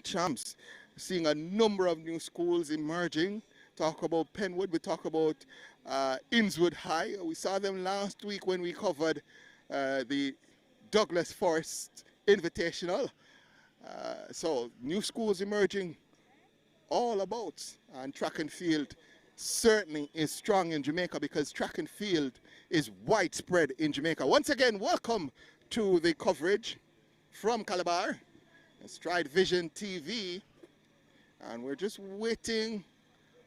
champs. Seeing a number of new schools emerging. Talk about Penwood, we talk about Innswood High. We saw them last week when we covered the Douglas Forest Invitational. So new schools emerging all about, and track and field certainly is strong in Jamaica because track and field is widespread in Jamaica. Once again, welcome to the coverage from Calabar, Stride Vision TV, and we're just waiting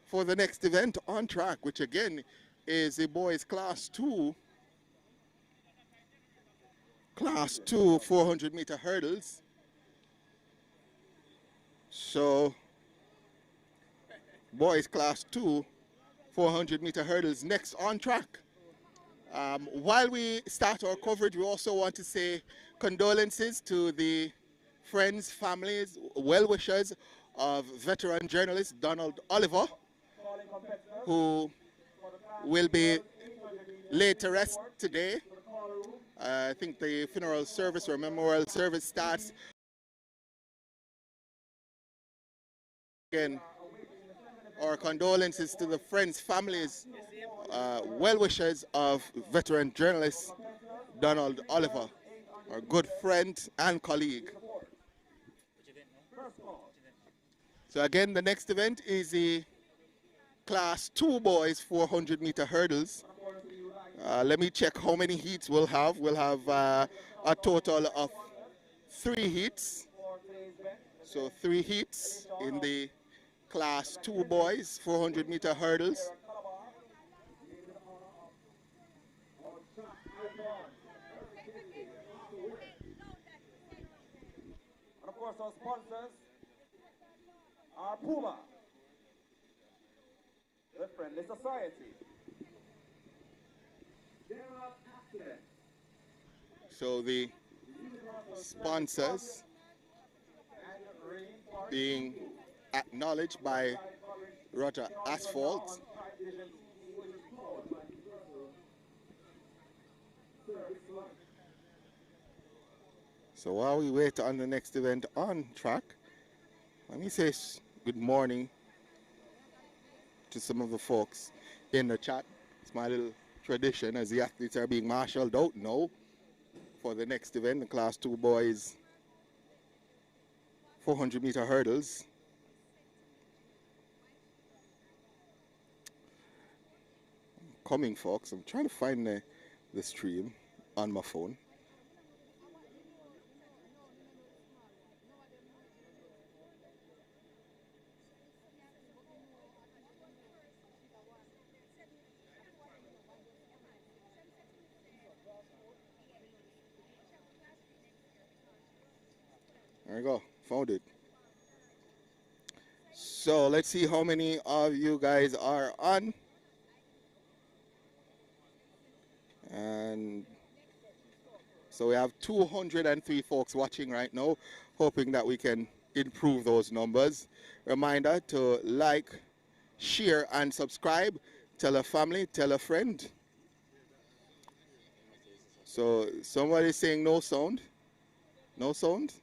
for the next event on track, which again is the boys class 2 400 meter hurdles. So boys class 2 400 meter hurdles next on track. While we start our coverage, we also want to say condolences to the friends, families, well-wishers of veteran journalist Donald Oliver, who will be laid to rest today. I think the funeral service or memorial service starts. Again, our condolences to the friends, families, well-wishers of veteran journalist Donald Oliver, our good friend and colleague. So again, the next event is the Class 2 boys 400 meter hurdles. Let me check how many heats we'll have. We'll have a total of 3 heats. So 3 heats in the Class 2 boys 400 meter hurdles. And of course, our sponsors are Puma, the Friendly Society. So the sponsors being acknowledged by Roger Asphalt. So while we wait on the next event on track, let me say good morning to some of the folks in the chat. It's my little tradition as the athletes are being marshaled out now for the next event, the Class 2 boys 400 meter hurdles. Coming, folks. I'm trying to find the stream on my phone. There we go, found it. So let's see how many of you guys are on. And so we have 203 folks watching right now, hoping that we can improve those numbers. Reminder to like, share, and subscribe. Tell a family, tell a friend. So somebody's saying no sound. No sound?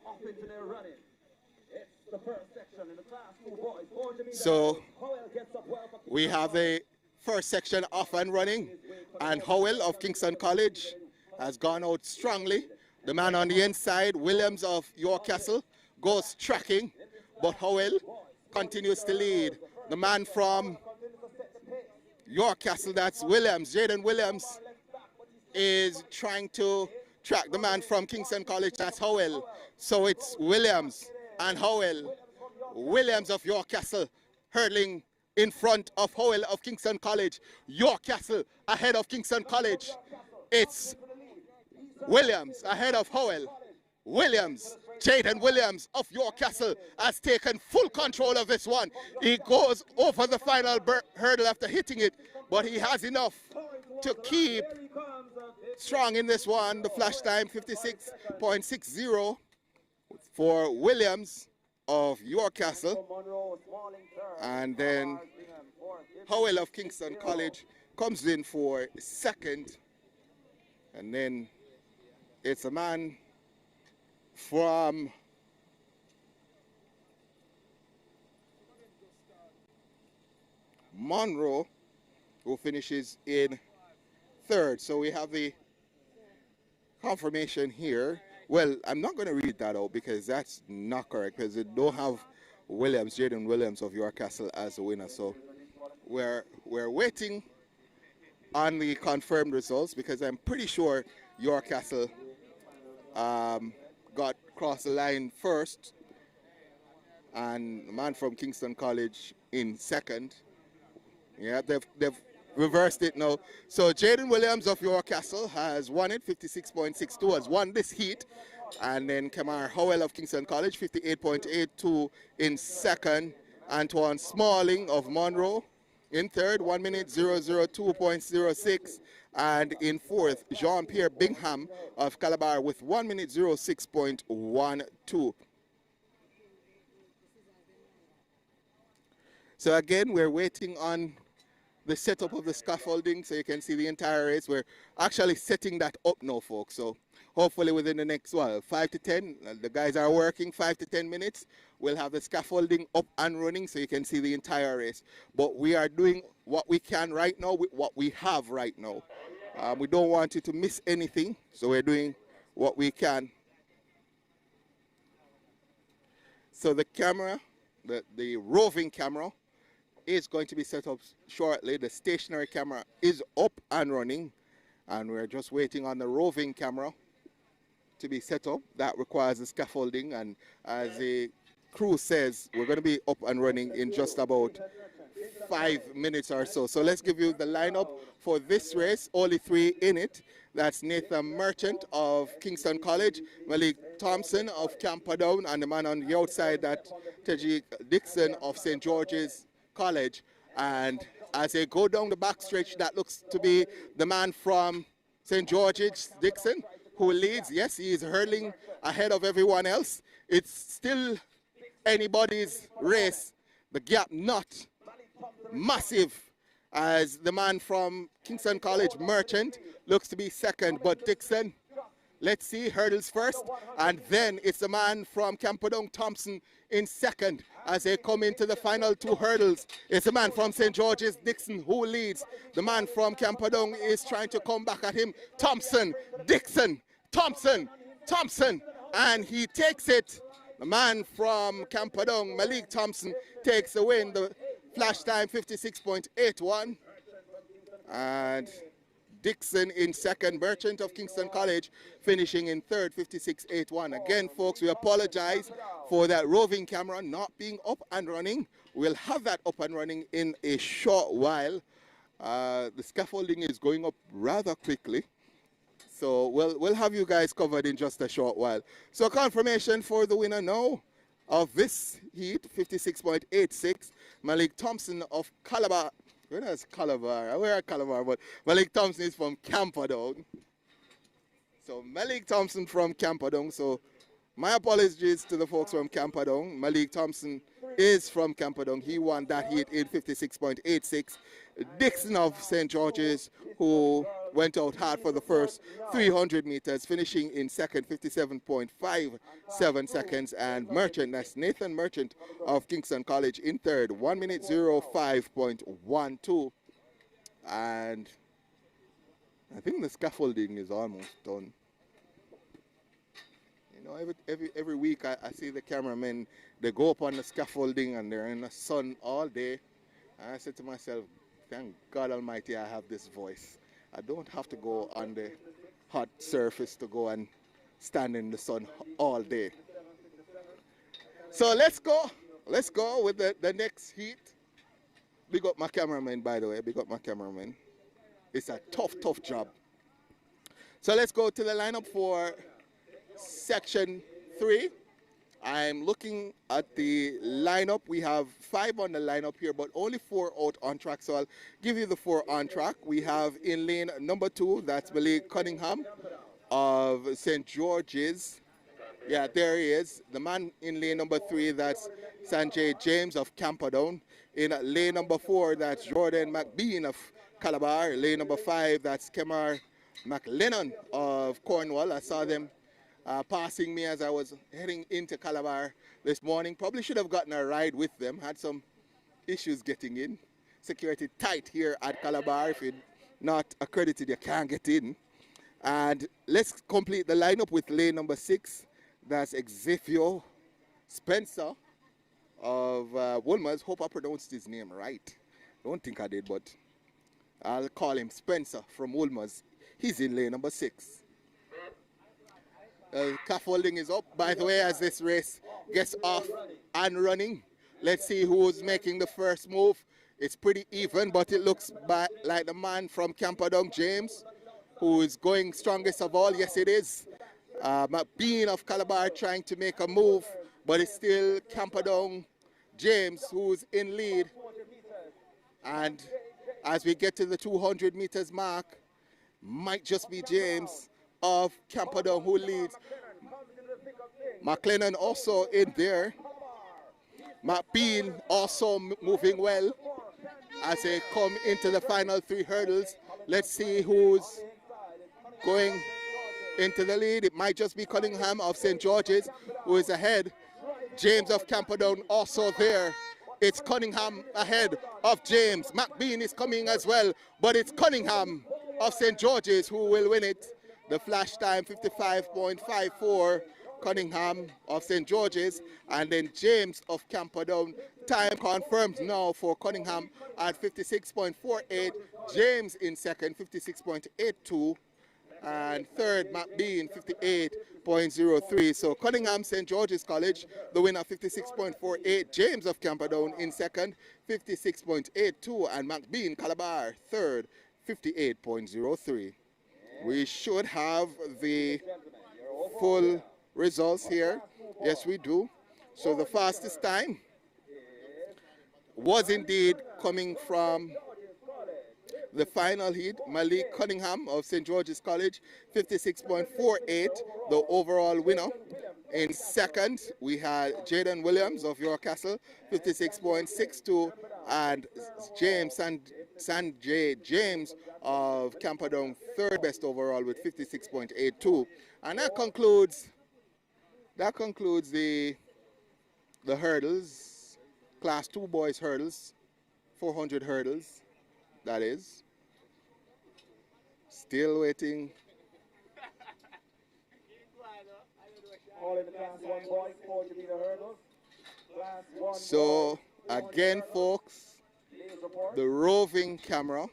off into their running. It's the first section in the class 2 boys. 400 meters. So Howell gets up well for we have the first section off and running, and Howell of Kingston College has gone out strongly. The man on the inside, Williams of York Castle, goes tracking, but Howell continues to lead. The man from York Castle, that's Williams, Jaden Williams, is trying to track the man from Kingston College, that's Howell. So it's Williams and Howell. Williams of York Castle hurdling in front of Howell of Kingston College. York Castle ahead of Kingston College. It's Williams ahead of Howell. Williams, Jaden Williams of York Castle has taken full control of this one. He goes over the final hurdle after hitting it, but he has enough to keep strong in this one. The flash time 56.60 for Williams of York Castle. And then Howell of Kingston College comes in for second. And then it's a man from Monroe who finishes in third. So we have the confirmation here. Well, I'm not going to read that out because that's not correct, because they don't have Williams, Jaden Williams of York Castle as a winner. So we're waiting on the confirmed results, because I'm pretty sure York Castle got across the line first, and the man from Kingston College in second. Yeah, they've reversed it now. So Jaden Williams of York Castle has won it, 56.62, has won this heat. And then Kamar Howell of Kingston College, 58.82 in second. Antoine Smalling of Monroe in third, 1 minute 002.06. And in fourth, Jean-Pierre Bingham of Calabar with 1 minute 06.12. So again, we're waiting on the setup of the scaffolding so you can see the entire race. We're actually setting that up now, folks. So hopefully within the next 5 to 10, the guys are working 5 to 10 minutes. We'll have the scaffolding up and running so you can see the entire race. But we are doing what we can right now with what we have right now. We don't want you to miss anything, so we're doing what we can. So the camera, the roving camera, is going to be set up shortly. The stationary camera is up and running, and we're just waiting on the roving camera to be set up. That requires the scaffolding, and as the crew says, we're going to be up and running in just about 5 minutes or so. So let's give you the lineup for this race. Only 3 in it. That's Nathan Merchant of Kingston College, Malik Thompson of Camperdown, and the man on the outside, that Teji Dixon of St. George's College. And as they go down the backstretch, that looks to be the man from St. George's, Dixon, who leads. Yes, he is hurling ahead of everyone else. It's still anybody's race. The gap not massive, as the man from Kingston College, Merchant, looks to be second, but Dixon, let's see, hurdles first, and then it's the man from Camperdown, Thompson, in second as they come into the final 2 hurdles. It's the man from St. George's, Dixon, who leads. The man from Camperdown is trying to come back at him. Thompson, Dixon, Thompson, and he takes it. The man from Camperdown, Malik Thompson, takes the win. The flash time 56.81. And Dixon in second, Merchant of Kingston College finishing in third, 56.81. Again, folks, we apologize for that roving camera not being up and running. We'll have that up and running in a short while. The scaffolding is going up rather quickly, so we'll have you guys covered in just a short while. So confirmation for the winner now of this heat, 56.86, Malik Thompson of Calabar. Where is Calabar? Where are Calabar? But Malik Thompson is from Camperdown. So Malik Thompson from Camperdown. So my apologies to the folks from Camperdown. Malik Thompson is from Camperdown. He won that heat in 56.86. Dixon of St. George's, who went out hard for the first 300 meters, finishing in second, 57.57 seconds. And Merchant, that's Nathan Merchant of Kingston College, in third, 1 minute 05.12. And I think the scaffolding is almost done. You know, every week I see the cameramen, they go up on the scaffolding and they're in the sun all day. And I said to myself, thank God Almighty I have this voice. I don't have to go on the hot surface to go and stand in the sun all day. So let's go with the next heat. Big up my cameraman, by the way, big up my cameraman. It's a tough job. So let's go to the lineup for section 3. I'm looking at the lineup. We have 5 on the lineup here, but only 4 out on track. So I'll give you the 4 on track. We have in lane number 2, that's Malik Cunningham of St. George's. Yeah, there he is. The man in lane number 3, that's Sanjay James of Camperdown. In lane number 4, that's Jordan McBean of Calabar. Lane number 5, that's Kemar McLennan of Cornwall. I saw them passing me as I was heading into Calabar this morning. Probably should have gotten a ride with them. Had some issues getting in. Security tight here at Calabar. If you're not accredited, you can't get in. And let's complete the lineup with lane number 6. That's Xavier Spencer of Wolmer's. Hope I pronounced his name right. Don't think I did, but I'll call him Spencer from Wolmer's. He's in lane number 6. Scaffolding is up, by the way, as this race gets off and running. Let's see who's making the first move. It's pretty even, but it looks like the man from Camperdown, James, who is going strongest of all. Yes, it is. McBean of Calabar trying to make a move, but it's still Camperdown, James, who's in lead. And as we get to the 200 meters mark, might just be James of Camperdown who leads. McLennan also in there. McBean also moving well as they come into the final 3 hurdles. Let's see who's going into the lead. It might just be Cunningham of St. George's who is ahead. James of Camperdown also there. It's Cunningham ahead of James. McBean is coming as well, but it's Cunningham of St. George's who will win it. The flash time 55.54, Cunningham of St. George's, and then James of Camperdown. Time confirmed now for Cunningham at 56.48. James in second, 56.82, and third, McBean, 58.03. So Cunningham, St. George's College, the winner, 56.48. James of Camperdown in second, 56.82, and McBean, Calabar, third, 58.03. We should have the full results here. Yes, we do. So the fastest time was indeed coming from the final heat, Malik Cunningham of St. George's College, 56.48, the overall winner. In second, we had Jaden Williams of York Castle, 56.62, and Sanjay James of Camperdown, third best overall with 56.82. And that concludes the hurdles, class 2 boys hurdles, 400 hurdles, that is. Still waiting. All in the class 1 boys, 40 meter hurdles. Class 1 So again, folks, the roving camera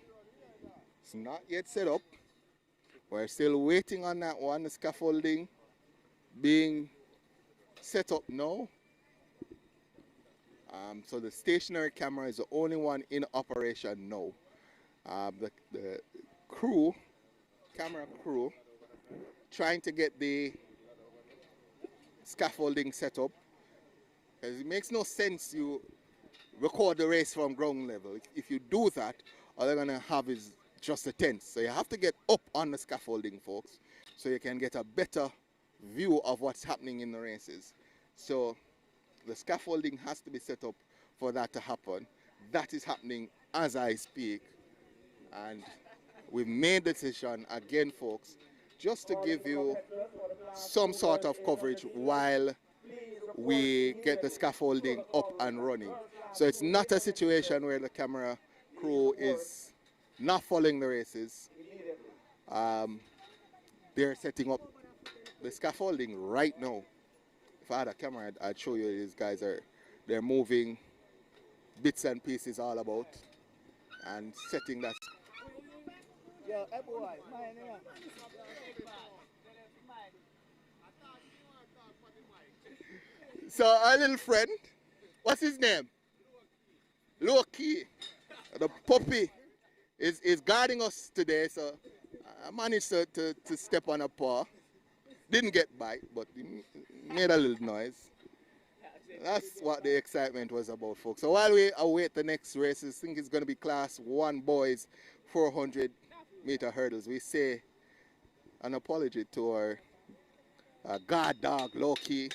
is not yet set up. We're still waiting on that one, the scaffolding being set up now. So the stationary camera is the only one in operation now. The crew, camera crew, trying to get the scaffolding set up. Because it makes no sense you record the race from ground level. If you do that, all they're going to have is just a tent. So you have to get up on the scaffolding, folks, so you can get a better view of what's happening in the races. So the scaffolding has to be set up for that to happen. That is happening as I speak. And we've made the decision again, folks, just to give you some sort of coverage while we get the scaffolding up and running. So it's not a situation where the camera crew is not following the races. They're setting up the scaffolding right now. If I had a camera, I'd show you these guys they're moving bits and pieces all about and setting that. So our little friend, what's his name? Loki. The puppy is guarding us today, so I managed to step on a paw. Didn't get bite, but he made a little noise. That's what the excitement was about, folks. So while we await the next races, I think it's going to be Class 1 boys 400-meter hurdles. We say an apology to our guard dog, Loki.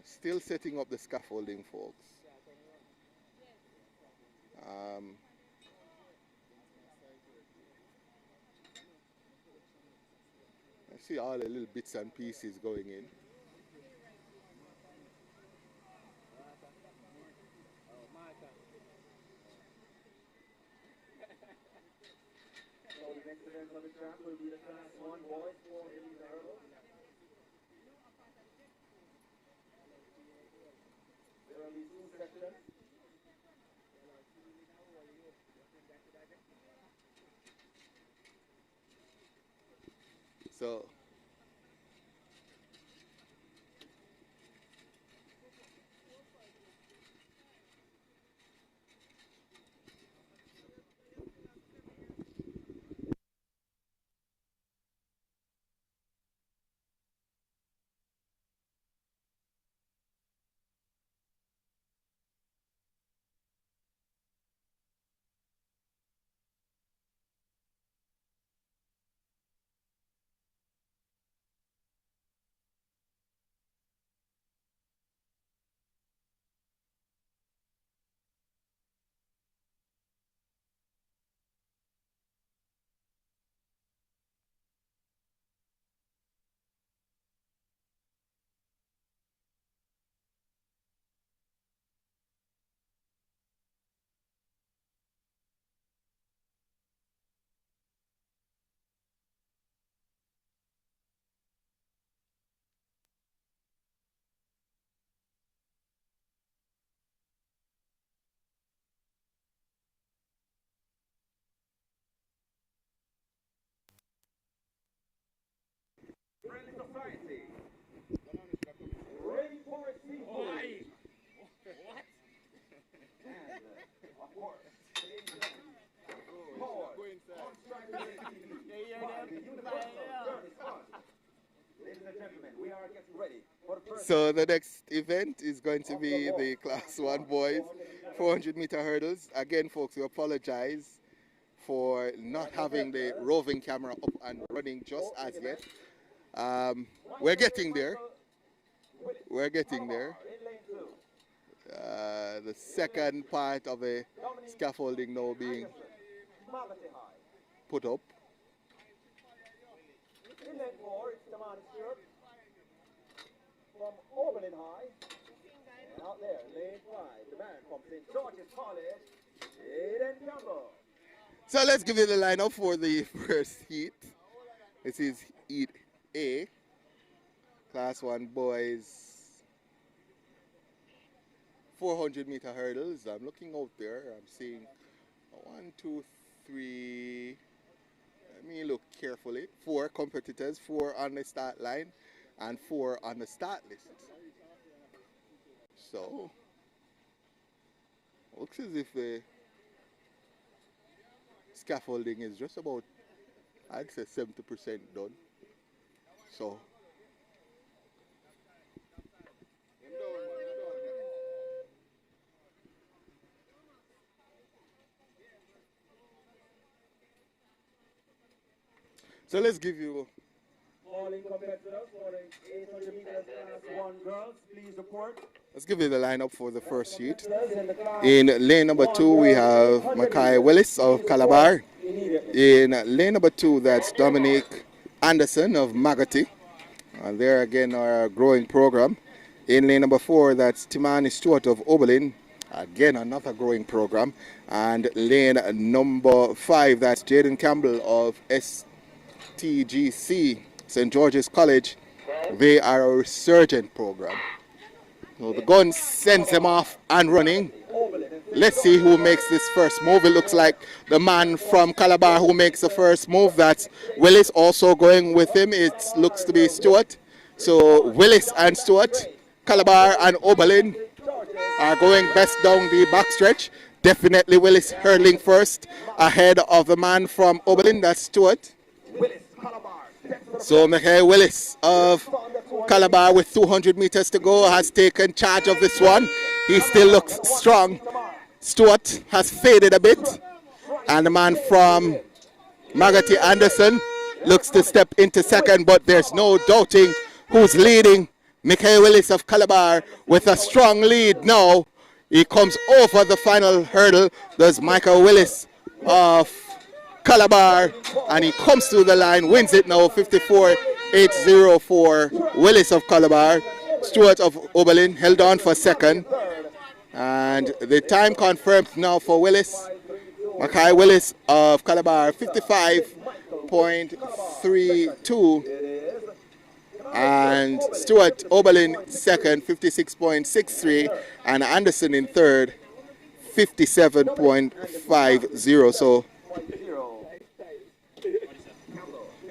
Still setting up the scaffolding, folks. I see all the little bits and pieces going in. So the next event on the track will be the Class 1 boys 400-meter hurdle. There will be 2 sections. So Friendly society. Ready for a sequel. What? And, of course, forward. On strike by the Universal Journey Squad. Ladies and gentlemen, we are getting ready for the first. So the next event is going to be the Class 1 boys 400-meter hurdles. Again, folks, we apologize for not having the roving camera up and running just as yet. We're getting there. We're getting there. The second part of the scaffolding now being put up. In lane 4, it's the man Stewart from Oberlin High. And out there, lane 5, the man comes in, George's College, Aiden Campbell. So let's give you the lineup for the first heat. This is Heat A, Class 1 boys 400-meter hurdles. I'm looking out there. I'm seeing 1, 2, 3. Let me look carefully. 4 competitors, 4 on the start line, and 4 on the start list. So, looks as if the scaffolding is just about, I'd say, 70% done. So, let's give you Oberlin competitors for the 800 meters class 1 girls, please report. Let's give you the lineup for the first heat. In the class In lane number 2, we have Mackay Willis of Calabar. In lane number 2, that's Dominic Anderson of Magati. And there again, our growing program. In lane number 4, that's Timani Stewart of Oberlin. Again, another growing program. And lane number 5, that's Jaden Campbell of STGC, St. George's College. They are a resurgent program. So the gun sends them off and running. Let's see who makes this first move. It looks like the man from Calabar who makes the first move. That's Willis. Also going with him, it looks to be Stewart. So Willis and Stewart, Calabar and Oberlin are going best down the backstretch. Definitely Willis hurdling first ahead of the man from Oberlin, that's Stewart. So Michael Willis of Calabar with 200 meters to go has taken charge of this one. He still looks strong. Stewart has faded a bit. And the man from Magati Anderson looks to step into second, but there's no doubting who's leading. Michael Willis of Calabar with a strong lead now. He comes over the final hurdle. There's Michael Willis of Calabar, and he comes through the line, wins it now, 54.804. Willis of Calabar. Stewart of Oberlin held on for second. And the time confirmed now for Willis. Mackay Willis of Calabar, 55.32. And Stewart Oberlin second, 56.63. And Anderson in third, 57.50. So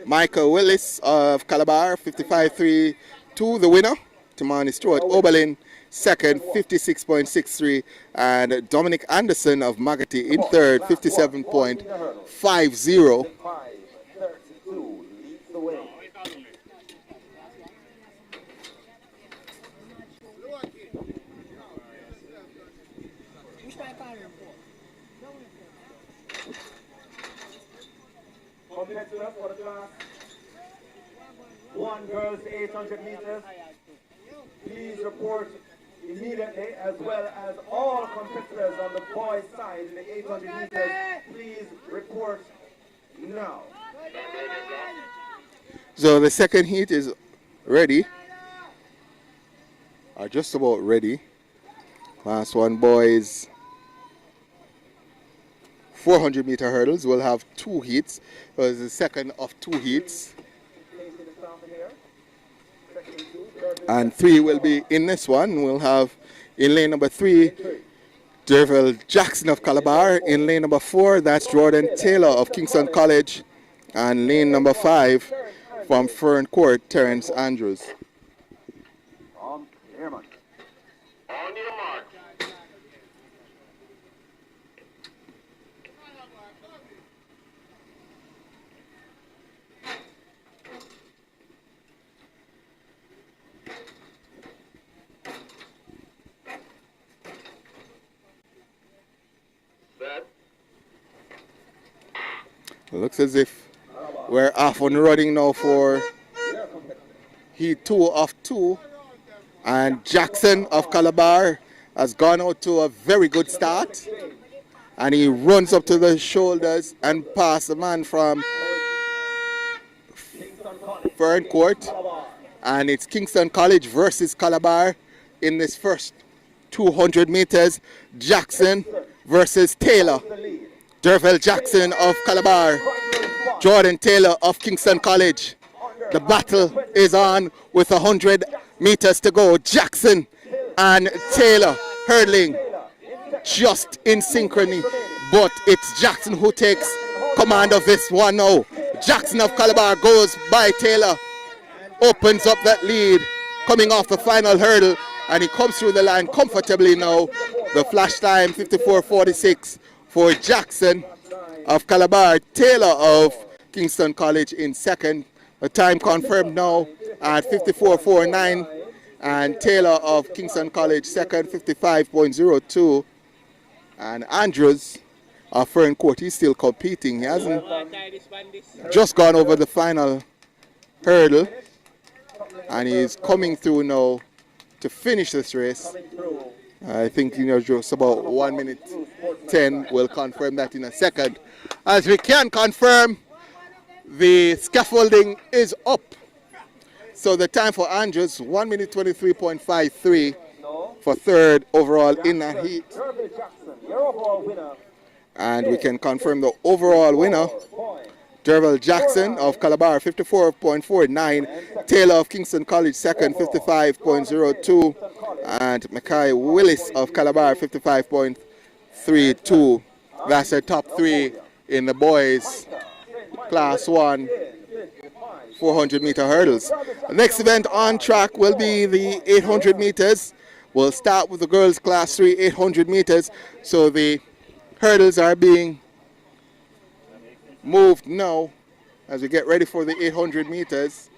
Michael Willis of Calabar, 55.32, the winner. Timani Stewart Oberlin second, 56.63, and Dominic Anderson of Magati in third, 57.50. Competitors for the class 1 girls 800 meters. Please report immediately, as well as all competitors on the boys' side in the 800 meters. Please report now. So the second heat is ready, or just about ready. Last one, boys. 400 meter hurdles will have 2 heats. So it's the second of 2 heats. And 3 will be in this one. We'll have in lane number 3, Derville Jackson of Calabar. In lane number 4, that's Jordan Taylor of Kingston College. And lane number 5, from Fern Court, Terrence Andrews. On your mark. It looks as if we're off and running now for heat 2 of 2. And Jackson of Calabar has gone out to a very good start. And he runs up to the shoulders and past the man from Fern Court. And it's Kingston College versus Calabar in this first 200 meters. Jackson versus Taylor. Derville Jackson of Calabar, Jordan Taylor of Kingston College. The battle is on with 100 meters to go. Jackson and Taylor hurdling just in synchrony, but it's Jackson who takes command of this one now. Jackson of Calabar goes by Taylor, opens up that lead, coming off the final hurdle, and he comes through the line comfortably now. The flash time, 54.46. For Jackson of Calabar, Taylor of Kingston College in second. The time confirmed now at 54.49. And Taylor of Kingston College second, 55.02. And Andrews of Fern Court, he's still competing. He hasn't just gone over the final hurdle. and he's coming through now to finish this race. Coming through. I think just about 1 minute 10. We'll confirm that in a second. As we can confirm, the scaffolding is up. So the time for Andrews, 1 minute 23.53 for third overall in that heat. Jackson, your overall winner. And we can confirm the overall winner, Derval Jackson of Calabar, 54.49. Taylor of Kingston College, second, 55.02. And Mackay Willis of Calabar, 55.32. That's the top three in the boys' Class 1 400-meter hurdles. The next event on track will be the 800 meters. We'll start with the girls' Class 3 800 meters. So the hurdles are being moved now as we get ready for the 800 meters.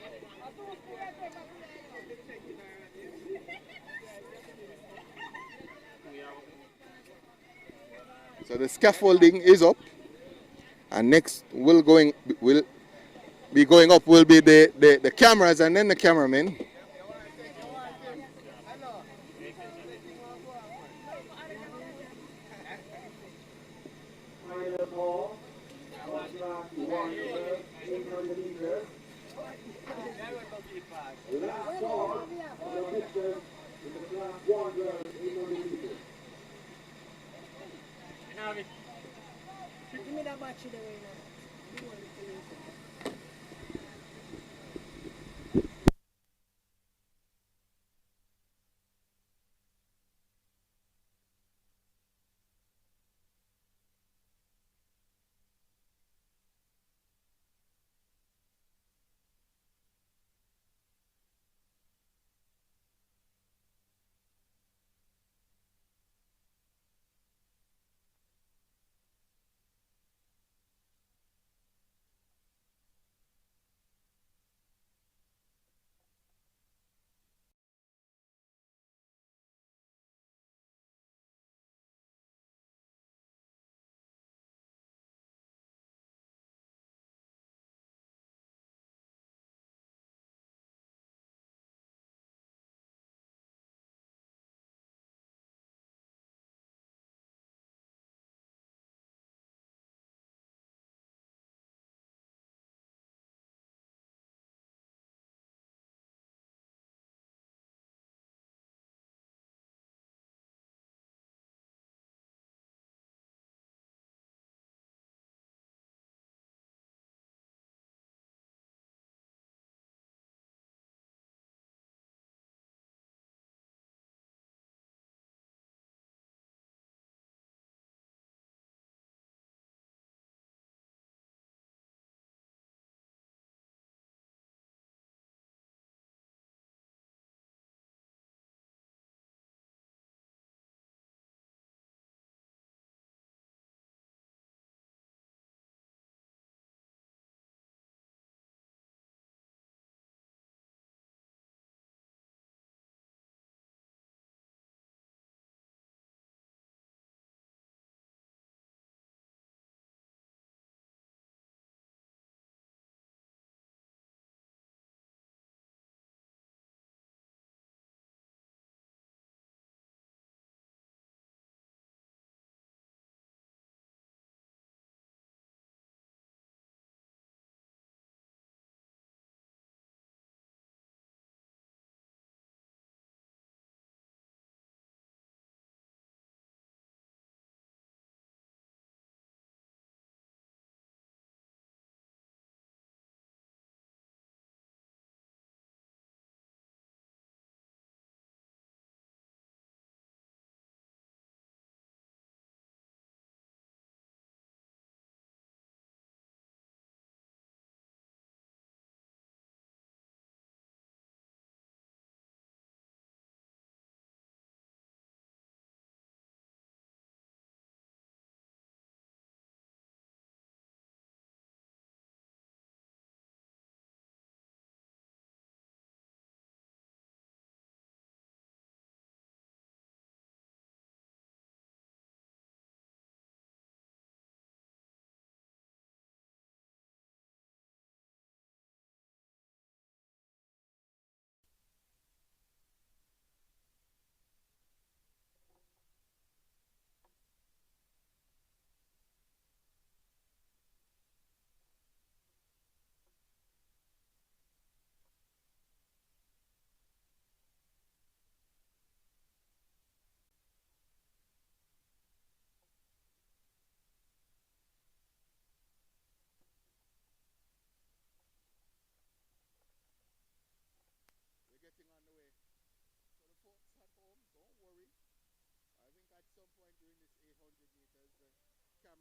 So the scaffolding is up, and next will be going up will be the cameras and then the cameramen.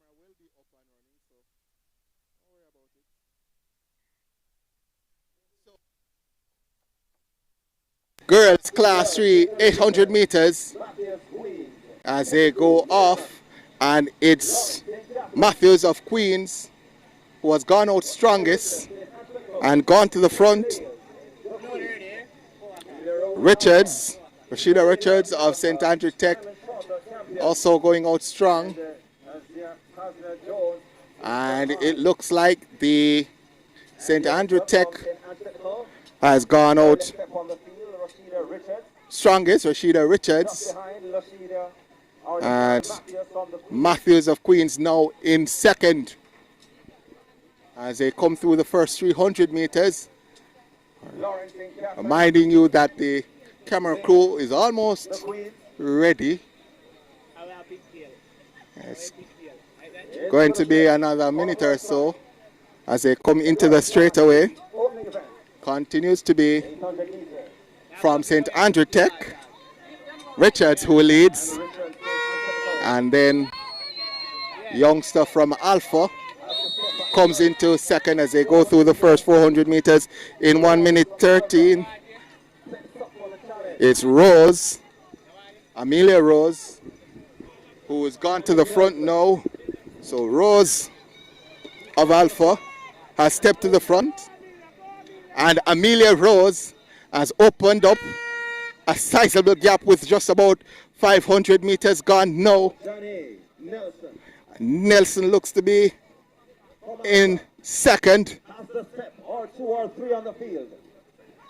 camera will be up and running, so don't worry about it. So, girls class 3, 800 meters as they go off, and it's Matthews of Queens who has gone out strongest and gone to the front. Rashida Richards of St. Andrew Tech also going out strong. And it looks like the St. Andrew Tech has gone out strongest, Rashida Richards. And Matthews of Queens now in second as they come through the first 300 meters. Reminding you that the camera crew is almost ready. It's going to be another minute or so as they come into the straightaway. Continues to be from St. Andrew Tech, Richards who leads, and then youngster from Alpha comes into second as they go through the first 400 meters in 1 minute 13. It's Rose, Amelia Rose, who has gone to the front now. So Rose of Alpha has stepped to the front, and Amelia Rose has opened up a sizable gap with just about 500 meters gone now. Nelson looks to be in second.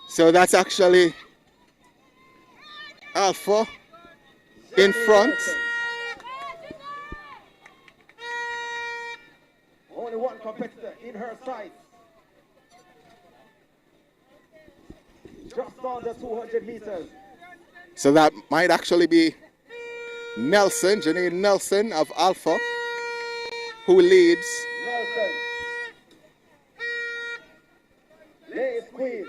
So that's actually Alpha in front. Only one competitor in her sights. Just under 200 meters. So that might actually be Nelson, Janine Nelson of Alpha, who leads. Nelson. Lace Queen.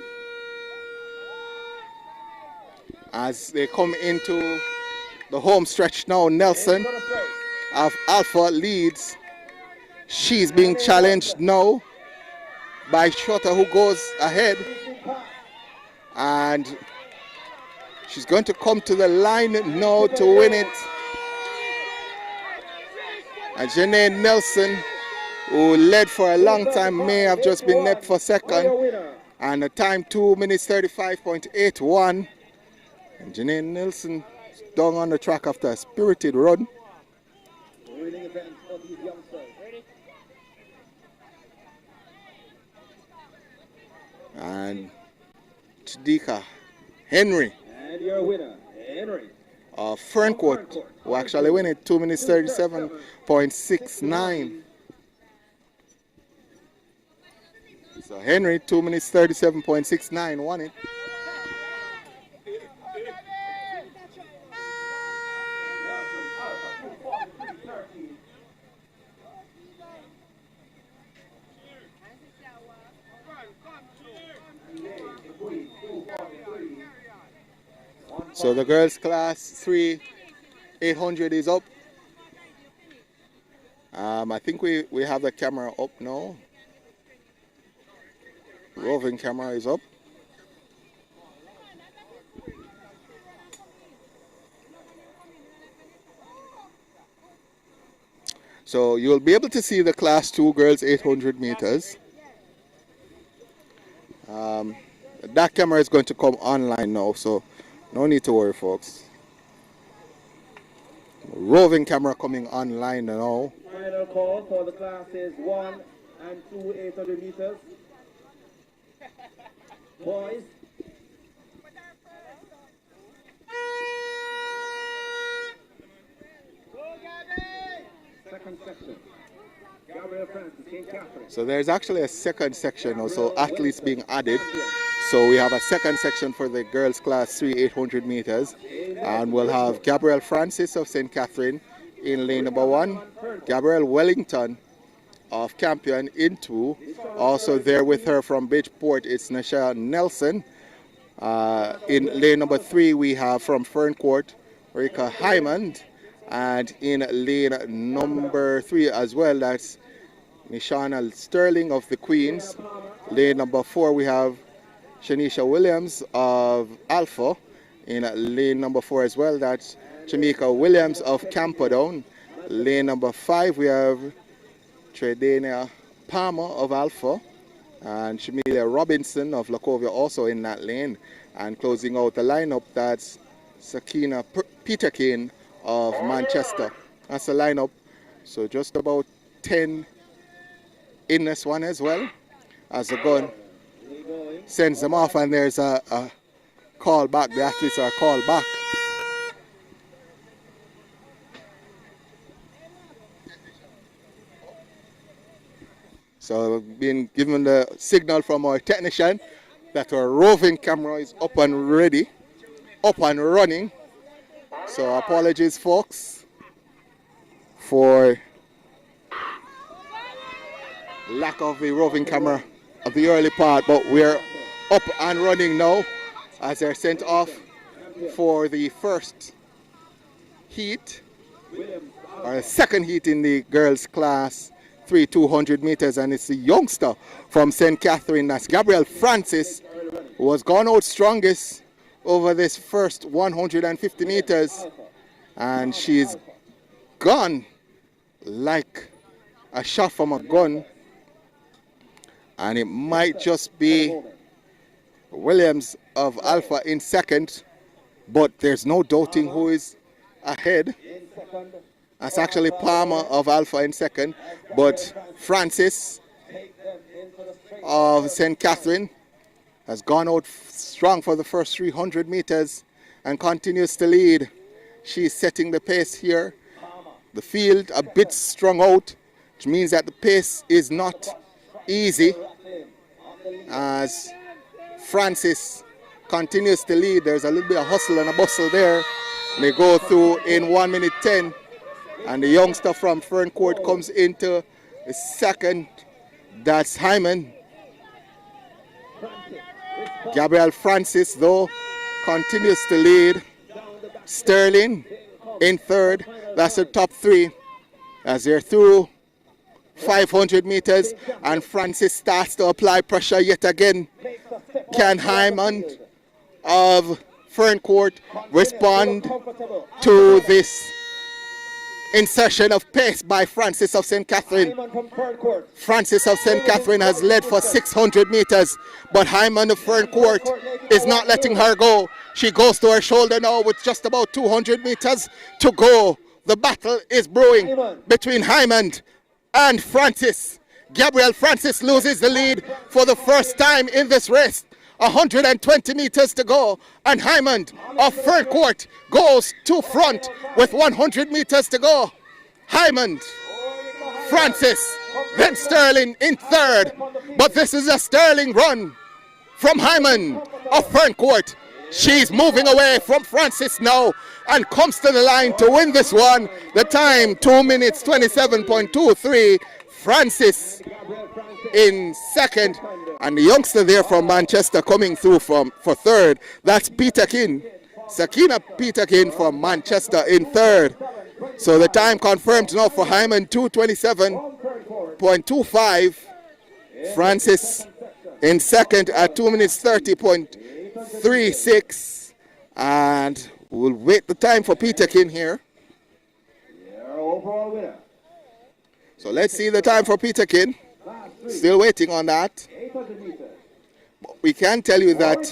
As they come into the home stretch now, Nelson of Alpha leads. She's being challenged now by Shota, who goes ahead. And she's going to come to the line now to win it. And Janine Nelson, who led for a long time, may have just been neck for second. And the time 2 minutes 35.81. And Janine Nelson down on the track after a spirited run. And Chidika Henry. And your winner, Henry. Of Ferncourt, who actually win it 2 minutes 37.69. So Henry, 2 minutes 37.69, won it. So the girls class 3, 800 is up. I think we have the camera up now. Roving camera is up. So you'll be able to see the class 2 girls 800 meters. That camera is going to come online now, so no need to worry, folks. Roving camera coming online now. Final call for the classes 1 and 2 800 meters. Boys. Second section. Gabriel Francis, St. Catherine. So there's actually a second section also, athletes being added. So we have a second section for the girls class 3 800 meters. And we'll have Gabrielle Francis of St. Catherine in lane number 1. Gabrielle Wellington of Campion in 2. Also there with her from Bridgeport, it's Nasha Nelson. In lane number 3, we have from Ferncourt, Rika Hyman. And in lane number 3 as well, that's Nishana Sterling of the Queens. Lane number 4, we have Shanisha Williams of Alpha. In lane number 4 as well, that's Jamaica Williams of Camperdown. Lane number 5, we have Tredania Palmer of Alpha. And Shamilia Robinson of Lacovia also in that lane. And closing out the lineup, that's Sakina Peterkin of Manchester. That's the lineup. So just about 10 in this one as well. As the gun sends them off, and there's a call back. The athletes are called back. So we've been given the signal from our technician that our roving camera is up and ready, up and running. So apologies, folks, for lack of the roving camera of the early part, but we're up and running now as they're sent off for the first heat, or second heat in the girls' class 3 200 meters, and it's the youngster from St. Catherine, that's Gabrielle Francis, who has gone out strongest over this first 150 meters, and she's gone like a shot from a gun, and it might just be Williams of Alpha in second, but there's no doubting who is ahead. That's actually Palmer of Alpha in second, but Francis of St. Catherine has gone out strong for the first 300 meters and continues to lead. She's setting the pace here. The field a bit strung out, which means that the pace is not easy as Francis continues to lead. There's a little bit of hustle and a bustle there. They go through in 1 minute 10. And the youngster from Ferncourt comes into the second. That's Hyman. Gabrielle Francis, though, continues to lead. Sterling in third. That's the top 3 as they're through 500 meters. And Francis starts to apply pressure yet again. Can Hyman of Ferncourt respond to this insertion of pace by Francis of St. Catherine? Francis of St. Catherine has led for 600 meters, but Hyman of Ferncourt is not letting her go. She goes to her shoulder now with just about 200 meters to go. The battle is brewing between Hyman and Francis. Gabrielle Francis loses the lead for the first time in this race. 120 meters to go, and Hyman of Ferncourt goes to front with 100 meters to go. Hyman, Francis, then Sterling in third, but this is a Sterling run from Hyman of Ferncourt. She's moving away from Francis now and comes to the line to win this one. The time 2 minutes 27.23. Francis in second, and the youngster there from Manchester coming through for third. That's Peterkin, Sakina Peterkin from Manchester in third. So the time confirmed now for Hyman 2:27.25. Francis in second at 2 minutes 30.36, and we'll wait the time for Peterkin here. So let's see the time for Peterkin. Still waiting on that. We can tell you that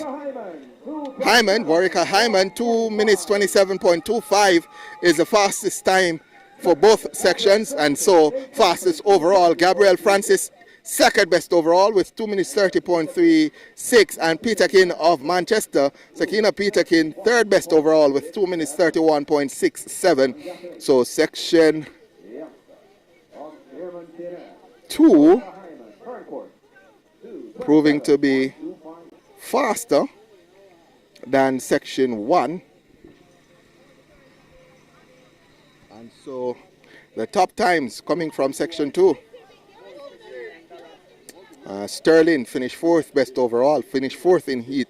Hyman, Warwicker Hyman, 2 minutes 27.25 is the fastest time for both sections, and so fastest overall. Gabrielle Francis, second best overall with 2 minutes 30.36, and Peterkin of Manchester, Sakina Peterkin, third best overall with 2 minutes 31.67. So section 2 proving to be faster than section 1, and so the top times coming from section 2. Sterling finished fourth best overall, finished fourth in heat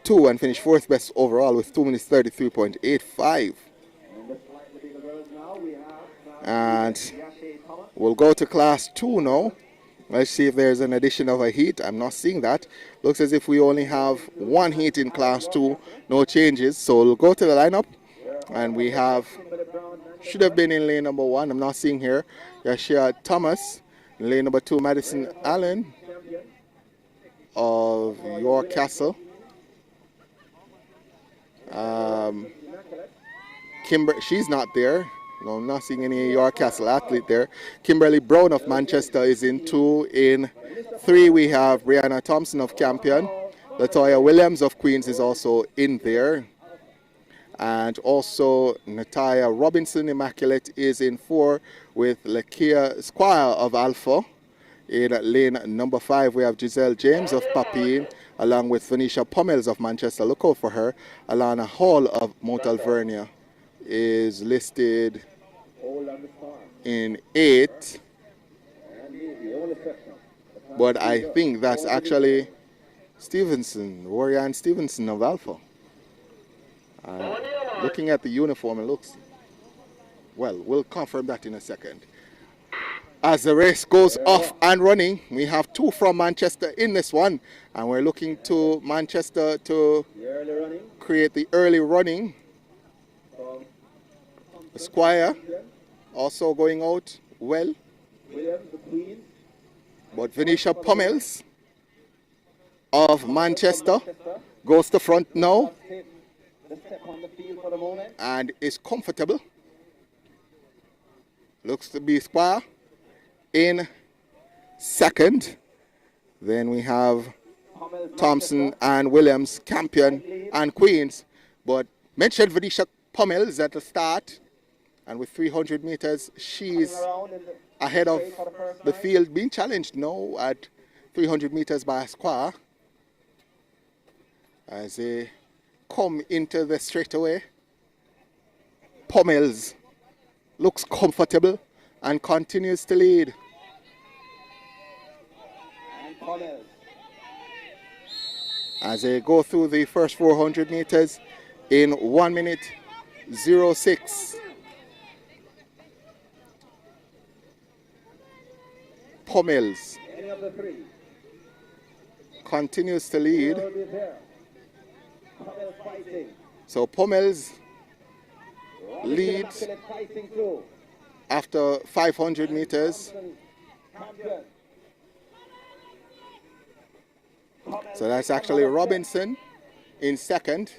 2, and finished fourth best overall with 2 minutes 33.85. And we'll go to class 2 now. Let's see if there's an addition of a heat. I'm not seeing that. Looks as if we only have one heat in class 2, no changes. So we'll go to the lineup, and we have, should have been in lane number 1. I'm not seeing here. Yashia Thomas. In lane number 2, Madison Allen of York Castle. She's not there. No, I'm not seeing any York Castle athlete there. Kimberly Brown of Manchester is in 2. In 3, we have Brianna Thompson of Campion. Latoya Williams of Queens is also in there. And also Natalia Robinson Immaculate is in 4 with Lakia Squire of Alpha. In lane number 5, we have Giselle James of Papine, along with Venetia Pommels of Manchester. Look out for her. Alana Hall of Mount Alvernia is listed in 8. But I think that's actually Stevenson, Warrior Stevenson of Alpha. Looking at the uniform, it looks, well, we'll confirm that in a second. As the race goes off and running, we have 2 from Manchester in this one, and we're looking to Manchester to create the early running. Squire also going out well, but Venetia Pommels of Manchester goes to front now and is comfortable. Looks to be Squire in second. Then we have Thompson and Williams, Campion and Queens, but mentioned Venetia Pommels at the start, and with 300 meters she's ahead of the field, being challenged now at 300 meters by Squire as they come into the straightaway. Pommels looks comfortable and continues to lead. As they go through the first 400 meters in 1 minute 06. Pommels continues to lead. So Pommels leads after 500 meters. So that's actually Robinson in second.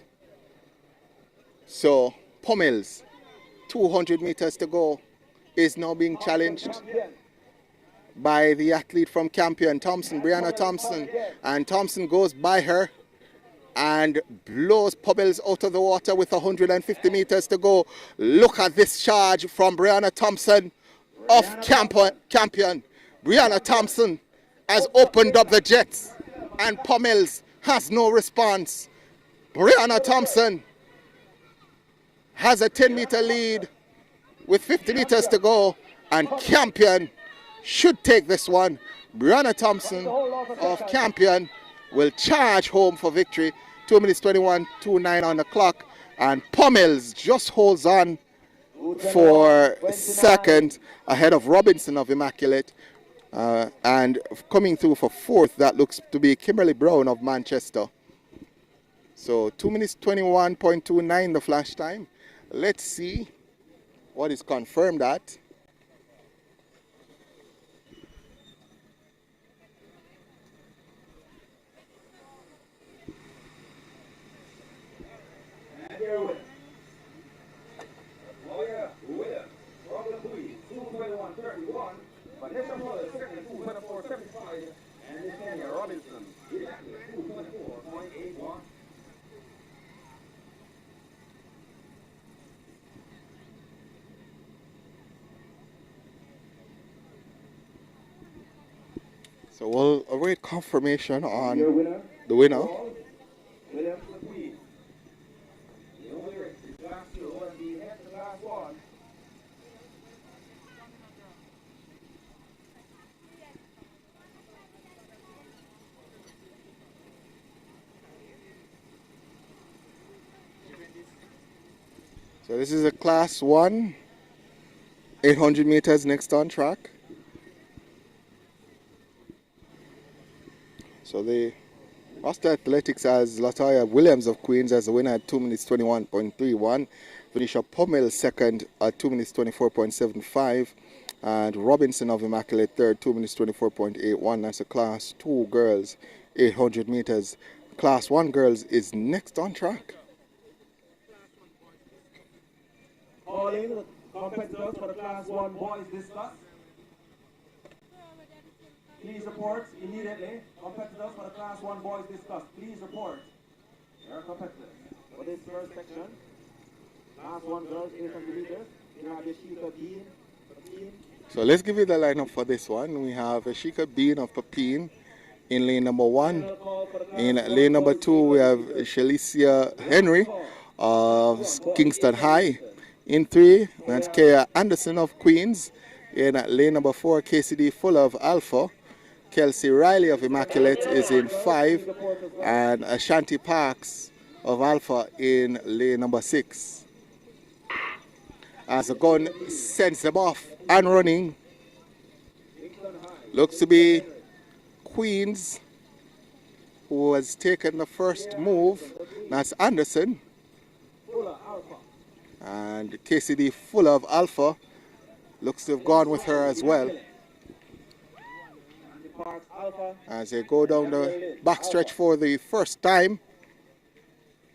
So Pommels, 200 meters to go, is now being challenged by the athlete from Campion, Thompson, Brianna Thompson. And Thompson goes by her and blows Pommels out of the water with 150 meters to go. Look at this charge from Brianna Thompson of Campion. Brianna Thompson has opened up the jets and Pommels has no response. Brianna Thompson has a 10-meter lead with 50 meters to go, and Campion should take this one. Brianna Thompson of Campion will charge home for victory. 2 minutes 21:29 on the clock, and Pommels just holds on for second ahead of Robinson of Immaculate, and coming through for fourth, that looks to be Kimberly Brown of Manchester. So 2 minutes 21.29 the flash time. Let's see what is confirmed at. So we'll await confirmation on the winner. So this is a class 1 800 meters next on track. So the Roster Athletics has Latoya Williams of Queens as the winner at 2 minutes 21.31. Venetia Pommel second at 2 minutes 24.75. And Robinson of Immaculate third, 2 minutes 24.81. That's a Class 2 girls, 800 meters. Class 1 girls is next on track. Calling competitors for the Class 1 boys discuss. Please report immediately. Competitors for the Class 1 boys discuss. Please report. There are competitors. For this first section, Class 1 girls, 800 meters. You have Yashika Bean. So let's give you the lineup for this one. We have Ashika Bean of Papine in lane number 1. In lane number 2, we have Shalicia Henry of Kingston High. In 3, that's Kaya Anderson of Queens. In lane number 4, KCD Fuller of Alpha. Kelsey Riley of Immaculate is in 5. And Ashanti Parks of Alpha in lane number 6. As the gun sends them off and running, looks to be Queens who has taken the first move. That's Anderson. And KCD Fuller of Alpha looks to have gone with her as well. As they go down the backstretch for the first time,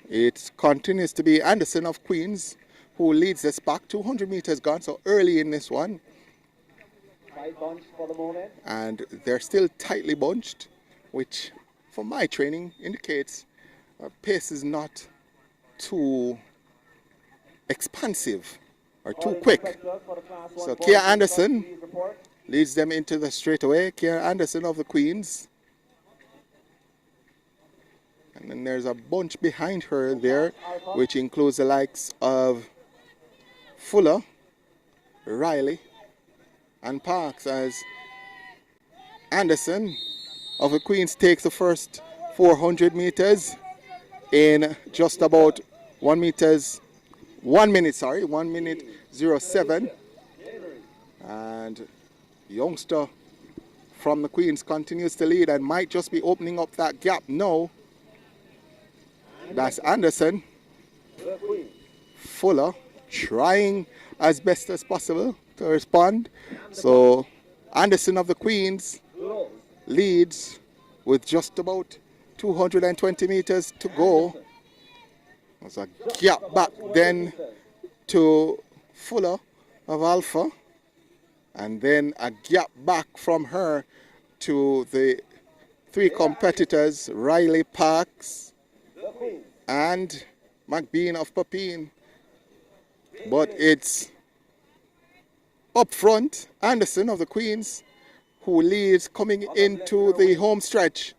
it continues to be Anderson of Queens who leads this pack. 200 meters gone, so early in this one. And they're still tightly bunched, which for my training indicates our pace is not too expansive or too quick. So Kia Anderson leads them into the straightaway. Kia Anderson of the Queens. And then there's a bunch behind her there, which includes the likes of Fuller, Riley, and Parks, as Anderson of the Queens takes the first 400 meters in just about 1 minute 07. And youngster from the Queens continues to lead and might just be opening up that gap now. That's Anderson. Fuller trying as best as possible to respond. So Anderson of the Queens leads with just about 220 meters to go. There's a gap back then to Fuller of Alpha, and then a gap back from her to the 3 competitors, Riley, Parks, and McBean of Papine. But it's up front, Anderson of the Queens, who leads coming into the home stretch.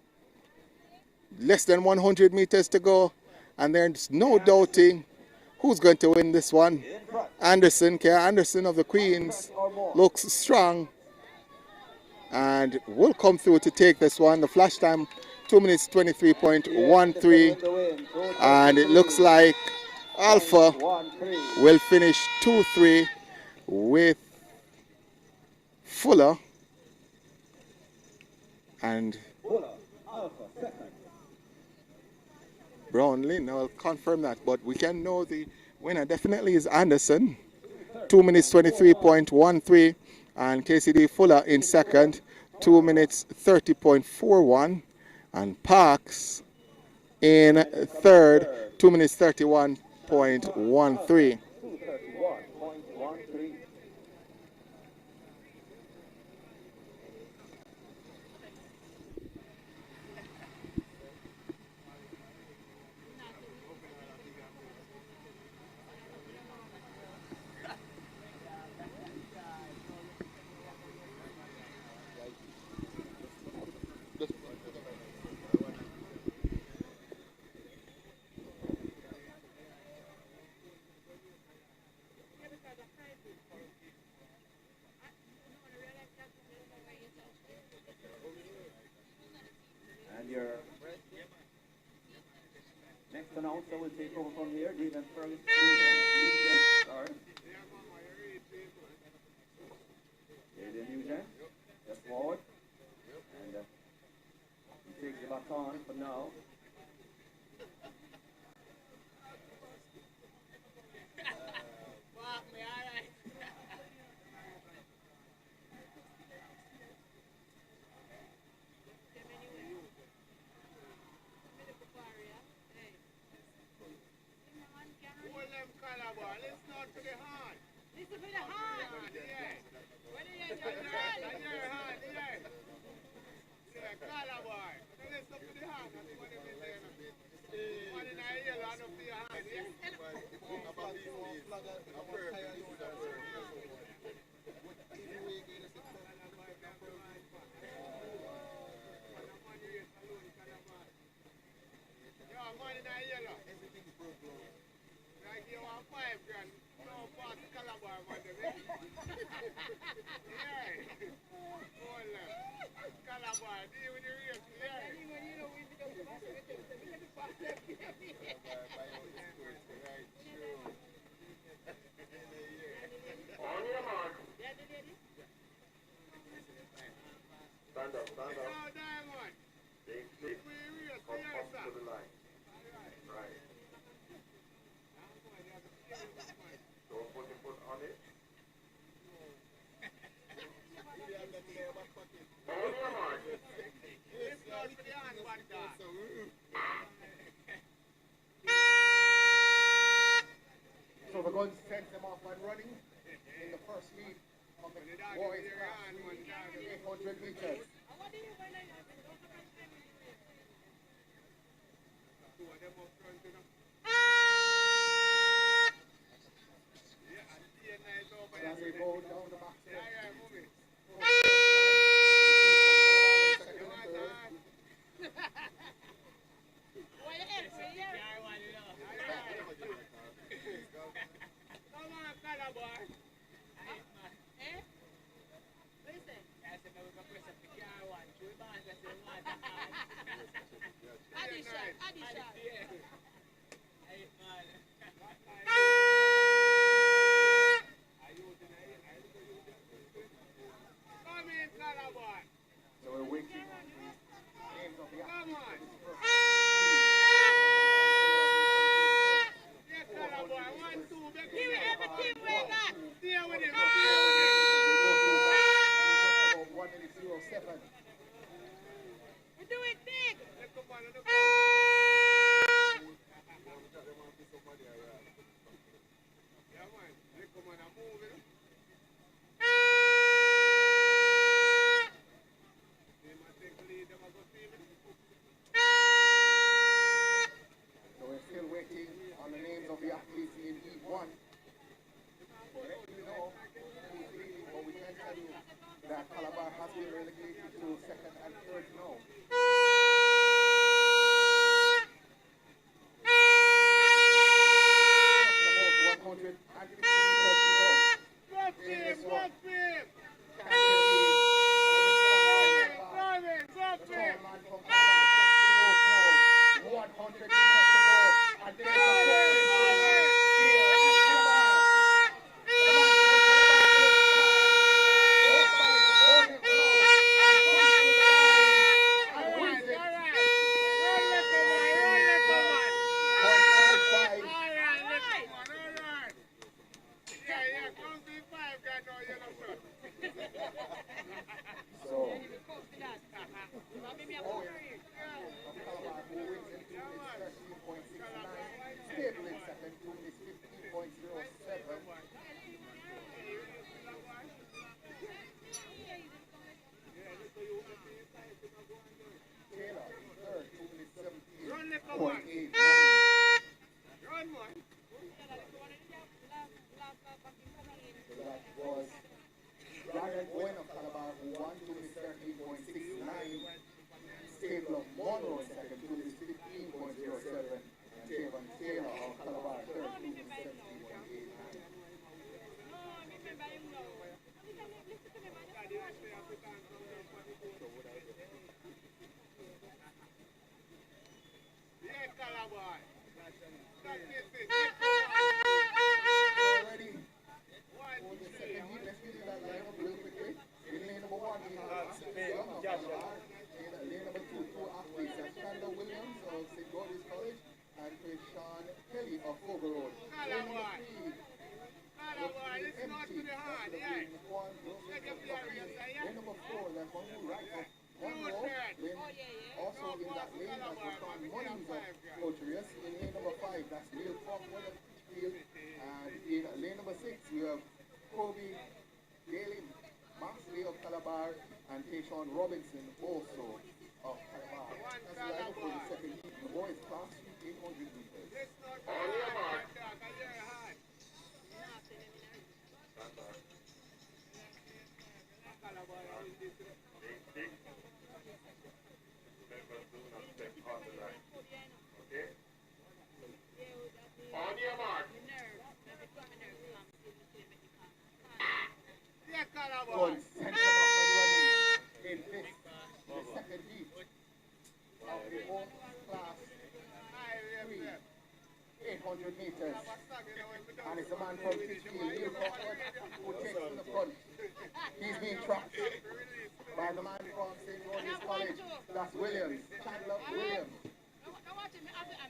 Less than 100 meters to go, and there's no doubting who's going to win this one. Anderson, Kia Anderson of the Queens, looks strong and will come through to take this one. The flash time 2 minutes 23.13, and it looks like Alpha will finish 2-3 with Fuller and Brownlee. Now I'll confirm that, but we can know the winner definitely is Anderson. 2 minutes 23.13, and KCD Fuller in second, 2 minutes 30.41, and Parks in third, 2 minutes 31.13. And your next announcer will take over from here, David Ferguson. baton for now. Listen for the heart. When you hear your heart, Calabar. Listen for the heart. That's what it is there. One in a yellow and up to your hand, yeah? Money in a yellow. Everything's broke, bro. Like you want $5 grand. No part of Calabar, man. Yeah. Hold on. Calabar, deal with the race. Yeah. Anyone you know, we need to go back to the past. Right, true. On your mark. Stand up, stand up. Oh, Diamond. Take 6. Come up to the line. Right. Don't put your foot on it. On your mark. It's not for the hand, but So we're going to send them off and running in the first meet of the boys class 800 meters. As we go down the back stretch. Come on, Calabar. Eh? What is it? I said, we're going to press up the car one. Two bands, I said, one. Addition. Come in, Calabar. So we're waiting on the names of the Come on. Yes, Calabar. 1, 2, back Give me everything we got. Stay with him. 107. We do it big. Let's go on. Yeah, man. Let's come on and move it. So we're still waiting on the names of the athletes in Heat 1. Let you know who's leading, but we can tell you that Calabar has been relegated to second and third now. About 150 meters to go. Drop him. Drop him. Drop him. 100 meters to go. And there's Coach Rios. In lane number 5, that's Neil Crawford of Field. And in lane number 6, we have Kobe Daly Maxley of Calabar and Tayshawn Robinson also of Calabar. That's the lineup for the second heat. The boys class 800 meters. On your mark. On your mark. Going center up and running in this, the second heat of the both class 3, 800 meters. And it's a man from Titchfield, Neil Crawford, who takes to the front. He's being trapped by the man from St. Rhodes College, that's Williams, Chandler Williams.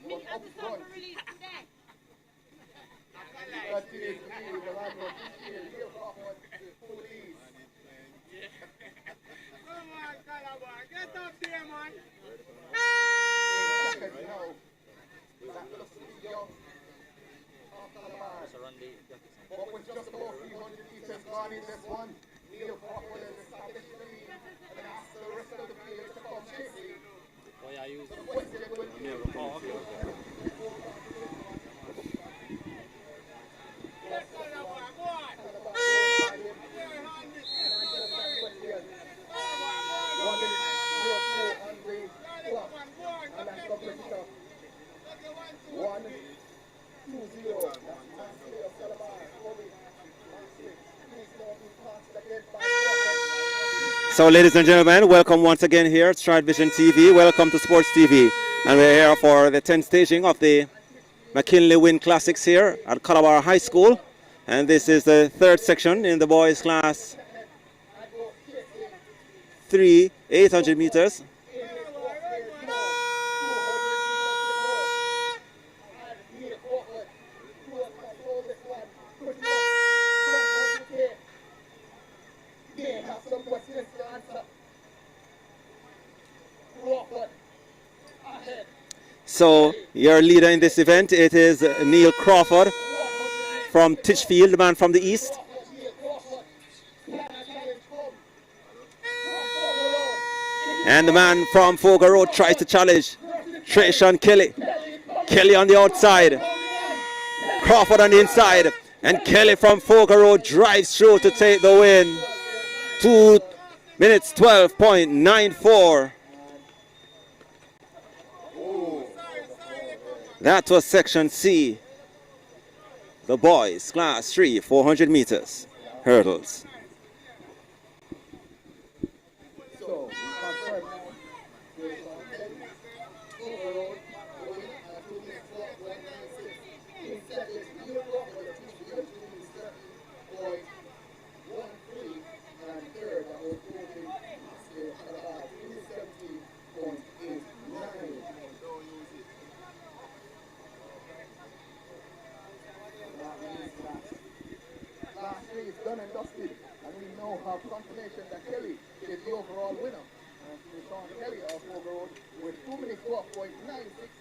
Was up front. Continues to be the man from Titchfield, Neil Crawford, who leads. Come on, Calabar, get up there, man. Seconds now. That looks to be young. But with just about 300 meters gone in this one, Neil Crawford has established the lead and asks the rest of the field to come chasing. So the question will be, Yes, Calabar, go on. and that's competitor. 1, 2, 0. So, ladies and gentlemen, welcome once again here at Stride Vision TV. Welcome to Sports TV. And we're here for the 10th staging of the McKenley Wint Classics here at Calabar High School. And this is the third section in the boys class 3, 800 meters. So your leader in this event, it is Neil Crawford from Titchfield, the man from the east. And the man from Fogar Road tries to challenge Tayshawn Kelly. Kelly on the outside, Crawford on the inside, and Kelly from Fogar Road drives through to take the win. 2 minutes 12.94. That was section C, the boys class 3, 400 meters hurdles. So, done and dusted, and we now have confirmation that Kelly is the overall winner. And Tayshawn Kelly of Fogar Road with 2 minutes 12.96,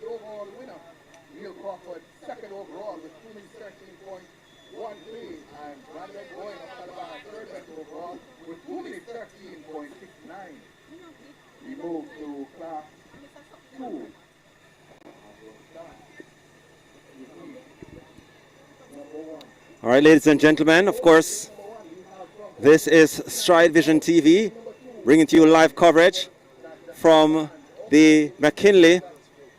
the overall winner. Neil Crawford second overall with 2 minutes 13.13, and Brandon Boyd of Calabar third best overall with 2 minutes 13.69. We move to class 2. All right, ladies and gentlemen, of course, this is Stride Vision TV, bringing to you live coverage from the McKenley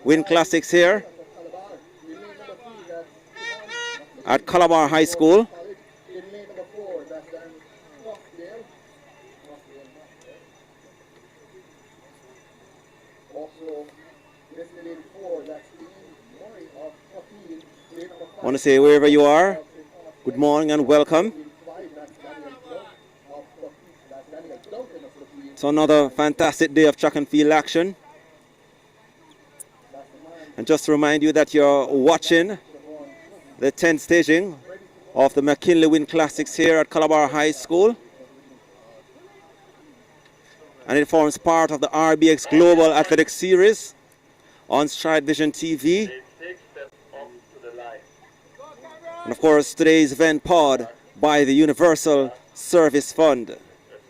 Wint Classics here at Calabar High School. I want to say wherever you are, good morning and welcome. It's another fantastic day of track and field action. And just to remind you that you're watching the 10th staging of the McKenley Wint Classics here at Calabar High School. And it forms part of the RBX Global Athletics Series on Stride Vision TV. And of course, today's event powered by the Universal Service Fund. Let's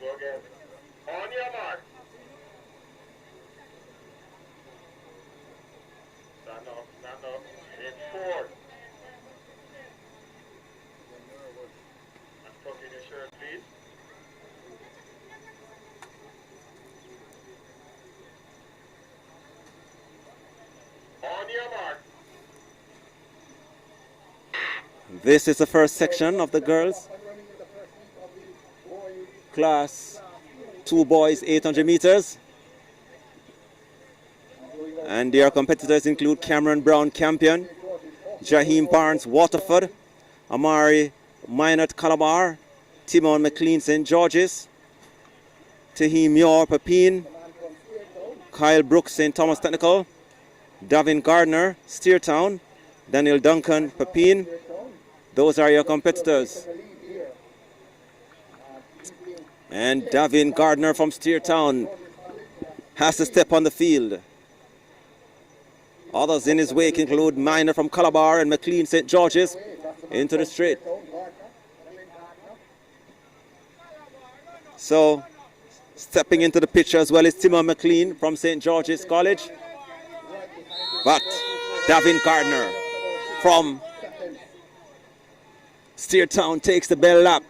go again. On your mark. Stand up, stand up. In 4. And tuck in your shirt, please. On your mark. This is the first section of the girls. Class 2 boys 800 meters. And their competitors include Cameron Brown, Campion, Jaheim Barnes, Waterford, Amari Minot, Calabar, Timon McLean, St. George's, Tahim Muir, Pepin, Kyle Brooks, St. Thomas Technical, Davin Gardner, Steertown, Daniel Duncan, Pepin. Those are your competitors. And Davin Gardner from Steertown has to step on the field. Others in his wake include Minor from Calabar and McLean, St. George's, into the straight. So, stepping into the picture as well is Timon McLean from St. George's College. But Davin Gardner from Steertown takes the bell lap.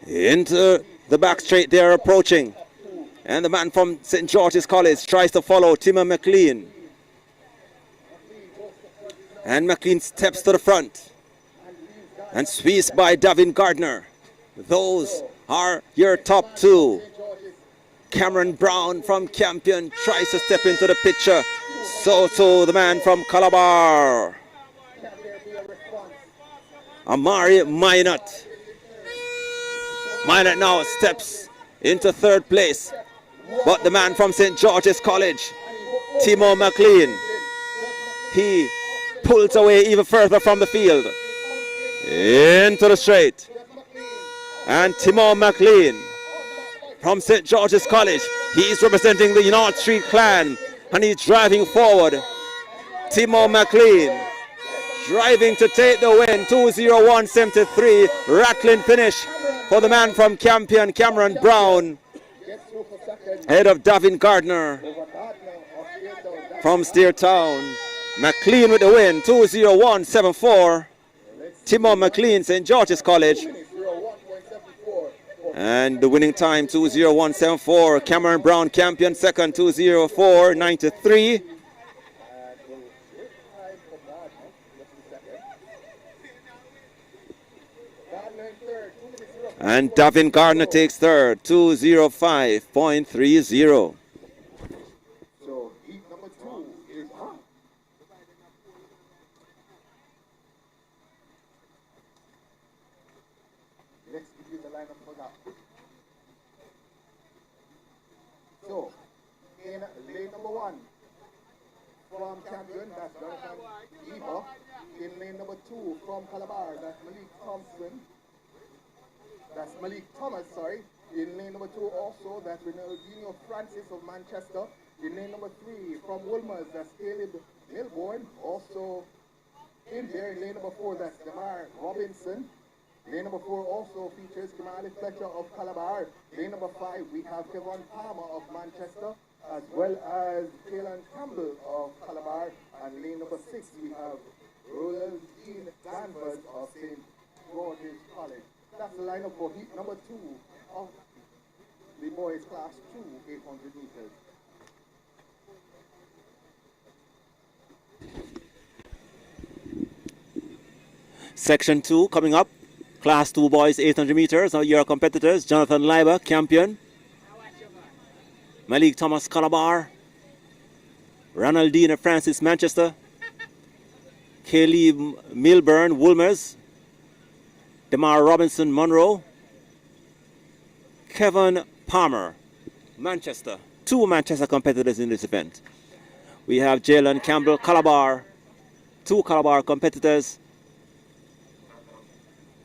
Into the back straight, they're approaching. And the man from St. George's College tries to follow Timon McLean. And McLean steps to the front and sweeps by Davin Gardner. Those are your top two. Cameron Brown from Campion tries to step into the picture. So too the man from Calabar. Amari Minot. Minot now steps into third place. But the man from St. George's College, Timo McLean, he pulls away even further from the field. Into the straight. And Timo McLean from St. George's College, he's representing the North Street Clan and he's driving forward. Timo McLean driving to take the win, 2:01.73, rattling finish for the man from Campion, Cameron Brown, ahead of Davin Gardner from Steertown. McLean with the win, 2:01.74. Timo McLean, St. George's College. And the winning time, 2:01.74. Cameron Brown, Campion, second, 2:04.93. And Davin Gardner takes third, 2:05.30. So heat number 2 is on. Let's begin the lineup for that. So, in lane number 1, from Campion, that's Jonathan Eva. In lane number 2, from Calabar, that's Malik Thompson. That's Malik Thomas, sorry. In lane number 2 also, that's Ronaldinho Francis of Manchester. In lane number 3, from Wolmer's, that's Caleb Milbourne. Also in there, in lane number 4, that's Demar Robinson. Lane number 4 also features Kamali Fletcher of Calabar. Lane number 5, we have Kevin Palmer of Manchester, as well as Kaelan Campbell of Calabar. And lane number 6, we have Roland Dean Danvers of St. George's College. That's the lineup for heat number 2 of the boys class 2, 800 meters. Section 2 coming up. Class 2 boys 800 meters. Now your competitors, Jonathan Leiber, Campion. Malik Thomas, Calabar. Ronaldina Francis, Manchester. Kaylee Milburn, Wolmer's. Demar Robinson, Monroe. Kevin Palmer, Manchester. 2 Manchester competitors in this event. We have Jalen Campbell, Calabar. 2 Calabar competitors.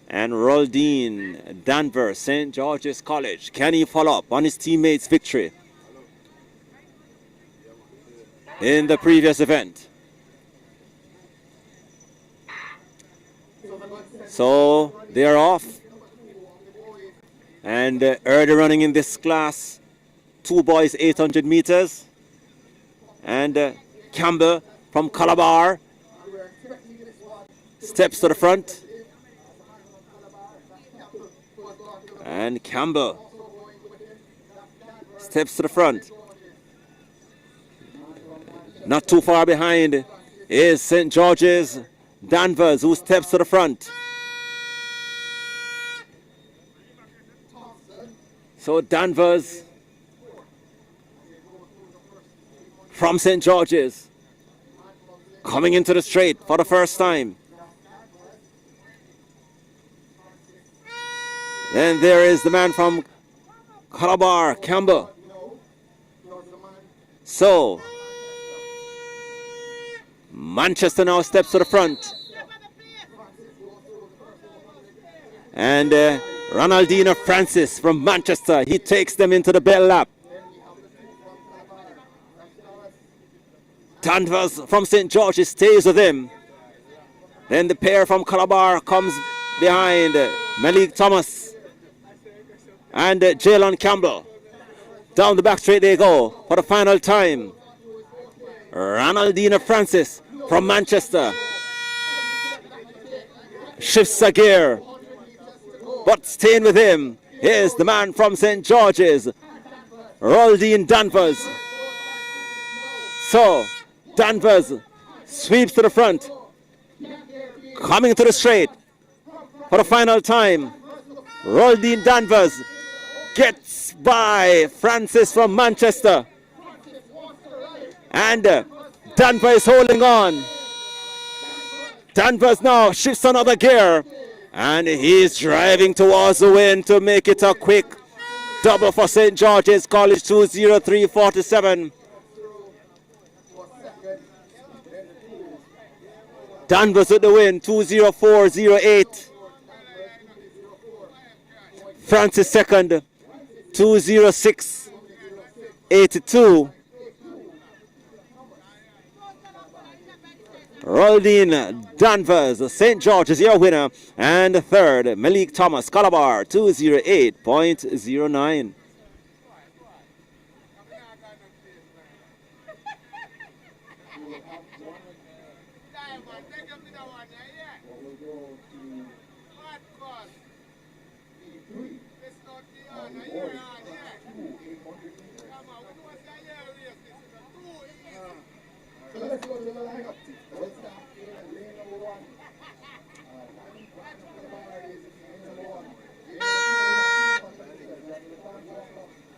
And Roldine Danvers, St. George's College. Can he follow up on his teammates' victory? in the previous event. So they are off. And early running in this class, 2 boys 800 meters. And Campbell from Calabar steps to the front. And Campbell steps to the front. Not too far behind is St. George's Danvers, who steps to the front. So Danvers from St. George's coming into the straight for the first time. Then there is the man from Calabar, Campbell. So Manchester now steps to the front. And Ronaldina Francis from Manchester, he takes them into the bell lap. Danvers from St. George's stays with him. Then the pair from Calabar comes behind Malik Thomas and Jalen Campbell. Down the back straight they go for the final time. Ronaldina Francis from Manchester shifts a gear, but staying with him is the man from St. George's, Roldine Danvers. So Danvers sweeps to the front, coming to the straight for the final time. Roldine Danvers gets by Francis from Manchester, and Danvers is holding on. Danvers now shifts another gear, and he's driving towards the win to make it a quick double for St. George's College. 2:03.47. Danvers with the win, 2:04.08. Francis second, 2:06.82. Roldine Danvers, St. George is your winner. And third, Malik Thomas, Calabar, 2:08.09. Let's go to the lineup. Let's start in lane number 1.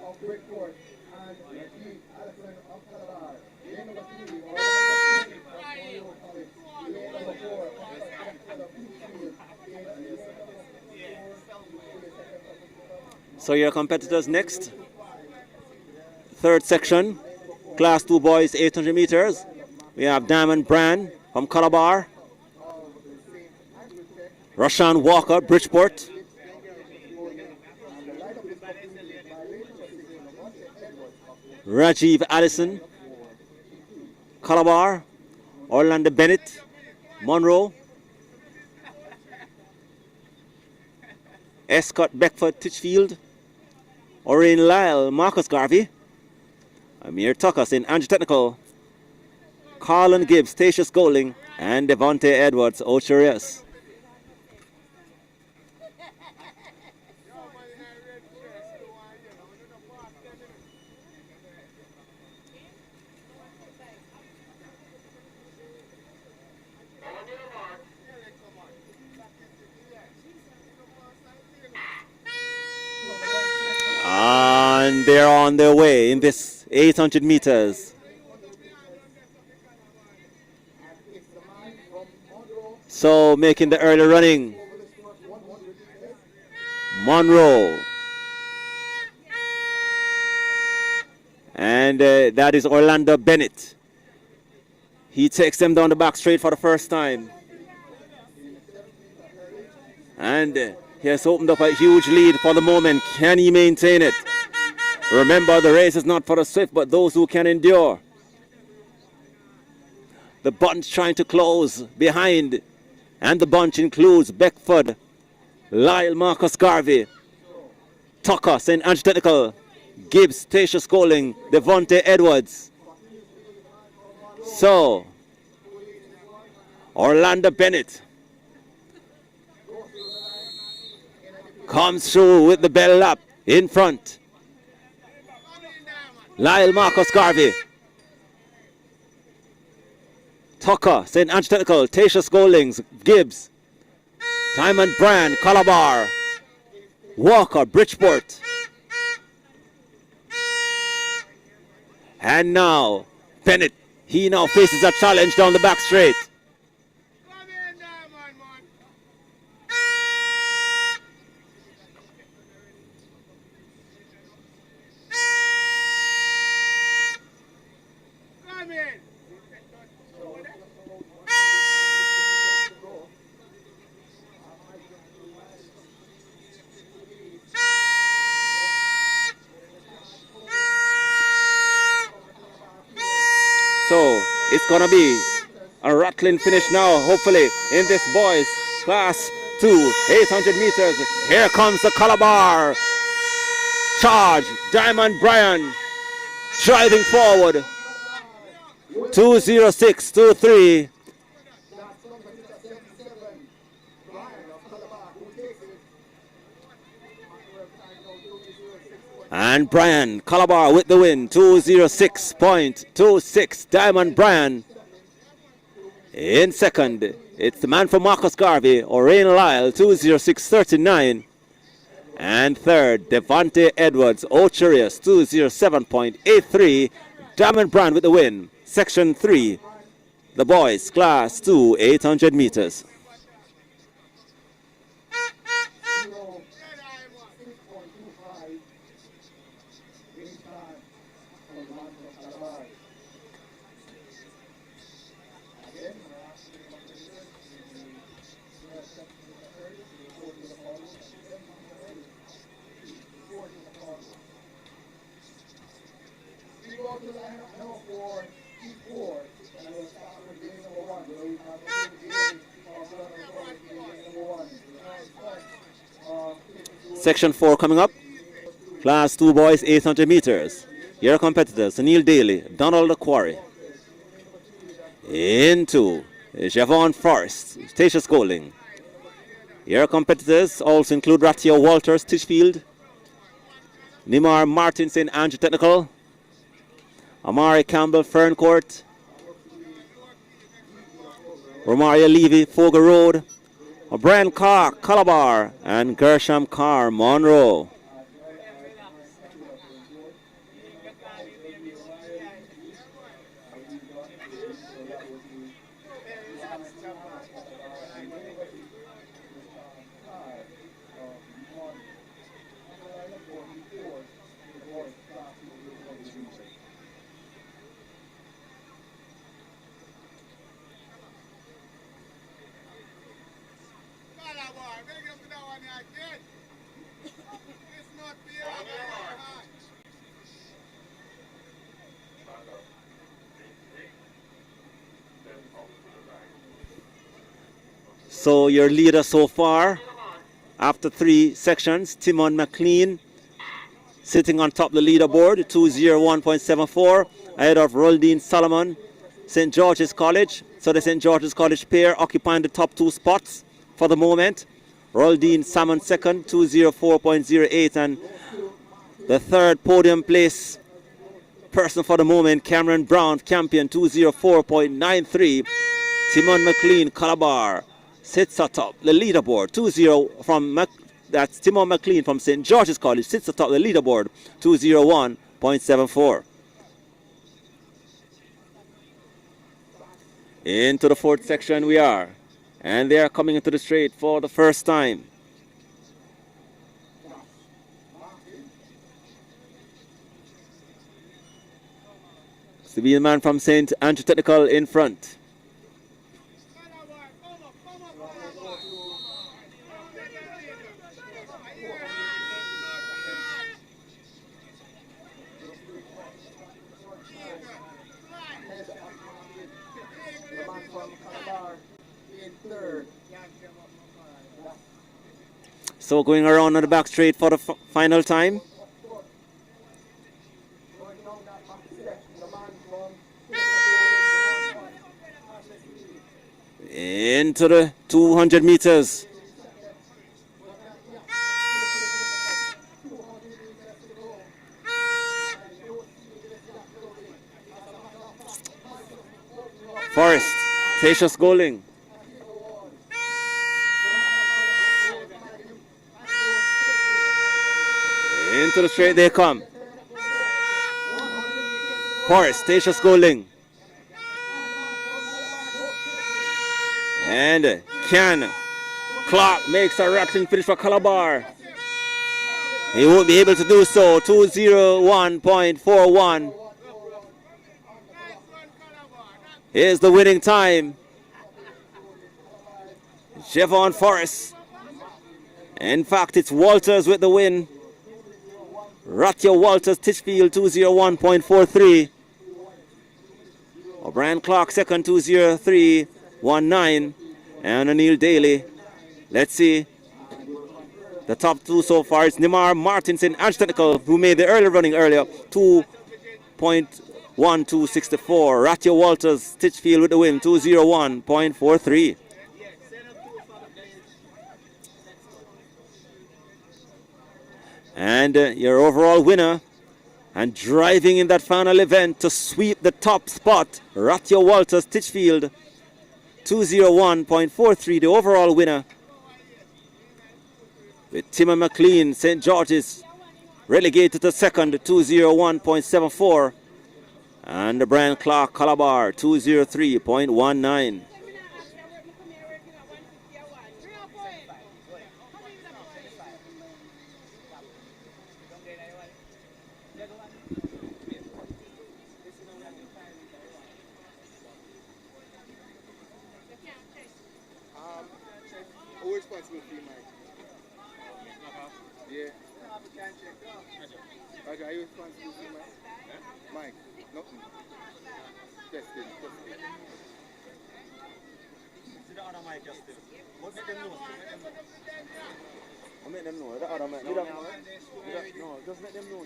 Of Brickport and Keith Allison of Calabar. Lane number 3, lane number 4, So your competitors next. Third section, Class 2 boys 800 meters. We have Diamond Brand from Calabar, Rashawn Walker, Bridgeport, Rajiv Allison, Calabar, Orlando Bennett, Monroe, Escott Beckford, Titchfield, Orrin Lyle, Marcus Garvey, Amir Tucker, St. Andrew Technical, Carlin Gibbs, Tatius Golding, and Devontae Edwards, Ocherias. And they're on their way in this 800 meters. So making the early running, Monroe. And that is Orlando Bennett. He takes them down the back straight for the first time. And he has opened up a huge lead for the moment. Can he maintain it? Remember, the race is not for the swift, but those who can endure. The bunch trying to close behind. And the bunch includes Beckford, Lyle Marcus Garvey, Tucker, St. Ange Technical, Gibbs, Tasha Schooling, Devontae Edwards. So, Orlando Bennett comes through with the bell lap in front. Lyle Marcus Garvey, Tucker, St. Ange Technical, Tasha Scoldings, Gibbs, Diamond Brand, Calabar, Walker, Bridgeport. And now, Bennett, he now faces a challenge down the back straight. Come in, Diamond, man. Come in. So it's gonna be a rattling finish now, hopefully, in this boys class 2, 800 meters. Here comes the Calabar charge. Diamond Bryan driving forward. 2:06.23. And Bryan, Calabar with the win, 2:06.26. Diamond Bryan in second. It's the man from Marcus Garvey, Orain Lyle, 2:06.39. And third, Devontae Edwards, Ocherius, 2:07.83. Diamond Bryan with the win. Section 3, the boys, class 2, 800 meters. Section 4 coming up. Class 2 boys, 800 meters. Your competitors, Neil Daly, Donald Quarry. Into Javon Forrest, Tasha Schooling. Your competitors also include Ratio Walters, Tishfield. Nimar Martin, St. Andrew Technical. Amari Campbell, Ferncourt. Romaria Levy, Fogar Road. O'Brien Carr, Calabar, and Gersham Carr, Monroe. So your leader so far, after 3 sections, Timon McLean, sitting on top of the leaderboard, 201.74, ahead of Roldine Solomon, St. George's College. So the St. George's College pair occupying the top 2 spots for the moment. Roldine Salmon second, 204.08, and the third podium place person for the moment, Cameron Brown, champion, 204.93. Timon McLean, Calabar, sits atop the leaderboard, 2-0 from that's Timon McLean from St. George's College, sits atop the leaderboard, 201.74. Into the 4th section we are, and they are coming into the straight for the first time. To be the man from St. Andrew Technical in front. So going around on the back straight for the final time. Into the 200 meters. Forrest, Tatius Golding. Into the straight they come. Forrest, Tatius Golding. And Clark makes a rattling finish for Calabar. He won't be able to do so. 2:01.41 is the winning time. Javon Forrest. In fact, it's Walters with the win. Ratio Walters Titchfield 2:01.43. O'Brien Clark second 2:03.19. And O'Neill Daly. Let's see. The top two so far is Nimar Martinson, Edge Technical, who made the early running earlier, 2:12.64. Ratio Walters Titchfield with the win, 2:01.43. And your overall winner and driving in that final event to sweep the top spot, Ratio Walters Titchfield, 2:01.43, the overall winner. With Timmer McLean, St. George's relegated to second, 2:01.74. And the Brian Clark Calabar, 2:03.19. Who is responsible for you, Mike? Yeah. Okay, are you responsible for you, Mike? Mike, nothing. Testing. The other mic just still. What make them know? I'll make them know. The other mic. No, just let them know.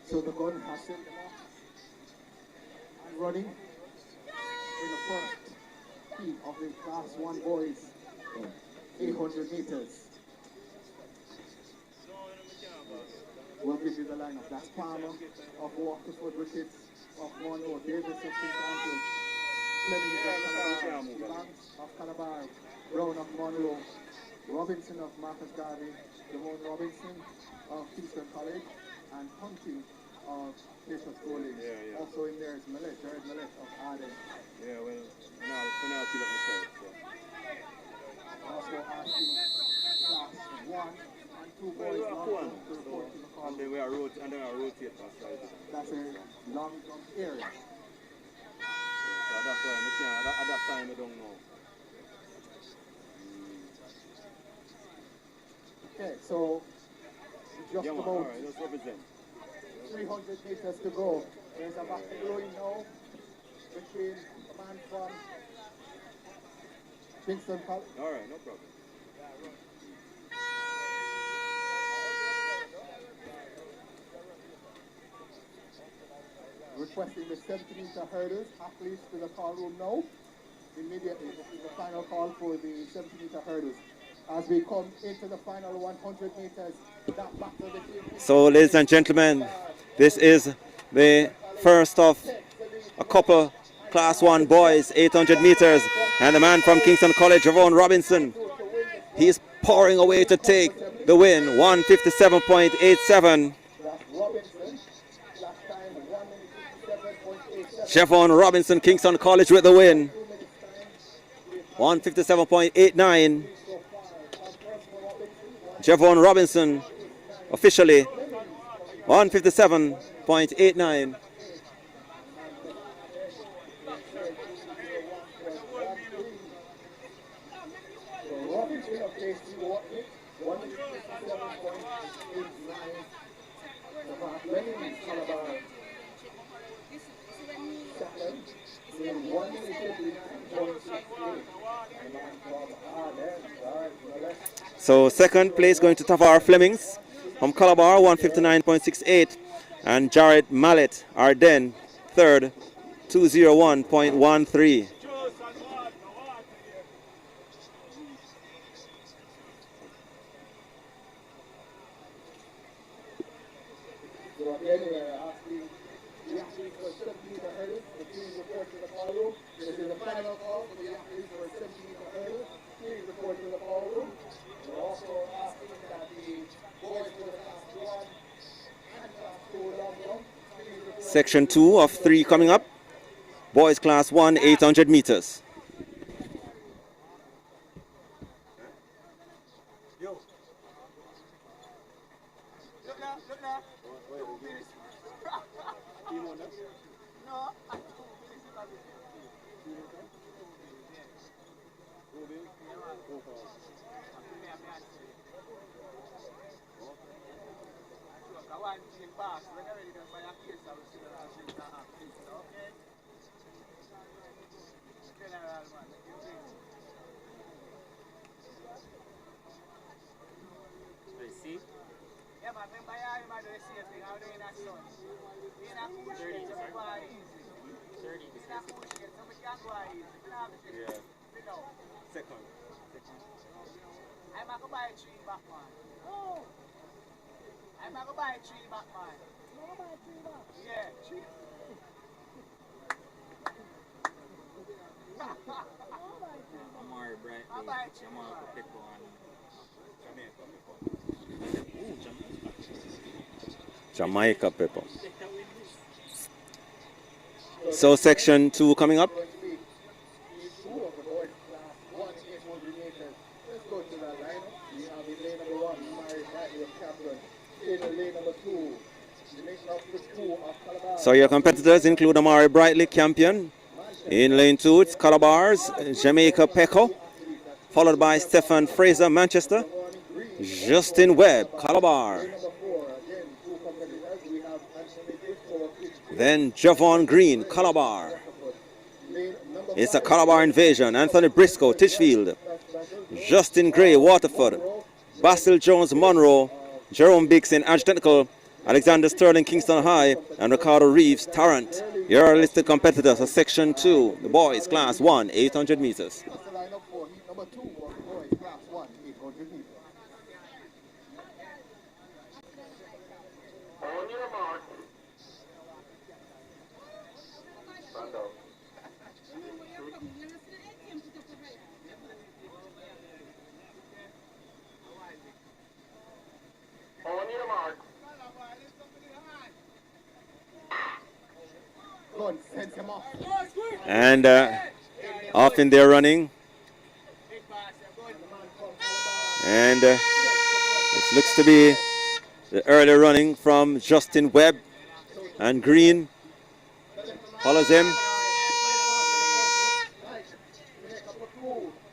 So the gun has sent them off and running in the first heat of the Class 1 boys 800 meters. We'll give you the lineup. That's Palmer of Walkersford Ricketts, of Monroe, Davis of St. Andrews, Fleming of Calabar, Banks of Calabar, Brown of Monroe, Robinson of Marcus Garvey, Devon Robinson of Kingston College, and Hunting of Tatius Golding. Also in there is Millet, Jared Millet of Arden. Yeah, well, now keep up myself. Also asking Class 1 and 2 boys to report to the call. And then we are rotate outside. That's a long jump area. So that's why at that time I don't know. Okay, so just about Alright, let's represent. 300 meters to go. There's a battle going now between the man from Kingston College. Alright, no problem. Requesting the 70-meter hurdles, athletes to the call room now. Immediately, this is the final call for the 70-meter hurdles. as we come into the final 100 meters. That battle between So, ladies and gentlemen, this is the first of a couple Class 1 boys, 800 meters. And the man from Kingston College, Javon Robinson, he's pouring away to take the win, 157.87. Robinson. Last time 1:57.87. Javon Robinson, Kingston College with the win, 157.89. Javon Robinson officially 157.89. Robinson of KC Wint, 1:57.89. Lennon Calabar second in 1:59.68. So second place going to Tavar Flemings from Calabar, 159.68. And Jared Mallet, Arden, third, 201.13. So again, we're asking the athletes for 70-meter hurdles. The team report to the call room. This is the final call for the athletes for 70-meter hurdles. Please report to the call room. We're also asking that the boys for the class 1 and class 2 long jump, please report. Section 2 of 3 coming up. Boys class 1, 800 meters. Yeah, man, remember you might do the same thing. I'm doing that son. Being a push it, so we go easy. Being a push it, so we can go easy. We don't have to take it. We know. Second. I'm going to buy a tree back, man. I'm going to buy a tree back, man. Yeah, tree. Amari Bright, I'll buy a tree. Jamal Pickle, and Jamaica pepper. So section 2 coming up. Going to be two of the boys class 1 800 meters. Let's go to that lineup. We have in lane number 1, Mary Bradley of Captain. In lane number 2, the lane number 2 of Calabar. So your competitors include Amari Brightly, champion. In lane 2, it's Calabar's Jamaica Pecco, followed by Stefan Fraser, Manchester. Justin Webb, Calabar. Lane number 4, again, two competitors. We have Anthony Briscoe of Kitchener. Then Javon Green, Calabar. Lane number It's a Calabar invasion. Anthony Briscoe, Titchfield. Justin Gray, Waterford. Basil Jones, Monroe. Jerome Biggs in Edge Technical. Alexander Sterling, Kingston High. And Ricardo Reeves, Tarrant. Your listed competitors are section 2, the boys class 1, 800 meters. That's the lineup for heat number 2 of the boys class 1 800 meters. On your mark. Stand up. On your mark. Go on, send him off. And off in there running. And it looks to be the early running from Justin Webb. And Green follows him.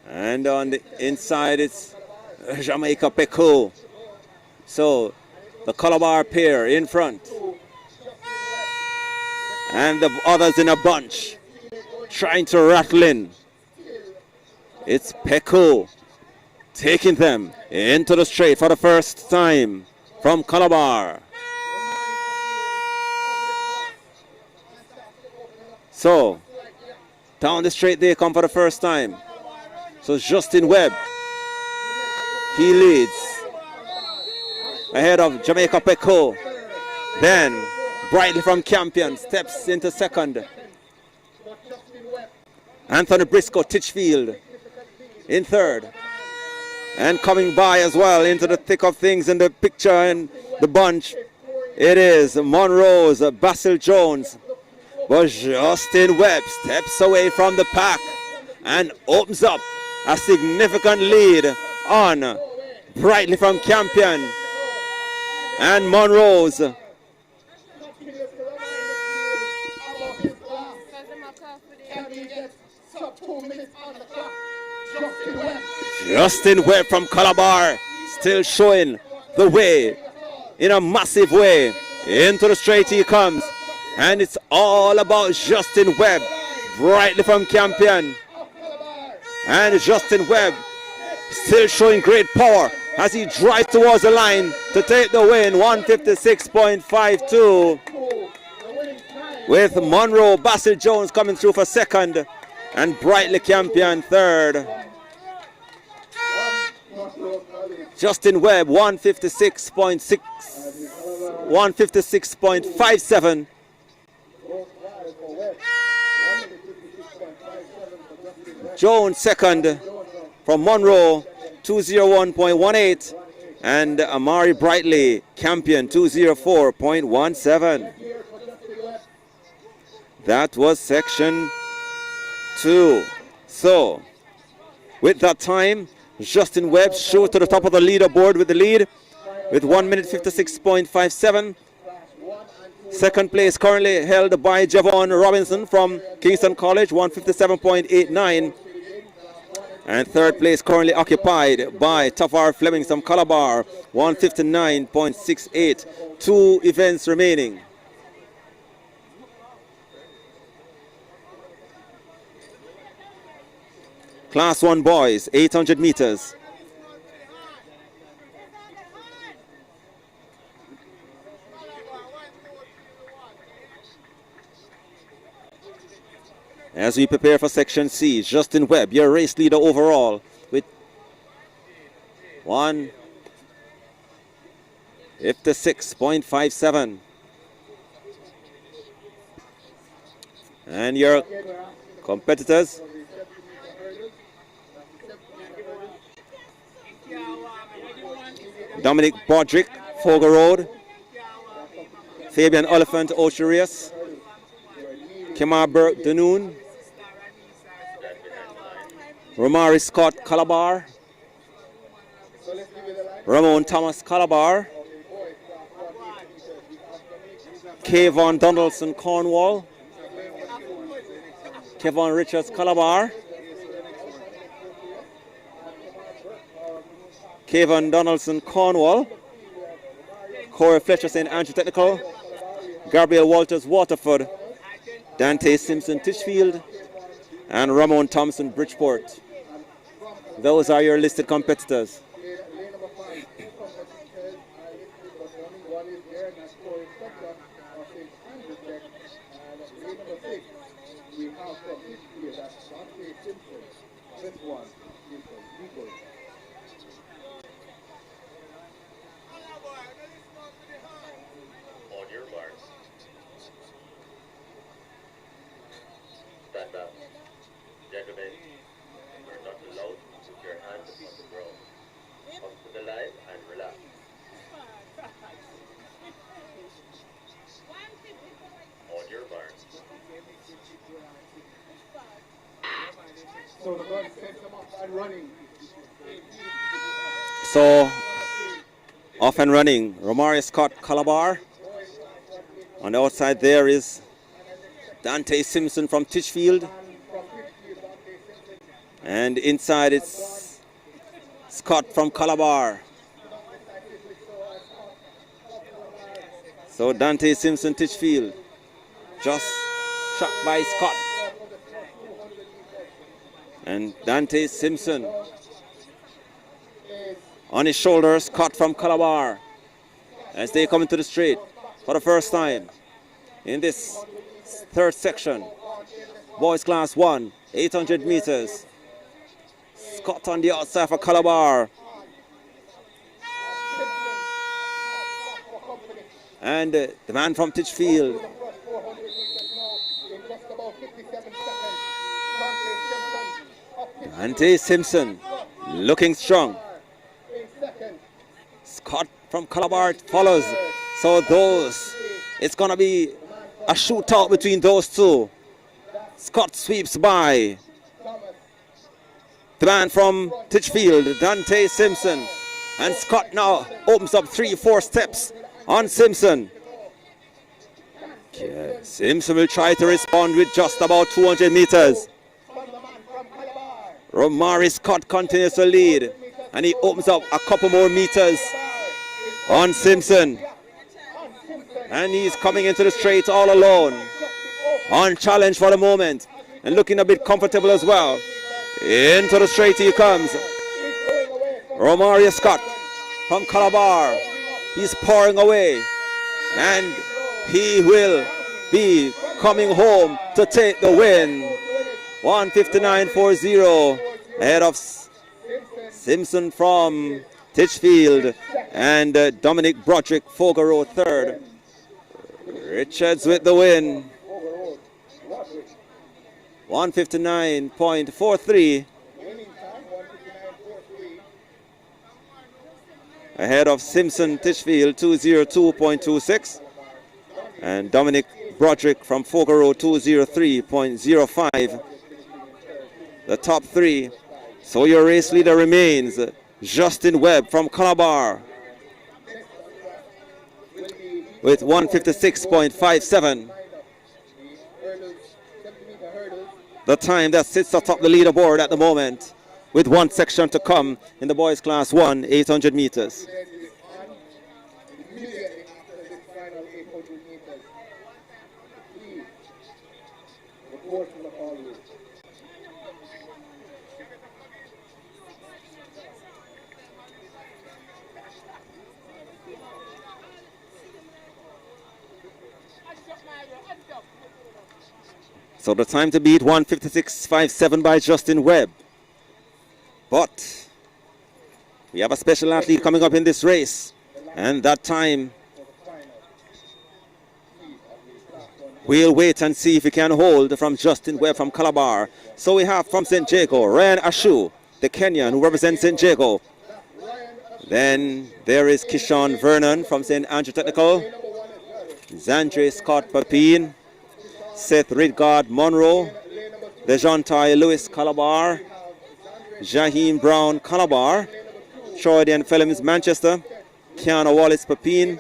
And on the inside it's Jamaica Pecco. So the Calabar pair in front. And the others in a bunch, trying to rattle in. It's Pecco taking them into the straight for the first time from Calabar. So, down the straight they come for the first time. So Justin Webb He leads ahead of Jamaica Peko. Then Brightly from Campion steps into second. Anthony Briscoe, Titchfield in third. And coming by as well into the thick of things in the picture and the bunch, it is Monroe's Basil Jones. But Justin Webb steps away from the pack and opens up a significant lead on Brightly from Campion and Monroe's. Justin Webb from Calabar still showing the way in a massive way. Into the straight he comes, and it's all about Justin Webb, Brightly from Campion. And Justin Webb still showing great power as he drives towards the line to take the win, 156.52. With Monroe Basil Jones coming through for second and Brightly Campion third. Justin Webb 156.57. Jones second from Monroe 201.18, and Amari Brightly Campion 204.17. That was section 2. So with that time, Justin Webb showed to the top of the leaderboard with the lead with 1 minute 56.57. Second place currently held by Javon Robinson from Kingston College, 157.89. And third place currently occupied by Tafar Fleming from Calabar, 159.68. 2 events remaining. Class 1 boys, 800 meters. As we prepare for section C, Justin Webb, your race leader overall, with 1:56.57. And your competitors, Dominic Broderick, Fogo Road, Fabian Oliphant, Ocherius, Kemar Burke, Danoon, Romari Scott, Calabar, Ramon Thomas, Calabar, Kevon Donaldson, Cornwall, Kevon Richards, Calabar, Kevon Donaldson, Cornwall, Corey Fletcher, St. Andrew Technical, Gabriel Walters, Waterford, Dante Simpson, Titchfield, and Ramon Thompson, Bridgeport. Those are your listed competitors. On your marks. Stand up. Gentlemen, you're not allowed to put your hands on the ground. Come to the line and relax. On your marks. So the gun sets them up and running. So, off and running, Romari Scott, Calabar. On the outside there is Dante Simpson from Titchfield. And inside it's Scott from Calabar. So Dante Simpson, Titchfield, just shot by Scott. And Dante Simpson on his shoulders, Scott from Calabar, as they come into the straight for the first time in this third section. Boys class 1, 800 meters. Scott on the outside for Calabar. And the man from Titchfield. Dante Simpson looking strong. Scott from Calabar follows. So it's going to be a shootout between those two. Scott sweeps by the man from Titchfield, Dante Simpson. And Scott now opens up 3-4 steps on Simpson. Okay. Simpson will try to respond with just about 200 meters. Romari Scott continues to lead. And he opens up a couple more meters on Simpson. And he's coming into the straight all alone. On challenge for the moment. And looking a bit comfortable as well. Into the straight he comes. Romari Scott from Calabar. He's pouring away. And he will be coming home to take the win. 1:59.40 ahead of Simpson from Titchfield and Dominic Broderick, Fogo Road third. Richards with the win. 1:59.43 ahead of Simpson Titchfield 2:02.26 and Dominic Broderick from Fogo Road 2:03.05. The top three. So your race leader remains Justin Webb from Calabar with 1:56.57. The time that sits atop the leaderboard at the moment, with one section to come in the boys class 1, 800 meters. So the time to beat 1:56.57 by Justin Webb. But we have a special athlete coming up in this race. And that time, we'll wait and see if we can hold from Justin Webb from Calabar. So we have from St. Jago, Ryan Ashu, the Kenyan who represents St. Jago. Then there is Kishon Vernon from St. Andrew Technical. Zandre Scott Papine. Seth Ridgard Monroe, Dejantai Lewis Calabar, Jaheem Brown Calabar, Troydian Felms Manchester, Kiana Wallace Papine,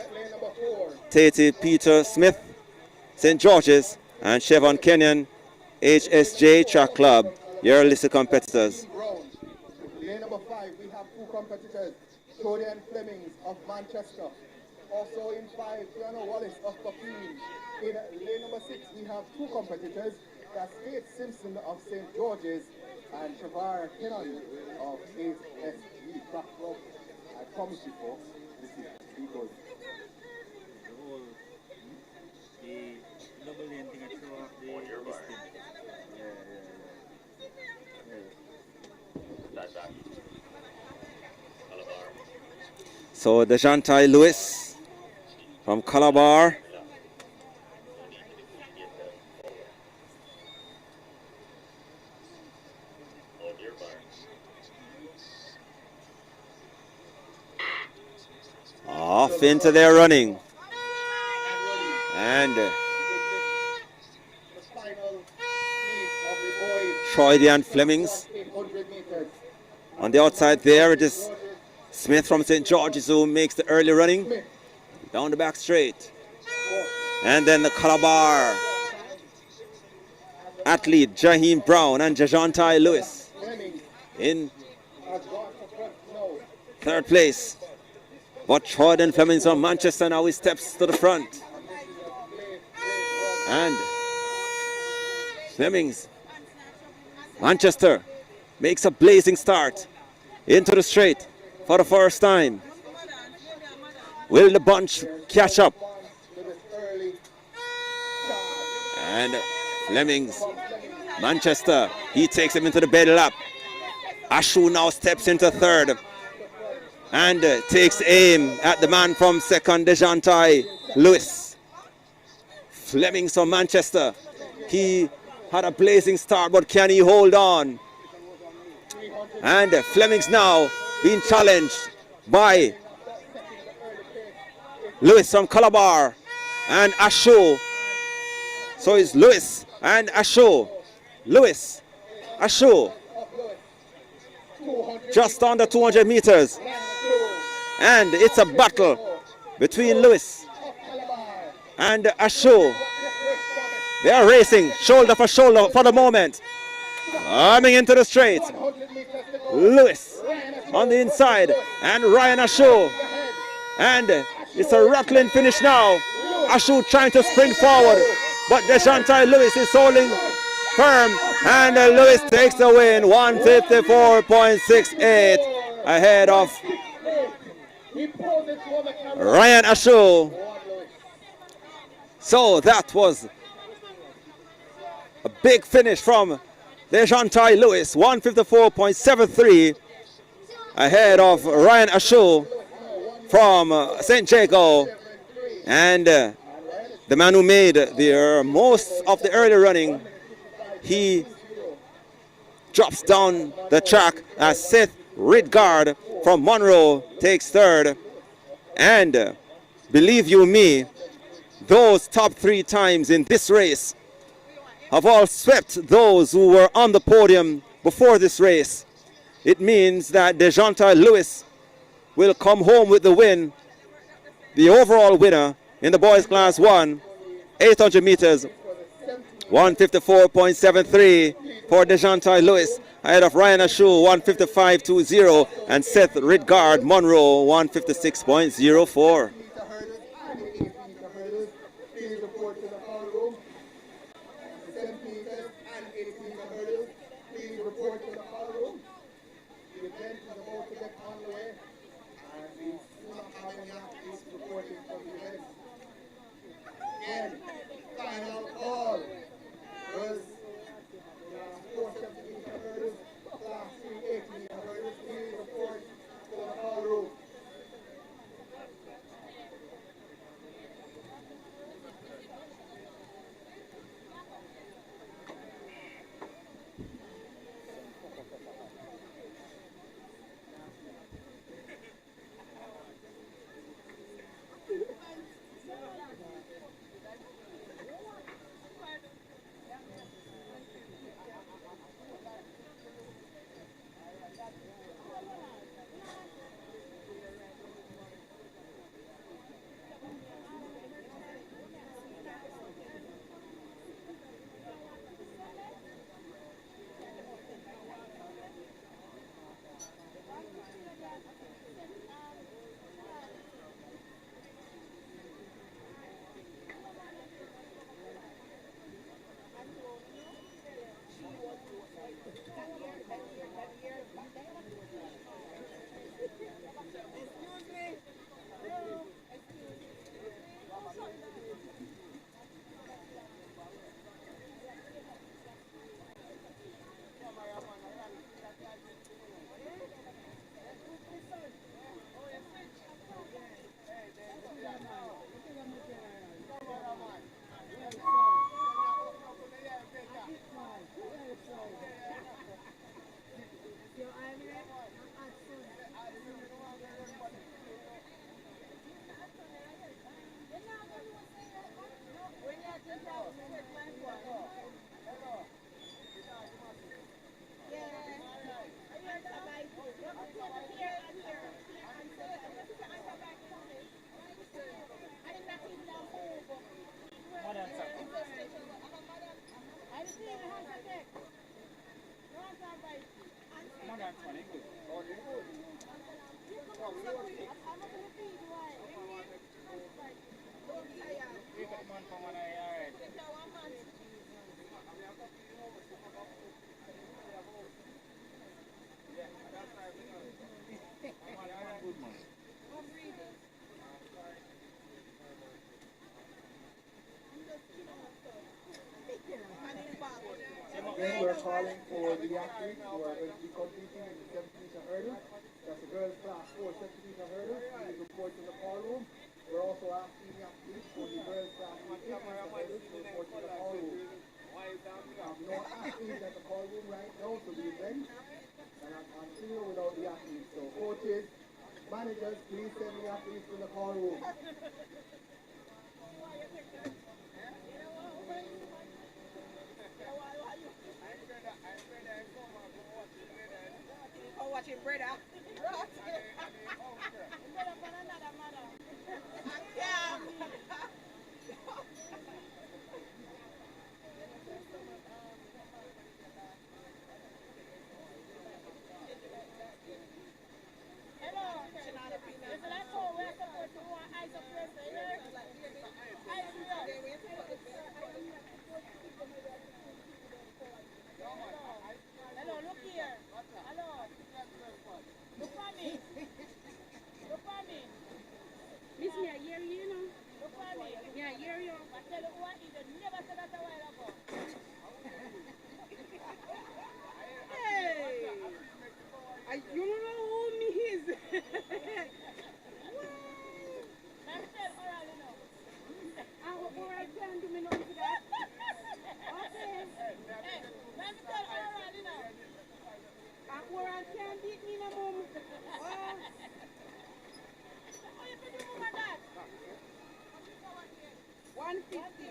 Tate Peter Smith, St. George's, and Chevron Kenyon HSJ Track Club, your list of competitors. Lane number 5, we have two competitors, Troydian Flemings of Manchester. Also in 5, Kiana Wallace of Papine. In lane number 6, we have two competitors. That's Kate Simpson of St. George's and Shavar Kennan of HSG Track Club. I promise you folks, this is because the double lane thing I throw off the listing. So Dejantai Lewis from Calabar. Off into their running. And Troydian Flemings. On the outside there, it is Smith from St. George's who makes the early running. Down the back straight. And then the Calabar athlete, Jaheem Brown and Jajantai Lewis in third place. But Troydian Flemings from Manchester now he steps to the front. And Flemings, Manchester makes a blazing start into the straight for the first time. Will the bunch catch up? And Flemings, Manchester, he takes him into the bed lap. Ashu now steps into third and takes aim at the man from second, Dejantai Lewis. Flemings from Manchester. He had a blazing start, but can he hold on? And Flemings now being challenged by Lewis from Calabar and Asho. So it's Lewis and Asho. Lewis, Asho. Just under 200 meters. And it's a battle between Lewis and Asho. They are racing shoulder for shoulder for the moment. Coming into the straight. Lewis on the inside and Ryan Asho. And it's a rattling finish now. Asho trying to sprint forward, but Deshantai Lewis is holding firm, and Lewis takes the win, 154.68 ahead of Ryan Asho. So that was a big finish from Deshantai Lewis, 154.73 ahead of Ryan Asho from St. Jago. And the man who made the most of the early running, he drops down the track as Seth Ridgard from Monroe takes third. And believe you me, those top 3 times in this race have all swept those who were on the podium before this race. It means that Deshantai Lewis will come home with the win, the overall winner in the boys class 1, 800 meters, 154.73 for Deshantai Lewis, ahead of Ryan Ashu, 155.20, and Seth Ridgard Monroe, 156.04. Then we're calling for the athletes who are going to be competing in the 70 meter hurdle. That's the girls class 4 70 meter hurdle. Please report to the call room. We're also asking the athletes for the girls class to report to the call room. We have no athletes at the call room right now, so the event and I'm clear without the athletes. So coaches, managers, please send the athletes to the call room. Oh, watching brother. Brother for another mother. Yeah. Hello. Is that all we're supposed to want eyes up here? Hello, look here. Hello. Look for me. Look for me. Miss me, I hear you, know. Look for me. Yeah, I hear you. I tell you what, you never said that a while ago. Hey! You don't know who me is. Let me tell oral, you know. Oral can't do me nothing to that. Okay. Hey, let me tell oral, you know. Oral can't beat me no more. What you do with that? 150.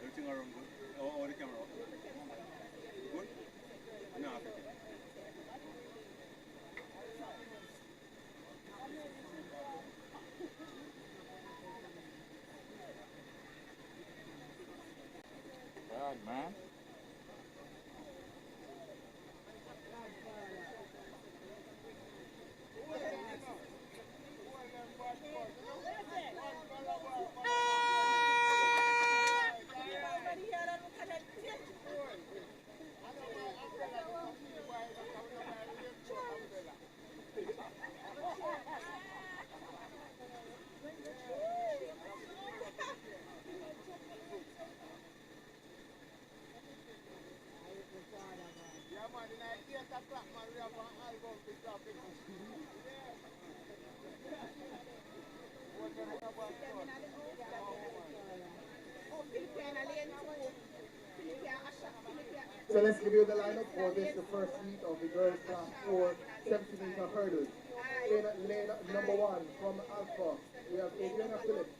Everything around good? Oh, the camera. Good? No, okay. God, man. So let's give you the lineup for this, the first heat of the girls class 4 70-meter hurdles. In lane number 1 from Alpha, we have Adriana Phillips.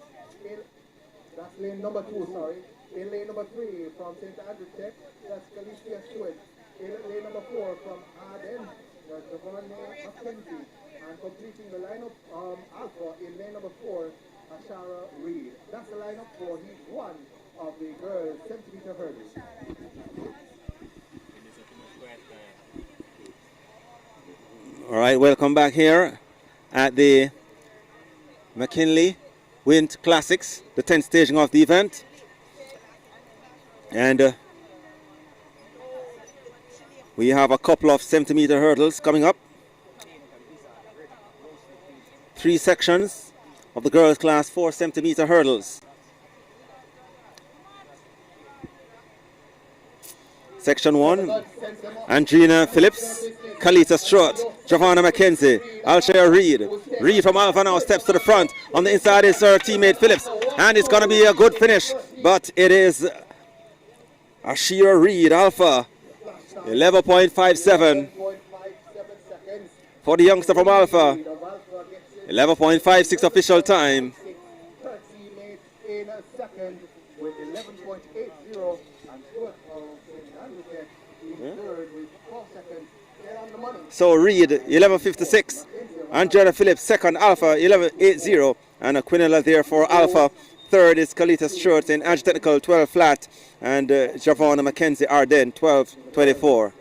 That's lane number 2, sorry. In lane number 3 from St. Andrew Tech, that's Galicia Stewart. In lane number 4 from Arden, that's Devon McKenley. And completing the lineup, Alpha in lane number 4, Ashara Reed. That's the lineup for heat 1 of the girls 70-meter hurdles. All right, welcome back here at the McKenley Wint Classics, the 10th staging of the event. And we have a couple of 70-meter hurdles coming up. 3 sections of the girls' class 4 70-meter hurdles. Section 1, Andrina Phillips, Kalita Strutt, Giovanna McKenzie, Alshaya Reed. Reed from Alpha now steps to the front. On the inside is her teammate Phillips. And it's going to be a good finish, but it is Ashira Reed Alpha, 11.57 for the youngster from Alpha, 11.56 official time. In a second with 11.80 and 12 in third with 4 seconds. Get on the money. So Reed 11.56, Angela Phillips second, Alpha 11.80, and Aquinella there for Alpha. Third is Kalita Stewart in Edge Technical 12 flat, and Javon and Mackenzie Arden 12.24.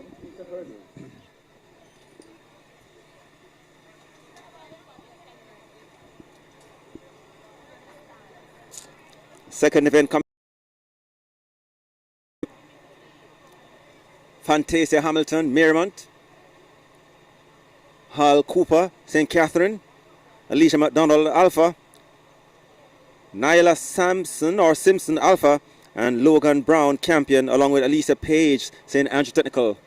Second event coming. Fantasia Hamilton, Marymount. Hall Cooper, St. Catherine. Alicia McDonald, Alpha. Nyla Simpson, Alpha. And Logan Brown, Campion, along with Elisa Page, St. Andrew Technical.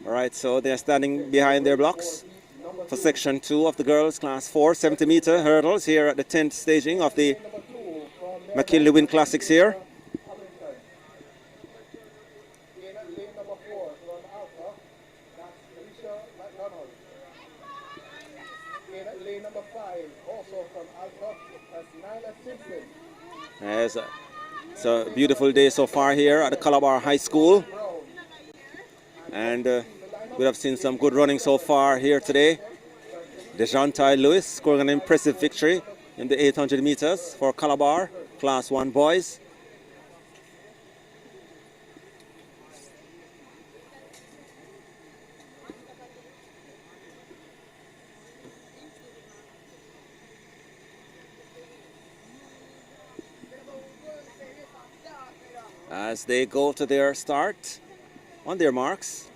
All right, so they're standing behind their blocks for section 2 of the girls class 4 70-meter hurdles here at the 10th staging of the McKinley Wint Classics here. Lane number 5, also from Alpha, that's Nyla Simpson. Yes, it's a beautiful day so far here at the Calabar High School. And we have seen some good running so far here today. DeJounte Lewis scoring an impressive victory in the 800 meters for Calabar, Class 1 boys. As they go to their start, on their marks.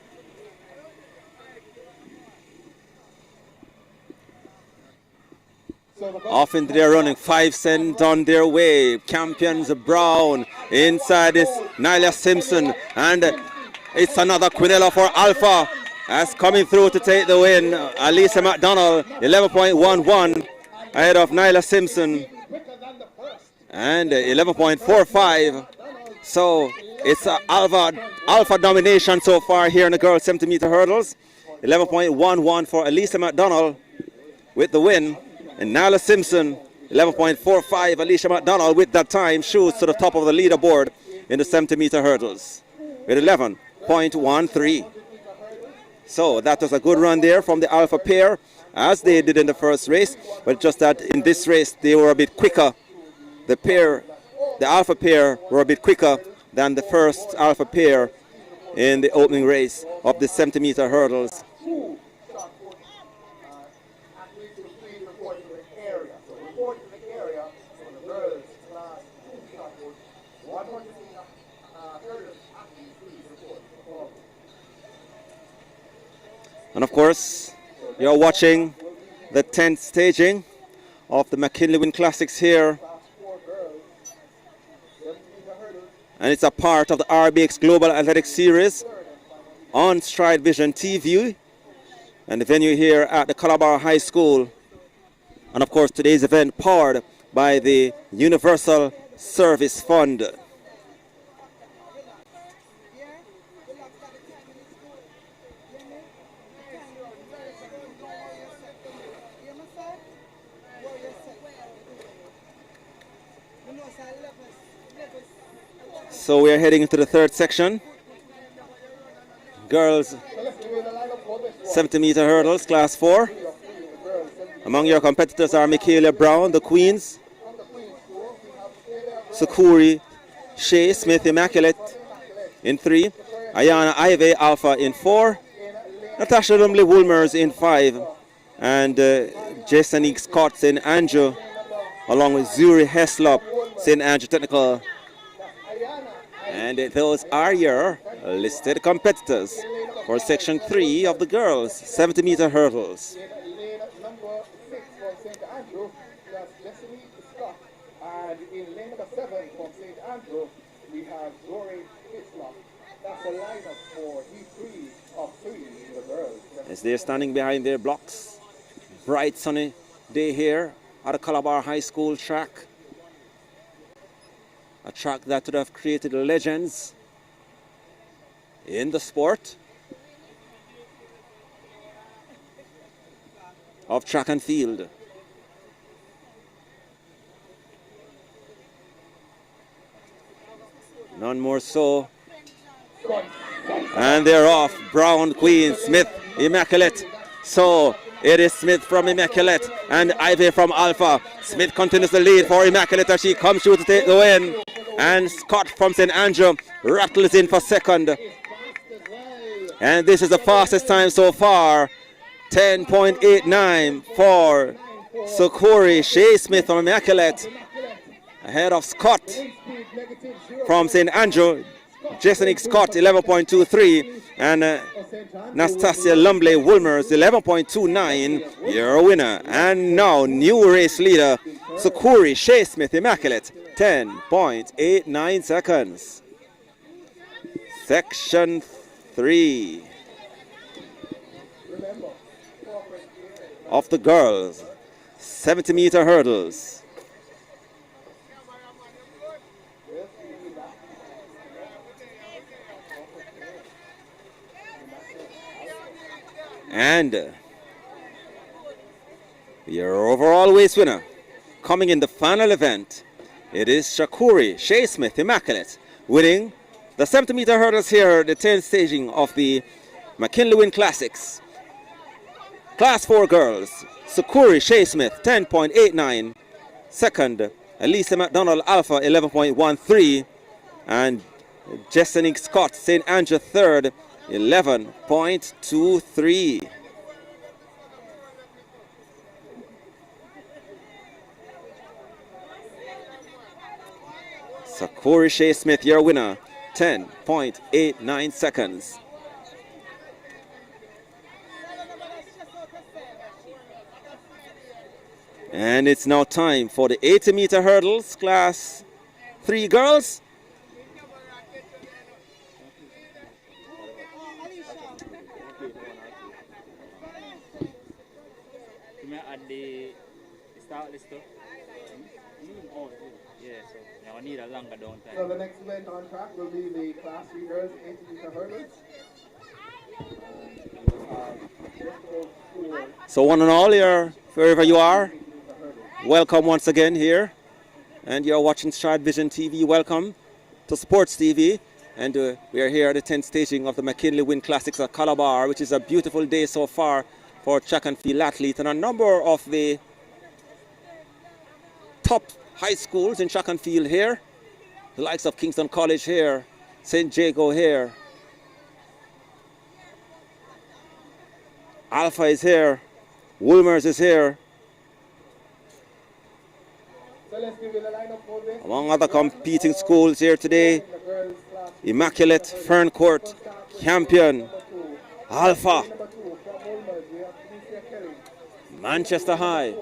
Off into their running, 5 sent on their way. Campions Brown, inside is Nyla Simpson, and it's another Quinella for Alpha. As coming through to take the win, Alisa McDonald, 11.11 ahead of Nyla Simpson, and 11.45. So it's Alpha domination so far here in the girls 70-meter hurdles. 11.11 for Alisa McDonald with the win. And Nyla Simpson, 11.45. Alicia McDonald with that time shoots to the top of the leaderboard in the 70-meter hurdles with 11.13. So that was a good run there from the Alpha pair, as they did in the first race. But just that in this race, they were a bit quicker. The Alpha pair were a bit quicker than the first Alpha pair in the opening race of the 70-meter hurdles. And of course, you're watching the 10th staging of the McKinley Wint Classics here. And it's a part of the RBX Global Athletics Series on Stride Vision TV. And the venue here at the Calabar High School. And of course, today's event powered by the Universal Service Fund. So we are heading into the third section. girls 70-meter hurdles, class 4. Among your competitors are Michaela Brown, the Queens, Sakuri Shea Smith Immaculate in 3, Ayana Ive Alpha in 4, Natasha Lumley Woolmers in 5, and Jason Scott St. Andrew, along with Zuri Heslop, St. Andrew Technical. And those are your listed competitors for section 3 of the girls 70-meter hurdles. Number 6 from St. Andrew, that's Destiny Scott. And in lane number 7 from St. Andrew, we have Zori Hislop. That's the lineup for D3 of 3 in the girls. As they're standing behind their blocks, bright sunny day here at the Calabar High School track. A track that would have created legends in the sport of track and field. None more so. And they're off. Brown, Queen, Smith, Immaculate. So it is Smith from Immaculate and Ivy from Alpha. Smith continues the lead for Immaculate as she comes through to take the win. And Scott from St. Andrew rattles in for second. And this is the fastest time so far. 10.89 for Sakuri Shea Smith from Immaculate. Ahead of Scott from St. Andrew. Jason Scott 11.23 and Nastasia Lumley Woolmers 11.29, your winner. And now new race leader Sakuri Shea Smith Immaculate 10.89 seconds. Section 3 of the girls 70-meter hurdles. And your overall race winner coming in the final event, it is Sakuri Shea Smith Immaculate, winning the 70-meter hurdles here, the 10th staging of the McKenley Wint Classics. Class 4 girls, Sakuri Shea Smith 10.89, second Elisa McDonald Alpha 11.13, and Jessenique Scott St. Andrew third 11.23. Sakuri Shea Smith, your winner, 10.89 seconds. And it's now time for the 80-meter hurdles, class 3 girls. At the start list, oh, yeah, so I need a longer downtime. So the next event on track will be the Class 3 girls 80-meter hurdles. So one and all here, wherever you are, welcome once again here. And you're watching Stride Vision TV. Welcome to Sports TV. And we are here at the 10th staging of the McKenley Wint Classics at Calabar, which is a beautiful day so far for track and field athletes, and a number of the top high schools in track and field here, the likes of Kingston College here, St. Jago here, Alpha is here, Woolmers is here, among other competing schools here today. Immaculate, Ferncourt, Campion, Alpha, Manchester High.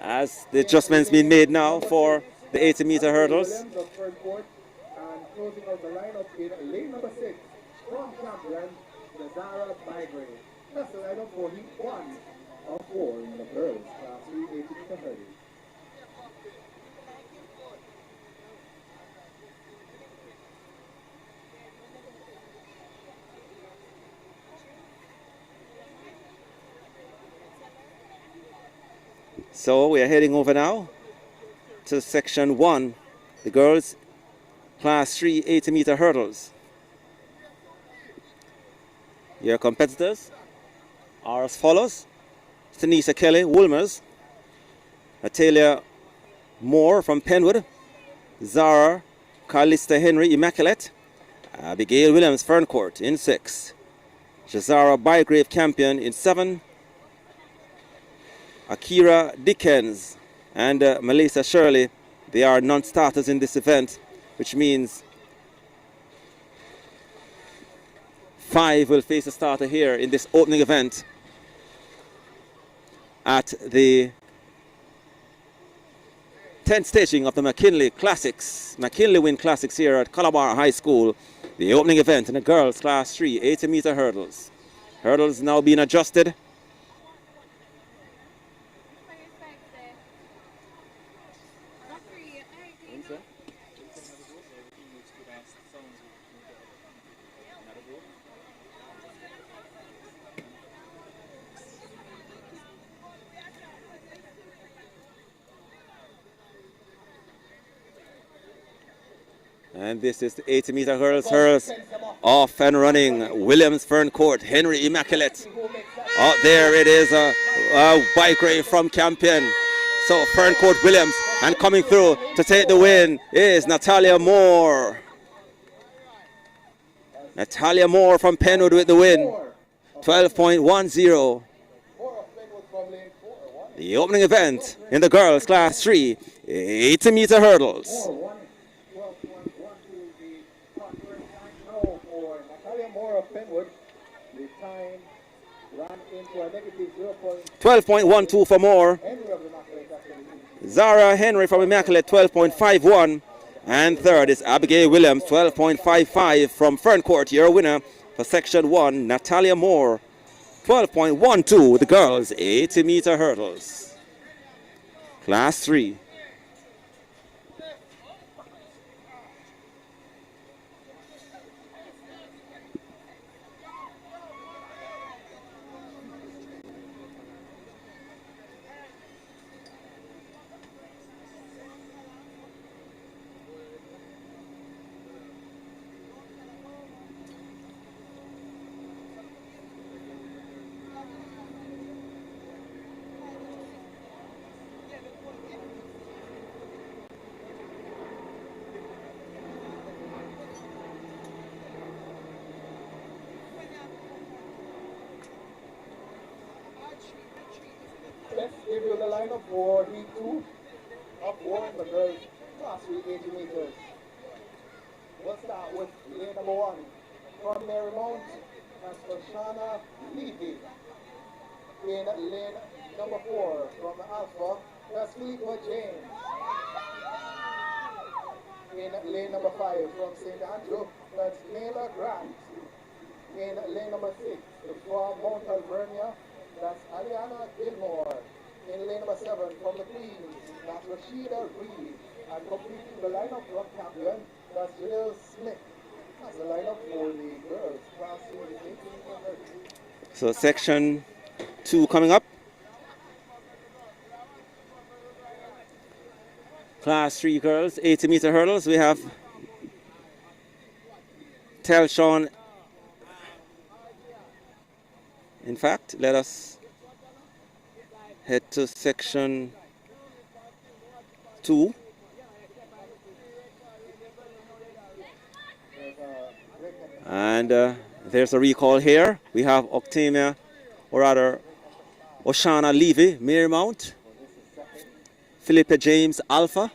As the adjustments being made now for the 80-meter hurdles. And closing out the lineup in lane number 6 from Campion, the Zara Migrate. That's the lineup for heat 1 of 4 in the girls, class 3 80-meter hurdles. So we are heading over now to section 1 the girls class 3 80-meter hurdles. Your competitors are as follows: Tanisha Kelly, Woolmers; Natalia Moore from Penwood; Zara Carlista Henry, Immaculate; Abigail Williams, Ferncourt in 6; Shazara Bygrave, Campion in 7; Akira Dickens and Melissa Shirley, they are non-starters in this event, which means 5 will face a starter here in this opening event at the 10th staging of the McKinley Classics, McKinley Wint Classics here at Calabar High School, the opening event in the girls class 3 80-meter hurdles. Hurdles now being adjusted. And this is the 80-meter hurdles off and running. Williams, Ferncourt, Henry, Immaculate. Oh, there it is, a Bygrave from Campion. So Ferncourt, Williams, and coming through to take the win is Natalia Moore. Natalia Moore from Penwood with the win, 12.10. The opening event in the girls class 3 80-meter hurdles. Penwood, the time ran into a negative 12.12 for Moore. Zara Henry from Immaculate, 12.51. And third is Abigail Williams, 12.55 from Ferncourt. Your winner for section 1, Natalia Moore, 12.12, the girls 80-meter hurdles. Class 3. Let's give you the lineup for Heat 2 of war in the girls class 3 80 meters. We'll start with lane number 1 from Marymount. That's Shana Levy. In lane number 4 from Alpha, that's Philippa James. In lane number 5 from St. Andrew, that's Naylor Grant. In lane number 6 from Mount Alvernia, that's Aliana Gilmore. In lane number 7 from the Queens, that's Rashida Reed. And completing the lineup from Campion, that's Jill Smith. That's the lineup for the girls. Class 18. So section 2 coming up. Class 3 girls, 80-meter hurdles. We have Telshawn. In fact, let us head to section 2. And there's a recall here. We have Octavia, or rather Oshana Levy, Marymount. Philippa James, Alpha.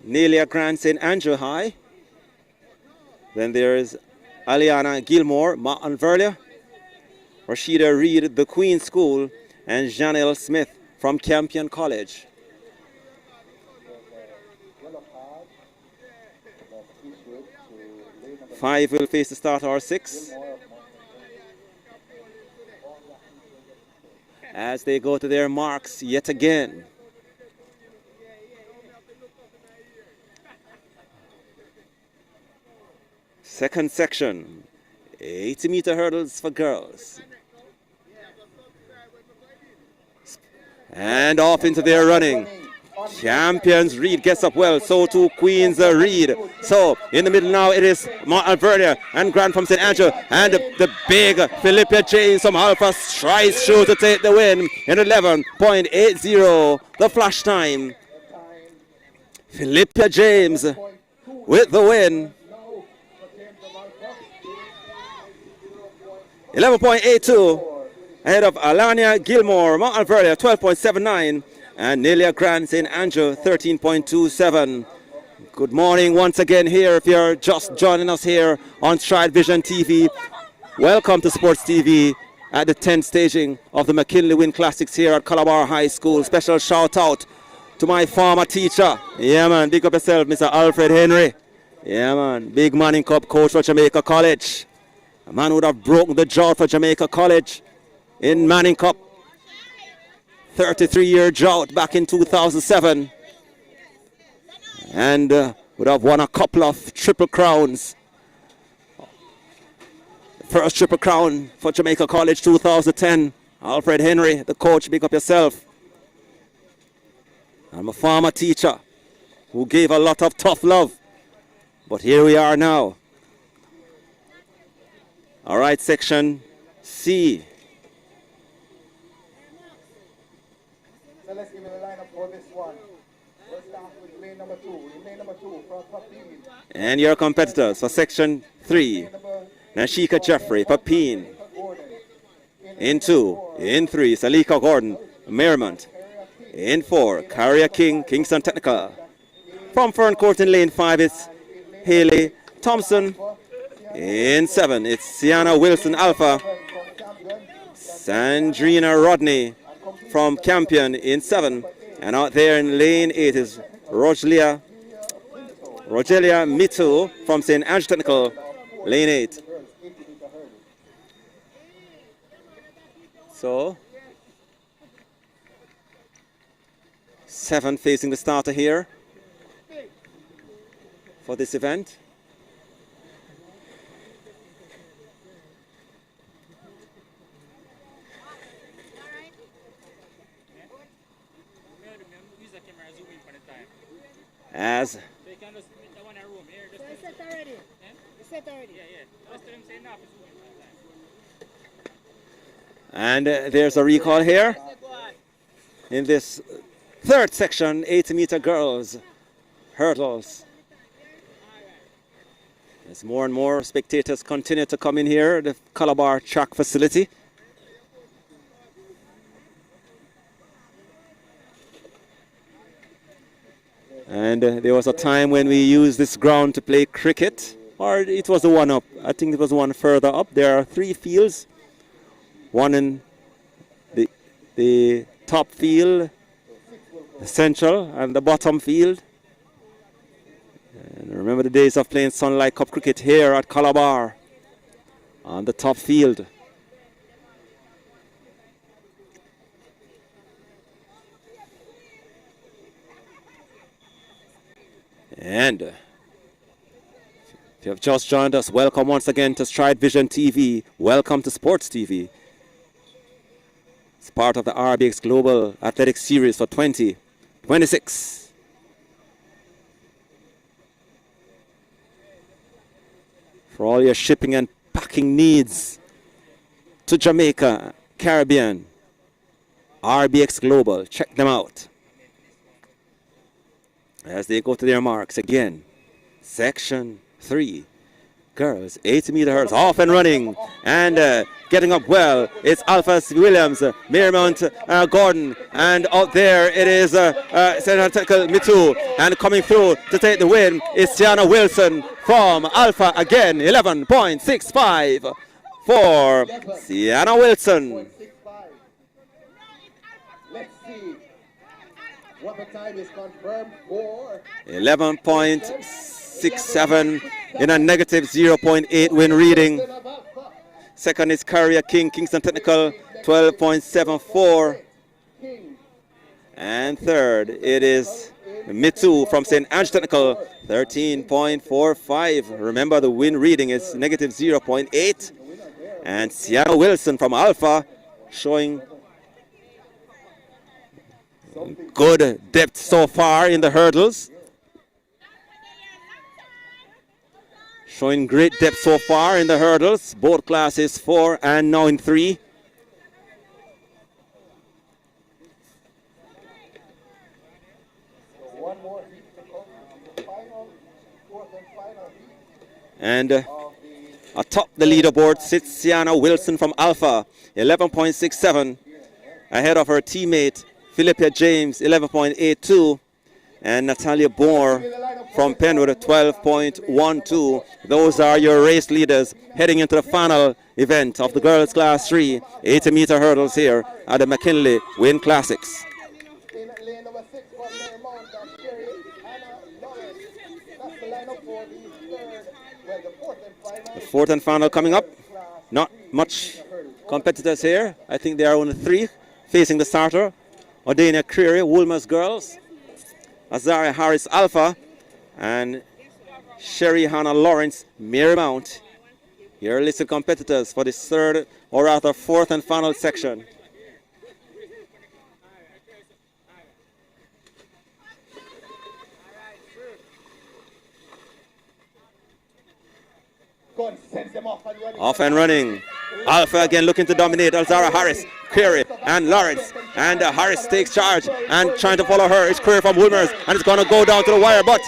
Nelia Grant, St. Andrew High. Then there is Aliana Gilmore, Mount Alvernia. Rashida Reed, the Queen School. And Janelle Smith from Campion College. 5 will face the start, or 6. As they go to their marks yet again. Second section, 80-meter hurdles for girls. And off into their running. Champions Reed gets up well, so too Queens Reed. So in the middle now it is Mount Alvernia and Grant from St. Andrew, and the big Philippa James from Alpha strides through to take the win in 11.80, the flash time. Philippa James with the win. 11.82 ahead of Alania Gilmore, Mount Alvernia 12.79, and Nelia Grant St. Andrew 13.27. Good morning once again here. If you're just joining us here on Stride Vision TV, welcome to Sports TV at the 10th staging of the McKinley Wint Classics here at Calabar High School. Special shout out to my former teacher. Yeah man, big up yourself, Mr. Alfred Henry. Yeah man, big Manning Cup coach for Jamaica College. A man who would have broken the drought for Jamaica College in Manning Cup. 33-year drought back in 2007. And would have won a couple of triple crowns. First triple crown for Jamaica College 2010. Alfred Henry, the coach, big up yourself. I'm a former teacher who gave a lot of tough love. But here we are now. All right, section C. So let's give it a lineup for this one. Let's start with lane number 2. Lane number 2 from Papine. And your competitors for section 3. Nashika Jeffrey, Papine. In 2. In 3, Salika Gordon, Merrimont. In 4, Carrier King, Kingston Technical. From Fern Court in lane 5, it's Haley Thompson. In 7, it's Sienna Wilson Alpha. Sandrina Rodney from Campion in 7. And out there in lane 8 is Rogelia Mitu from St. Andrew Technical, lane 8. So, 7 facing the starter here for this event. As So it's set already? It's set already? and there's a recall here in this third section, 80-meter girls hurdles. As more and more spectators continue to come in here, the Calabar track facility. And there was a time when we used this ground to play cricket, or it was the one up. I think it was one further up. There are 3 fields. One in the top field, the central, and the bottom field. And remember the days of playing Sunlight Cup cricket here at Calabar on the top field. And if you have just joined us, welcome once again to Stride Vision TV. Welcome to Sports TV. It's part of the RBX Global Athletics Series for 2026. For all your shipping and packing needs to Jamaica, Caribbean, RBX Global, check them out. As they go to their marks again, section 3, girls, 80-meter hurdles, off and running, and getting up well. It's Alpha Williams, Merrimont Gordon, and out there it is Technical Mitu, and coming through to take the win is Sienna Wilson from Alpha again, 11.65 for Sienna Wilson. Let's see what the time is confirmed for. 11.67 in a negative 0.8 win reading. Second is Carrier King, Kingston Technical, 12.74. And third, it is Mitu from St. Andrew Technical, 13.45. Remember, the win reading is negative 0.8. And Sienna Wilson from Alpha showing Good depth so far in the hurdles. Showing great depth so far in the hurdles. Both classes 4 and now in 3. One more heat to come. The final, fourth and final heat And of the atop the leaderboard sits Sienna Wilson from Alpha, 11.67. Ahead of her teammate Philippa James, 11.82. And Natalia Moore from Penwood at 12.12. Those are your race leaders heading into the final event of the girls class 3 80-meter hurdles here at the McKinley Wint Classics. in lane number 6 from Marymount, that's Sherry Hannah Lawrence. That's the lineup for the third, well, the fourth and final. The fourth and final coming up. Not much competitors here. I think there are only 3 facing the starter. Odania Creary, Woolmer's girls. Azaria Harris Alpha, and Sherry Hannah Lawrence Marymount. Your listed competitors for this third, or rather fourth and final section. Go on, send them off and running. Off and running. Alpha again looking to dominate. Alzara Harris, Creary, and Lawrence. And Harris takes charge and trying to follow her. It's Creary from Wilmers, and it's going to go down to the wire, but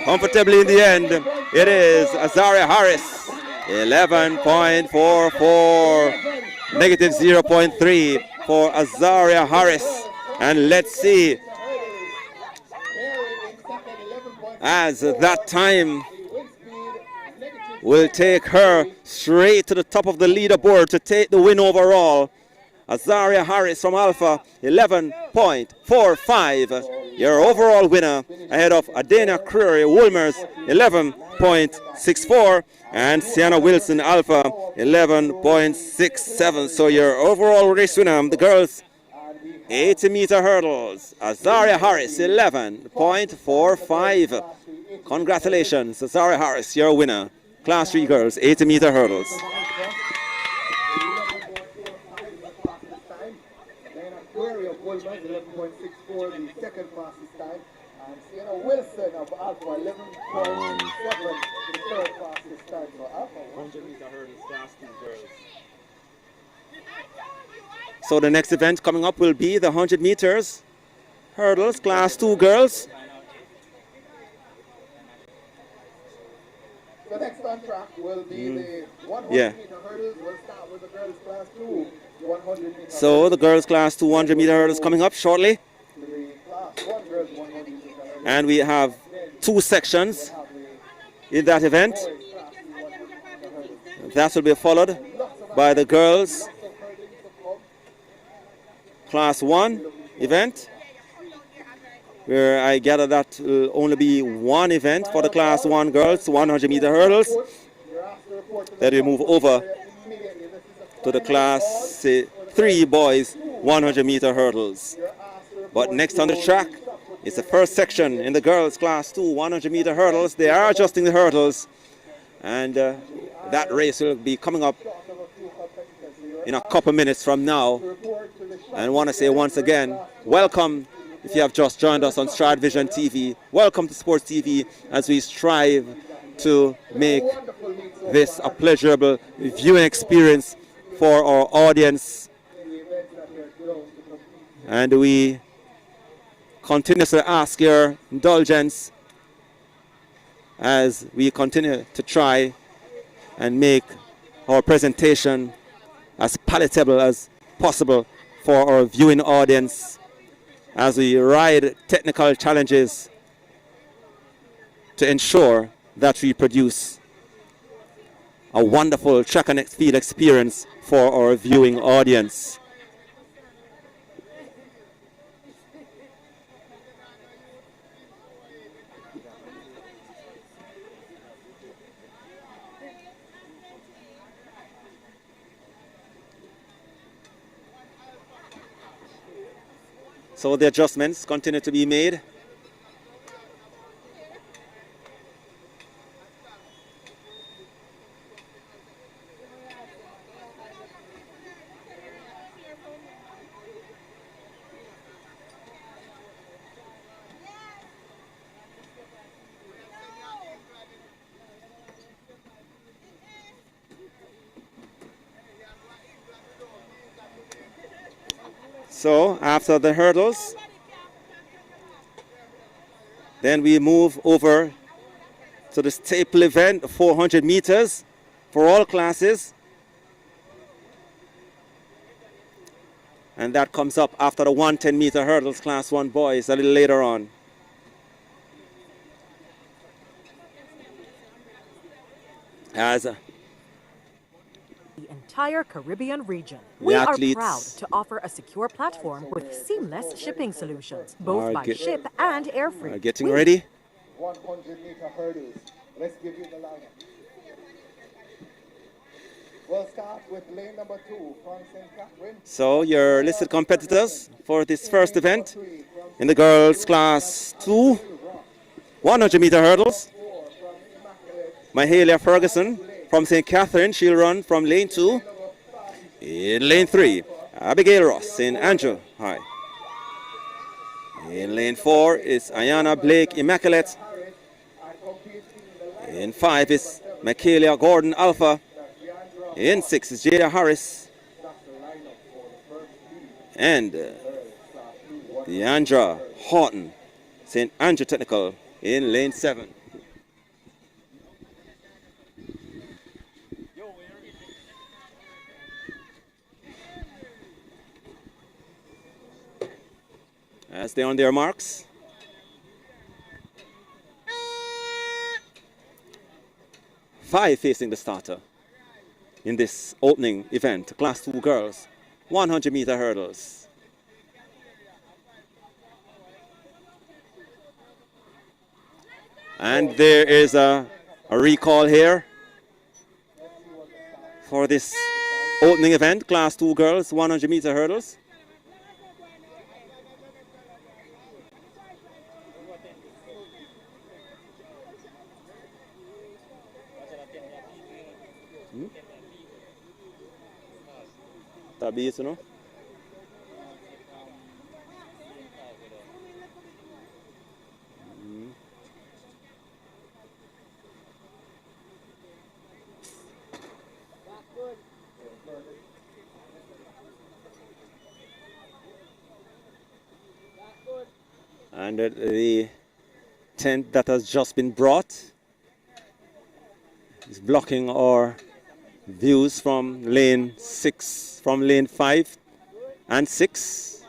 comfortably in the end, it is Azaria Harris. 11.44, negative 0.3 for Azaria Harris. And let's see, as that time will take her straight to the top of the leaderboard to take the win overall. Azaria Harris from Alpha, 11.45. Your overall winner ahead of Adena Creary Woolmers, 11.64. And Sienna Wilson Alpha, 11.67. So your overall race winner, the girls 80-meter hurdles, Azaria Harris, 11.45. Congratulations, Azaria Harris, your winner. Class 3 girls, 80-meter hurdles. Query of Woolman, 11.64, the second fastest time. And Sienna Wilson of Alpha, 11.7, the third fastest time for Alpha. 100-meter hurdles, class 2 girls. So the next event coming up will be the 100 meters hurdles, class 2 girls. The next on track will be the 100-meter hurdles. We'll start with the girls class 2. So the girls class 2 100-meter hurdles coming up shortly. And we have 2 sections in that event. That will be followed by the girls class 1 event, where I gather that will only be one event for the class 1 girls, 100-meter hurdles. Then we move over to the class 3 boys 100-meter hurdles. But next on the track is the first section in the girls class 2 100-meter hurdles. They are adjusting the hurdles, and that race will be coming up in a couple minutes from now. And I want to say once again, welcome if you have just joined us on Stride Vision TV. Welcome to Sports TV as we strive to make this a pleasurable viewing experience for our audience. And we continuously ask your indulgence as we continue to try and make our presentation as palatable as possible for our viewing audience as we ride technical challenges to ensure that we produce a wonderful track and field experience for our viewing audience. So the adjustments continue to be made. So after the hurdles, then we move over to the staple event, 400 meters for all classes. And that comes up after the 110-meter hurdles, Class 1 boys, a little later on. As The entire Caribbean region. The We are athletes proud to offer a secure platform with seamless shipping solutions, both are by ship and air freight. getting ready. 100-meter hurdles. Let's give you the lineup. We'll start with lane number 2 from St. Catherine. So your listed competitors for this first event in the girls class 2 100-meter hurdles. Mahalia Ferguson from St. Catherine, she'll run from lane 2. In lane 3, Abigail Ross in Andrew High. In lane 4 is Ayana Blake Immaculate. In 5 is Michaela Gordon Alpha. In 6 is Jada Harris. And Deandra Horton, St. Andrew Technical in lane 7. As they're on their marks. Five facing the starter in this opening event, Class 2 girls, 100-meter hurdles. And there is a recall here for this opening event, Class 2 girls, 100-meter hurdles. Tabi itu no. And the tent that has just been brought is blocking our views from lane 6, from lane 5 and 6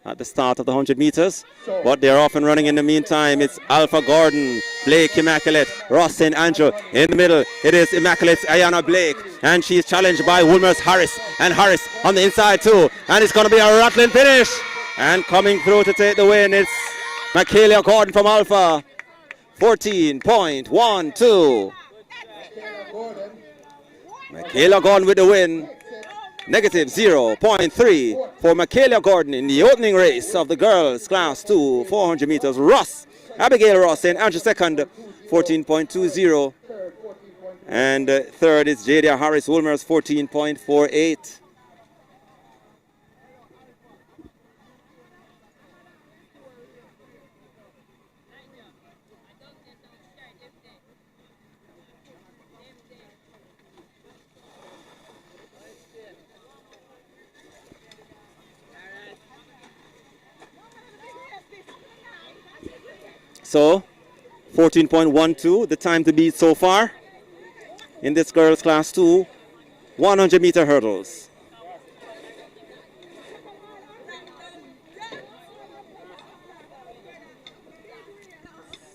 at the start of the 100 meters. But they're off and running in the meantime. It's Alpha Gordon, Blake Immaculate, Ross St. Andrew. In the middle, it is Immaculate Ayana Blake. And she's challenged by Woolmer's Harris. And Harris on the inside too. And it's going to be a rattling finish. And coming through to take the win, it's Michaela Gordon from Alpha. 14.12. Michaela Gordon with the win. Negative 0.3 for Michaela Gordon in the opening race of the girls class 2 400 meters. Ross, Abigail Ross and Andrew second, 14.20. And third is Jadia Harris Woolmers, 14.48. So 14.12, the time to beat so far in this girls class 2 100 meter hurdles.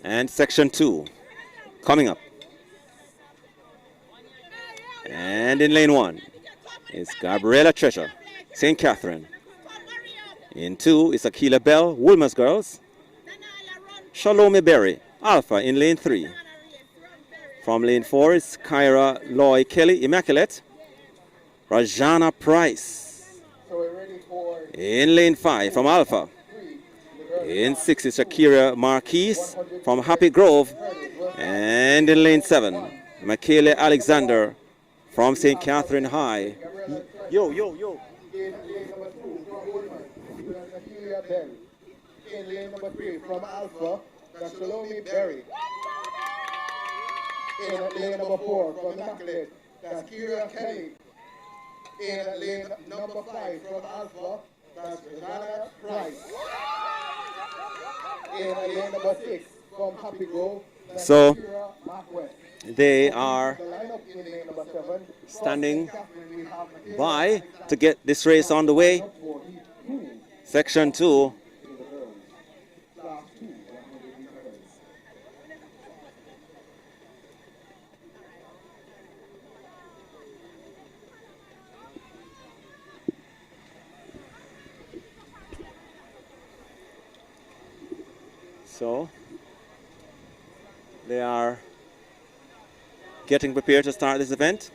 And section 2 coming up. And in lane 1 is Gabriella Treasure, St. Catherine. In 2 is Akila Bell, Woolmer's girls. Shalome Berry, Alpha in lane 3. From lane 4 is Kyra Loy Kelly, Immaculate. Rajana Price. In lane 5 from Alpha. In 6 is Shakira Marquise from Happy Grove. And in lane 7, Michaela Alexander from St. Catherine High. Yo. In lane number 3 from Alpha, that's Shalome Berry. In lane number 4 from Immaculate, that's Kira Kelly. In lane number 5 from Alpha, that's Rajana Price. In lane number 6 from Happy Go, that's So Kira Marquez. they are The lineup in lane number 7, standing Catherine, we have Michaela by to get this race on the way. for heat 2 Section 2. in the girls. Class 2, 100 meters. So they are getting prepared to start this event.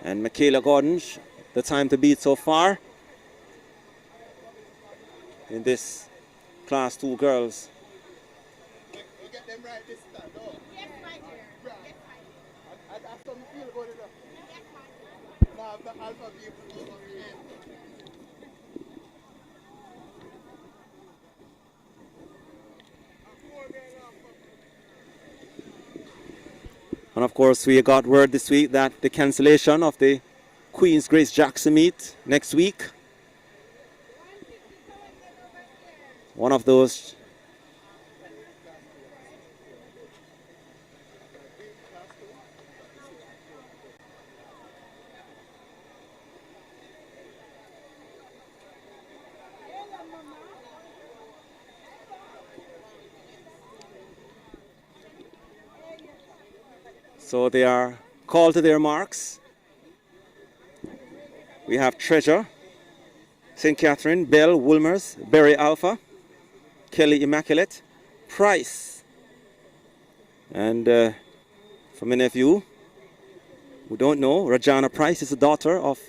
And Michaela Gordon, the time to beat so far in this Class 2 girls. You get them right this time, no? Yes, my dear. Yes, my dear. That's some feel good enough. Yes, my dear. Now the Alpha people over here. And of course, we got word this week that the cancellation of the Queen's Grace Jackson meet next week. One of those. So they are called to their marks. We have Treasure, St. Catherine, Bell, Woolmers, Berry Alpha, Kelly Immaculate, Price. And for many of you who don't know, Rajana Price is the daughter of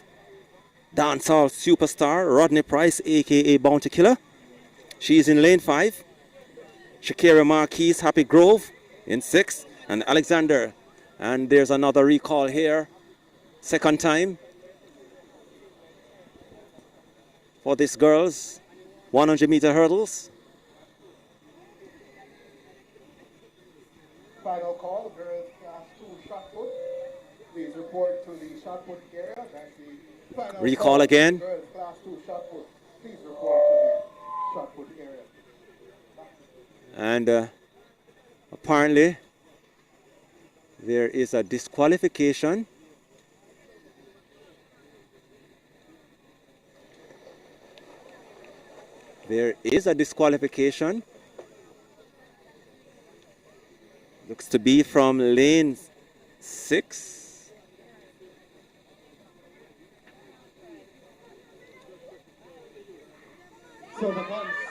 dancehall superstar Rodney Price, aka Bounty Killer. She is in lane 5. Shakira Marquise, Happy Grove in 6. And Alexander. And there's another recall here. Second time for these girls. 100-meter hurdles. Final call, girls class 2 shot put. Please report to the shot put area. That's the final Recall call. again. Girls class 2 shot put. Please report to the shot put area. And apparently there is a disqualification. There is a disqualification. Looks to be from lane 6.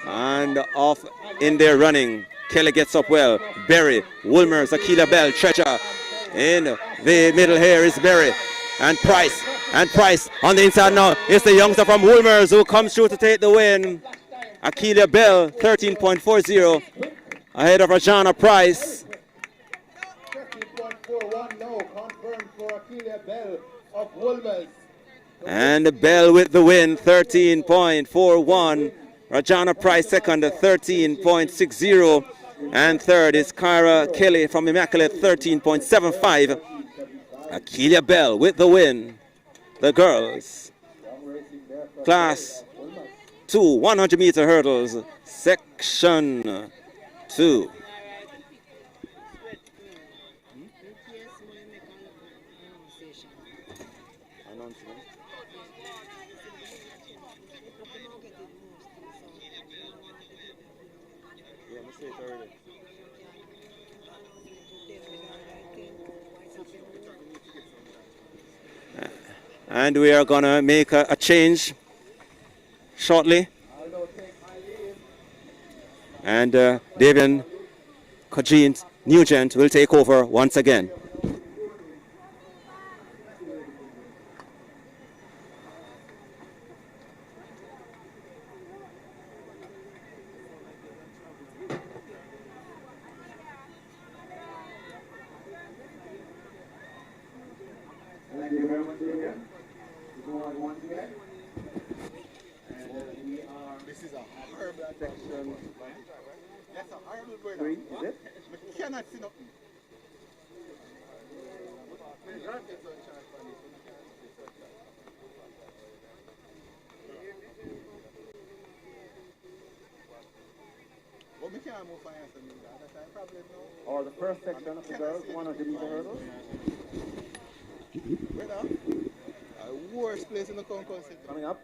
And off in there running. Kelly gets up well. Berry, Woolmers, Akila Bell, Treasure. In the middle here is Berry. And Price. And Price on the inside now. It's the youngster from Woolmers who comes through to take the win. Akila Bell, 13.40. Ahead of Rajana Price. 13.41 now confirmed for Akila Bell of Woolmers. And Bell with the win, 13.41. Rajana Price second at 13.60. And third is Kyra Kelly from Immaculate, 13.75. Akila Bell with the win. The girls. Class 2, 100-meter hurdles, section 2. And we are going to make a change shortly. And Davian Kajin Nugent will take over once again. Thank you very much again. Once again. And we are. This is a horrible section. That's a horrible going 3, is it? I cannot see nothing. But we can't move fast and that's a problem now. Or the first section of the girls 100-meter hurdles. Where now? Worst place in the concourse. Coming up.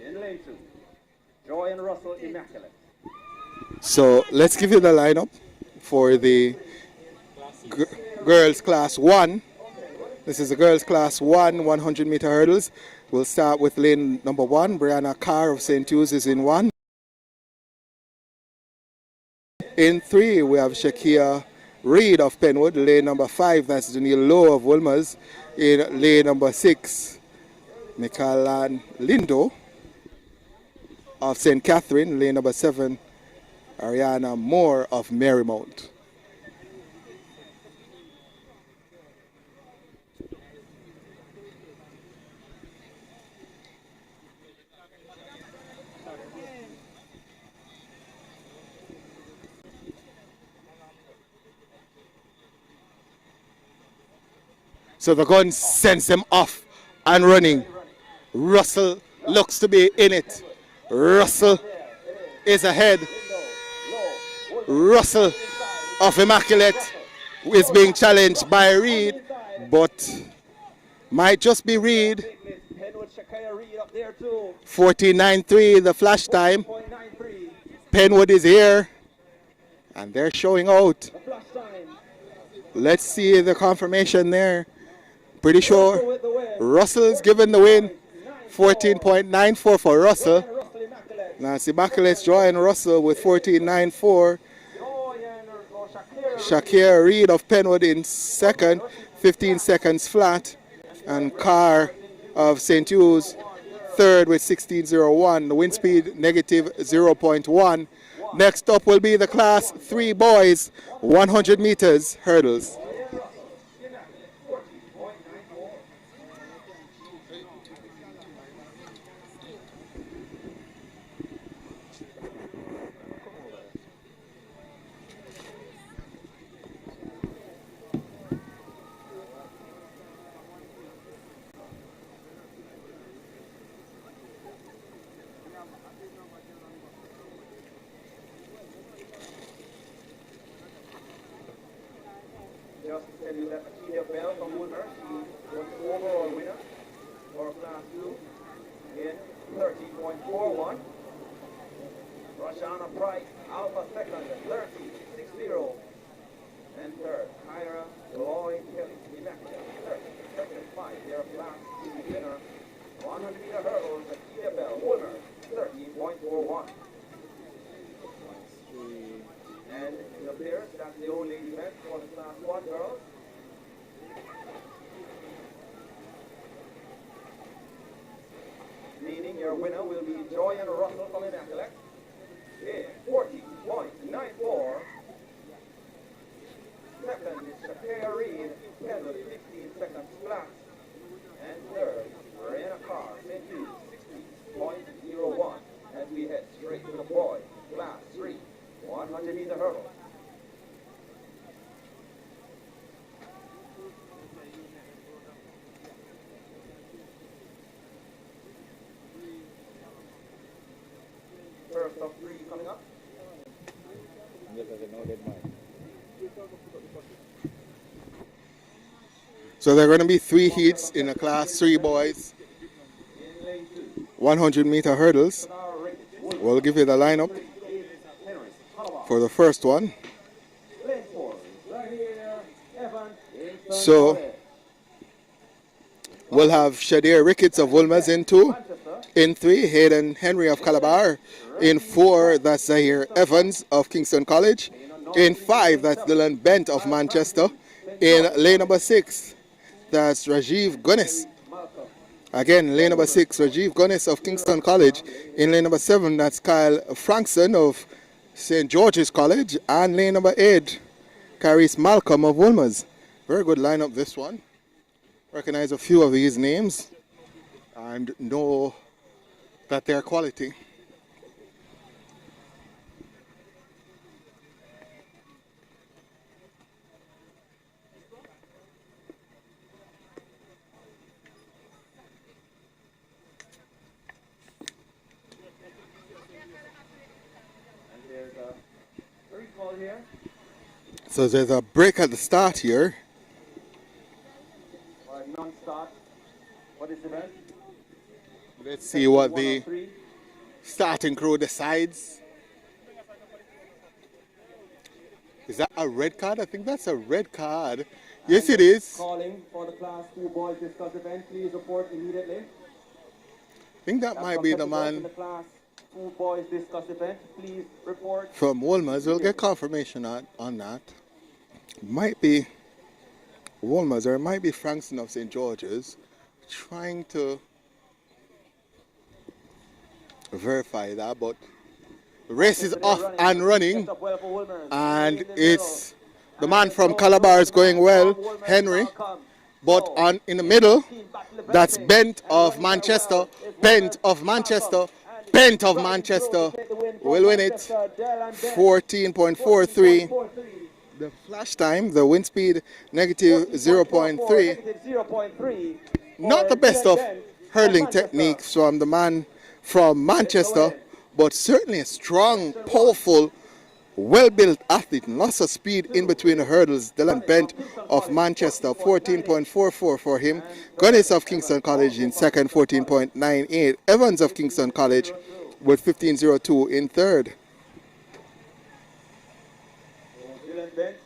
In lane 2, Joy and Russell Immaculate. So let's give you the lineup for the girls class 1. This is the girls class 1 100-meter hurdles. We'll start with lane number 1. Brianna Carr of St. Hugh's is in 1. In 3, we have Shakia Reed of Penwood, lane number 5. That's Daniel Lowe of Wilmers. In lane number 6, Michaelan Lindo of St. Catherine. Lane number 7, Ariana Moore of Marymount. So the gun sends him off and running. Russell looks to be in it. Russell is ahead. Russell of Immaculate is being challenged by Reed, but might just be Reed. 14.93 the flash time. Penwood is here and they're showing out. Let's see the confirmation there. Pretty sure Russell's given the win. 14.94 for Russell. Now it's Immaculate's Joy and Russell with 14.94. Shakir Reed of Penwood in second, 15 seconds flat. And Carr of St. Hugh's third with 16.01. The wind speed negative 0.1. Next up will be the class 3 boys, 100 meters hurdles. Just to tell you that Akia Bell from Woodhurst, she was the overall winner for class 2 in 13.41. Rashana Price, Alpha second, 30.60. And third, Kyra Lloyd Kelly, Immaculate, 30.5. Their class 2 winner, 100-meter hurdles, Akia Bell, Woodhurst, 13.41. And it appears that's the only event for the class 1 girls. Meaning your winner will be Joy and Russell from Immaculate. In 40.94. Second is Shakira Reed, 10 with 15 seconds flat. And third, Brianna Carr, St. Hughes, 60.01. As we head straight to the boys, class 3. 100-meter hurdle. First of 3 coming up. So there are going to be 3 heats in the class 3 boys, 100-meter hurdles. We'll give you the lineup for the first one. So we'll have Shadir Ricketts of Wilmers in 2. In 3, Hayden Henry of Calabar. In 4, that's Zahir Evans of Kingston College. In 5, that's Dylan Bent of Manchester. In lane number 6, that's Rajiv Gunness. Again, lane number 6, Rajiv Gunness of Kingston College. In lane number 7, that's Kyle Frankson of St. George's College. And lane number 8, Caris Malcolm of Wolmer's. Very good lineup, this one. Recognize a few of these names and know that they're quality. Here. So there's a break at the start here. Non-stop. What is the event? Let's see what the starting crew decides. Is that a red card? I think that's a red card. Yes, it is. Calling for the Class 2 boys discuss event. Please report immediately. I think that might be the man the Class 2 boys discuss event. Please report. from Wolmer's. We'll get confirmation on that. Might be Wolmer's or it might be Frankston of St. George's. Trying to verify that, but the race is off and running, and it's the man from Calabar is going well, Henry, but in the middle, that's Bent of Manchester, Bent of Manchester, Bent of Manchester will win it, 14.43. The flash time, the wind speed, negative 0.3. Not the best of hurling techniques from the man from Manchester, but certainly a strong, powerful, well-built athlete. Lots of speed in between the hurdles. Dylan Bent of Manchester, 14.44 for him. Gunnis of Kingston College in second, 14.98. Evans of Kingston College with 15.02 in third. Dylan Bent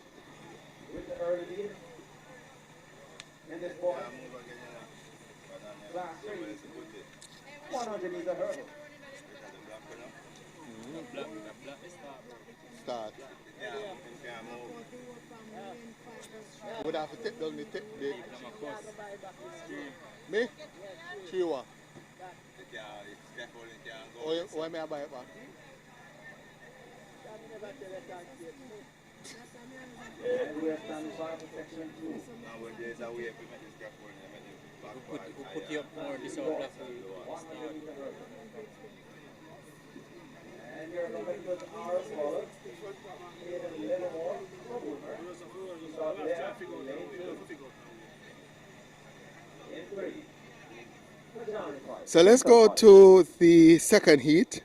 with the early lead. And this ball. Class 3. 100 meter hurdle. Start. Would have to take down the me? Chiwa. Why may I buy it back? And we are standing by for section 2. Put you up more this over. And your competitors are as follows. Aiden Livermore from Boomer. Start there, lane 2. In 3. So let's go to the second heat.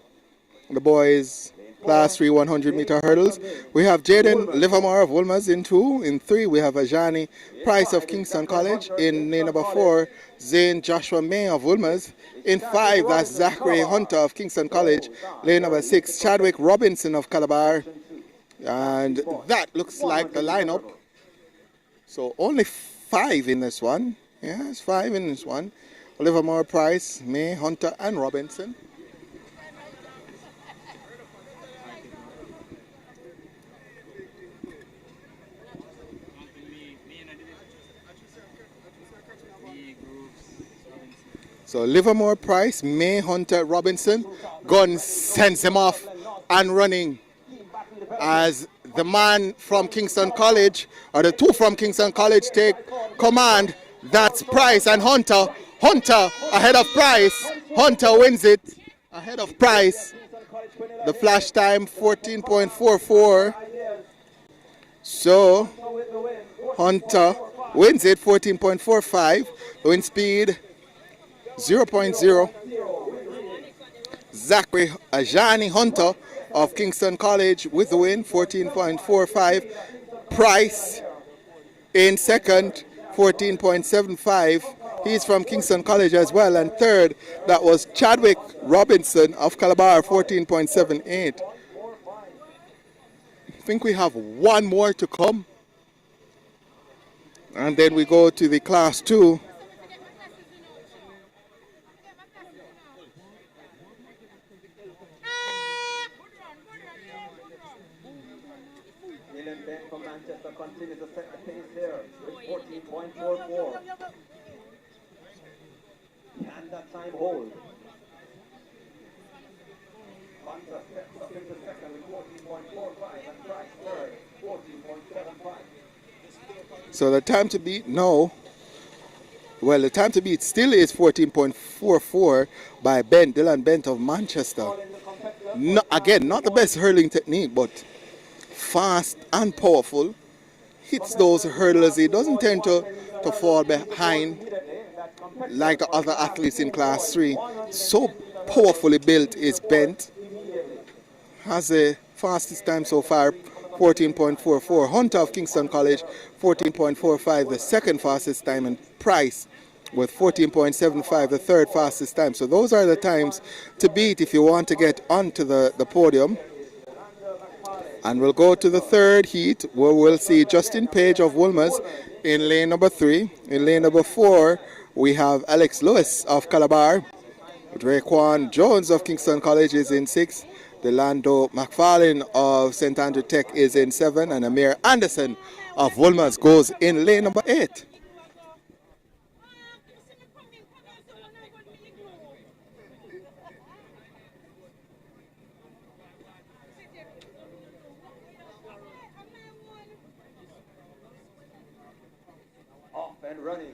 The boys Class 3 100 meter hurdles. We have Jaden Livermore of Wolmer's in 2. In 3, we have Ajani Price of Kingston College. In lane number 4, Zane Joshua May of Wolmer's. In 5, that's Zachary Hunter of Kingston College. Lane number 6, Chadwick Robinson of Calabar. And that looks like the lineup. So only 5 in this one. Yes, 5 in this one. Livermore, Price, May, Hunter, and Robinson. So Livermore, Price, May, Hunter, Robinson. Gunn sends him off and running as the man from Kingston College, or the two from Kingston College, take command. That's Price and Hunter. Hunter ahead of Price. Hunter wins it ahead of Price. The flash time 14.44. So Hunter wins it 14.45. The wind speed 0.0. Zachary Ajani Hunter of Kingston College with the win, 14.45. Price in second, 14.75. He's from Kingston College as well. And third, that was Chadwick Robinson of Calabar, 14.78. I think we have one more to come. And then we go to the Class 2. Dylan Bent from Manchester continues to set the pace here with 14.44. Can that time hold? Hunter steps up into second with 14.45 and Price third So the time to beat now, well, the time to beat still is 14.44 by Dylan Bent of Manchester. No, again, not the best hurling technique, but fast and powerful. Hits those hurdlers. He doesn't tend to fall behind like the other athletes in Class 3. So powerfully built is Bent. Has the fastest time so far, 14.44. Hunter of Kingston College, 14.45, the second fastest time, and Price with 14.75, the third fastest time. So those are the times to beat if you want to get onto the podium. And we'll go to the third heat where we'll see Justin Page of Wolmer's in lane number 3. In lane number 4, we have Alex Lewis of Calabar. Draquan Jones of Kingston College is in 6. Delando McFarlane of St. Andrew Tech is in 7. And Amir Anderson of Wolmer's goes in lane number 8.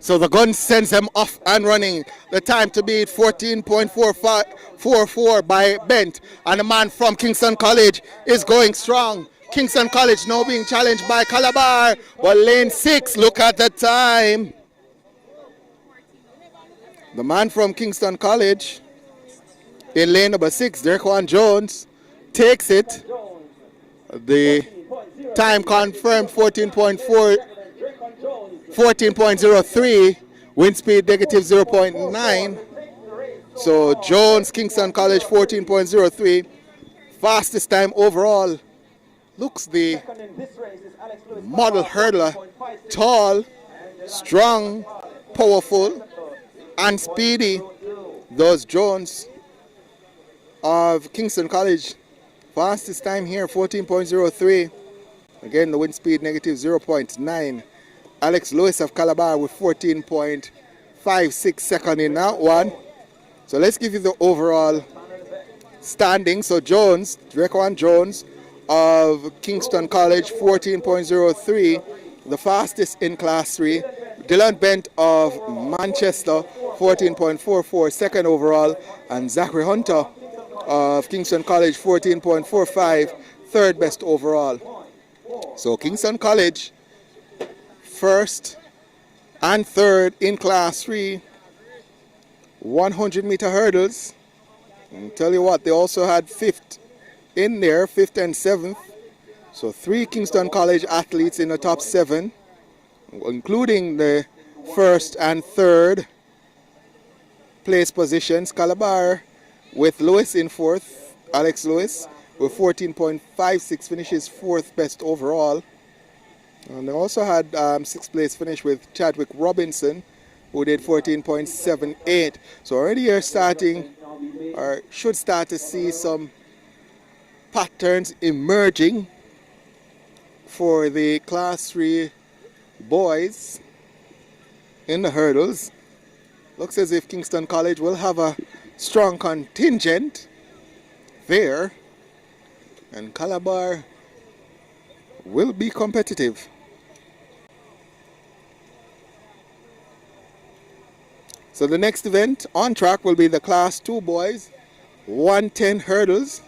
So the gun sends them off and running. The time to beat 14.44 by Bent. And the man from Kingston College is going strong. Kingston College now being challenged by Calabar. But lane 6, look at the time. The man from Kingston College in lane number 6, Draquan Jones, takes it. The time confirmed 14.03, wind speed negative 0.9. So Jones, Kingston College 14.03, fastest time overall. Looks the model hurdler, tall, strong, powerful, and speedy. Those Jones of Kingston College, fastest time here 14.03. Again, the wind speed negative 0.9. Alex Lewis of Calabar with 14.56 second in that one. So let's give you the overall standing. So Jones, Draquan Jones of Kingston College, 14.03, the fastest in Class 3. Dylan Bent of Manchester, 14.44, second overall. And Zachary Hunter of Kingston College, 14.45, third best overall. So Kingston College, first and third in Class 3, 100-meter hurdles. And tell you what, they also had fifth in there, 5th and 7th. So 3 Kingston College athletes in the top 7, including the first and third place positions. Calabar with Lewis in 4th, Alex Lewis with 14.56 finishes 4th best overall. And they also had 6th place finish with Chadwick Robinson, who did 14.78. So already you're starting, or should start to see some patterns emerging for the Class 3 boys in the hurdles. Looks as if Kingston College will have a strong contingent there, and Calabar will be competitive. So the next event on track will be the Class 2 boys, 110 hurdles.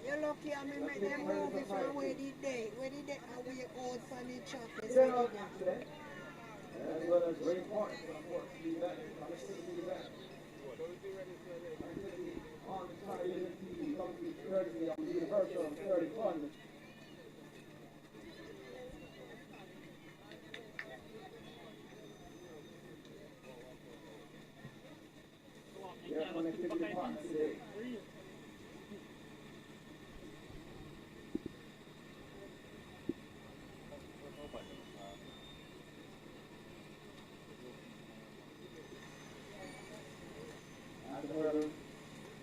You're lucky I make them move before where did they are we old furniture. As well as great points, of course, the event. On television TV, comes courtesy of the Universal 30 Fund. connectivity partner today. At the hurdle,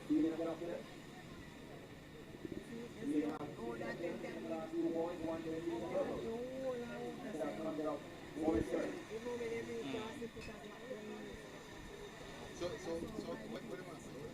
Steven has up there. We have the last 2 points, 1 to the hurdle. That comes up momentarily. So, what am I saying?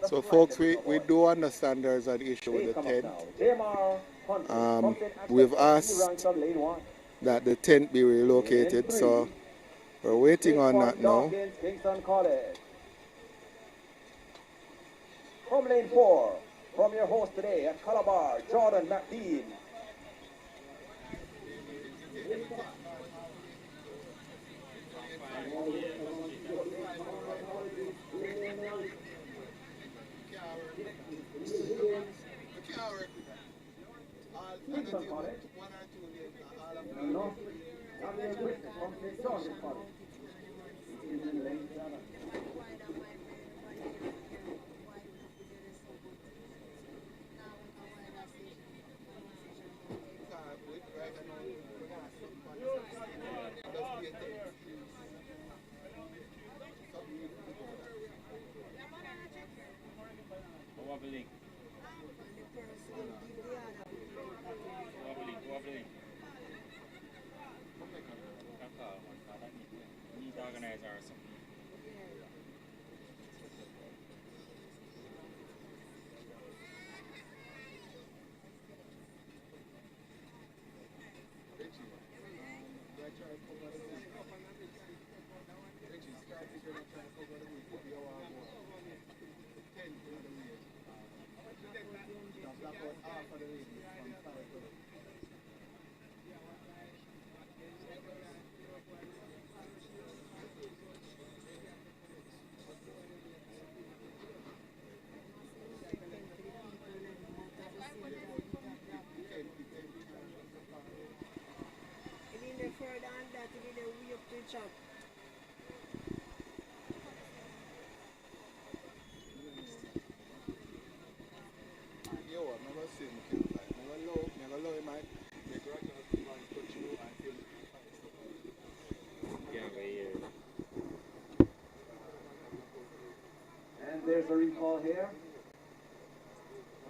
So folks, we do understand there's an issue with the tent. We've asked that the tent be relocated, so we're waiting on that now. From lane 4, from your host today at Calabar, Jordan McDean. Wobbling. Need to organize or something. Further on that, you need a way up to chop. Yo, I've never seen McKenley. Never low in my And there's a recall here.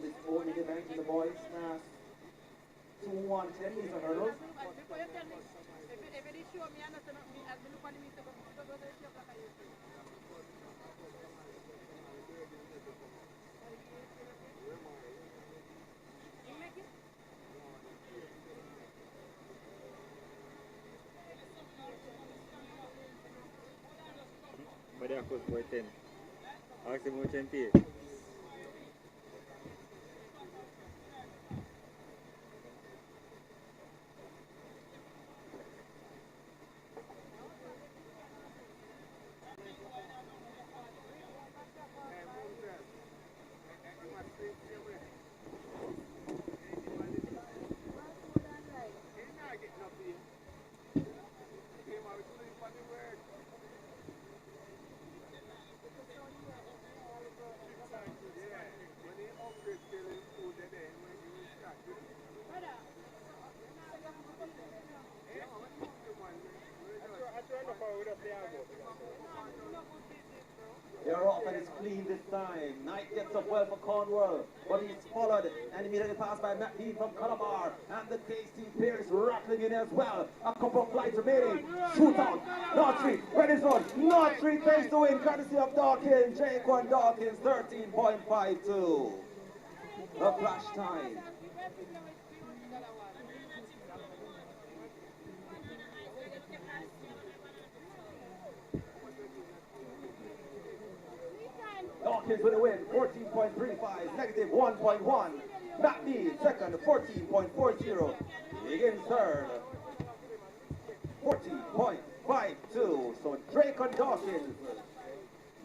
This opening event in the boys class 2-1-10 meters hurdles. But they are close for 10. Ask him what MP. They're off and it's clean this time. Knight gets up well for Cornwall, but he's followed and immediately passed by Matt Dean from Calabar. And the K-Team pair is rattling in as well. A couple of flights remaining. Shootout. North Street, ready run. North Street takes the win, courtesy of Dawkins. Jaquan Dawkins, 13.52. The flash time. Dawkins with the win, 14.35, negative 1.1. McKenley second, 14.40. Higgins third, 14.52. So Drake and Dawkins,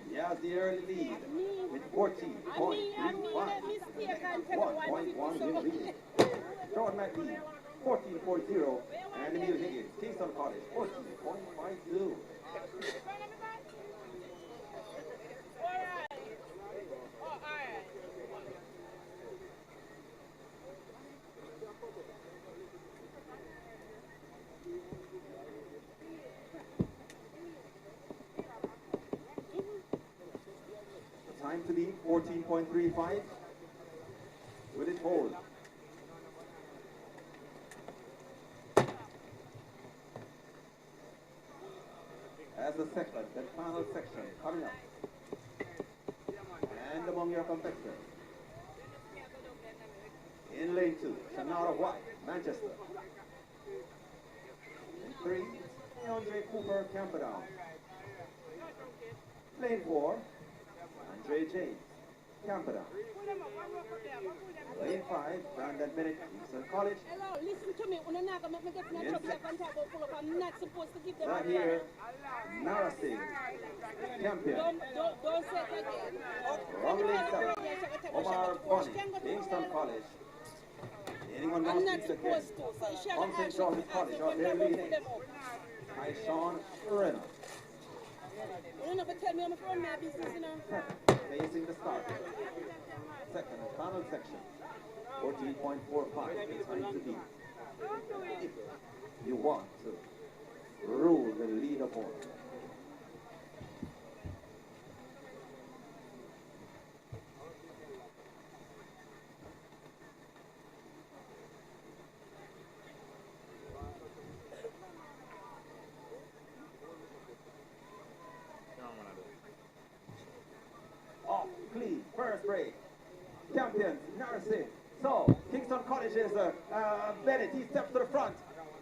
he has the early lead with 14.35. 1.1 in lead. Jordan McKenley, 14.40. And Emil Higgins, Kingston College, 14.52. Time to beat 14.35 with it hold. As the second, the final section coming up. And among your competitors. In lane 2, Shannara White, Manchester. In 3, Andre Cooper, Camperdown. Lane 4, Andre James, Camperdown. Lane 5, Brandon Bennett, Kingston College. Hello, listen to me. When I'm not going to get in trouble, I can talk about pull up. I'm not supposed to give them Right here, Narasing, champion. Don't say it again. Wrong lane 7, Omar Bonnie, Kingston College. Anyone I'm wants not to get supposed to. So you shall from St. George's College out there leading by Sean Reynolds. You don't ever tell me I'm from my business, you know. Facing the start. Second and final section. 14.45 is time to beat. If you want to rule the leaderboard. Off, clean, first break. Champions, Narrison. So, Kingston College is Bennett. He steps to the front.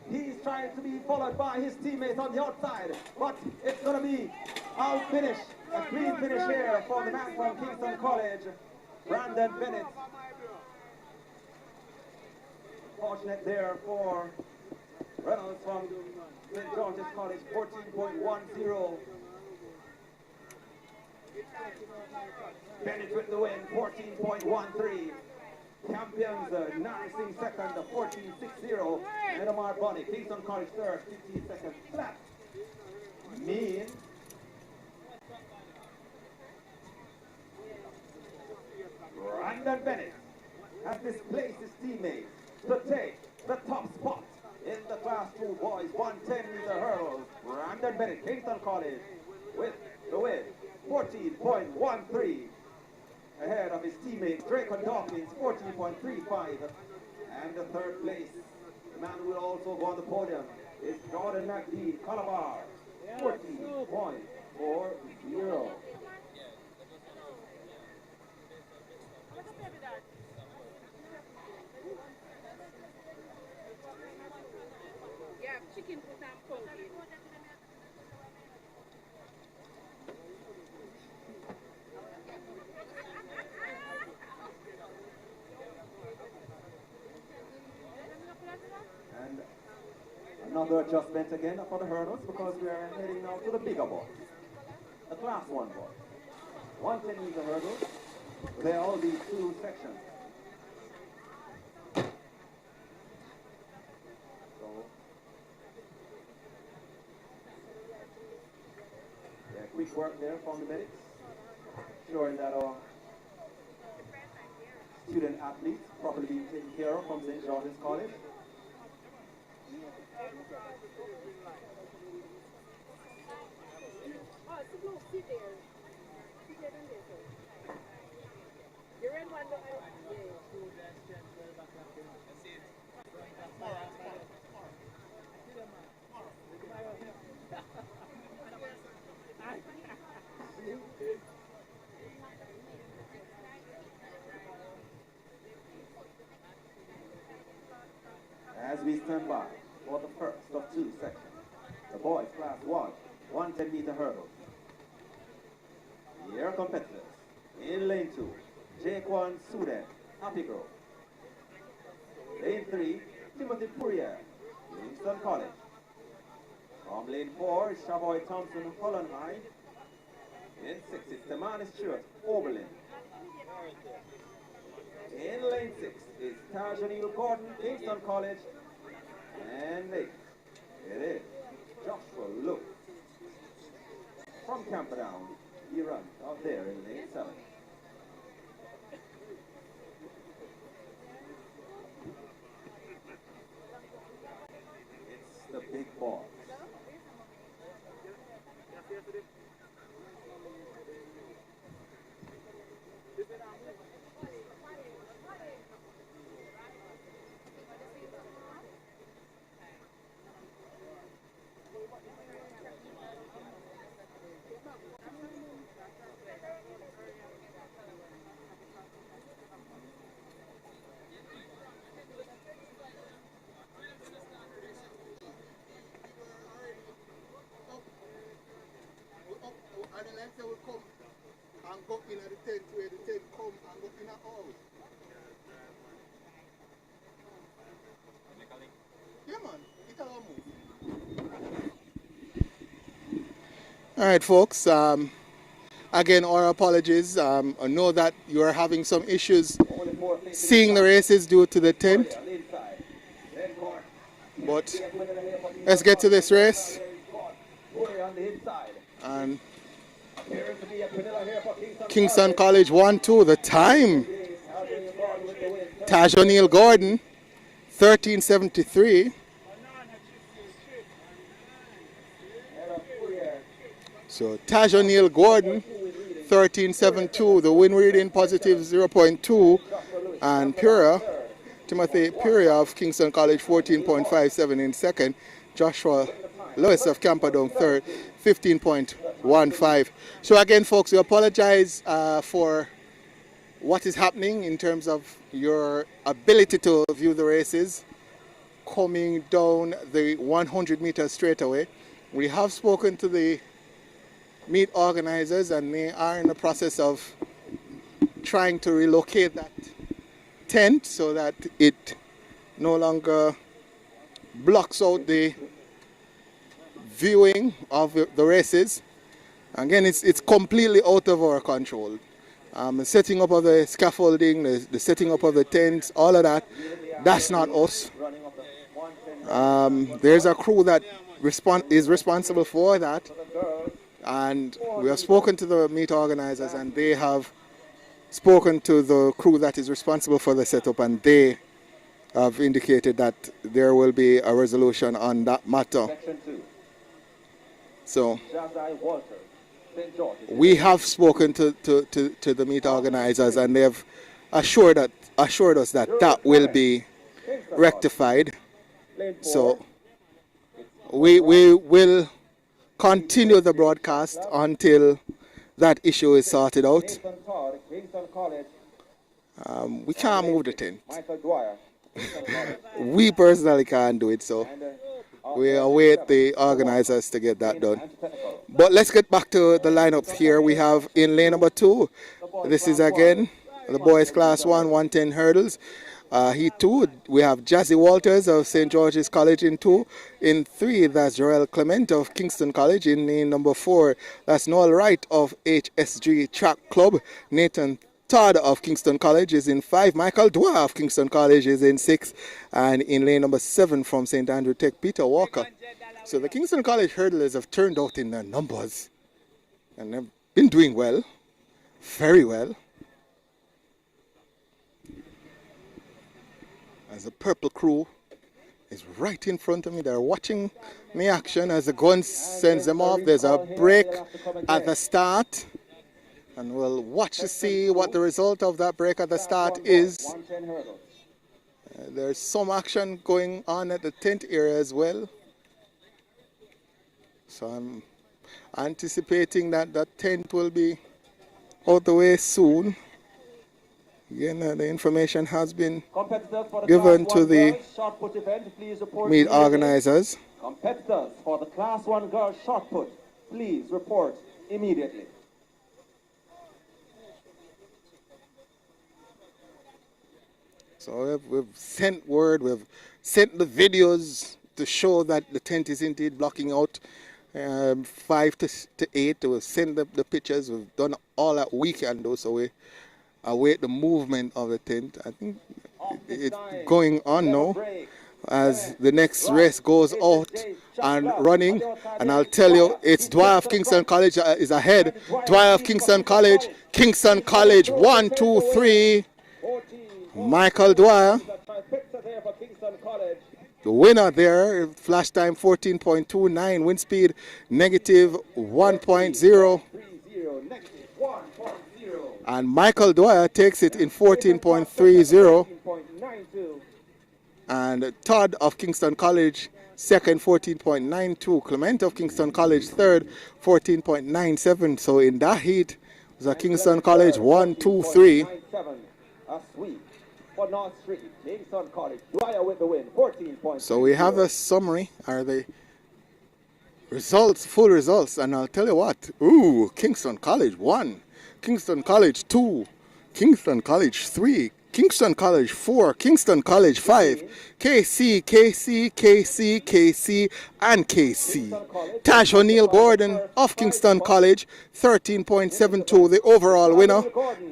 He's trying to be followed by his teammates on the outside. But it's going to be a finish. A clean finish here for the man from Kingston College, Brandon Bennett. Fortunate there for Reynolds from St. George's College, 14.10. Bennett with the win, 14.13. Champions, Narsing second, 14.60. And Omar Bonnie, Kingston College third, 15 seconds flat. Mean. Brandon Bennett has displaced his teammates to take the top spot in the Class 2 boys 110-meter hurdles. Brandon Bennett, Kingston College, with the win, 14.13. Ahead of his teammate Drake Dawkins, 14.35. And the third place, the man who will also go on the podium, is Jordan McLean, Calabar, 14.40. Yeah, chicken put on pumpkin. And another adjustment again for the hurdles because we are heading now to the bigger boys. The Class 1 boys. 110-meter hurdles. There will be two sections. So, yeah, quick work there from the medics, showing that our student athletes properly being taken care of from St. George's College. Oh, so go sit there. Sit there and there. The red one, As we stand by for the first of two sections, the boys Class 1, 110-meter hurdles. Here are competitors. In Lane 2, Jaquan Sudan, Happy Grove. Lane 3, Timothy Purier, Kingston College. From lane 4, Shavoy Thompson, Holland High. In 6, it's Tamani Stewart, Oberlin. In lane 6 is Tajanil Gordon, Kingston College. And 8, it is Joshua Luke. From Camperdown, he runs out there in lane 7. It's the big boss. And the next day will come and go in at the tent where the tent come and go in a house. Yeah man, it all move. Alright folks, again our apologies. I know that you are having some issues seeing the races due to the tent. But let's get to this race. And Kingston College 1-2, the time. Taj O'Neill Gordon, 13:73. So Taj O'Neill Gordon, 13.72. The win reading positive 0.2. And Pura, Timothy Pura of Kingston College, 14.57 in second. Joshua Lewis of Camperdown third, 15.15. So again, folks, we apologize for what is happening in terms of your ability to view the races coming down the 100 meters straightaway. We have spoken to the meet organizers and they are in the process of trying to relocate that tent so that it no longer blocks out the viewing of the races. Again, it's completely out of our control. The setting up of the scaffolding, the setting up of the tents, all of that, that's not us. There's a crew that is responsible for that, and we have spoken to the meet organizers and they have spoken to the crew that is responsible for the setup, and they have indicated that there will be a resolution on that matter. So we have spoken to the meet organizers and they have assured us that that will be rectified. So we will continue the broadcast until that issue is sorted out. We can't move the tent. We personally can't do it, so we await the organizers to get that done. But let's get back to the lineup here. We have in lane number 2, this is again the boys class 1, 110 hurdles. Heat 2, we have Jazzy Walters of St. George's College in 2. In 3, that's Jarrell Clement of Kingston College. In lane number 4, that's Noel Wright of HSG Track Club. Nathan Todd of Kingston College is in 5. Michael Dwyer of Kingston College is in 6. And in lane number 7 from St. Andrew Tech, Peter Walker. So the Kingston College hurdlers have turned out in their numbers. And they've been doing well. Very well. As the purple crew is right in front of me. They're watching the action as the gun sends them off. There's a break at the start. And we'll watch to see what the result of that break at the start is. There's some action going on at the tent area as well. So I'm anticipating that that tent will be out the way soon. Again, the information has been given to the meet organizers. Competitors for the Class 1 girls shot put, please report immediately. So we've sent word, we've sent the videos to show that the tent is indeed blocking out 5 to 8. We've sent the pictures. We've done all that we can do. So we await the movement of the tent. I think it's going on now as the next race goes out and running. And I'll tell you, it's Dwyer of Kingston College is ahead. Dwyer of Kingston College, 1, 2, 3. Michael Dwyer, the winner there, flash time 14.29, wind speed negative 1.0. And Michael Dwyer takes it in 14.30. And Todd of Kingston College, second, 14.92. Clement of Kingston College, third, 14.97. So in that heat, it was a Kingston College 1, 2, 3. For North Street, Kingston College, Dwyer with the win, 14 points. So we have a summary, are the results, full results, and I'll tell you what, Kingston College 1, Kingston College 2, Kingston College 3, Kingston College 4, Kingston College 5, KC, and KC. Tash O'Neill Gordon of Kingston College, 13.72, the overall winner.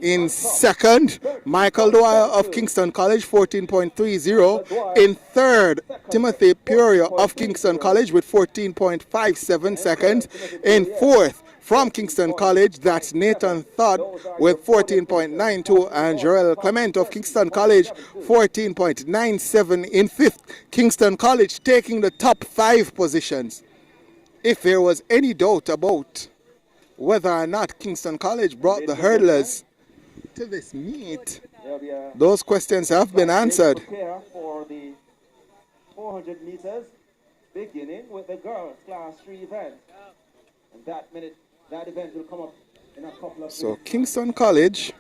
In second, Michael Dwyer of Kingston College, 14.30. In third, Timothy Purio of Kingston College with 14.57 seconds. In fourth, from Kingston College, that's Nathan Todd with 14.92, and Joel Clement of Kingston College, 14.97 in fifth. Kingston College taking the top 5 positions. If there was any doubt about whether or not Kingston College brought the hurdlers to this meet, those questions have been answered. For the 400 meters, beginning with the girls class 3 event. And that event will come up in a couple of minutes. So Kingston College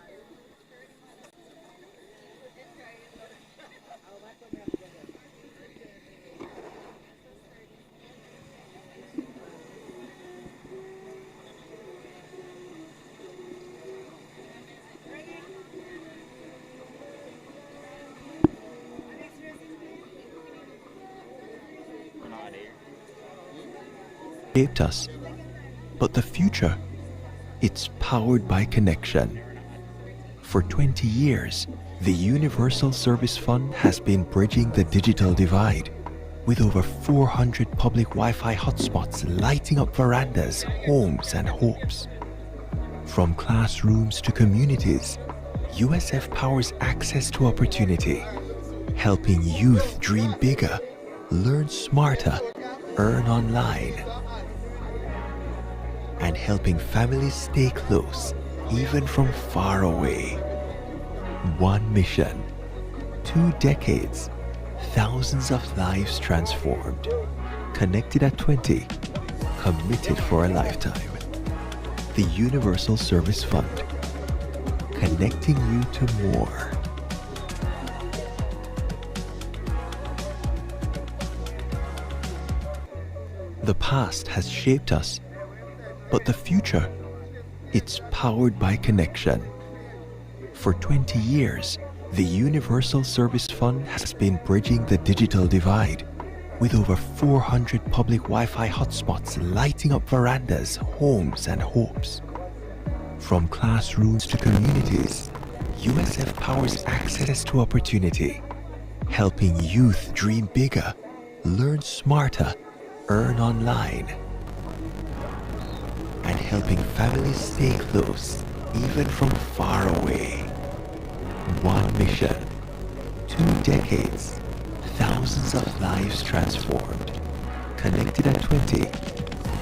shaped us. But the future, it's powered by connection. For 20 years, the Universal Service Fund has been bridging the digital divide, with over 400 public Wi-Fi hotspots lighting up verandas, homes, and hopes. From classrooms to communities, USF powers access to opportunity, helping youth dream bigger, learn smarter, earn online, and helping families stay close, even from far away. One mission, 2 decades, thousands of lives transformed. Connected at 20, committed for a lifetime. The Universal Service Fund, connecting you to more. The past has shaped us, but the future, it's powered by connection. For 20 years, the Universal Service Fund has been bridging the digital divide, with over 400 public Wi-Fi hotspots lighting up verandas, homes, and hopes. From classrooms to communities, USF powers access to opportunity, helping youth dream bigger, learn smarter, earn online, and helping families stay close, even from far away. One mission, 2 decades, thousands of lives transformed. Connected at 20,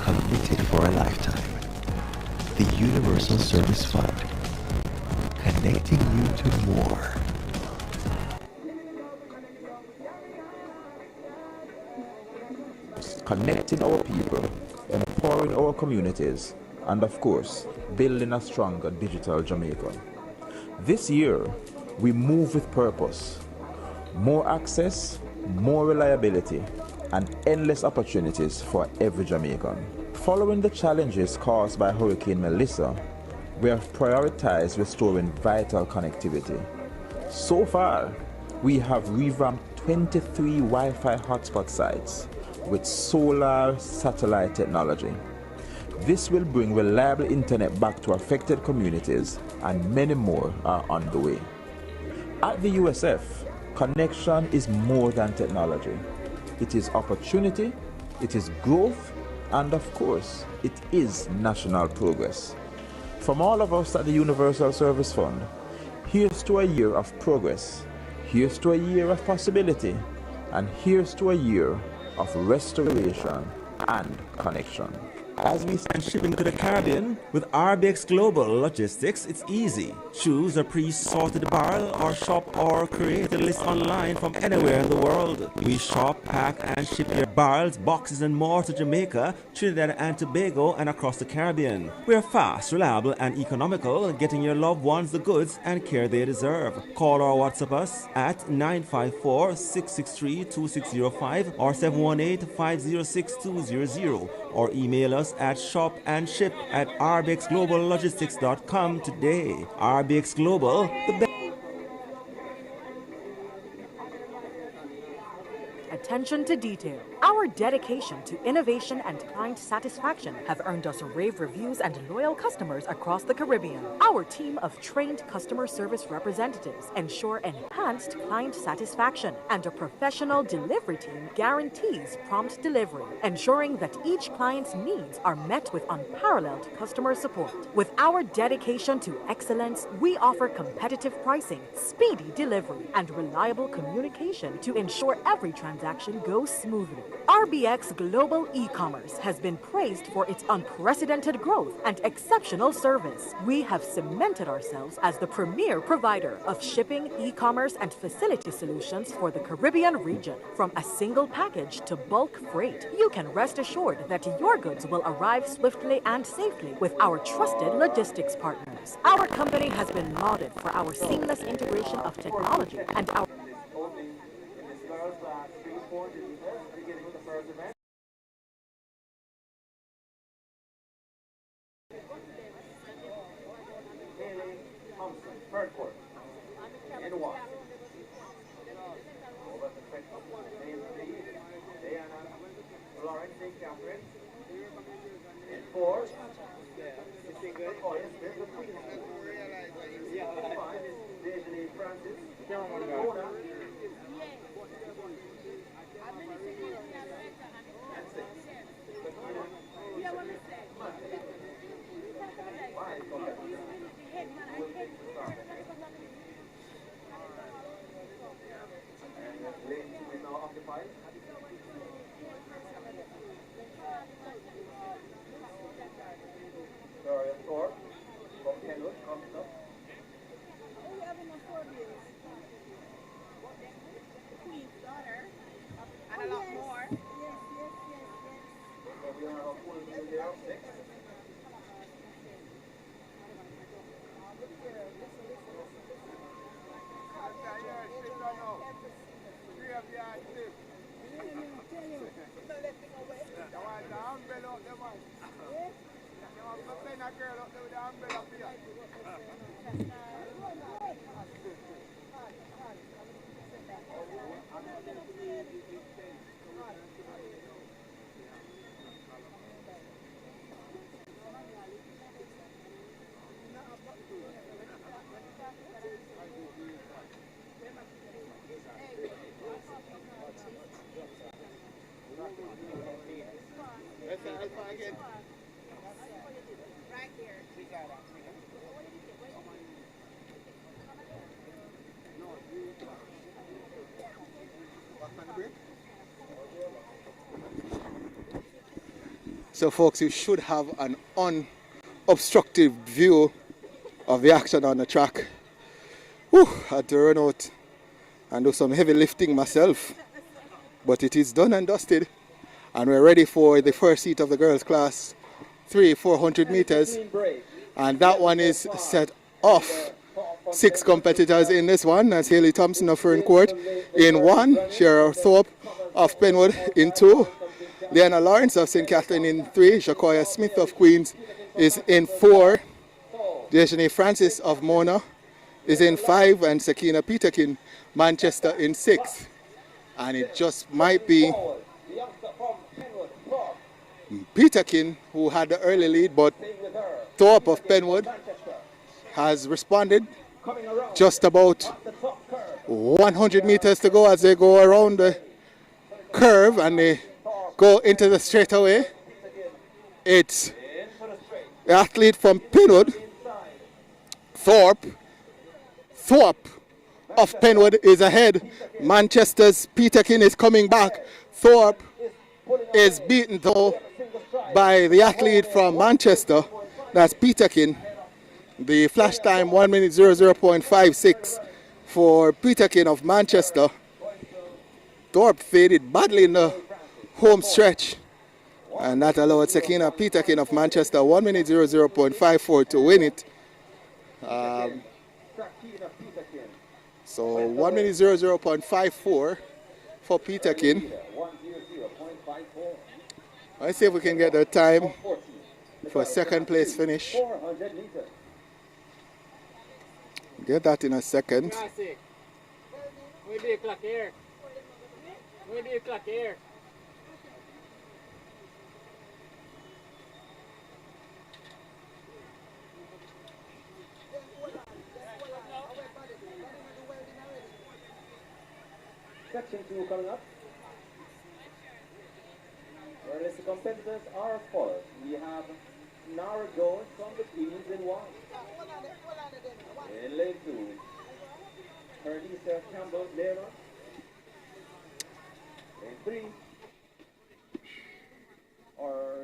committed for a lifetime. The Universal Service Fund, connecting you to more. Connecting our people, empowering our communities, and of course, building a stronger digital Jamaica. This year, we move with purpose. More access, more reliability, and endless opportunities for every Jamaican. Following the challenges caused by Hurricane Melissa, we have prioritized restoring vital connectivity. So far, we have revamped 23 Wi-Fi hotspot sites with solar satellite technology. This will bring reliable internet back to affected communities, and many more are on the way. At the USF, connection is more than technology. It is opportunity, it is growth, and of course, it is national progress. From all of us at the Universal Service Fund, here's to a year of progress, here's to a year of possibility, and here's to a year of restoration and connection. As we send shipping to the Caribbean, with RBX Global Logistics, it's easy. Choose a pre-sorted barrel or shop or create a list online from anywhere in the world. We shop, pack, and ship your barrels, boxes, and more to Jamaica, Trinidad and Tobago, and across the Caribbean. We're fast, reliable, and economical, getting your loved ones the goods and care they deserve. Call or WhatsApp us at 954-663-2605 or 718-506-200, or email us at shopandship@rbxgloballogistics.com today. RBX Global, the best. Attention to detail. Our dedication to innovation and client satisfaction have earned us rave reviews and loyal customers across the Caribbean. Our team of trained customer service representatives ensure enhanced client satisfaction, and a professional delivery team guarantees prompt delivery, ensuring that each client's needs are met with unparalleled customer support. With our dedication to excellence, we offer competitive pricing, speedy delivery, and reliable communication to ensure every transaction goes smoothly. RBX Global E-commerce has been praised for its unprecedented growth and exceptional service. We have cemented ourselves as the premier provider of shipping, e-commerce, and facility solutions for the Caribbean region. From a single package to bulk freight, you can rest assured that your goods will arrive swiftly and safely with our trusted logistics partners. Our company has been lauded for our seamless integration of technology and our beginning with the first event. Haley Thompson, third court. In one. Over the second. James Lee, Diana, Florence St. Catherine. In four. Oh, yes, there's the queen. Five. Dejani Francis. Mona. Victoria Thorpe from Kenwood comes up. Queen's daughter. And a lot more. So we have a full meal there of 6. Right here. So folks, you should have an unobstructed view of the action on the track. Whew, I had to run out and do some heavy lifting myself, but it is done and dusted, and we're ready for the first heat of the girls class 400 meters, and that one is set off. 6 competitors in this one, as Haley Thompson of Fern Court in 1, Cheryl Thorpe of Penwood in 2, Leanna Lawrence of St. Catherine in 3, Shakoya Smith of Queens is in 4, Dejani Francis of Mona is in 5 and Sakina Peterkin Manchester in 6. And it just might be Peterkin who had the early lead, but Thorpe of Penwood has responded. Just about 100 meters to go as they go around the curve and they go into the straightaway. It's the athlete from Penwood, Thorpe of Penwood is ahead. Manchester's Peterkin is coming back. Thorpe is beaten though by the athlete from Manchester, that's Peterkin. The flash time 1 minute 00.56 for Peterkin of Manchester. Thorpe faded badly in the home stretch, and that allowed Sakina Peterkin of Manchester 1 minute 00.54 to win it. So 1 minute 00.54 for Peterkin. Let's see if we can get the time for second place finish. Get that in a second. Where do you clock here? Where do you clock here? Section 2 coming up. Whereas the competitors are as follows. We have Nara Jones from the Queens in 1. In lane 2, Lisa Campbell Lera. Lane 3.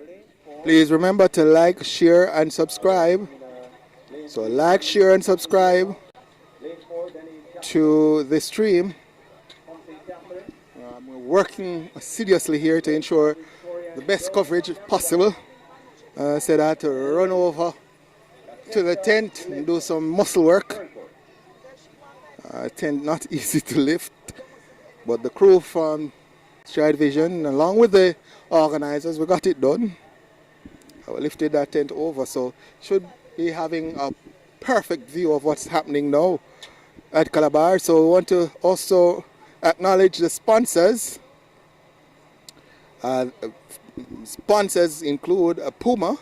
Lane 4. Please remember to like, share, and subscribe. So like, share, and subscribe to the stream. We're working assiduously here to ensure the best coverage possible. Said I had to run over to the tent and do some muscle work. Tent not easy to lift, but the crew from Stride Vision, along with the organizers, we got it done. I lifted that tent over, so should be having a perfect view of what's happening now at Calabar. So we want to also acknowledge the sponsors. Sponsors include Puma,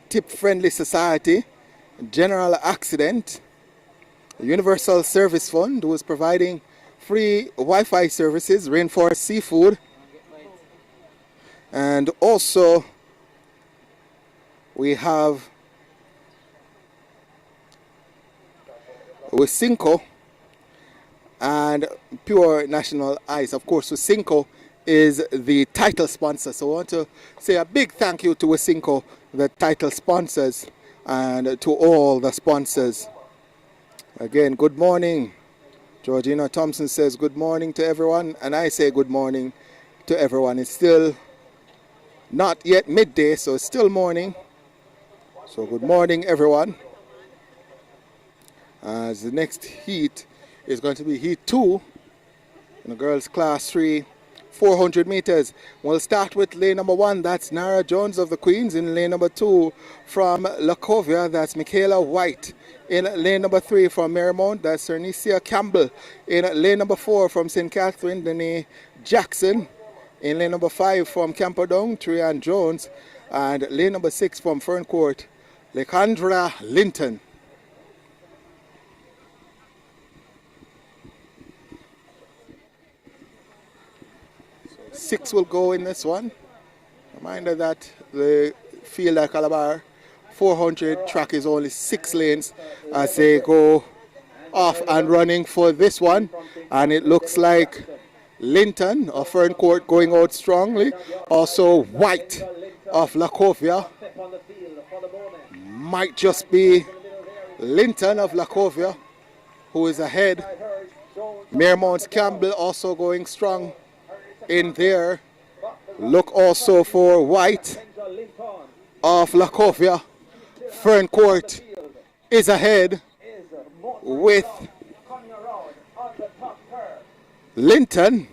Tip Friendly Society, General Accident, Universal Service Fund, who is providing free Wi-Fi services, Rainforest Seafood, and also we have Wisynco and Pure National Ice. Of course, Wisynco is the title sponsor, so I want to say a big thank you to Wisynco, the title sponsors, and to all the sponsors. Again, good morning. Georgina Thompson says good morning to everyone, and I say good morning to everyone. It's still not yet midday, so it's still morning. So good morning, everyone. As the next heat is going to be heat 2 in the girls class 3, 400 meters. We'll start with lane number 1, that's Nara Jones of the Queens. In lane number 2 from Lacovia, that's Michaela White. In lane number 3 from Marymount, that's Cernicia Campbell. In lane number 4 from St. Catherine, Danae Jackson. In lane number 5 from Camperdown, Trian Jones. And lane number 6 from Ferncourt, Lekandra Linton. 6 will go in this one. Reminder that the field at Calabar 400 track is only 6 lanes as they go off and running for this one. And it looks like Linton of Ferncourt going out strongly. Also White of Lacovia. Might just be Linton of Lacovia who is ahead. Marymount's Campbell also going strong in there. Look also for White of Lacovia. Ferncourt is ahead with Linton.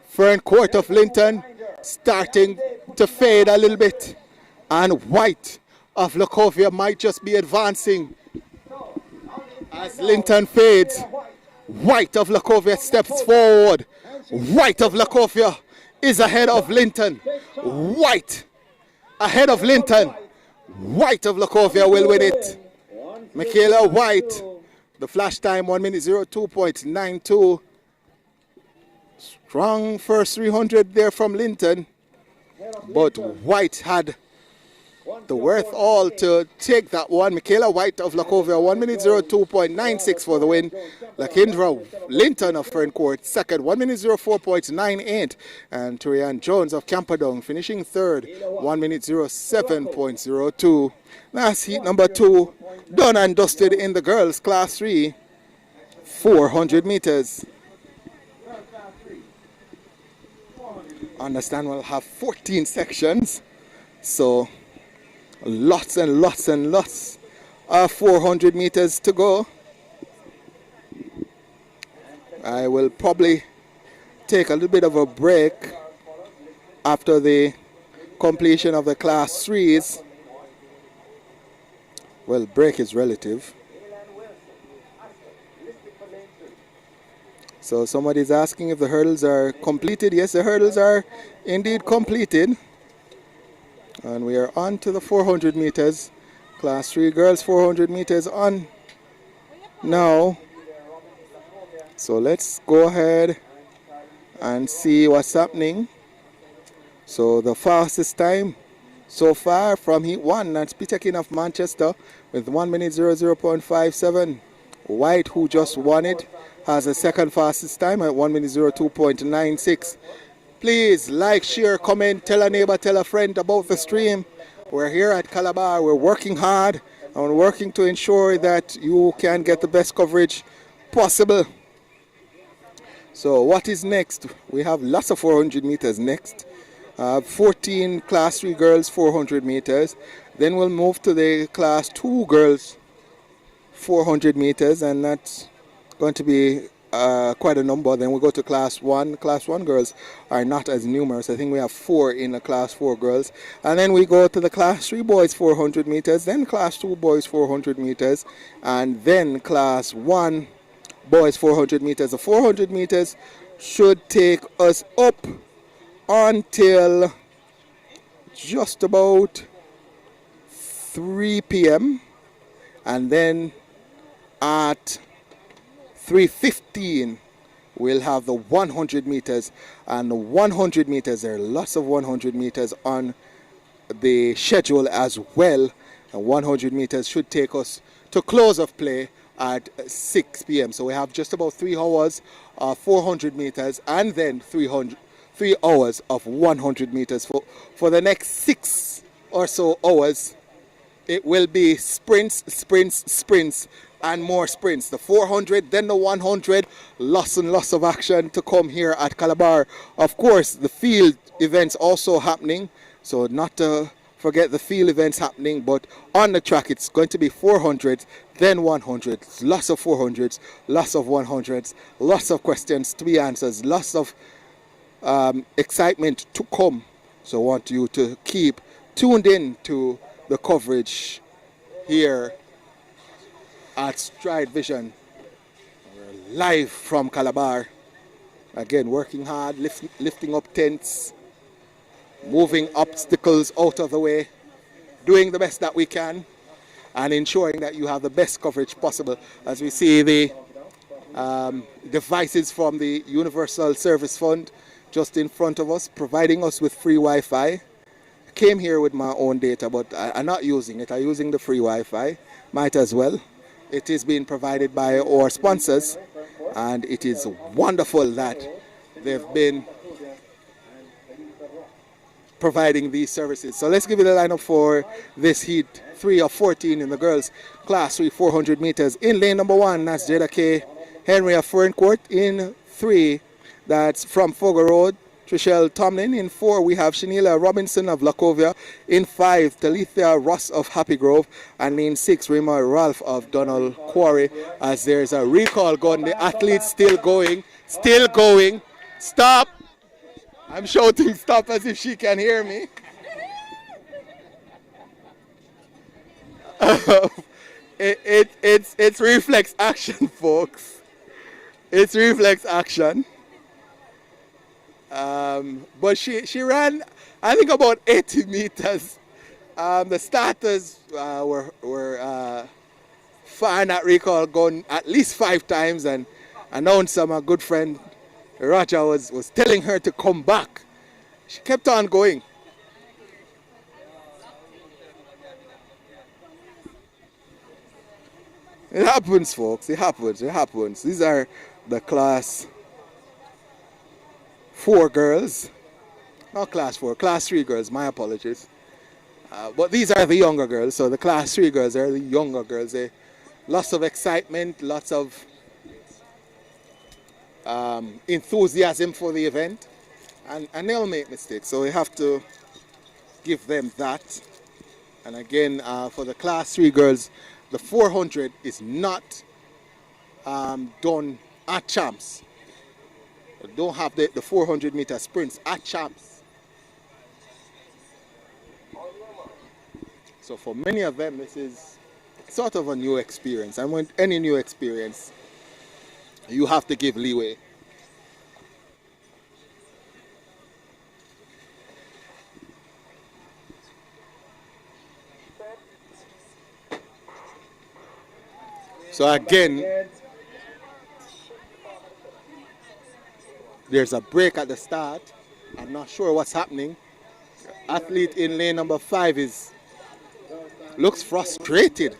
Ferncourt of Linton starting to fade a little bit. And White of Lacovia might just be advancing as Linton fades. Wint of Lacovia steps forward. Wint of Lacovia is ahead of Linton. Wint ahead of Linton. Wint of Lacovia will win it. Michaela Wint. The flash time 1 minute 02.92. Strong first 300 there from Linton. But Wint had the wherewithal to take that one. Michaela Wint of Lacovia 1 minute 02.96 for the win. Lakindra Linton of Ferncourt second 1 minute 04.98. And Torian Jones of Camperdown finishing third 1 minute 07.02. That's heat number 2 done and dusted in the girls class 3 400 meters. Understand we'll have 14 sections, so lots and lots and lots of 400 meters to go. I will probably take a little bit of a break after the completion of the class 3s. Well, break is relative. So somebody's asking if the hurdles are completed. Yes, the hurdles are indeed completed. And we are on to the 400 meters. Class 3 girls 400 meters on now. So let's go ahead and see what's happening. So the fastest time so far from heat 1, that's Peter King of Manchester with 1 minute 00.57. Wint, who just won it, has the second fastest time at 1 minute 02.96. Please like, share, comment, tell a neighbor, tell a friend about the stream. We're here at Calabar. We're working hard and we're working to ensure that you can get the best coverage possible. So what is next? We have lots of 400 meters next. 14 class 3 girls 400 meters. Then we'll move to the class 2 girls 400 meters, and that's going to be quite a number. Then we'll go to class 1. Class 1 girls are not as numerous. I think we have 4 in the class 4 girls. And then we go to the class 3 boys 400 meters, then class 2 boys 400 meters, and then class 1 boys 400 meters. The 400 meters should take us up until just about 3 p.m. and then at 3:15 we'll have the 100 meters, and the 100 meters, there are lots of 100 meters on the schedule as well, and 100 meters should take us to close of play at 6 p.m. So we have just about 3 hours of 400 meters and then 3 hours of 100 meters. For the next 6 or so hours, it will be sprints, sprints, sprints, and more sprints. The 400, then the 100, lots and lots of action to come here at Calabar. Of course, the field events also happening, so not to forget the field events happening, but on the track it's going to be 400, then 100, lots of 400s, lots of 100s, lots of questions to be answered, lots of excitement to come. So I want you to keep tuned in to the coverage here at Stride Vision. We're live from Calabar. Again, working hard, lifting up tents, moving obstacles out of the way, doing the best that we can, and ensuring that you have the best coverage possible. As we see the devices from the Universal Service Fund just in front of us, providing us with free Wi-Fi. I came here with my own data, but I'm not using it. I'm using the free Wi-Fi. Might as well. It is being provided by our sponsors, and it is wonderful that they've been providing these services. So let's give you the lineup for this heat 3 of 14 in the girls class 3 400 meters. In lane number 1, that's Jada K. Henry of Ferncourt. In 3, that's from Fogo Road, Trishelle Tomlin. In 4, we have Shanila Robinson of Lacovia. In 5, Talithia Ross of Happy Grove. And in 6, Rima Ralph of Donald Quarry. As there's a recall gun, the athletes still going. Stop! I'm shouting stop as if she can hear me. It's reflex action, folks. It's reflex action. But she ran, I think, about 80 meters. The starters were far not recall gone at least 5 times, and announcer, my good friend Roger, was telling her to come back. She kept on going. It happens, folks. It happens. It happens. These are the class 4 girls. Not class 4, class 3 girls. My apologies. But these are the younger girls. So the class 3 girls are the younger girls. Lots of excitement, lots of enthusiasm for the event. And they'll make mistakes. So we have to give them that. And again, for the class 3 girls, the 400 is not done at champs. They don't have the 400 meter sprints at champs. So for many of them, this is sort of a new experience. And with any new experience, you have to give leeway. So again, there's a break at the start. I'm not sure what's happening. Athlete in lane number 5 looks frustrated.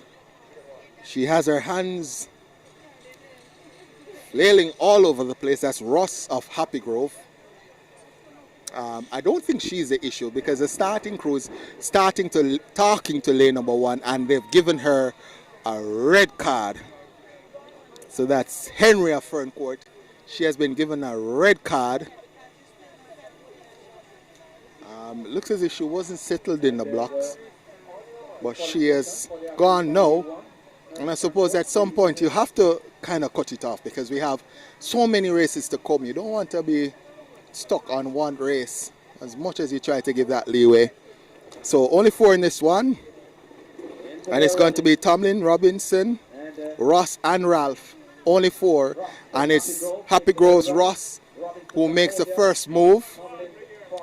She has her hands flailing all over the place. That's Ross of Happy Grove. I don't think she's the issue, because the starting crew is talking to lane number 1, and they've given her a red card. So that's Henry of Ferncourt. She has been given a red card. Looks as if she wasn't settled in the blocks, but she has gone now. And I suppose at some point you have to kind of cut it off, because we have so many races to come. You don't want to be stuck on one race as much as you try to give that leeway. So only 4 in this one. And it's going to be Tomlin, Robinson, Ross and Ralph. Only 4. And it's Happy Grove's Ross who makes the first move.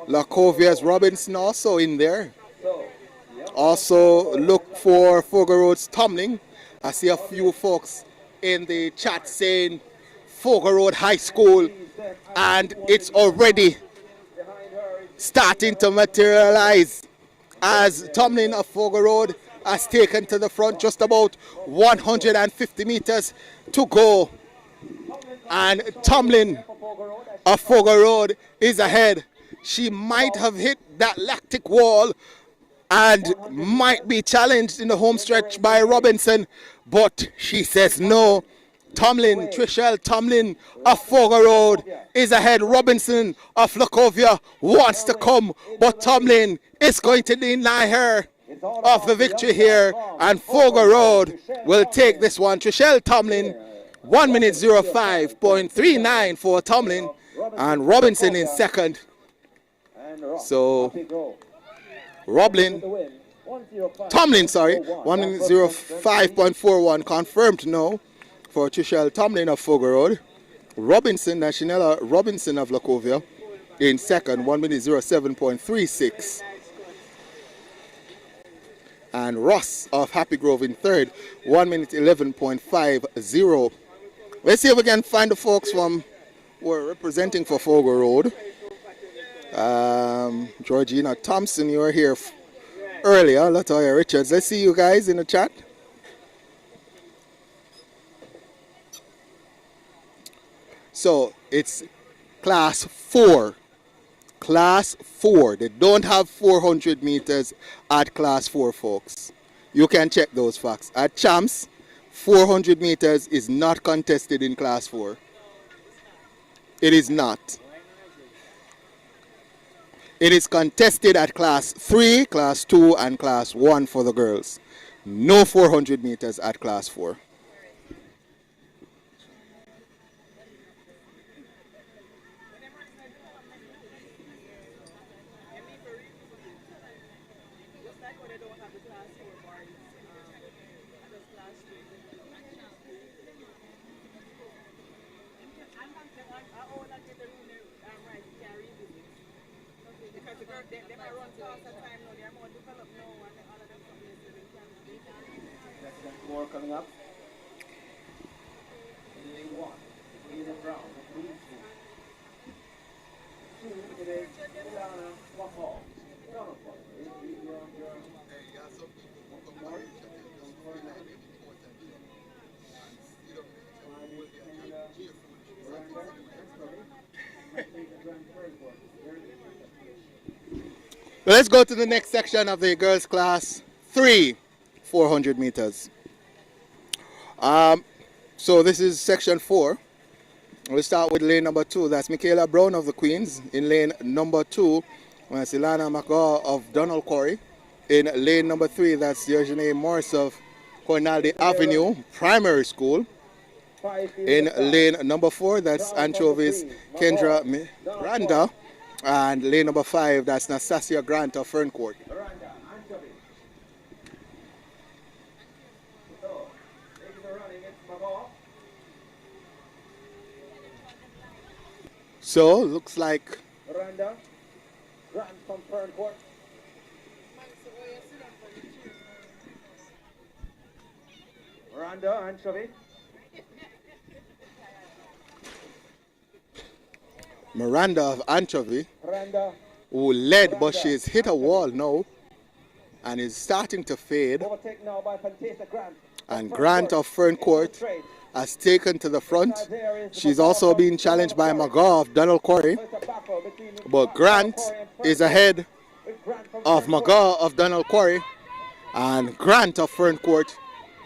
Lacovia's Robinson also in there. Also look for Fogo Road's Tomlin. I see a few folks in the chat saying Fogo Road High School, and it's already starting to materialize as Tomlin of Fogo Road has taken to the front. Just about 150 meters to go, and Tomlin of Fogo Road is ahead. She might have hit that lactic wall and might be challenged in the home stretch by Robinson, but she says no. Tomlin, Trishelle Tomlin of Fogo Road is ahead. Robinson of Lacovia wants to come, but Tomlin is going to deny her of the victory here, and Fogo Road will take this one. Trishelle Tomlin, 1 minute 05.39 for Tomlin, and Robinson in second. So Tomlin, 1 minute 05.41 confirmed no for Trishelle Tomlin of Fogo Road. Robinson, Nationella Robinson of Lacovia in second, 1 minute 07.36. And Ross of Happy Grove in third, 1 minute 11.50. Let's see if we can find the folks from who are representing for Fogo Road. Georgina Thompson, you were here earlier. Latoya Richards, let's see you guys in the chat. So it's class 4. Class 4. They don't have 400 meters at class 4, folks. You can check those facts. At champs, 400 meters is not contested in class 4. It is not. It is contested at class 3, class 2, and class 1 for the girls. No 400 meters at class 4. might run faster time now. They're more developed now, and all of them companies they can. Section 4 coming up. Lane 1, Ada Brown, Green School. 2, it is Ilana Wahal. Let's go to the next section of the girls class 3, 400 meters. So this is section 4. We'll start with lane number 2. That's Michaela Brown of the Queens. In lane number 2, that's Ilana McGaw of Donald Corey. In lane number 3, that's Eugenie Morris of Cornaldy Avenue Primary School. In lane number 4, that's Anchovies Kendra Miranda. And lane number 5, that's Nastasia Grant of Ferncourt. So, looks like Miranda, Grant from Ferncourt. Miranda, Anchovy. Miranda of Anchovy, Miranda, who led, but she's hit a wall now and is starting to fade. overtaken now by Fantasia Grant. And Grant of Ferncourt has taken to the front. She's also being challenged by McGaw of Donald Corey. But Grant is ahead of McGaw of Donald Corey. And Grant of Ferncourt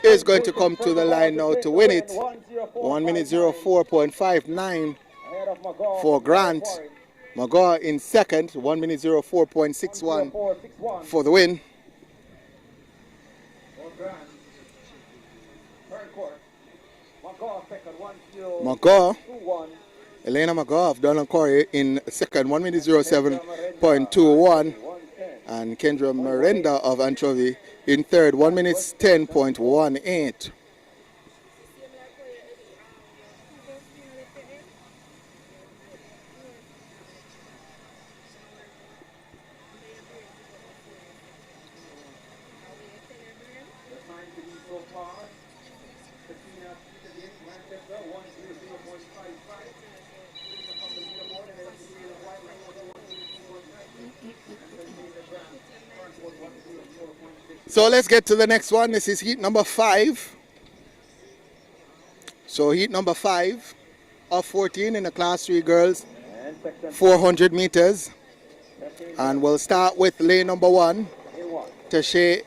is going to come to the line now to win it. 1 minute 04.59 for Grant. McGaw in second, 1 minute 04.61 for the win. McGaw, Elena McGaw of Donald Corey in second, 1 minute 07.21. And Kendra Miranda of Anchovy in third, 1 minute 10.18. So let's get to the next one. This is heat number 5. So heat number 5 of 14 in the class 3 girls, 400 meters. And we'll start with lane number 1, Tashay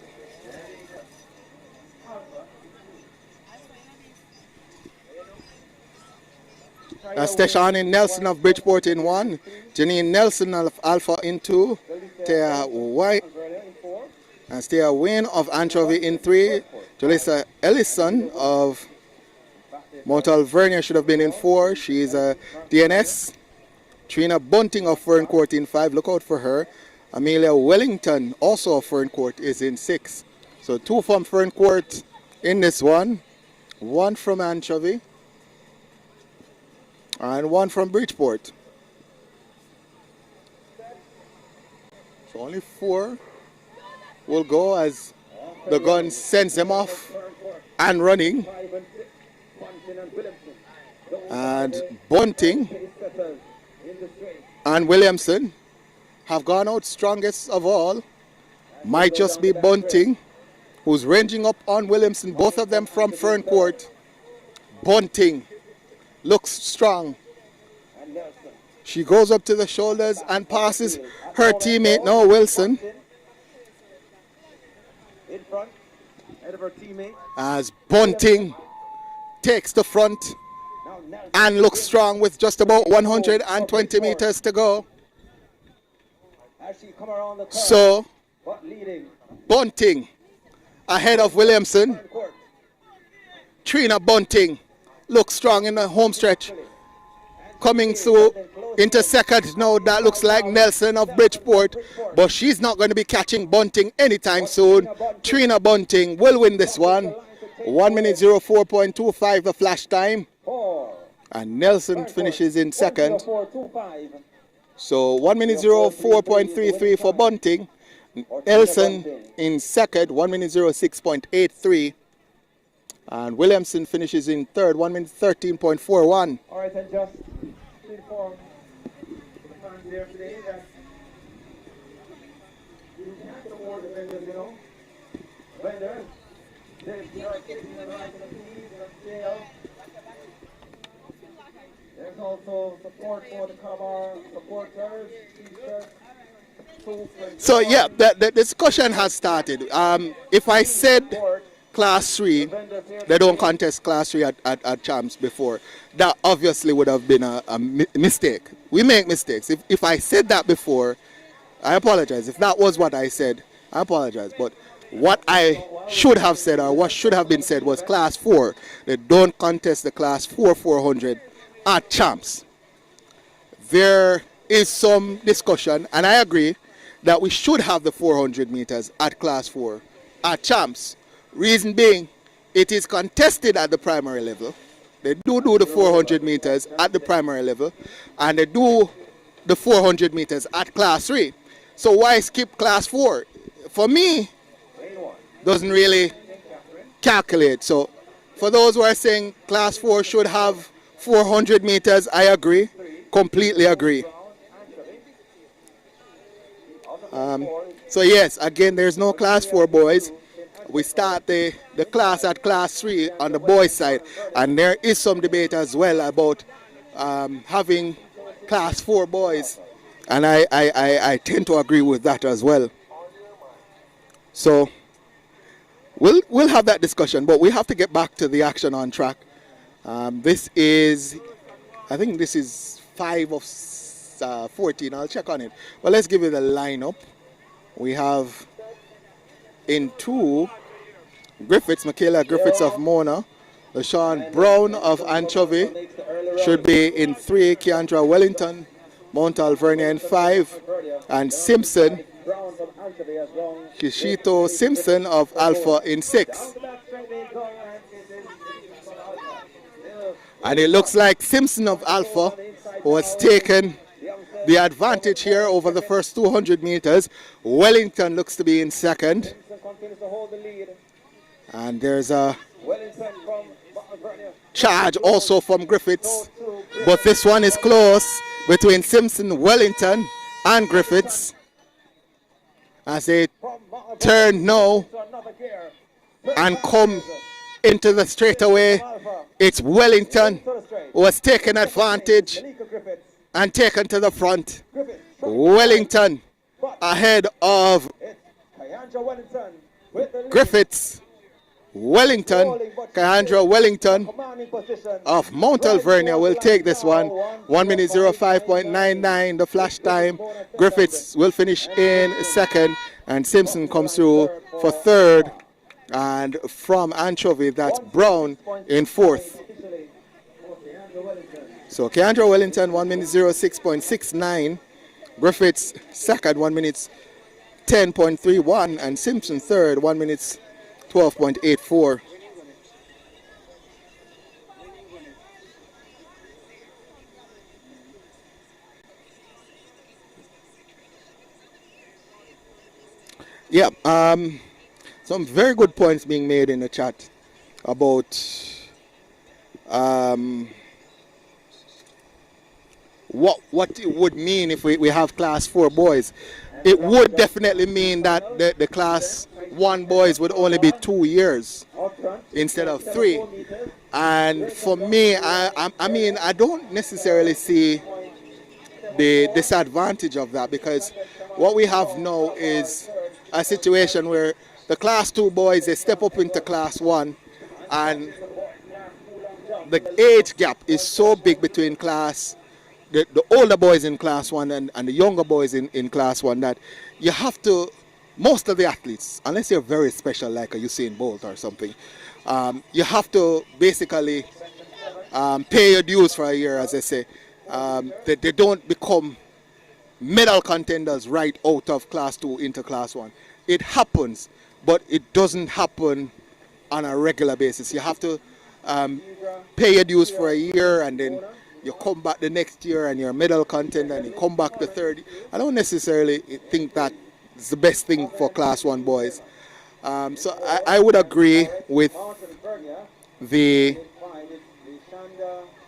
Steshani Nelson of Bridgeport in 1, Janine Nelson of Alpha in 2, Tia White and Stia Wynn of Anchovy in 3, Jalissa Ellison of Mount Alvernia should have been in 4. She's a DNS. Trina Bunting of Ferncourt in 5. Look out for her. Amelia Wellington, also of Ferncourt, is in 6. So 2 from Ferncourt in this one. 1 from Anchovy. And 1 from Bridgeport. So only 4 will go as the gun sends them off and running. And Bunting and Williamson have gone out strongest of all. Might just be Bunting, who's ranging up on Williamson, both of them from Ferncourt. Bunting looks strong. She goes up to the shoulders and passes her teammate, Noah Wilson. In front, ahead of her teammate. As Bunting takes the front and looks strong with just about 120 meters to go. So, Bunting ahead of Williamson. Trina Bunting looks strong in the home stretch. Coming through into second now, that looks like Nelson of Bridgeport, but she's not going to be catching Bunting anytime soon. Trina Bunting will win this one. 1 minute 04.25 the flash time. And Nelson finishes in second. So 1 minute 04.33 for Bunting. Elson in second, 1 minute 06.83. And Williamson finishes in third, 1 minute 13.41. All right, and just to inform the fans there today that you can't afford the vendors, you know. Vendors, they are sitting in the right of the fees and sale. There's also support for the Kamar supporters, t-shirts. So yeah, the discussion has started. If I said Class 3, they don't contest Class 3 at Champs before, that obviously would have been a mistake. We make mistakes. If I said that before, I apologize. If that was what I said, I apologize. But what I should have said, or what should have been said, was Class 4. They don't contest the Class 4 400 at Champs. There is some discussion, and I agree, that we should have the 400 meters at Class 4 at Champs. Reason being, it is contested at the primary level. They do the 400 meters at the primary level, and they do the 400 meters at Class 3. So why skip Class 4? For me, doesn't really calculate. So for those who are saying Class 4 should have 400 meters, I agree, completely agree. So yes, again, there's no Class 4 boys. We start the class at Class 3 on the boys' side, and there is some debate as well about having Class 4 boys, and I tend to agree with that as well. So we'll have that discussion, but we have to get back to the action on track. This is, I think this is 5 of 14. I'll check on it. But let's give you the lineup. We have in 2, Michaela Griffiths of Mona. LaShawn Brown of Anchovy should be in 3. Keandra Wellington, Mount Alvernia in 5. And Simpson, Kishito Simpson of Alpha in 6. And it looks like Simpson of Alpha was taken the advantage here over the first 200 meters. Wellington looks to be in second. And there's a charge also from Griffiths. But this one is close between Simpson, Wellington, and Griffiths. As they turn now and come into the straightaway, it's Wellington who has taken advantage and taken to the front. Wellington ahead of Griffiths. Keandra Wellington of Mount Alvernia will take this one. 1 minute 05.99 the flash time. Griffiths will finish in second, and Simpson comes through for third. And from Anchovy, that's Brown in fourth. So Keandra Wellington, 1 minute 06.69. Griffiths second, 1 minute 10.31. And Simpson third, 1 minute 12.84. Yeah, some very good points being made in the chat about what it would mean if we have Class 4 boys. It would definitely mean that the Class 1 boys would only be 2 years instead of 3. And for me, I mean, I don't necessarily see the disadvantage of that, because what we have now is a situation where the Class 2 boys, they step up into Class 1, and the age gap is so big between the older boys in Class 1 and the younger boys in Class 1 that you have to, most of the athletes, unless you're very special like a Usain Bolt or something, you have to basically pay your dues for a year, as I say. They don't become medal contenders right out of Class 2 into Class 1. It happens, but it doesn't happen on a regular basis. You have to pay your dues for a year, and then you come back the next year and you're medal contender and you come back the third. I don't necessarily think that is the best thing for Class 1 boys. So I would agree with the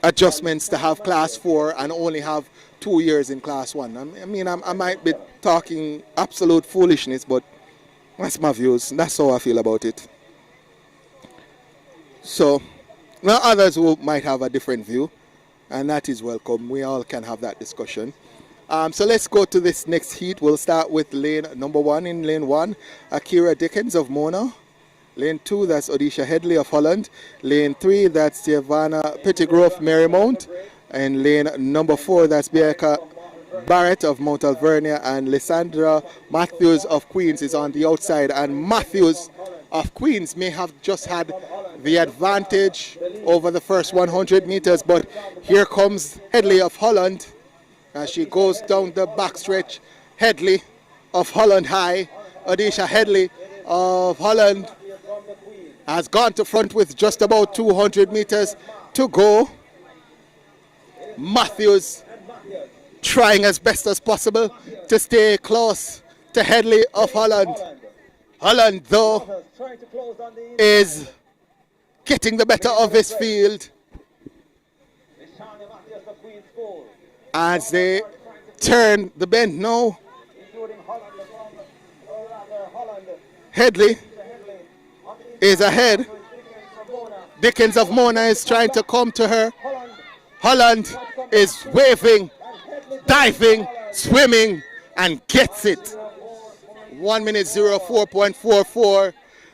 adjustments to have Class 4 and only have 2 years in Class 1. I mean, I might be talking absolute foolishness, but that's my views. That's how I feel about it. So, now others who might have a different view, and that is welcome. We all can have that discussion. So let's go to this next heat. We'll start with lane number 1. In lane 1, Akira Dickens of Mona. Lane 2, that's Odisha Headley of Holland. Lane 3, that's Giovanna Pettigrove Marymount. And lane number 4, that's Bianca Barrett of Mount Alvernia. And Lysandra Matthews of Queens is on the outside. And Matthews of Queens may have just had the advantage over the first 100 meters. But here comes Headley of Holland as she goes down the backstretch. Headley of Holland High. Odisha Headley of Holland has gone to front with just about 200 meters to go. Matthews trying as best as possible to stay close to Headley of Holland. Holland, though, is getting the better of his field as they turn the bend now. Headley is ahead. Dickens of Mona is trying to come to her. Holland is waving, diving, swimming, and gets it. 1 minute 04.44.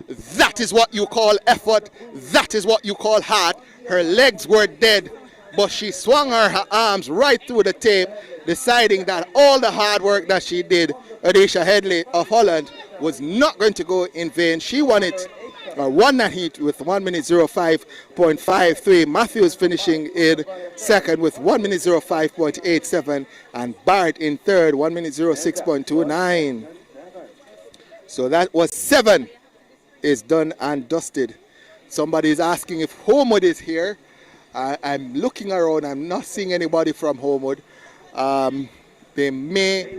That is what you call effort. That is what you call heart. Her legs were dead, but she swung her arms right through the tape, deciding that all the hard work that she did, Odisha Headley of Holland, was not going to go in vain. She won it. Won that heat with 1 minute 05.53. Matthews finishing in second with 1 minute 05.87, and Barrett in third, 1 minute 06.29. So that was 7 is done and dusted. Somebody is asking if Homewood is here. I'm looking around. I'm not seeing anybody from Homewood. They may.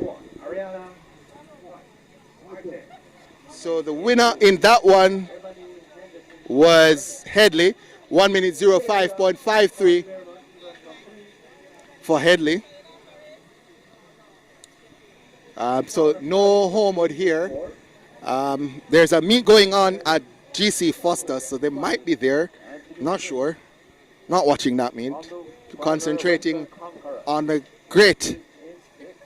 So the winner in that one was Headley, 1 minute 05.53 for Headley. So no Homewood here. There's a meet going on at GC Foster, so they might be there. Not sure. Not watching that meet. Concentrating on the great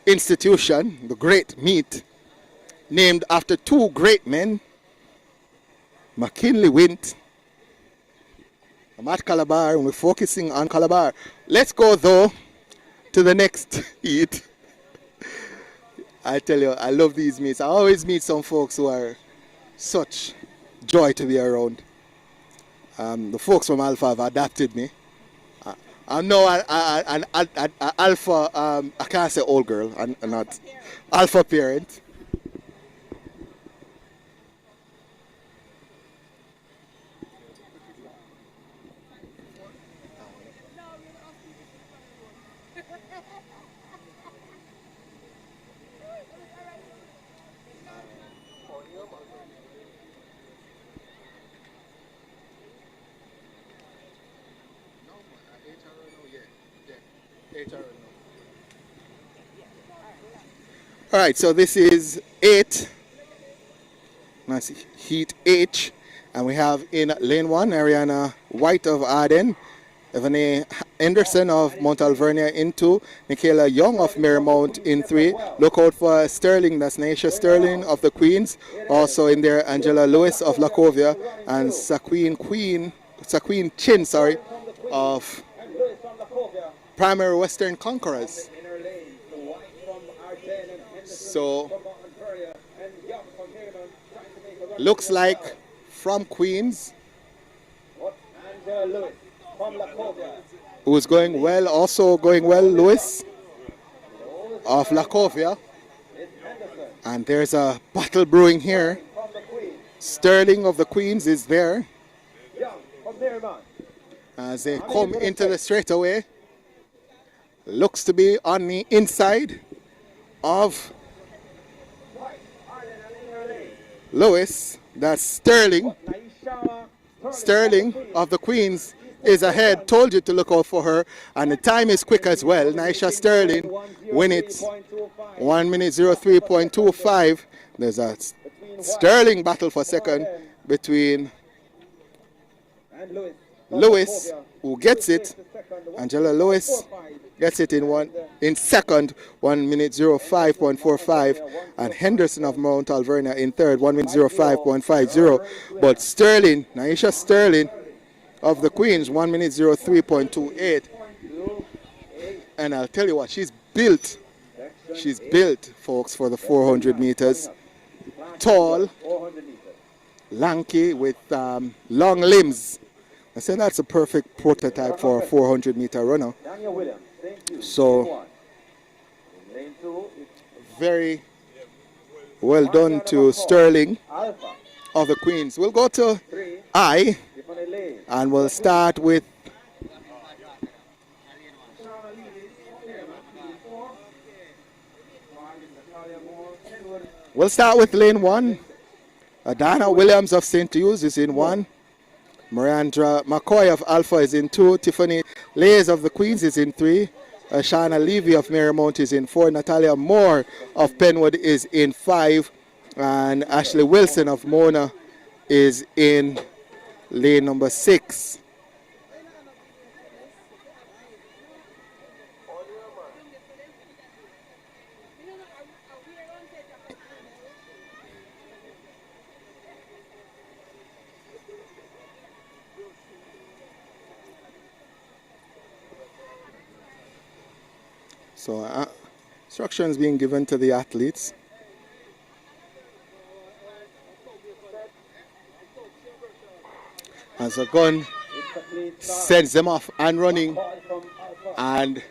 institution, the great meet, named after 2 great men, McKenley Wint. I'm at Calabar and we're focusing on Calabar. Let's go though to the next heat. I tell you, I love these meets. I always meet some folks who are such joy to be around. The folks from Alpha have adapted me. I'm now an Alpha, I can't say old girl, I'm not Alpha parent. All right, so this is 8. That's heat H, and we have in lane 1 Ariana White of Arden, Evanie Anderson of Mount Alvernia in 2, Michaela Young of Marymount in 3. Look out for Sterling, that's Naisha Sterling of the Queens. Also in there, Angela Lewis of Lacovia, and Saqueen Chin, of Primary Western Conquerors. So, looks like from Queens, who's going well, also going well, Lewis of Lacovia. And there's a battle brewing here. Sterling of the Queens is there as they come into the straightaway. looks to be on the inside of Lewis. That's Sterling. Sterling of the Queens is ahead. Told you to look out for her. And the time is quick as well. Naisha Sterling win it 1 minute 03.25. There's a Sterling battle for second between Lewis, who gets it. Angela Lewis gets it in second, 1 minute 05.45, and Henderson of Mount Alvernia in third, 1 minute 05.50. But Sterling, Naisha Sterling of the Queens, 1 minute 03.28. And I'll tell you what, she's built. She's built, folks, for the 400 meters. Tall, lanky, with long limbs. I said that's a perfect prototype for a 400 meter runner. So, very well done to Sterling of the Queens. We'll go to I, and we'll start with lane 1. Adana Williams of St. Hughes is in 1. Miranda McCoy of Alpha is in 2. Tiffany Lays of the Queens is in 3. Shana Levy of Marymount is in 4. Natalia Moore of Penwood is in 5. And Ashley Wilson of Mona is in lane number 6. So instructions being given to the athletes. As a gun sends them off and running, and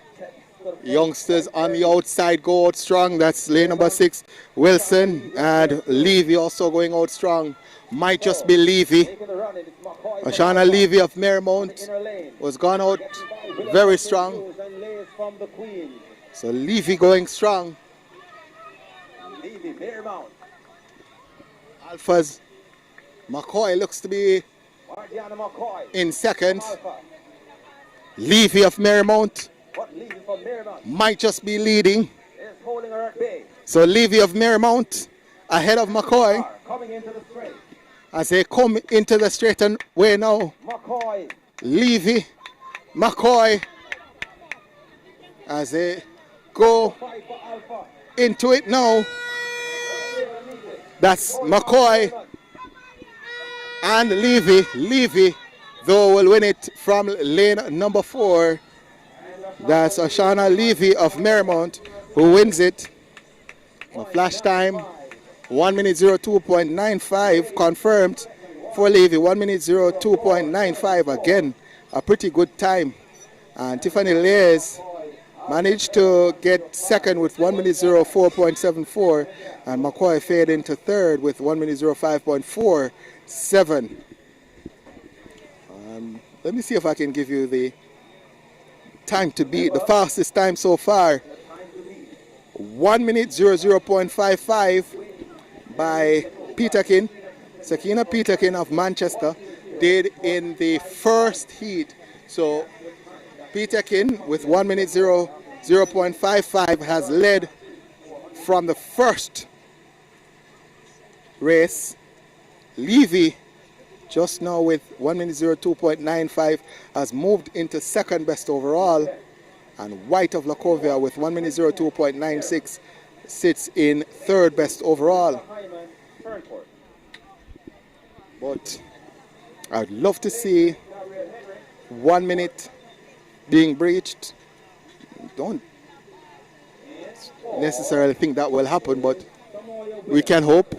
youngsters on the outside go out strong. That's lane number 6, Wilson, and Levy also going out strong. Might just be Levy. Ashana Levy of Marymount was gone out very strong. So Levy going strong. Alpha's McCoy looks to be in second. Levy of Marymount might just be leading. So Levy of Marymount ahead of McCoy as they come into the straight way now. Levy, McCoy as they go into it now. That's McCoy and Levy. Levy, though, will win it from lane number 4. That's Ashana Levy of Marymount who wins it. A flash time, 1 minute 02.95 confirmed for Levy. 1 minute 02.95, again, a pretty good time. And Tiffany Lays managed to get second with 1 minute 04.74, and McCoy faded into third with 1 minute 05.47. Let me see if I can give you the time to beat, the fastest time so far. 1 minute 00.55 by Peterkin. Sakina Peterkin of Manchester did in the first heat. So Peterkin with 1 minute 0.55 has led from the first race. Levy just now with 1 minute 02.95 has moved into second best overall, and White of Lacovia with 1 minute 02.96 sits in third best overall. But I'd love to see 1 minute being breached. Don't necessarily think that will happen, but we can hope.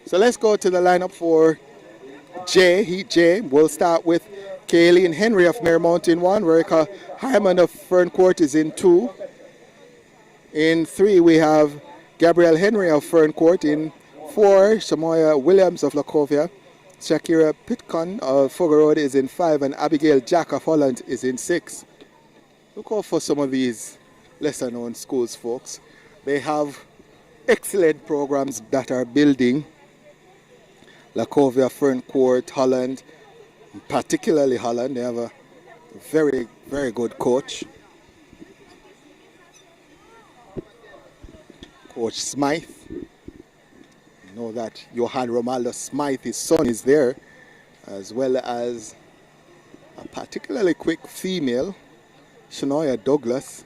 So let's go to the lineup for J, Heat J. We'll start with Kayleen Henry of Marymount in 1. Rerica Hyman of Ferncourt is in 2. In 3, we have Gabrielle Henry of Ferncourt. In 4, Shamoya Williams of Lacovia. Shakira Pitcon of Fogo Road is in 5, and Abigail Jack of Holland is in 6. Look out for some of these lesser known schools, folks. They have excellent programs that are building. Lacovia, Ferncourt, Holland, particularly Holland, they have a very, very good coach. Coach Smythe. You know that Johan Romaldo Smythe, his son, is there, as well as a particularly quick female, Shania Douglas.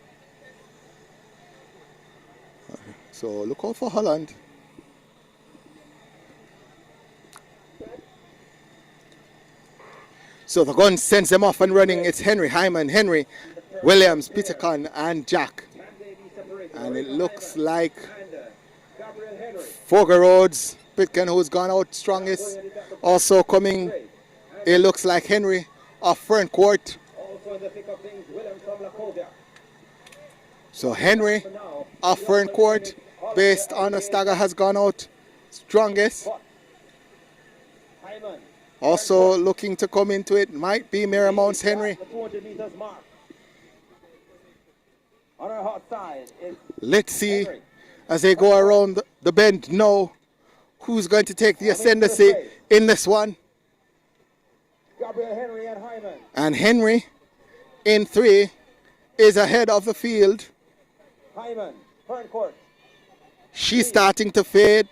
So look out for Holland. So the gun sends them off and running. It's Henry, Hyman, Henry, Williams, Petercon, and Jack. And it looks like Fogar Roads, Pitkin, who's gone out strongest. Also coming, it looks like Henry of Ferncourt. So Henry of Ferncourt, based on a stagger, has gone out strongest. Also looking to come into it might be Marymount's Henry. Let's see as they go around the bend now who's going to take the ascendancy in this one. And Henry in 3 is ahead of the field. She's starting to fade,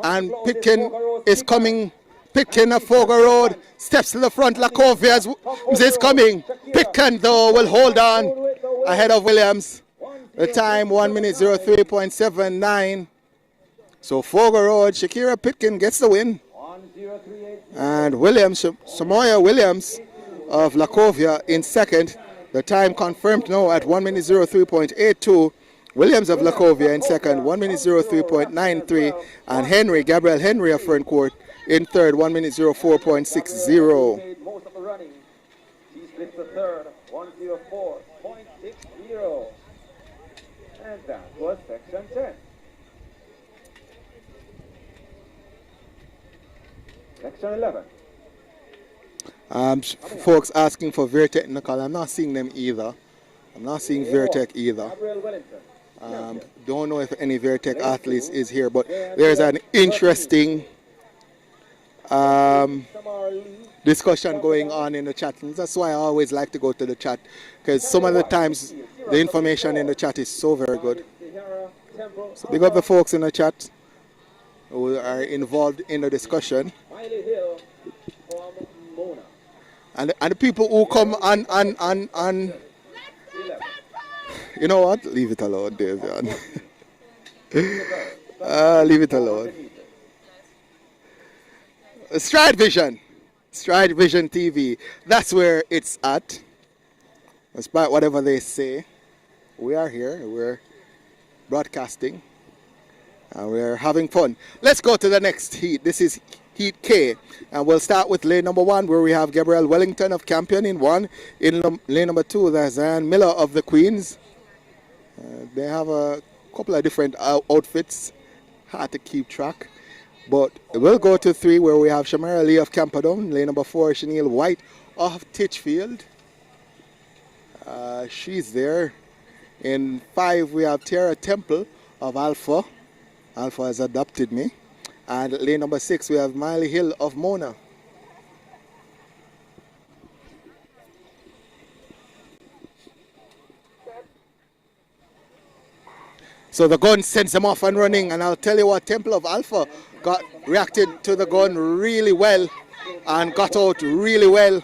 and Pitkin is coming. Pitkin of Fogar Road steps to the front. Lacovia is coming. Pitkin, though, will hold on ahead of Williams. The time 1 minute 03.79. So Fogar Road, Shakira Pitkin gets the win. And Williams, Samoya Williams of Lacovia in second. The time confirmed now at 1 minute 03.82. Williams of Lacovia in second, 1 minute 03.93. And Henry, Gabriel Henry of Ferncourt in third, 1 minute 04.60. Most of the running. She splits the third, 104.60. And that was section 10. Section 11. Folks asking for very technical. I'm not seeing them either. I'm not seeing Veritech either. Don't know if any Veritech athletes is here, but there's an interesting discussion going on in the chat. And that's why I always like to go to the chat, because some of the times the information in the chat is so very good. So big up the folks in the chat who are involved in the discussion. And the people who come on you know what? Leave it alone, Davian. Leave it alone. Stride Vision TV. That's where it's at. Despite whatever they say, we are here. We're broadcasting. And we're having fun. Let's go to the next heat. This is Heat K. And we'll start with lane number 1, where we have Gabrielle Wellington of Campion in 1. In lane number 2, there's Ann Miller of the Queens. They have a couple of different outfits. Hard to keep track. But we'll go to 3, where we have Shamara Lee of Camperdown. Lane number 4, Chanel White of Titchfield. She's there. In 5, we have Tara Temple of Alpha. Alpha has adopted me. And lane number 6, we have Miley Hill of Mona. So the gun sends them off and running, and I'll tell you what, Temple of Alpha reacted to the gun really well and got out really well.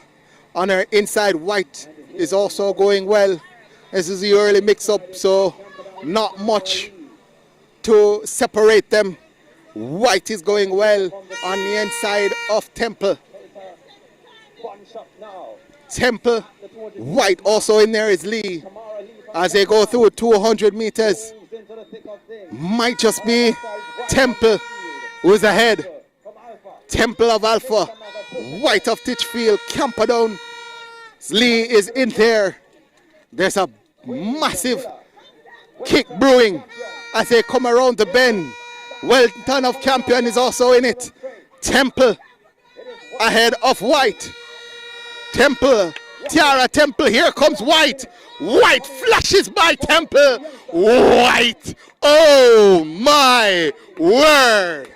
On her inside, White is also going well. This is the early mix-up, so not much to separate them. White is going well on the inside of Temple. Temple, White also in there is Lee. As they go through 200 meters, might just be Temple who's ahead. Temple of Alpha, White of Titchfield, Camperdown. Lee is in there. There's a massive kick brewing as they come around the bend. Wellington of Campion is also in it. Temple ahead of White. Temple, Tiara Temple, here comes White. Wint flashes by Temple. Wint. Oh my word.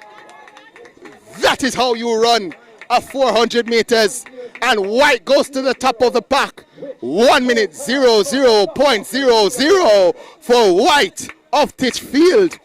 That is how you run a 400 meters. And Wint goes to the top of the pack. 1 minute 00.00 for Wint of Titchfield.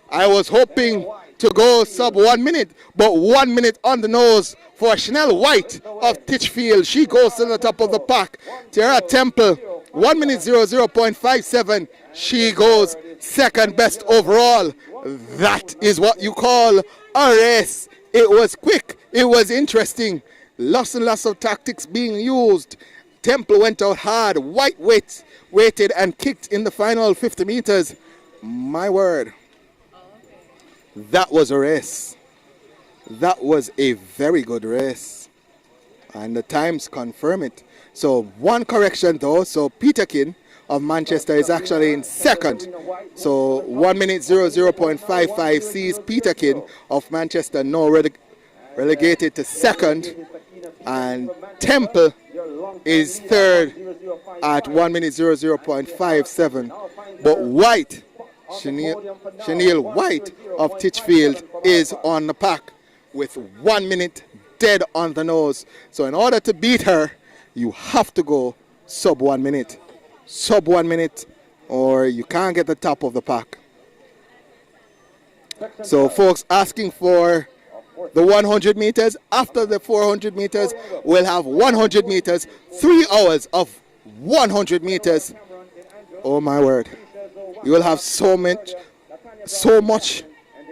I was hoping to go sub 1 minute, but 1 minute on the nose for Chanel Wint of Titchfield. She goes to the top of the pack. Tara Temple, 1 minute 00.57. She goes second best overall. That is what you call a race. It was quick. It was interesting. Lots and lots of tactics being used. Temple went out hard. Wint waited and kicked in the final 50 meters. My word. That was a race. That was a very good race. And the times confirm it. So one correction though. So Peterkin of Manchester is actually in second. So 1 minute 00.55 sees Peterkin of Manchester now relegated to second. And Temple is third at 1 minute 00.57. But Wint, Chanel Wint of Titchfield is on the pack with 1 minute dead on the nose. So in order to beat her, you have to go sub 1 minute. Sub 1 minute or you can't get the top of the pack. So folks asking for the 100 meters. After the 400 meters, we'll have 100 meters, 3 hours of 100 meters. Oh my word. You will have so much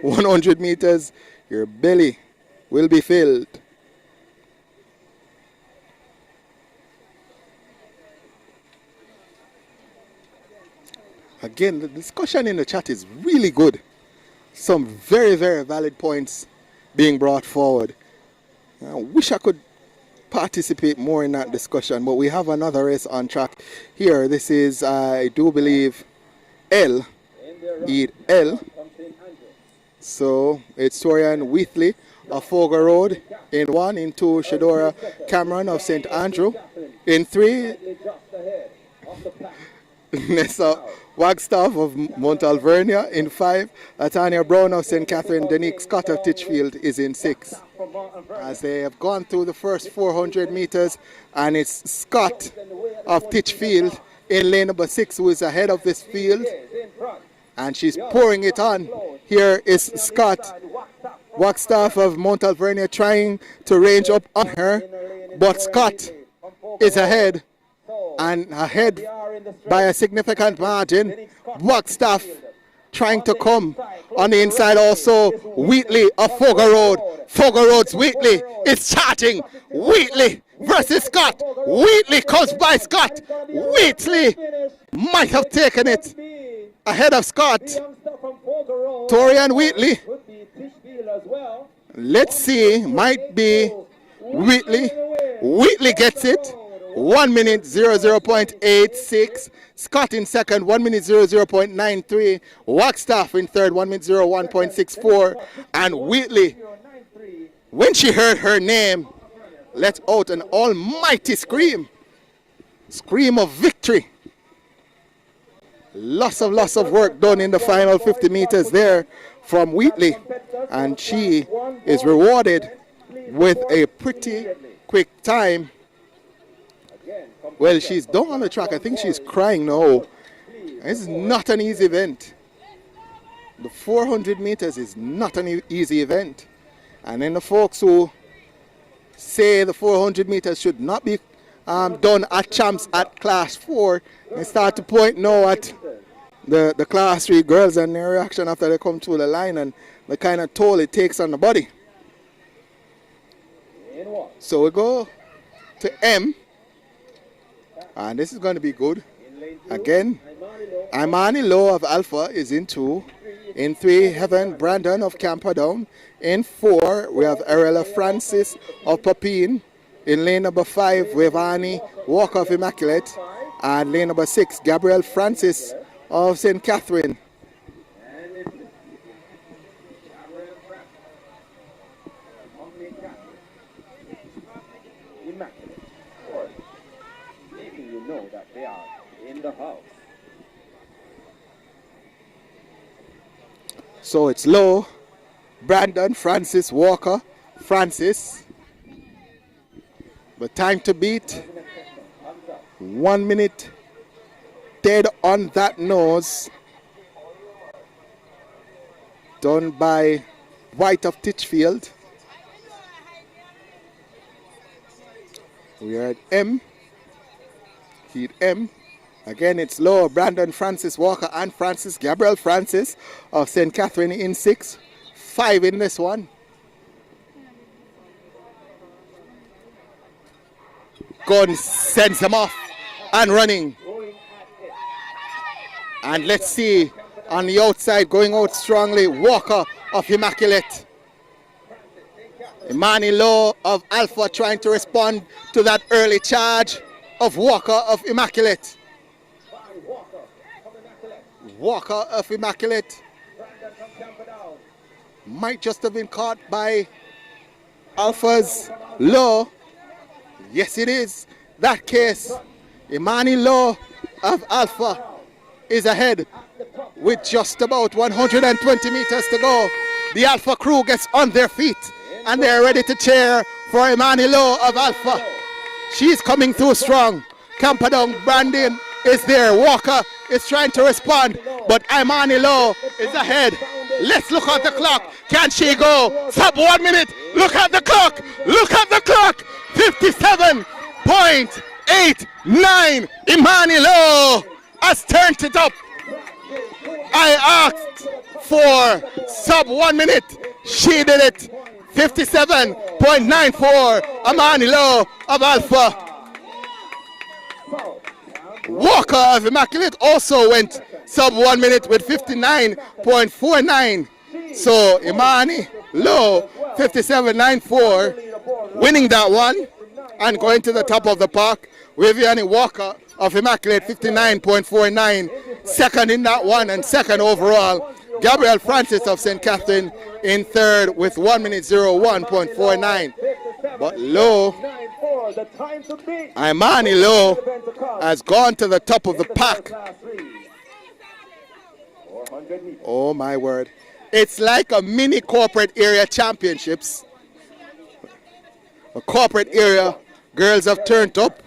100 meters, your belly will be filled. Again, the discussion in the chat is really good. Some very, very valid points being brought forward. I wish I could participate more in that discussion, but we have another race on track here. This is, I do believe, L. So it's Torian Wheatley of Fogar Road in 1, in 2 Shadora Cameron of St. Andrew, in 3 Nessa Wagstaff of Mount Alvernia, in 5 Latanya Brown of St. Catherine. Denique Scott of Titchfield is in 6. As they have gone through the first 400 meters, and it's Scott of Titchfield in lane number 6 who is ahead of this field, and she's pouring it on. Here is Scott Wagstaff of Mount Alvernia trying to range up on her, but Scott is ahead, and ahead by a significant margin. Wagstaff trying to come on the inside also. Wheatley of Fogar Road. Fogar Road's Wheatley is charging. Wheatley versus Scott. Wheatley comes by Scott. Wheatley might have taken it ahead of Scott. Torian Wheatley. Let's see, might be Wheatley. Wheatley gets it. 1 minute 00.86. Scott in second, 1 minute 00.93. Wagstaff in third, 1 minute 01.64. And Wheatley, when she heard her name, let out an almighty scream. Scream of victory. Lots of work done in the final 50 meters there from Wheatley. And she is rewarded with a pretty quick time. Well, she's down on the track. I think she's crying now. This is not an easy event. The 400 meters is not an easy event. And then the folks who say the 400 meters should not be done at champs at class 4, they start to point now at the class 3 girls and their reaction after they come through the line and the kind of toll it takes on the body. So we go to M. And this is going to be good. Again, Imani Lowe of Alpha is in 2. In 3, Heaven Brandon of Camperdown. In 4, we have Arella Francis of Papine. In lane number 5, we have Annie Walker of Immaculate. And lane number 6, Gabrielle Francis of St. Catherine. the house. So it's low. Brandon, Francis, Walker, Francis. But time to beat. 1 minute. Dead on that nose. Done by White of Titchfield. We are at M. Heat M. Again, it's low. Brandon Francis Walker and Francis Gabriel Francis of St. Catherine in 6. 5 in this one. Gun sends him off and running. And let's see on the outside, going out strongly, Walker of Immaculate. Imani Low of Alpha trying to respond to that early charge of Walker of Immaculate. Walker of Immaculate might just have been caught by Alpha's Low. Yes, it is. That case, Imani Low of Alpha is ahead with just about 120 meters to go. The Alpha crew gets on their feet and they're ready to cheer for Imani Low of Alpha. She's coming through strong. Camperdown Brandon is there. Walker is trying to respond, but Imani Low is ahead. Let's look at the clock. Can she go sub 1 minute? Look at the clock. Look at the clock. 57.89. Imani Low has turned it up. I asked for sub 1 minute. She did it. 57.94. Imani Low of Alpha. Walker of Immaculate also went sub 1 minute with 59.49. So Imani Low 57.94 winning that one and going to the top of the park. Viviani Walker of Immaculate 59.49 second in that one and second overall. Gabriel Francis of St. Catherine in third with 1 minute 01.49. But Low, Imani Low has gone to the top of the pack. Oh my word. It's like a mini corporate area championships. A corporate area, girls have turned up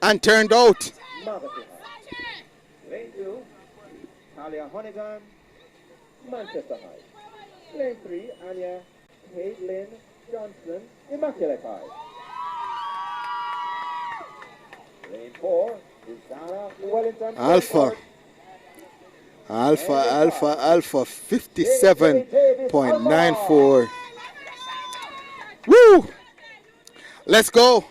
and turned out. Lane 2, Talia Honeygan, Manchester High. Lane 3, Anya Caitlin Johnson, Immaculate High. Lane 4 is Dara Wellington. Alpha 57.94. Woo! Let's go.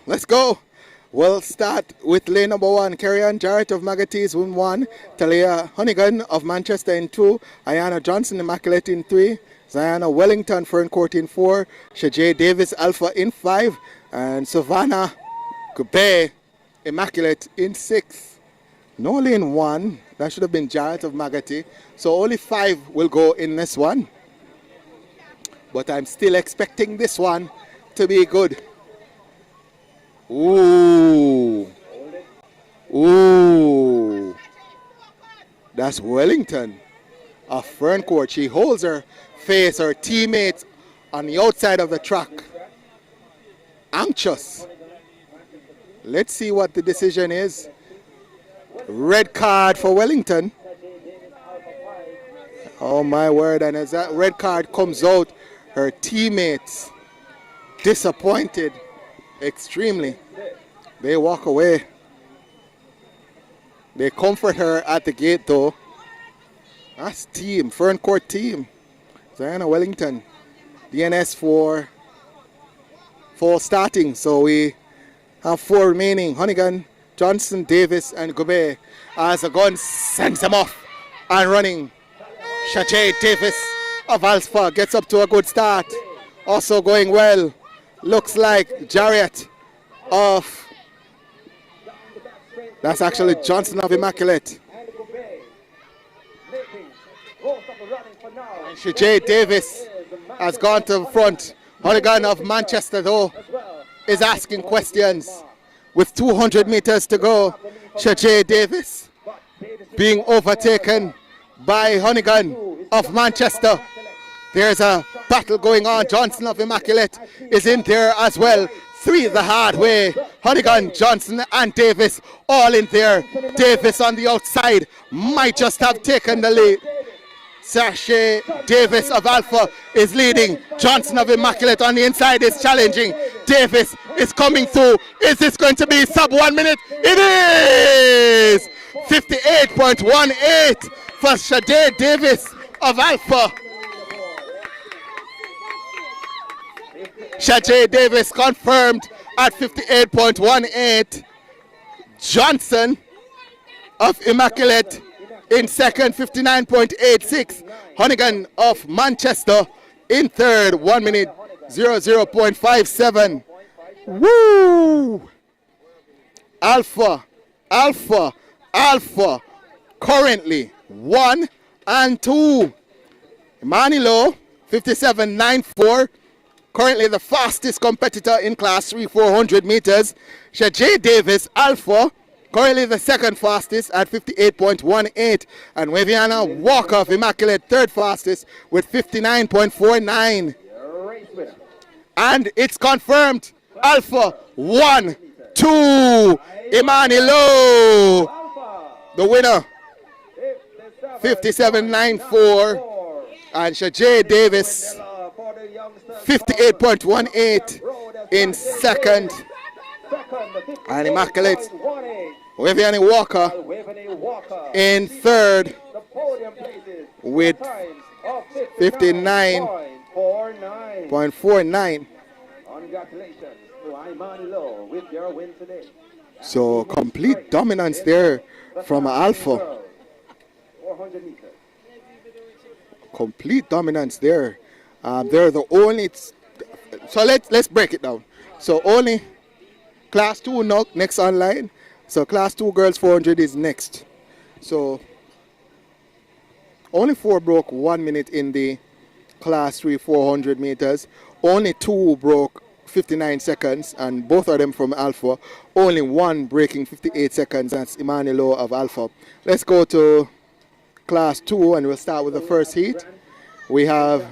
We'll start with lane number 1. Carrie-Ann Jarrett of Magatees in 1. Talia Honeygan of Manchester in 2. Ayana Johnson Immaculate in 3. Ziana Wellington Ferncourt in 4. Shajay Davis Alpha in 5. And Savannah Gube Immaculate in 6. No lane 1. That should have been Jarrett of Magatee. So only 5 will go in this one. But I'm still expecting this one to be good. Ooh. That's Wellington of Ferncourt. She holds her face, her teammates on the outside of the track. Anxious. Let's see what the decision is. Red card for Wellington. Oh my word, and as that red card comes out, her teammates disappointed extremely. They walk away. They comfort her at the gate though. That's team, Ferncourt team. Ziana Wellington, DNS for starting. So we have 4 remaining. Honeygan, Johnson, Davis, and Gobe. As a gun sends them off and running. Shajay Davis of Alpha gets up to a good start. Also going well. Looks like Jarrett of... That's actually Johnson of Immaculate. And Shajay Davis has gone to the front. Honeygan of Manchester though is asking questions. With 200 meters to go, Shajay Davis being overtaken by Honeygun of Manchester. There's a battle going on. Johnson of Immaculate is in there as well. Three the hard way. Honeygun, Johnson and Davis all in there. Davis on the outside might just have taken the lead. Sashay Davis of Alpha is leading. Johnson of Immaculate on the inside is challenging. Davis is coming through. Is this going to be sub 1 minute? It is! 58.18 for Sade Davis of Alpha. Sade Davis confirmed at 58.18. Johnson of Immaculate in second, 59.86. Honeygun of Manchester in third, 1 minute 00.57. Woo! Alpha currently 1 and 2. Manilo 57.94. Currently the fastest competitor in class 3 400 meters. Shajay Davis Alpha currently the second fastest at 58.18, and Waviana Walker of Immaculate third fastest with 59.49. And it's confirmed. Alpha 1, 2, Imanilo, the winner, 57.94, and Shajay Davis 58.18 in second, and Immaculate Waviani Walker in third with 59.49. Congratulations to Imanilo with your win today. So complete dominance there from Alpha. 400 meters. Complete dominance there. They're the only. So let's break it down. So only class 2 next online. So class 2 girls 400 is next. So only 4 broke 1 minute in the class 3 400 meters. Only 2 broke 59 seconds, and both of them from Alpha. Only 1 breaking 58 seconds. That's Emmanuel of Alpha. Let's go to class 2 and we'll start with the first heat. We have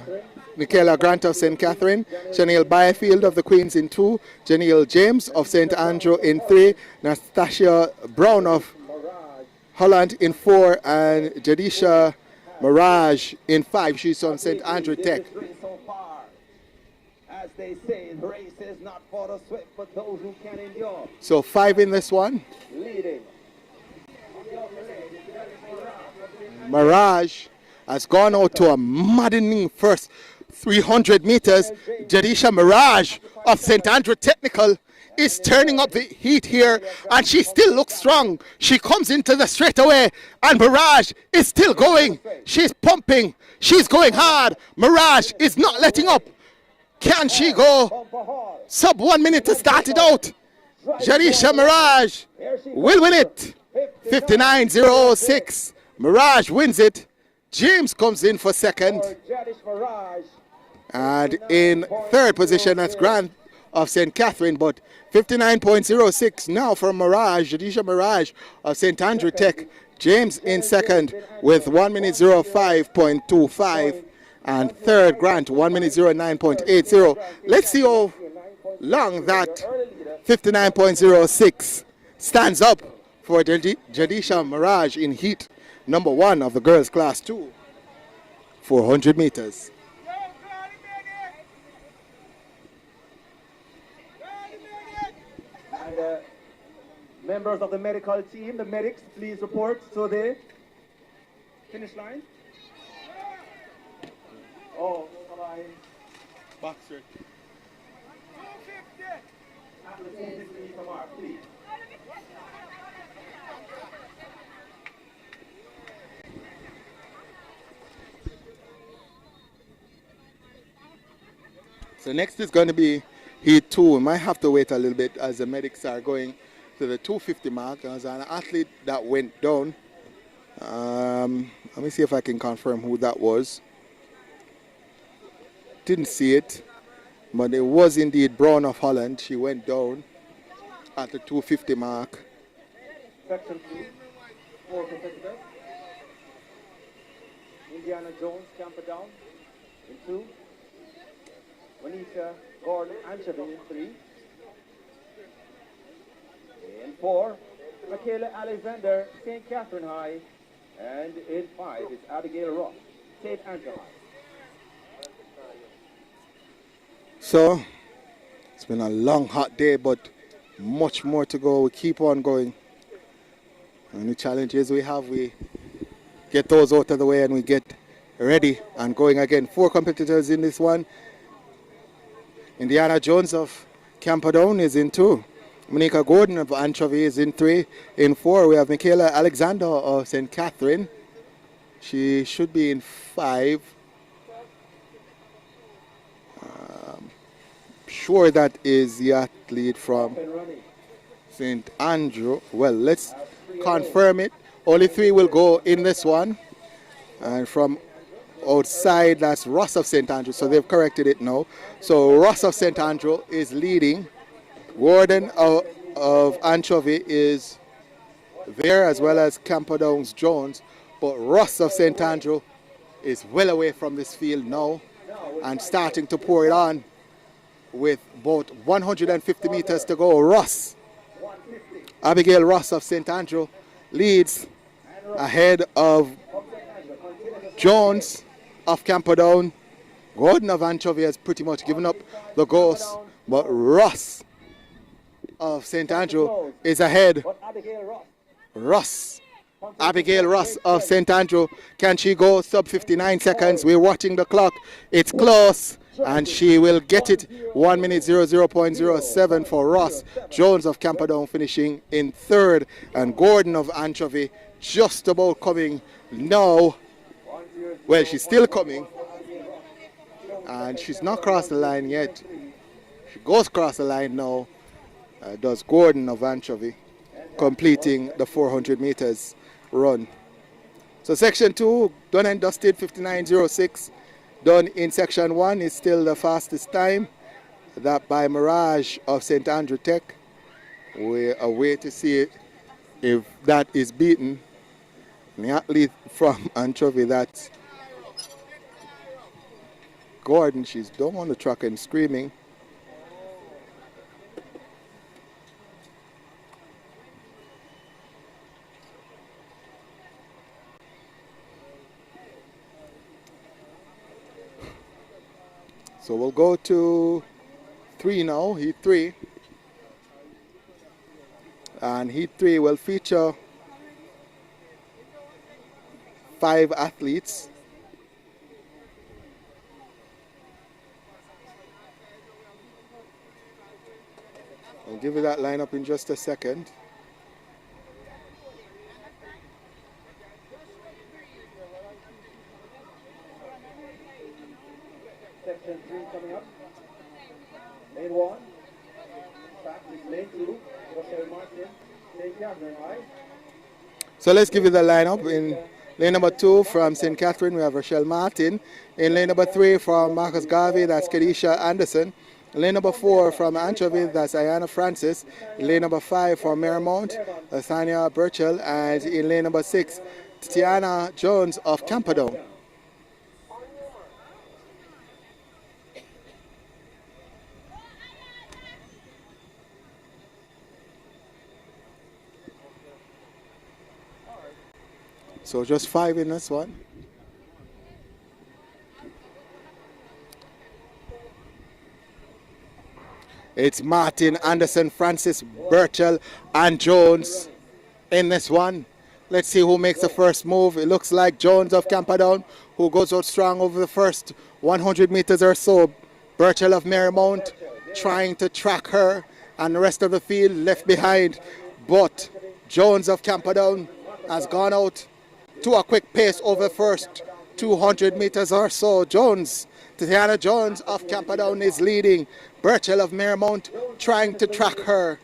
Michaela Grant of St. Catherine, Chanel Byfield of the Queens in 2, Janelle James of St. Andrew in 3, Nastasia Brown of Holland in 4, and Jadisha Mirage in 5. She's on St. Andrew Tech. As they say, the race is not for the swift, but those who can endure. So 5 in this one. Leading. Mirage has gone out to a maddening first 300 meters. Jadisha Mirage of St. Andrew Technical is turning up the heat here, and she still looks strong. She comes into the straightaway, and Mirage is still going. She's pumping. She's going hard. Mirage is not letting up. Can she go sub 1 minute to start it out? Jadisha Mirage will win it. 59.06. Mirage wins it. James comes in for second. And in third position, that's Grant of St. Catherine, but 59.06 now for Mirage, Jadisha Mirage of St. Andrew Tech. James in second with 1 minute 05.25. And third, Grant, 1 minute 09.80. Let's see how long that 59.06 stands up for Jadisha Mirage in heat number 1 of the girls class 2, 400 meters. And members of the medical team, the medics, please report to the finish line. Oh, Boxer. Please. So next is going to be heat 2. We might have to wait a little bit as the medics are going to the 250 mark. There's an athlete that went down. Let me see if I can confirm who that was. Didn't see it, but it was indeed Brown of Holland. She went down at the 250 mark. Section 2. 4 competitors. Indiana Jones, Camperdown in 2. Juanita Gordon Anchovy in 3. In 4, Michaela Alexander, St. Catherine High. And in 5 is Abigail Ross, St. Andrew High. So, it's been a long, hot day, but much more to go. We keep on going. And the challenges we have, we get those out of the way and we get ready and going again. 4 competitors in this one. Indiana Jones of Camperdown is in 2. Monica Gordon of Anchovy is in 3. In 4, we have Michaela Alexander of St. Catherine. She should be in 5. Sure that is the athlete from St. Andrew. Well, let's confirm it. Only 3 will go in this one. And from outside, that's Ross of St. Andrew. So they've corrected it now. So Ross of St. Andrew is leading. Gordon of Anchovy is there, as well as Camperdown's Jones. But Ross of St. Andrew is well away from this field now and starting to pour it on with about 150 meters to go. Ross, Abigail Ross of St. Andrew leads ahead of Jones of Camperdown. Gordon of Anchovy has pretty much given up the ghost, but Ross of St. Andrew is ahead. Abigail Ross of St. Andrew, can she go sub 59 seconds? We're watching the clock. It's close, and she will get it. 1 minute 00.07 for Ross. Jones of Camperdown finishing in 3rd, and Gordon of Anchovy just about coming now. Well, she's still coming, and she's not crossed the line yet. She goes across the line now. Does Gordon of Anchovy, completing the 400 meters run. So section 2 done and dusted, 59.06. Done in section 1 is still the fastest time, that by Mirage of St. Andrew Tech. We're away to see if that is beaten. The athlete from Anchovy, that's Gordon. She's down on the track and screaming. So we'll go to 3 now, heat 3. And heat 3 will feature 5 athletes. I'll give you that lineup in just a second. Section 3 coming up. Lane 1. Back is lane 2. Rochelle Martin. St. Catherine High. So let's give you the lineup. In lane number 2 from St. Catherine, we have Rochelle Martin. In lane number 3 from Marcus Garvey, that's Kedisha Anderson. In lane number 4 from Anchovy, that's Ayana Francis. In lane number 5 from Marymount, Thania Burchell. And in lane number 6, Tiana Jones of Camperdown. So just 5 in this one. It's Martin, Anderson, Francis, Burchell, and Jones in this one. Let's see who makes the first move. It looks like Jones of Camperdown, who goes out strong over the first 100 meters or so. Burchell of Marymount trying to track her, and the rest of the field left behind. But Jones of Camperdown has gone out to a quick pace over the first 200 meters or so. Jones, Tatiana Jones of Camperdown is leading. Burchell of Marymount trying to track her.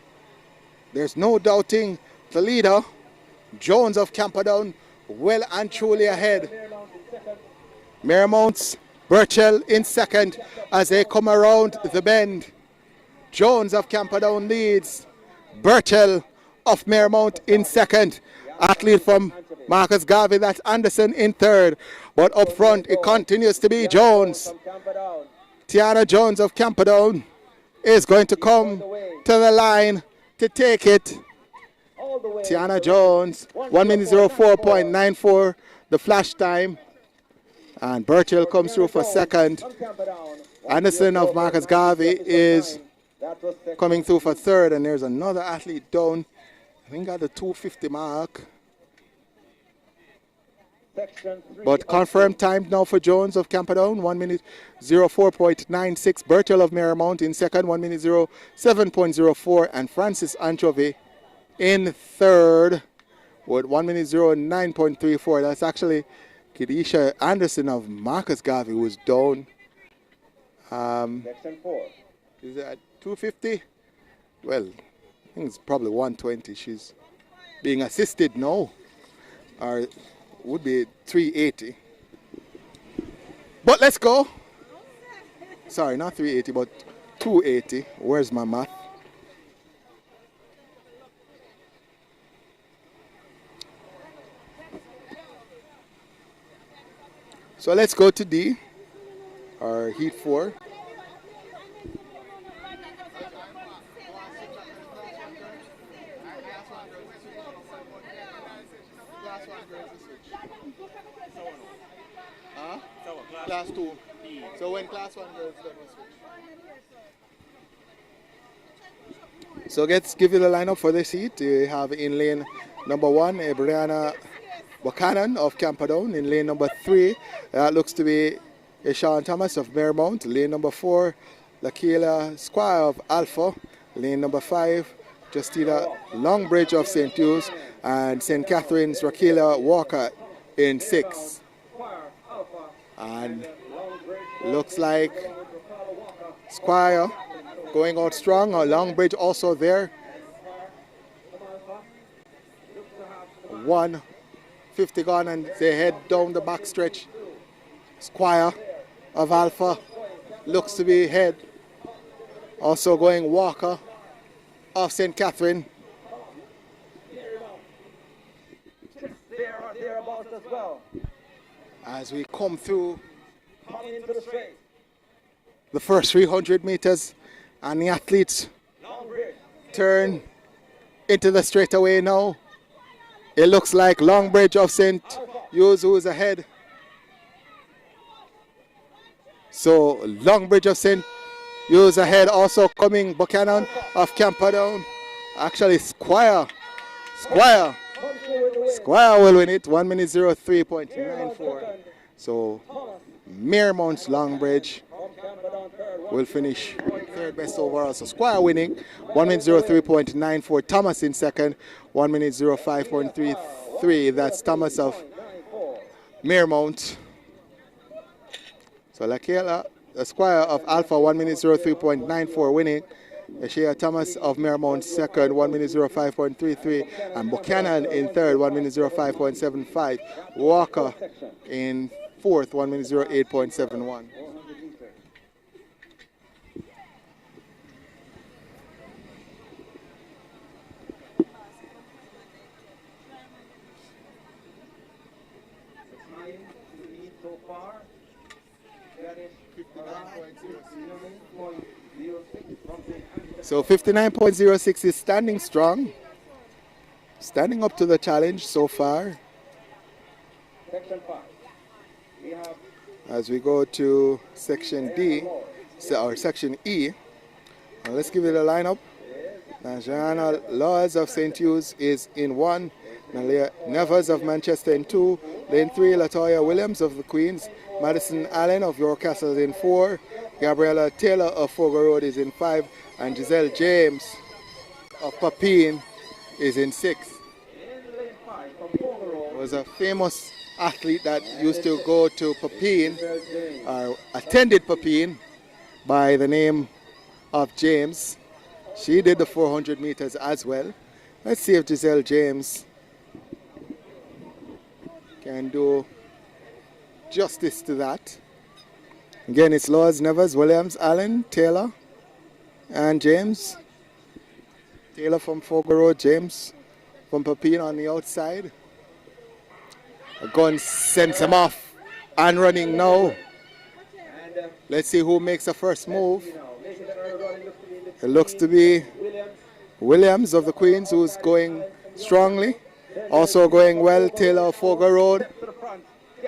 There's no doubting the leader, Jones of Camperdown, well and truly ahead. Marymount's Burchell in second as they come around the bend. Jones of Camperdown leads. Burchell of Marymount in second athlete from Marcus Garvey. That's Anderson in third. But up front, it continues to be Jones. Tiana Jones of Camperdown is going to come to the line to take it. Tiana Jones, 1 minute 04.94, the flash time. And Burchill comes through for second. Anderson of Marcus Garvey is coming through for third. And there's another athlete down, I think at the 250 mark. But confirmed time now for Jones of Camperdown, 1 minute 04.96. Burchill of Marymount in second, 1 minute 07.04. And Francis Anchovy in third with 1 minute 09.34. That's actually Kedisha Anderson of Marcus Garvey was down. Is it at 250? Well, I think it's probably 120. She's being assisted now. Or would be 380. But let's go. Sorry, not 380, but 280. Where's my math? So let's go to D, or heat 4. Class 2. So when class 1 goes, then we switch. So let's give you the lineup for this heat. We have in lane number 1, Brianna Buchanan of Camperdown. In lane number 3, that looks to be Sean Thomas of Marymount. Lane number 4, Lakila Squire of Alpha. Lane number 5, Justina Longbridge of St. Hugh's. And St. Catherine's Rakila Walker in 6. And looks like Squire going out strong. Longbridge also there. 150 gone and they head down the back stretch. Squire of Alpha looks to be ahead. Also going Walker of St. Catherine. Thereabouts as well. As we come through the first 300 meters and the athletes turn into the straightaway now. It looks like Longbridge of St. Hugh's who is ahead. So Longbridge of St. Hugh's ahead, also coming Buchanan of Camperdown. Actually Squire will win it, 1 minute 03.94. So Marymount's Longbridge will finish third best overall. So Squire winning, 1 minute 03.94. Thomas in second, 1 minute 05.33. That's Thomas of Marymount. So Lakela, the Squire of Alpha, 1 minute 03.94 winning. Shea Thomas of Marymount second, 1 minute 05.33. And Buchanan in third, 1 minute 05.75. Walker in fourth, 1 minute 08.71. So 59.06 is standing strong, standing up to the challenge so far. As we go to section D, or section E, let's give it a lineup. Joanna Laws of St. Hugh's is in 1. Nalia Nevers of Manchester in 2. Lane 3, Latoya Williams of the Queens. Madison Allen of York Castle in 4. Gabriella Taylor of Fogo Road is in 5. And Giselle James of Papine is in 6. Was a famous athlete that used to go to Papine, or attended Papine, by the name of James. She did the 400 meters as well. Let's see if Giselle James can do justice to that. Again, it's Laws, Nevers, Williams, Allen, Taylor, and James. Taylor from Fogo Road, James from Pepino on the outside. A gun sends him off and running now. Let's see who makes the first move. It looks to be Williams of the Queens, who's going strongly. Also going well, Taylor of Fogar Road.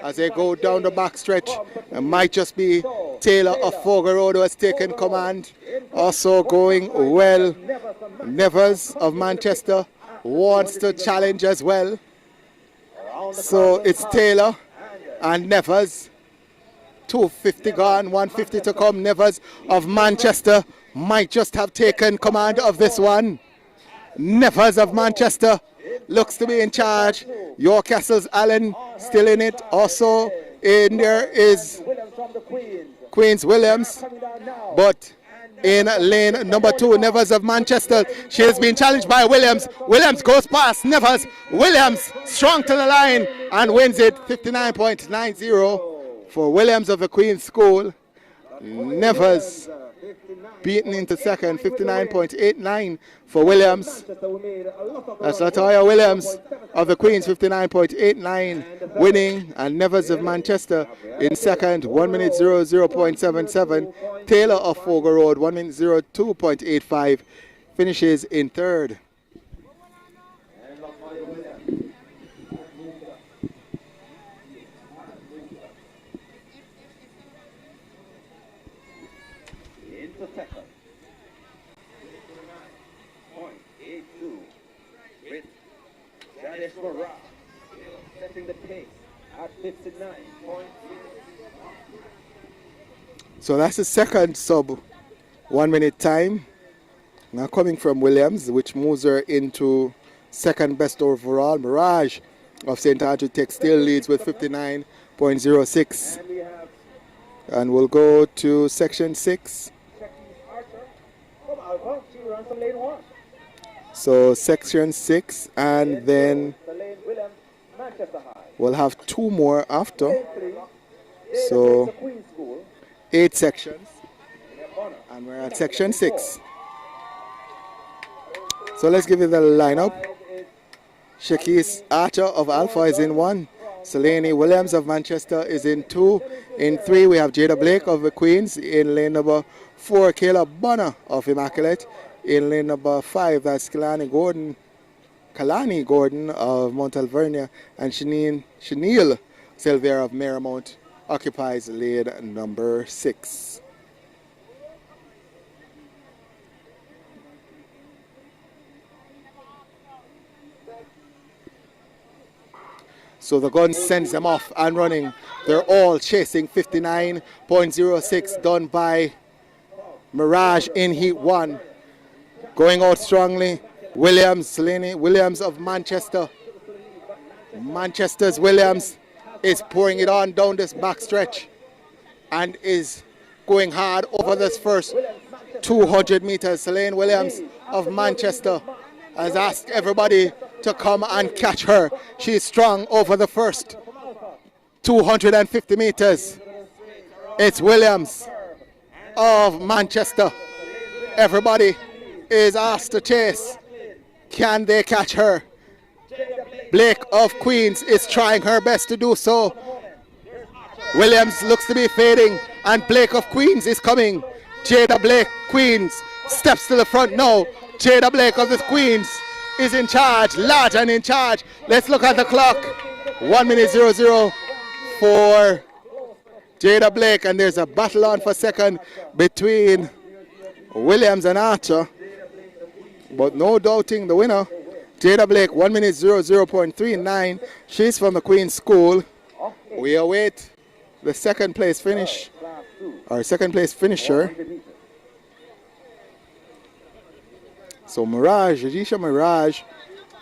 As they go down the back stretch, it might just be Taylor of Fogar Road who has taken command. Also going well, Nevers of Manchester wants to challenge as well. So it's Taylor and Nevers. 250 gone, 150 to come. Nevers of Manchester might just have taken command of this one. Nevers of Manchester looks to be in charge. York Castle's Allen still in it. Also in there is Queens Williams. But in lane number 2, Nevers of Manchester. She has been challenged by Williams. Williams goes past Nevers. Williams strong to the line and wins it 59.90 for Williams of the Queen's School. Nevers beaten into second, 59.89 for Williams. That's Latoya Williams of the Queens, 59.89 winning, and Nevers of Manchester in second, 1 minute 00.77. Taylor of Fogar Road, 1 minute 02.85, finishes in third. Setting the pace at 59. So that's the second sub 1 minute time. Now coming from Williams, which moves her into second best overall. Mirage of St. Andrew Tech still leads with 59.06. And we'll go to section 6. So section 6, and then we'll have 2 more after. So 8 sections, and we're at section 6. So let's give you the lineup. Shakis Archer of Alpha is in 1. Selene Williams of Manchester is in 2. In 3, we have Jada Blake of the Queens. In lane number 4, Kayla Bonner of Immaculate. In lane number 5, that's Kalani Gordon of Mount Alvernia, and Chenille Silvera of Marymount occupies lane number 6. So the gun sends them off and running. They're all chasing 59.06 done by Mirage in Heat 1. Going out strongly, Williams, Selene Williams of Manchester. Manchester's Williams is pouring it on down this back stretch and is going hard over this first 200 meters. Selene Williams of Manchester has asked everybody to come and catch her. She's strong over the first 250 meters. It's Williams of Manchester. Everybody is asked to chase. Can they catch her? Blake of Queens is trying her best to do so. Williams looks to be fading, and Blake of Queens is coming. Jada Blake, Queens, steps to the front now. Jada Blake of the Queens is in charge, large and in charge. Let's look at the clock. 1 minute 00 for Jada Blake, and there's a battle on for second between Williams and Archer. But no doubting the winner. Jada Blake, 1 minute 00.39. She's from the Queen's School. We await the second place finish, or second place finisher. So Mirage, Ajisha Mirage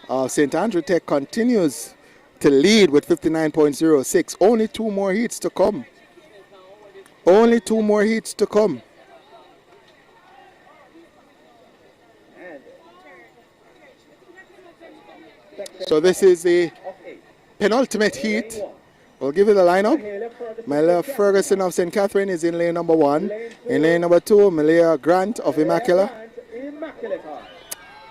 of St. Andrew Tech continues to lead with 59.06. Only 2 more heats to come. Only 2 more heats to come. So this is the penultimate heat. We'll give you the lineup. Malia Ferguson of St. Catherine is in lane number 1. In lane number 2, Malia Grant of Immaculate.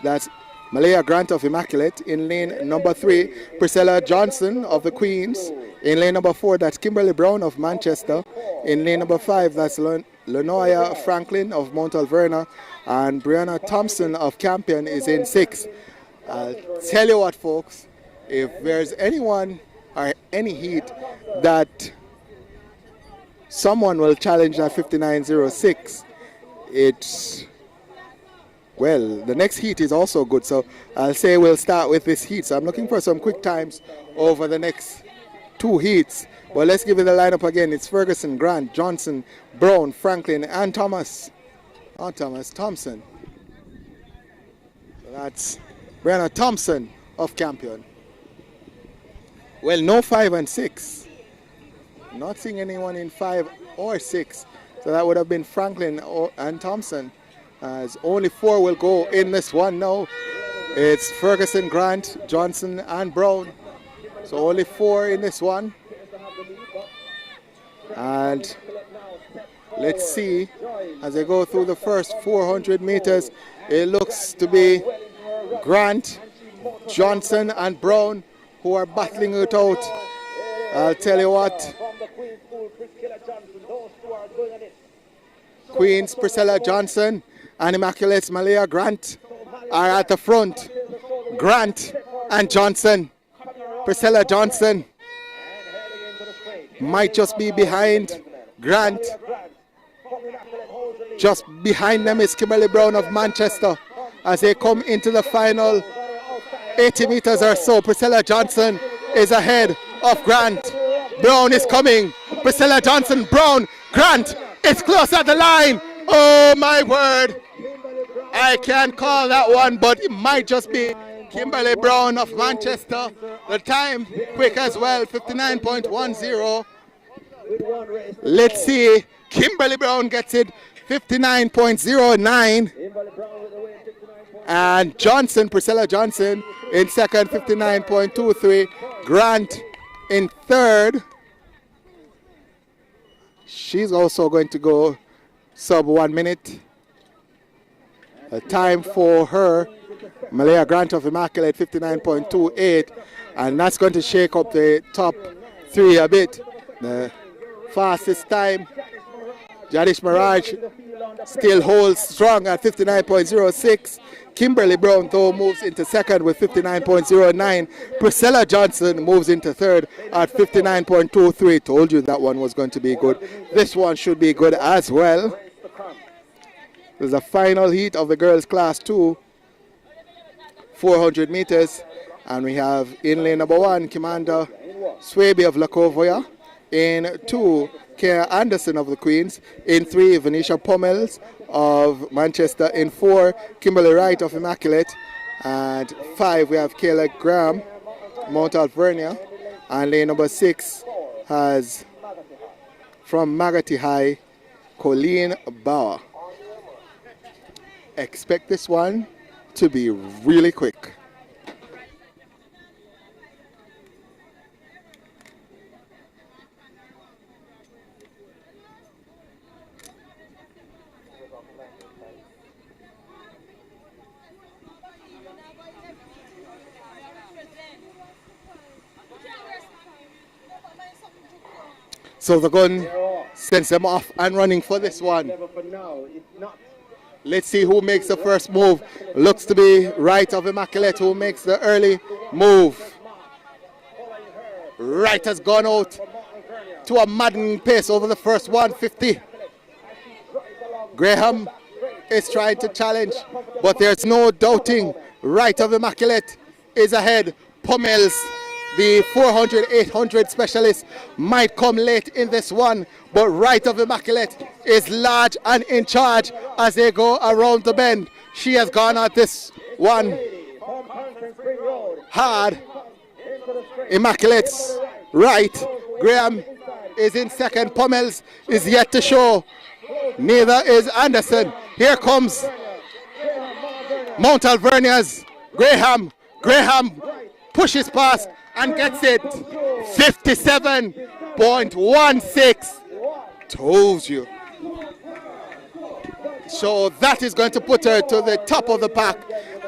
That's Malaya Grant of Immaculate. In lane number 3, Priscilla Johnson of the Queens. In lane number 4, that's Kimberly Brown of Manchester. In lane number 5, that's Lenoya Franklin of Mount Alverna. And Brianna Thompson of Campion is in 6. I'll tell you what, folks, if there's anyone or any heat that someone will challenge at 59.06, it's, well, the next heat is also good. So I'll say we'll start with this heat. So I'm looking for some quick times over the next 2 heats. But let's give you the lineup again. It's Ferguson, Grant, Johnson, Brown, Franklin, and Thompson. So that's Brianna Thompson of Campion. Well, no 5 and 6. Not seeing anyone in 5 or 6. So that would have been Franklin and Thompson. As only 4 will go in this one now. It's Ferguson, Grant, Johnson, and Brown. So only 4 in this one. And let's see, as they go through the first 400 meters, it looks to be Grant, Johnson, and Brown who are battling it out. I'll tell you what, Queens Priscilla Johnson and Immaculate's Malaya Grant are at the front. Grant and Johnson. Priscilla Johnson might just be behind Grant. Just behind them is Kimberly Brown of Manchester as they come into the final 80 meters or so. Priscilla Johnson is ahead of Grant. Brown is coming. Priscilla Johnson, Brown, Grant is close at the line. Oh my word. I can't call that one, but it might just be Kimberly Brown of Manchester. The time quick as well, 59.10. Let's see. Kimberly Brown gets it, 59.09. And Johnson, Priscilla Johnson, in second, 59.23. Grant in third. She's also going to go sub 1 minute. A time for her, Malaya Grant of Immaculate, 59.28. And that's going to shake up the top 3 a bit. The fastest time, Jadish Mirage still holds strong at 59.06. Kimberly Brown, though, moves into second with 59.09. Priscilla Johnson moves into third at 59.23. Told you that one was going to be good. This one should be good as well. There's a final heat of the girls' class 2, 400 meters. And we have in lane number 1, Kimanda Swaby of Lakovoya. In 2, Kara Anderson of the Queens. In 3, Venetia Pommels of Manchester. In 4, Kimberly Wright of Immaculate. And 5, we have Kayla Graham, Mount Alvernia. And lane number 6 has, from Magati High, Colleen Bauer. Expect this one to be really quick. So the gun sends them off and running for this one. Let's see who makes the first move. Looks to be Wright of Immaculate who makes the early move. Wright has gone out to a maddening pace over the first 150. Graham is trying to challenge, but there's no doubting Wright of Immaculate is ahead. Pommels, the 400, 800 specialist, might come late in this one, but Wright of Immaculate is large and in charge as they go around the bend. She has gone at this one hard. Immaculate's right. Graham is in second. Pommels is yet to show. Neither is Anderson. Here comes Mount Alvernia's Graham. Graham pushes past and gets it. 57.16. Told you. So that is going to put her to the top of the pack.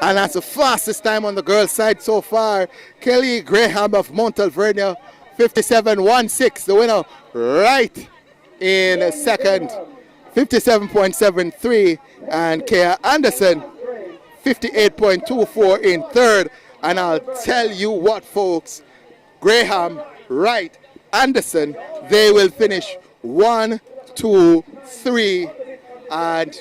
And that's the fastest time on the girls' side so far. Kelly Graham of Mount Alvernia, 57.16, the winner right in second, 57.73. And Kea Anderson, 58.24 in third. And I'll tell you what, folks, Graham, Wright, Anderson, they will finish 1, 2, 3, and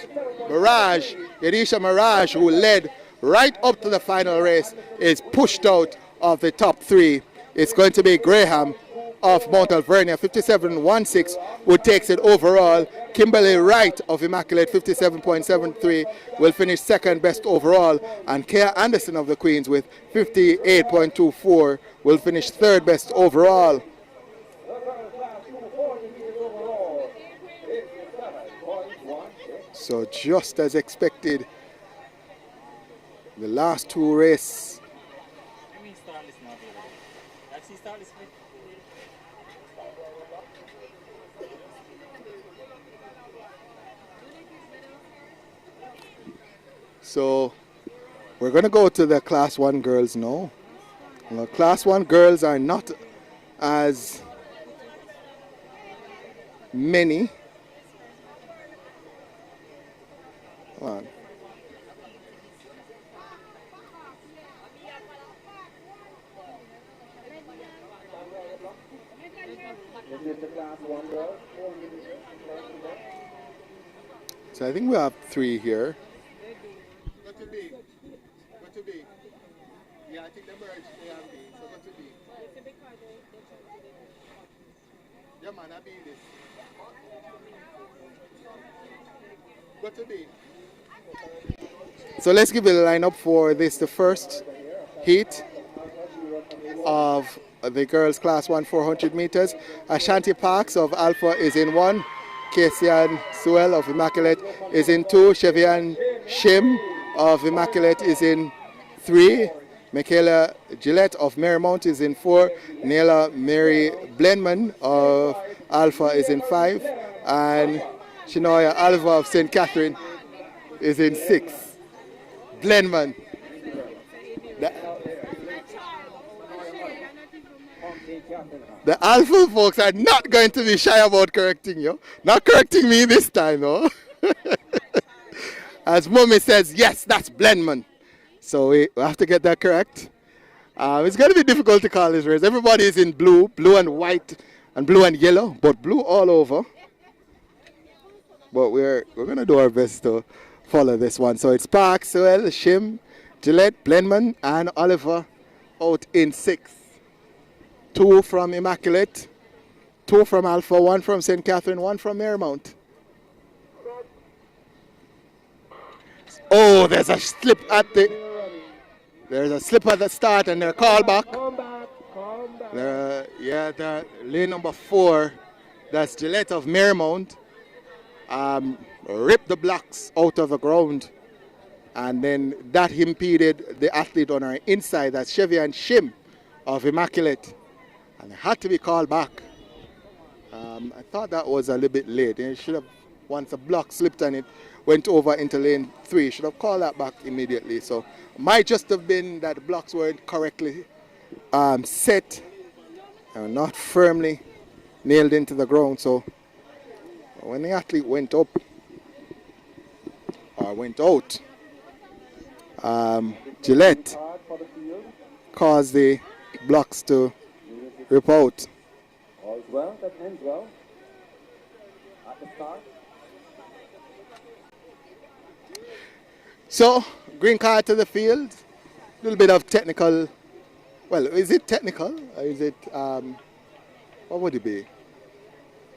Mirage, Yadisha Mirage, who led right up to the final race, is pushed out of the top 3. It's going to be Graham of Mount Alvernia, 57.16, who takes it overall. Kimberly Wright of Immaculate, 57.73, will finish second best overall. And Kea Anderson of the Queens with 58.24 will finish third best overall. So just as expected, the last 2 races. So we're going to go to the Class 1 girls now. Well, Class 1 girls are not as many. Come on. So I think we have 3 here. Go to B. Go to B. Yeah, I think the merge A and B. So go to B. Yeah, man, I be this. Go to B. So let's give you the lineup for this, the first heat of the girls Class 1 400 meters. Ashanti Parks of Alpha is in 1. Kasian Suel of Immaculate is in 2. Chevian Shim of Immaculate is in 3. Michaela Gillette of Marymount is in 4. Naila Mary Blenman of Alpha is in 5. And Shinoya Alva of St. Catherine is in 6. Blenman. The Alpha folks are not going to be shy about correcting you. Not correcting me this time, though. As Mummy says, yes, that's Blenman. So we have to get that correct. It's going to be difficult to call this race. Everybody is in blue, blue and white, and blue and yellow, but blue all over. But we're going to do our best to follow this one. So it's Park, Suel, Shim, Gillette, Blenman, and Oliver out in 6th. 2 from Immaculate, 2 from Alpha, 1 from St. Catherine, 1 from Marymount. Oh, there's a slip at the start and they're called back. The lane number 4, that's Gillette of Marymount, ripped the blocks out of the ground, and then that impeded the athlete on our inside, that's Chevy and Shim of Immaculate. And it had to be called back. I thought that was a little bit late. It should have, once a block slipped and it went over into lane 3, should have called that back immediately. So it might just have been that the blocks weren't correctly set and not firmly nailed into the ground. So when the athlete went up or went out, Gillette caused the blocks to rip out. All's well, that ends well. At the start. So, green card to the field. A little bit of technical. Well, is it technical? Or is it, what would it be?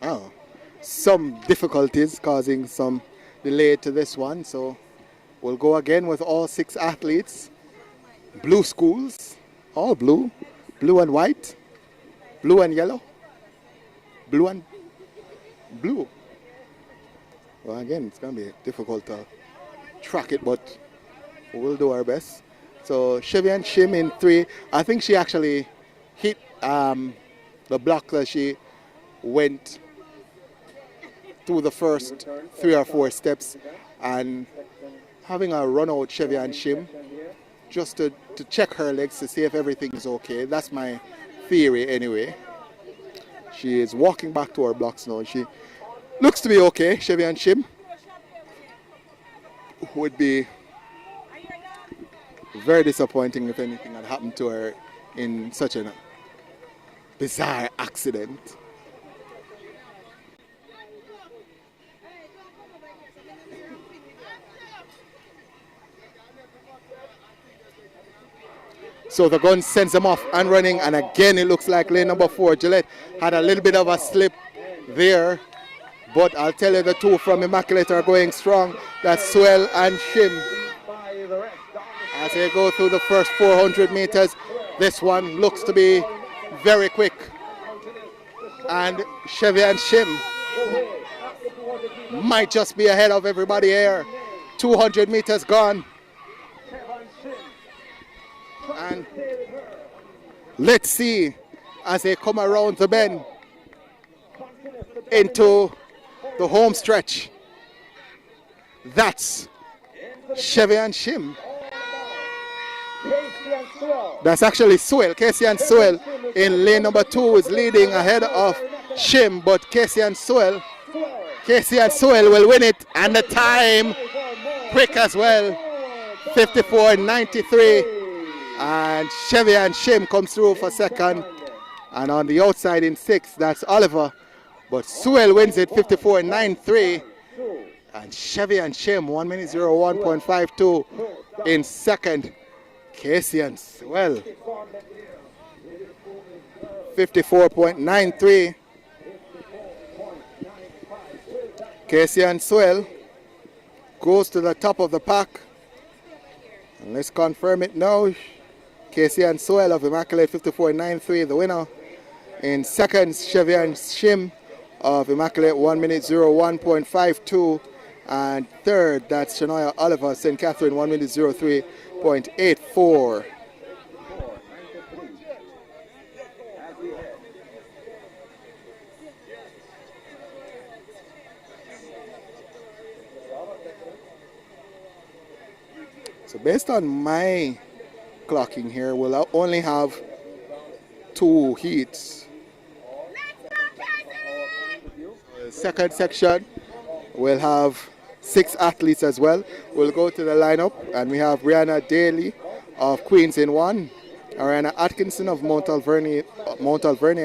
Oh, some difficulties causing some delay to this one. So, we'll go again with all 6 athletes. Blue schools, all blue. Blue and white. Blue and yellow. Blue and blue. Well, again, it's going to be difficult to track it, but we'll do our best. So Chevy and Shim in 3. I think she actually hit the block as she went through the first 3 or 4 steps. and having a run out Chevy and Shim just to check her legs to see if everything is okay. That's my theory anyway. She is walking back to her blocks now. She looks to be okay. Chevy and Shim would be very disappointing if anything had happened to her in such a bizarre accident. So the gun sends them off and running, and again it looks like lane number 4, Gillette, had a little bit of a slip there, but I'll tell you the two from Immaculate are going strong. That's Swell and Shim. As they go through the first 400 meters, this one looks to be very quick. And Chevy and Shim might just be ahead of everybody here. 200 meters gone. And let's see as they come around the bend into the home stretch. That's Chevy and Shim. That's actually Swell. Casey and Swell in lane number 2 is leading ahead of Shim, but Casey and Swell will win it, and the time quick as well, 54.93. And Chevy and Shim comes through for second. And on the outside in 6, that's Oliver. But Swell wins it 54.93. And Chevy and Shim 1 minute 01.52 in second. Casey and Swell 54.93. Casey and Swell goes to the top of the pack. And let's confirm it now. Casey and Swell of Immaculate 54.93, the winner. In second, Chevy and Shim of Immaculate 1 minute 01.52. And third, that's Shania Oliver, St. Catherine 1 minute 03.84. So based on my clocking here, we'll only have 2 heats. The second section, we'll have 6 athletes as well. We'll go to the lineup, and we have Brianna Daly of Queens in 1, Ariana Atkinson of Mount Alvernia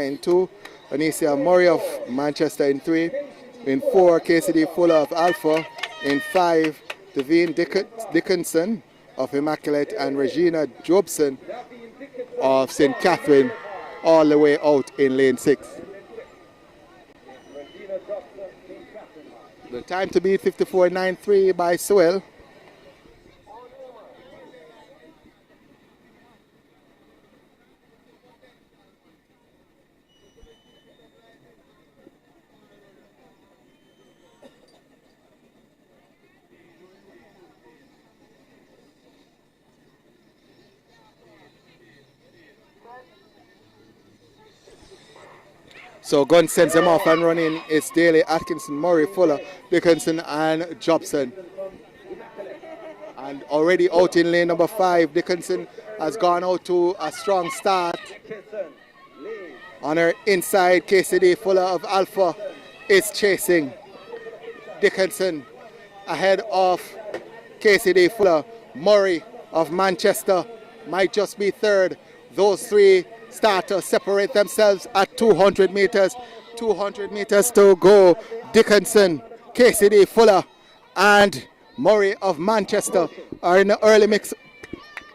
in 2, Anicia Murray of Manchester in 3, in 4, KCD Fuller of Alpha, in 5, Devine Dickinson of Immaculate, and Regina Jobson of St. Catherine, all the way out in lane 6. The time to beat 54.93 by Swell. So Gunn sends them off and running. It's Daly, Atkinson, Murray, Fuller, Dickinson, and Jobson. And already out in lane number 5, Dickinson has gone out to a strong start. On her inside, KCD Fuller of Alpha is chasing. Dickinson ahead of KCD Fuller. Murray of Manchester might just be third. Those 3 start to separate themselves at 200 meters. 200 meters to go. Dickinson, KCD Fuller, and Murray of Manchester are in the early mix,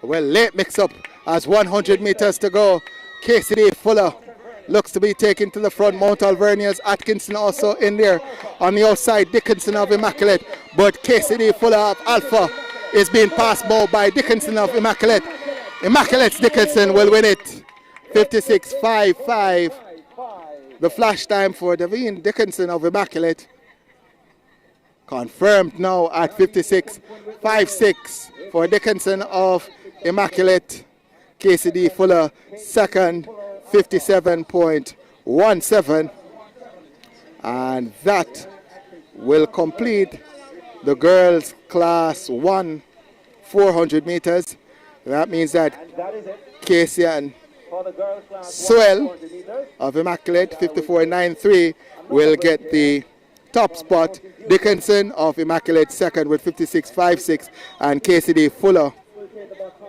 late mix-up as 100 meters to go. KCD Fuller looks to be taken to the front. Mount Alvernia's Atkinson also in there. On the outside, Dickinson of Immaculate, but KCD Fuller of Alpha is being passed by Dickinson of Immaculate. Immaculate's Dickinson will win it. 56.55. The flash time for Devine Dickinson of Immaculate. Confirmed now at 56.56 for Dickinson of Immaculate. KCD Fuller second, 57.17. And that will complete the girls class 1 400 meters. That means that And that is it Casey and for the girls class Swell 100 meters. of Immaculate 54.93 will get the top spot. Dickinson of Immaculate second with 56.56, and KCD Fuller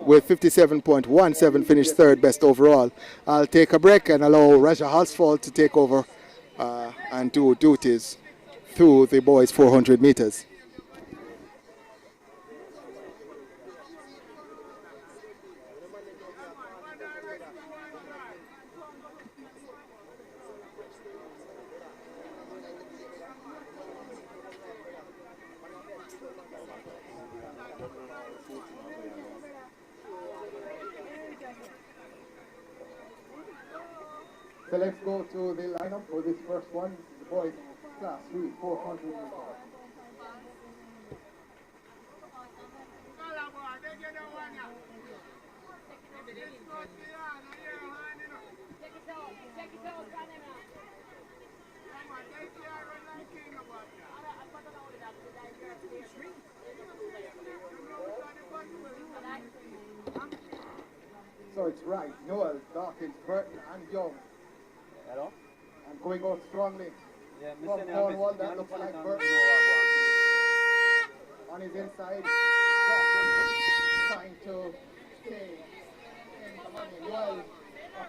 with 57.17 finished third best overall. I'll take a break and allow Raja Halsfall to take over and do duties through the boys 400 meters. So let's go to the lineup for this first one, the boys class 3 400 meters. So it's right, Noel, Dawkins, Burton, and Young. Hello? And going out strongly. Yeah, From Cornwall, that looks like Burton. On his inside, Dawkins trying to stay in the money. Noel of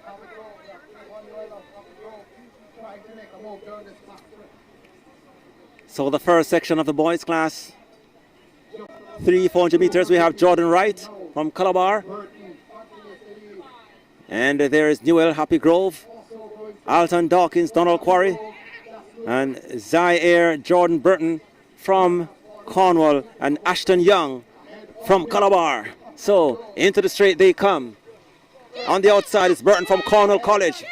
Copper Grove, Noel of Copper Grove, trying to make a move down this path. So the first section of the boys class, 400 meters, we have Jordan Wright from Calabar. And there is Newell, Happy Grove, Alton Dawkins, Donald Quarry, and Zaire Jordan Burton from Cornwall, and Ashton Young from Calabar. So into the straight they come. On the outside is Burton from Cornwall College.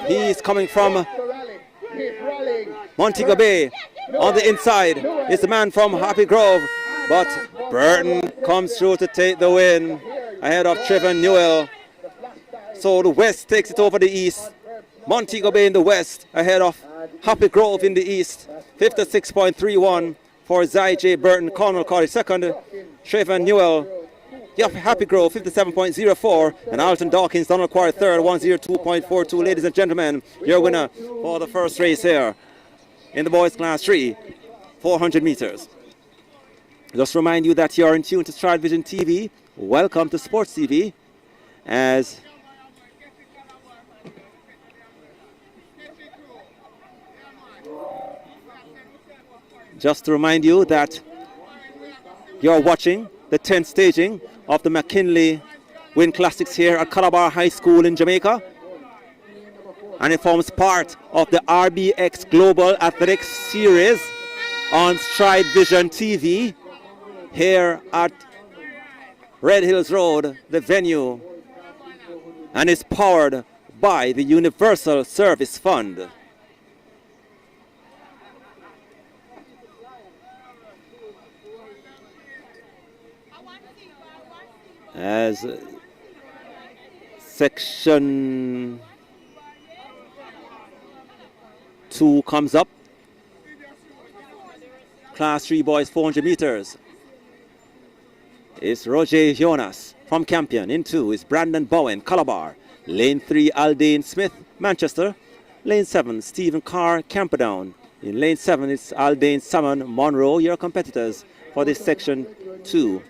He's coming from Montego Bay. On the inside is the man from Happy Grove, but Burton comes through to take the win ahead of Trevor Newell. So the west takes it over the east. Montego Bay in the west ahead of Happy Grove in the east. 56.31 for Zai J. Burton, Cornwall College second. Trevor Newell, Happy Grove 57.04, and Alton Dawkins, Donald Quarry third, 102.42. Ladies and gentlemen, your winner for the first race here in the boys class 3, 400 meters. Just remind you that you're in tune to Stride Vision TV. Welcome to Sports TV. As just to remind you that you're watching the 10th staging of the McKinley Wint Classics here at Calabar High School in Jamaica. And it forms part of the RBX Global Athletics Series on Stride Vision TV here at Red Hills Road, the venue, and is powered by the Universal Service Fund. As section 2 comes up, class 3 boys 400 meters. It's Roger Jonas from Campion. In 2 is Brandon Bowen, Calabar. Lane 3, Aldane Smith, Manchester. Lane 7, Stephen Carr, Camperdown. In lane 7, it's Aldane Salmon, Monroe, your competitors for this section 2.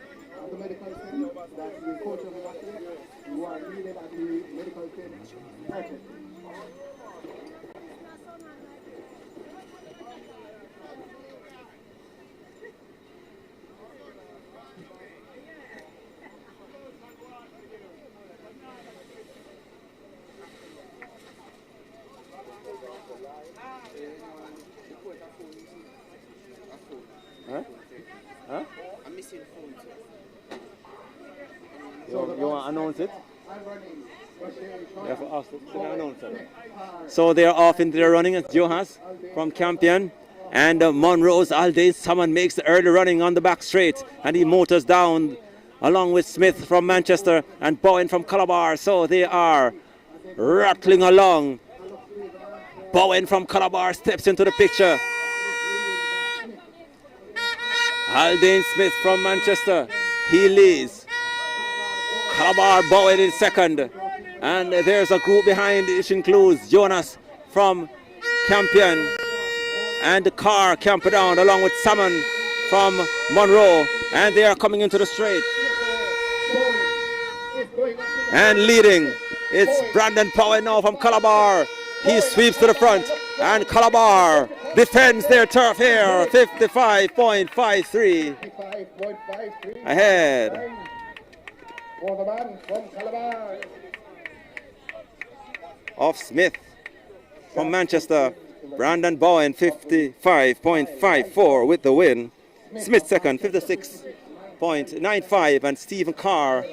Huh? I'm missing phone. You want to announce it? You have to ask the announcer. So they're off into their running. It's Johas from Campion. And Monroe's Aldane Salmon makes the early running on the back straight. And he motors down along with Smith from Manchester and Bowen from Calabar. So they are rattling along. Bowen from Calabar steps into the picture. Haldane Smith from Manchester. He leads. Calabar Bowen in second. And there's a group behind, which includes Jonas from Campion and Carr Camperdown along with Salmon from Monroe. And they are coming into the straight. And leading, it's Brandon Power now from Calabar. He sweeps to the front. And Calabar defends their turf here. 55.53 ahead. Of Smith from Manchester. Brandon Bowen 55.54 with the win. Smith second 56.95 and Stephen Carr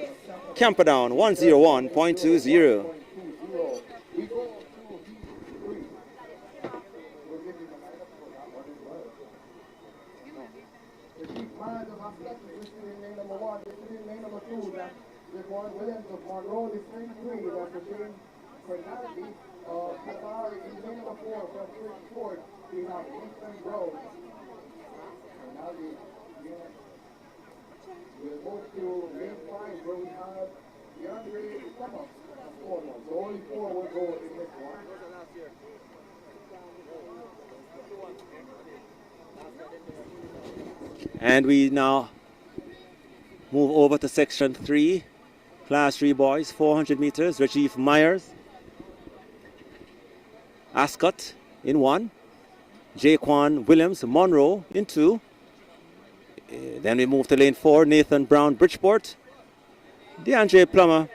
Camperdown 101.20. Williams of Monroe, the string 3, that's the same penalty. Qatar is in number 4 from string 4. We have Eastern Road. Penalty. We'll move to main 5 where we have DeAndre Thomas. So only 4 will go in this one. And we now move over to section 3. Class 3 boys, 400 meters. Rajiv Myers, Ascot in 1. Jaquan Williams, Monroe in 2. Then we move to lane 4. Nathan Brown, Bridgeport. DeAndre Plummer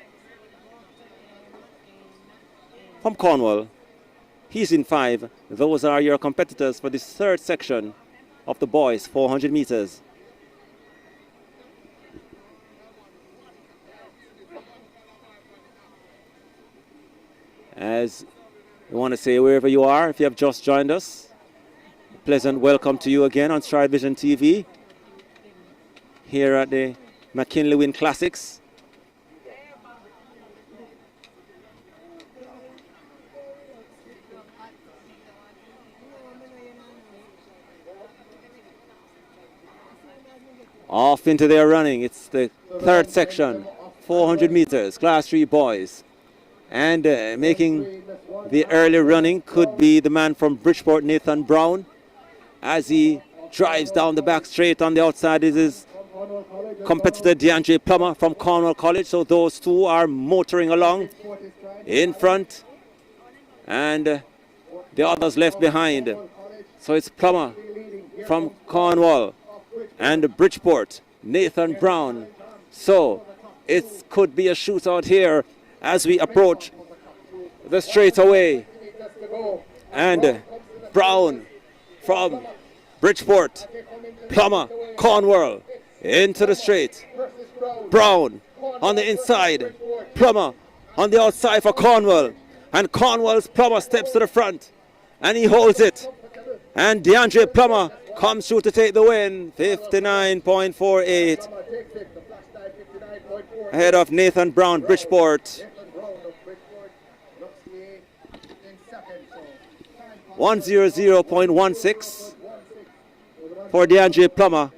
from Cornwall. He's in 5. Those are your competitors for this third section of the boys, 400 meters. As we want to say, wherever you are, if you have just joined us, a pleasant welcome to you again on Stride Vision TV here at the McKinley Wint Classics. Off into their running. It's the third section, 400 meters, Class 3 boys. And making the early running could be the man from Bridgeport, Nathan Brown. As he drives down the back straight on the outside is his competitor DeAndre Plummer from Cornwall College. So those two are motoring along in front. And the others left behind. So it's Plummer from Cornwall and Bridgeport, Nathan Brown. So it could be a shootout here as we approach the straightaway. And Brown from Bridgeport, Plummer, Cornwall into the straight. Brown on the inside, Plummer on the outside for Cornwall. And Cornwall's Plummer steps to the front and he holds it. And DeAndre Plummer comes through to take the win, 59.48. Ahead of Nathan Brown, Bridgeport. 100.16 for DeAndre Plummer.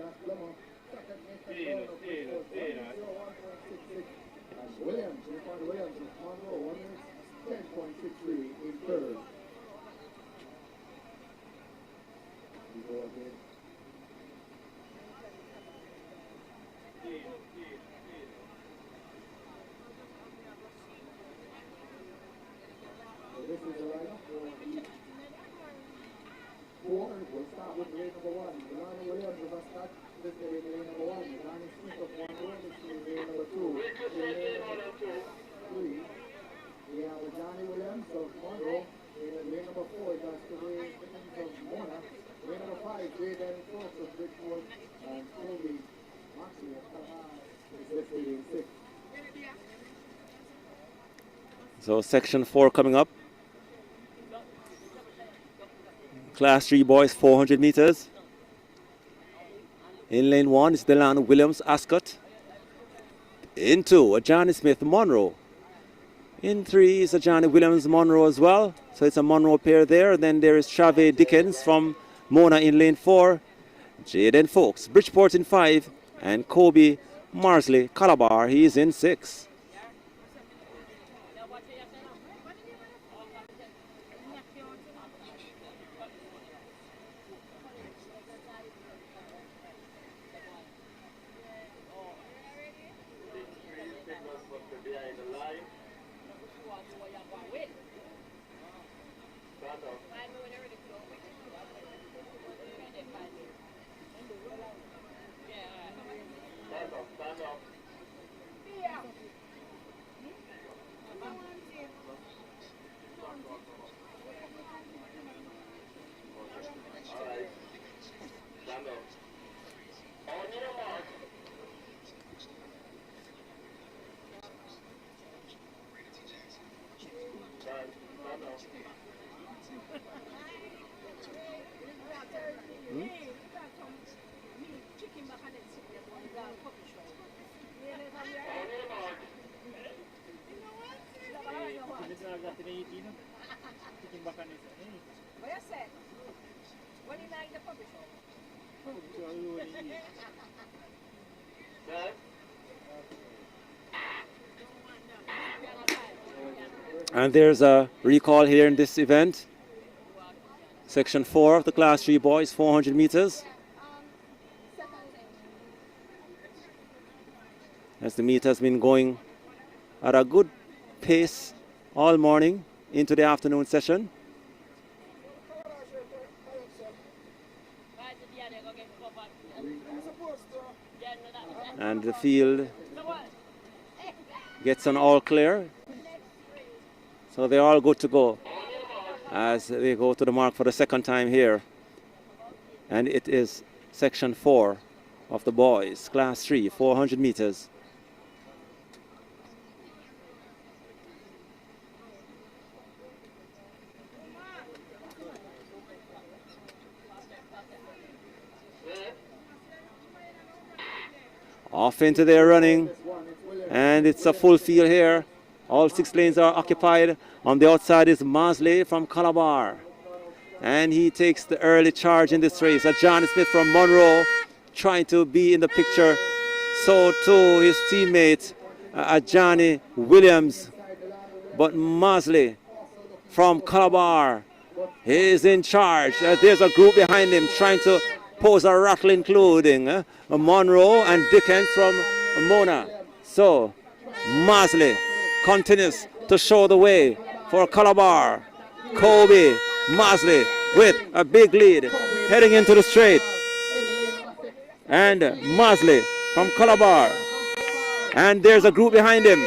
So section 4 coming up. Class 3 boys, 400 meters. In lane 1 is Delano Williams, Ascot. In 2, Johnny Smith, Monroe. In 3 is Johnny Williams, Monroe as well. So it's a Monroe pair there. Then there is Chavez Dickens from Mona in lane 4. Jaden Folks, Bridgeport in 5, and Kobe Marsley Calabar, he is in 6. And there's a recall here in this event. Section 4 of the Class 3 boys, 400 meters. As the meet has been going at a good pace all morning into the afternoon session. And the field gets an all clear. So they're all good to go as they go to the mark for the second time here. And it is section 4 of the boys, class 3, 400 meters. Off into their running, and it's a full field here. All 6 lanes are occupied. On the outside is Mosley from Calabar. And he takes the early charge in this race. Johnny Smith from Monroe trying to be in the picture. So too his teammate, Johnny Williams. But Mosley from Calabar is in charge. There's a group behind him trying to pose a rattle, including Monroe and Dickens from Mona. So Mosley continues to show the way for Calabar. Kobe Mosley with a big lead heading into the straight. And Mosley from Calabar. And there's a group behind him.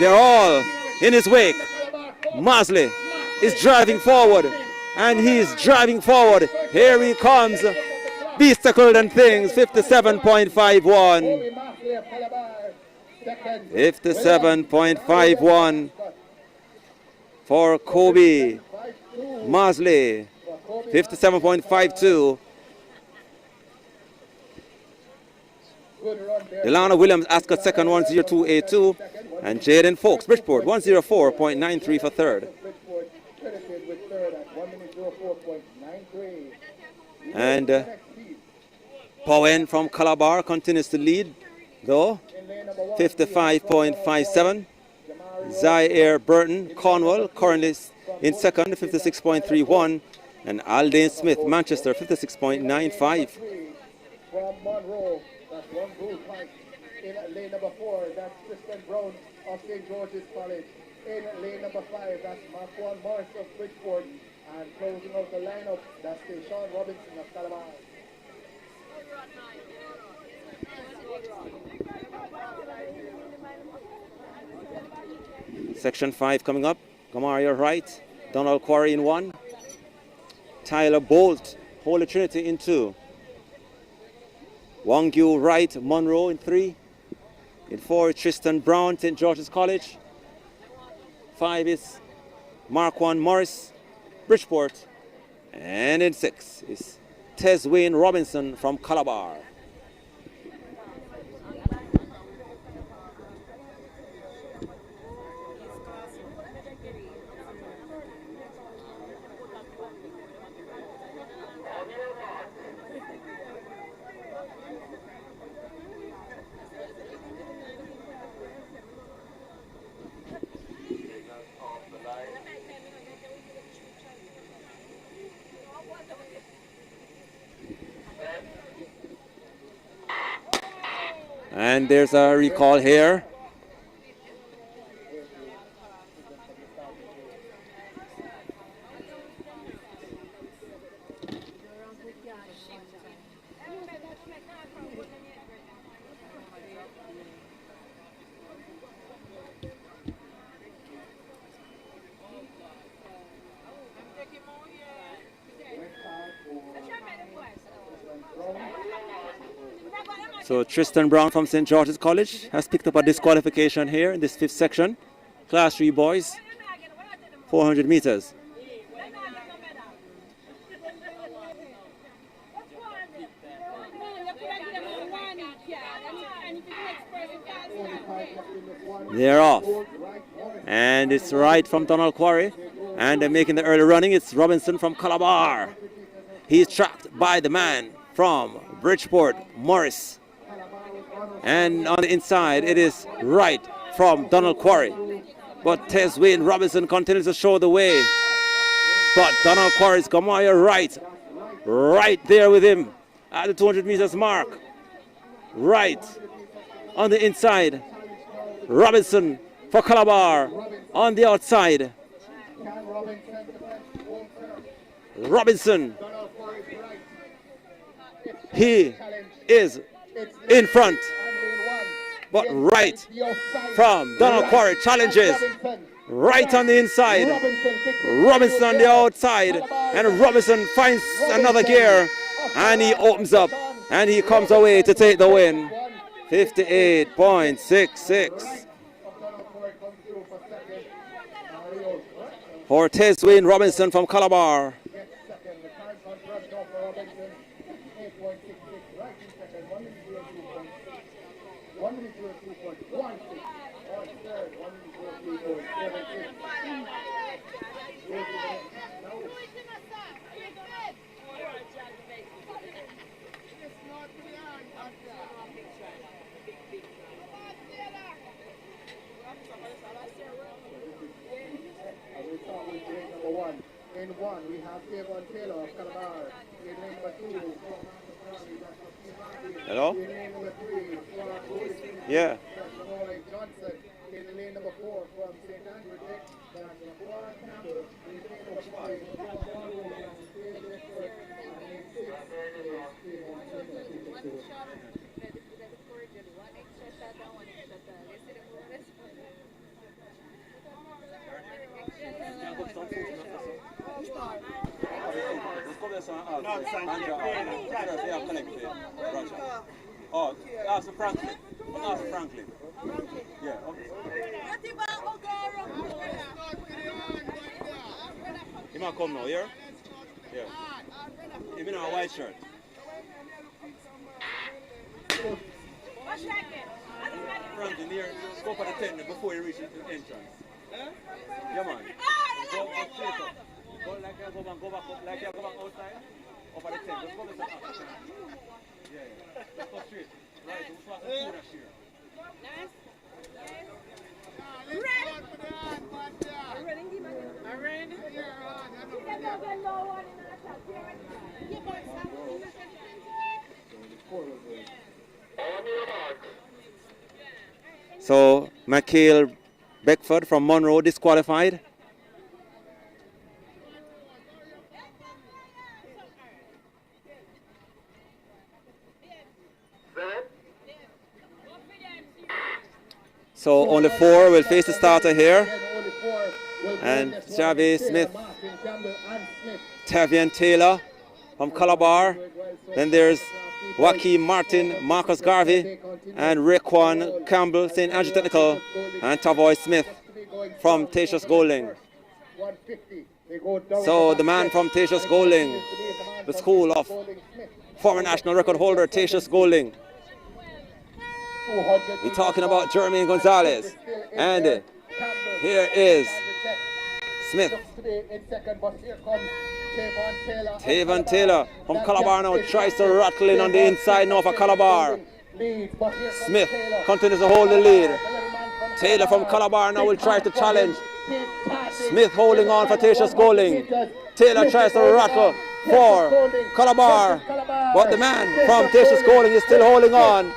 They're all in his wake. Mosley is driving forward. And he's driving forward. Here he comes. Beasticled and things. 57.51. 57.51 for Kobe Mosley. 57.52. Delana Williams Ascot second, 102.82. And Jaden Folks, Bridgeport, 104.93 for third. And Powen from Calabar continues to lead, though. 55.57. Zaire Burton, Cornwall, currently in second, 56.31. And Aldane Smith, Manchester, 56.95. From Monroe, that's one blue flank. In lane number 4, that's Kristen Brown of St. George's College. In lane number 5, that's Marquand Morris of Bridgeport. And closing out the lineup, that's Sean Robinson of Calabar. Section 5 coming up. Gamaria right. Donald Quarry in 1. Tyler Bolt, Holy Trinity in 2. Wangyu right, Monroe in 3. In 4, Tristan Brown, St. George's College. 5 is Marquand Morris, Bridgeport. And in 6 is Tez Wayne Robinson from Calabar. And there's a recall here. So Tristan Brown from St. George's College has picked up a disqualification here in this 5th section. Class 3 boys, 400 meters. They're off. And it's right from Donald Quarry. And they're making the early running. It's Robinson from Calabar. He's tracked by the man from Bridgeport, Morris. And on the inside, it is right from Donald Quarry. But Tez Wayne Robinson continues to show the way. But Donald Quarry's Gamaya right there with him at the 200 meters mark. Right on the inside. Robinson for Calabar on the outside. Robinson. He is in front. But right from Donald Quarry challenges right on the inside. Robinson on the outside. And Robinson finds another gear. And he opens up. And he comes away to take the win. 58.66. For Tez Wayne Robinson from Calabar. In one, we have Kevin Taylor of Calabar. In lane number 2, Hello? in lane number 3, Yeah. Johnson. In lane number 4, from St. Andrew, Campbell. In lane number 5, Oh, ask Franklin. Ask Franklin. Yeah. He might come now, here? Yeah. He in a white shirt. Franklin, here, go for the 10 before you reach the entrance. Yeah, man. Go straight up. Go like you go back up, like you go back outside. Over the 10. Just go to the top. Yeah. Just go straight. Right, we'll pass the corner here. Nice. So, McKeel Beckford from Monroe disqualified. So only 4 will face the starter here. And Javi Smith, Tavian Taylor from Calabar. Then there's Joaquin Martin, Marcus Garvey, and Raekwon Campbell, St. Andrew Technical, and Tavoy Smith from Tatius Golding. So the man from Tatius Golding, the school of former national record holder Tatius Golding. We're talking about Jermaine Gonzalez. And here is Smith. Tavian Taylor from Calabar now tries to rattle in on the inside now for Calabar. Smith continues to hold the lead. Taylor from Calabar now will try to challenge. Smith holding on for Tatius Golding. Taylor tries to rattle for Calabar. But the man from Texas Golding is still holding on.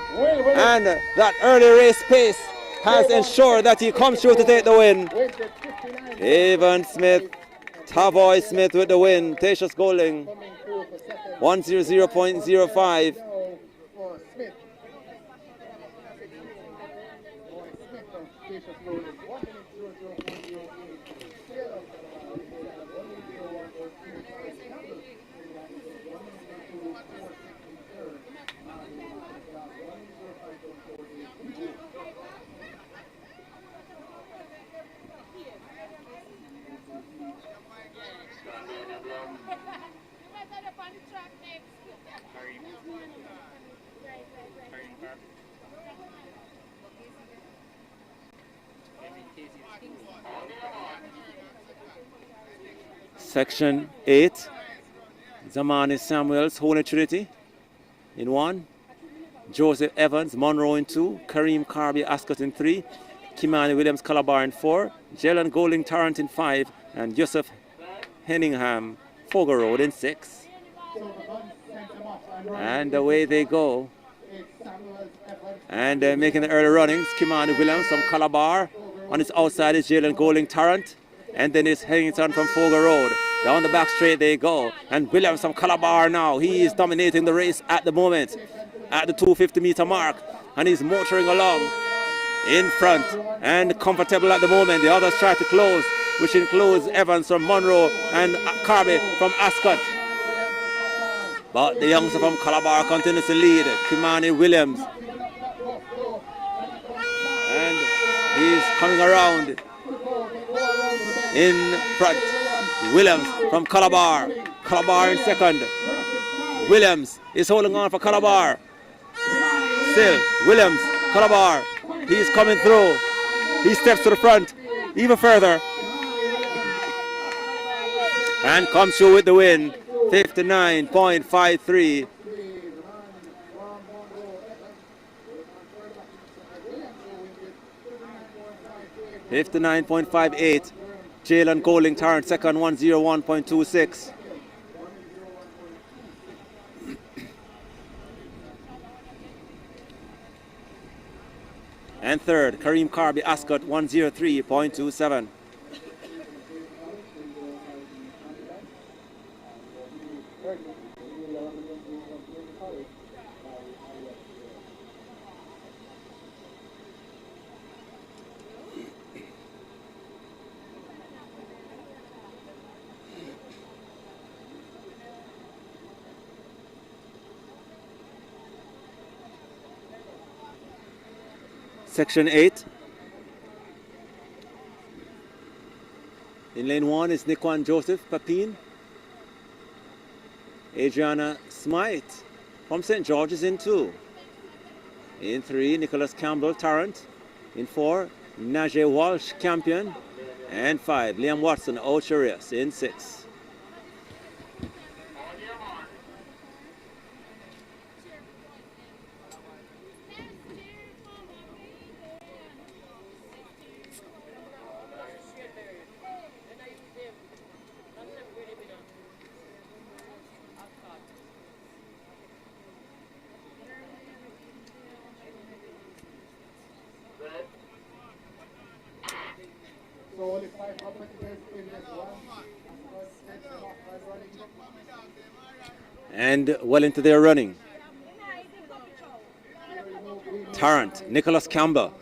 And that early race pace has ensured that he comes through to take the win. Evan Smith, Tavoy Smith with the win. Texas Golding 100.05. Section 8, Zamani Samuels, Holy Trinity in 1, Joseph Evans, Monroe in 2, Kareem Carby Ascot in 3, Kimani Williams Calabar in 4, Jalen Golding Tarrant in 5, and Joseph Henningham Fogar Road in 6. And away they go. And making the early runnings, Kimani Williams from Calabar. On its outside is Jalen Golding Tarrant. And then it's Hennington from Fogar Road. Down the back straight they go. And Williams from Calabar now. He is dominating the race at the moment at the 250-meter mark. And he's motoring along in front and comfortable at the moment. The others try to close, which includes Evans from Monroe and Carby from Ascot. But the youngster from Calabar continues to lead, Kimani Williams. And he's coming around in front. Williams from Calabar. Calabar in second. Williams is holding on for Calabar. Still, Williams, Calabar. He's coming through. He steps to the front even further. And comes through with the win. 59.53. $59.58. Jalen Golding Tarrant second, 101.26. And third, Kareem Carby Ascot 103.27. Section 8. In lane 1 is Nikwan Joseph Papine. Adriana Smythe from St. George's in 2. In 3, Nicholas Campbell Tarrant. In 4, Najee Walsh Campion. And 5, Liam Watson Ocherius in 6. And well into their running. Tarrant, Nicholas Campbell.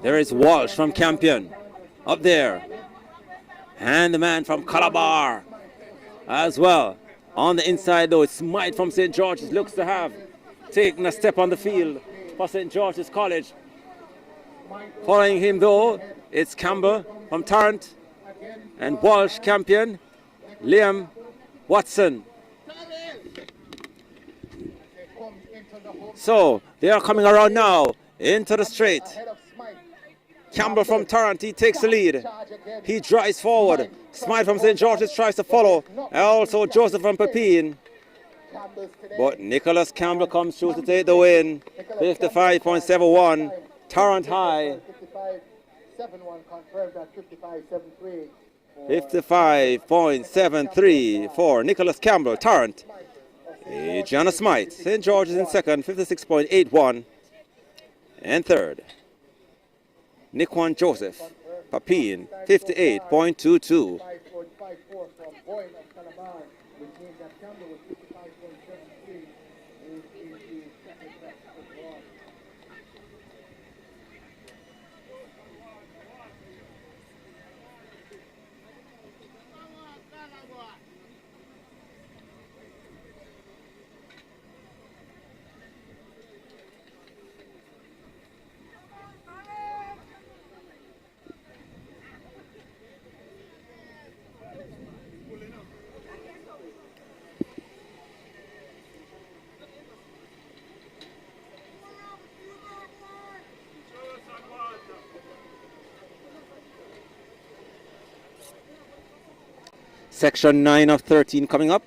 There is Walsh from Campion up there. And the man from Calabar as well. On the inside though, it's Smythe from St. George's. Looks to have taken a step on the field for St. George's College. Following him though, it's Campbell from Tarrant and Walsh Campion. Liam Watson. So they are coming around now into the straight. Campbell from Tarrant, he takes the lead. He drives forward. Smythe from St. George's tries to follow. And also Joseph from Pepin. But Nicholas Campbell comes through to take the win. 55.71. Tarrant high. 55.71 confirmed at 55.73. 55.73 for Nicholas Campbell, Tarrant. Gianna Smythe, St. George's in second, 56.81. And third, Niquan Joseph, Papine, 58.22. 5.54 from Boyd of Calabar, which means that Campbell was 55.73 in the second best overall. Section 9 of 13 coming up.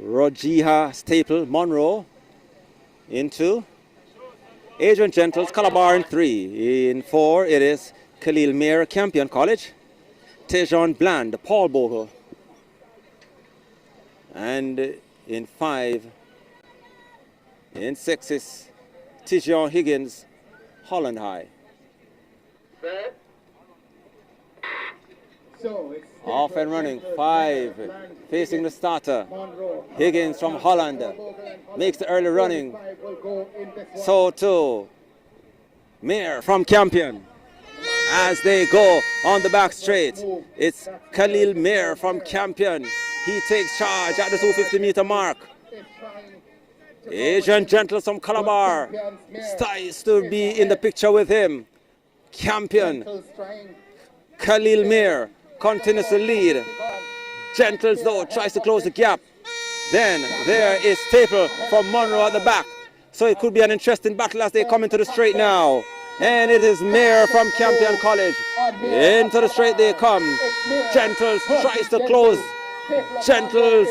Rojiha Staple, Monroe in 2. Adrian Gentles, Calabar in 3. In 4, it is Khalil Mayer, Campion College. Tejon Bland, Paul Bogle. And in 5, in 6 is Tijon Higgins, Holland High. So it's Off and running, 5, facing the starter. Higgins from Holland makes the early running. So too, Mayer from Campion. As they go on the back straight, it's Khalil Mayer from Campion. He takes charge at the 250-meter mark. Adrian Gentles from Calabar starts to be in the picture with him. Campion, Khalil Mayer continues to lead. Gentles, though, tries to close the gap. Then there is Staple from Monroe at the back. So it could be an interesting battle as they come into the straight now. And it is Mayer from Campion College. Into the straight they come. Gentles tries to close. Gentles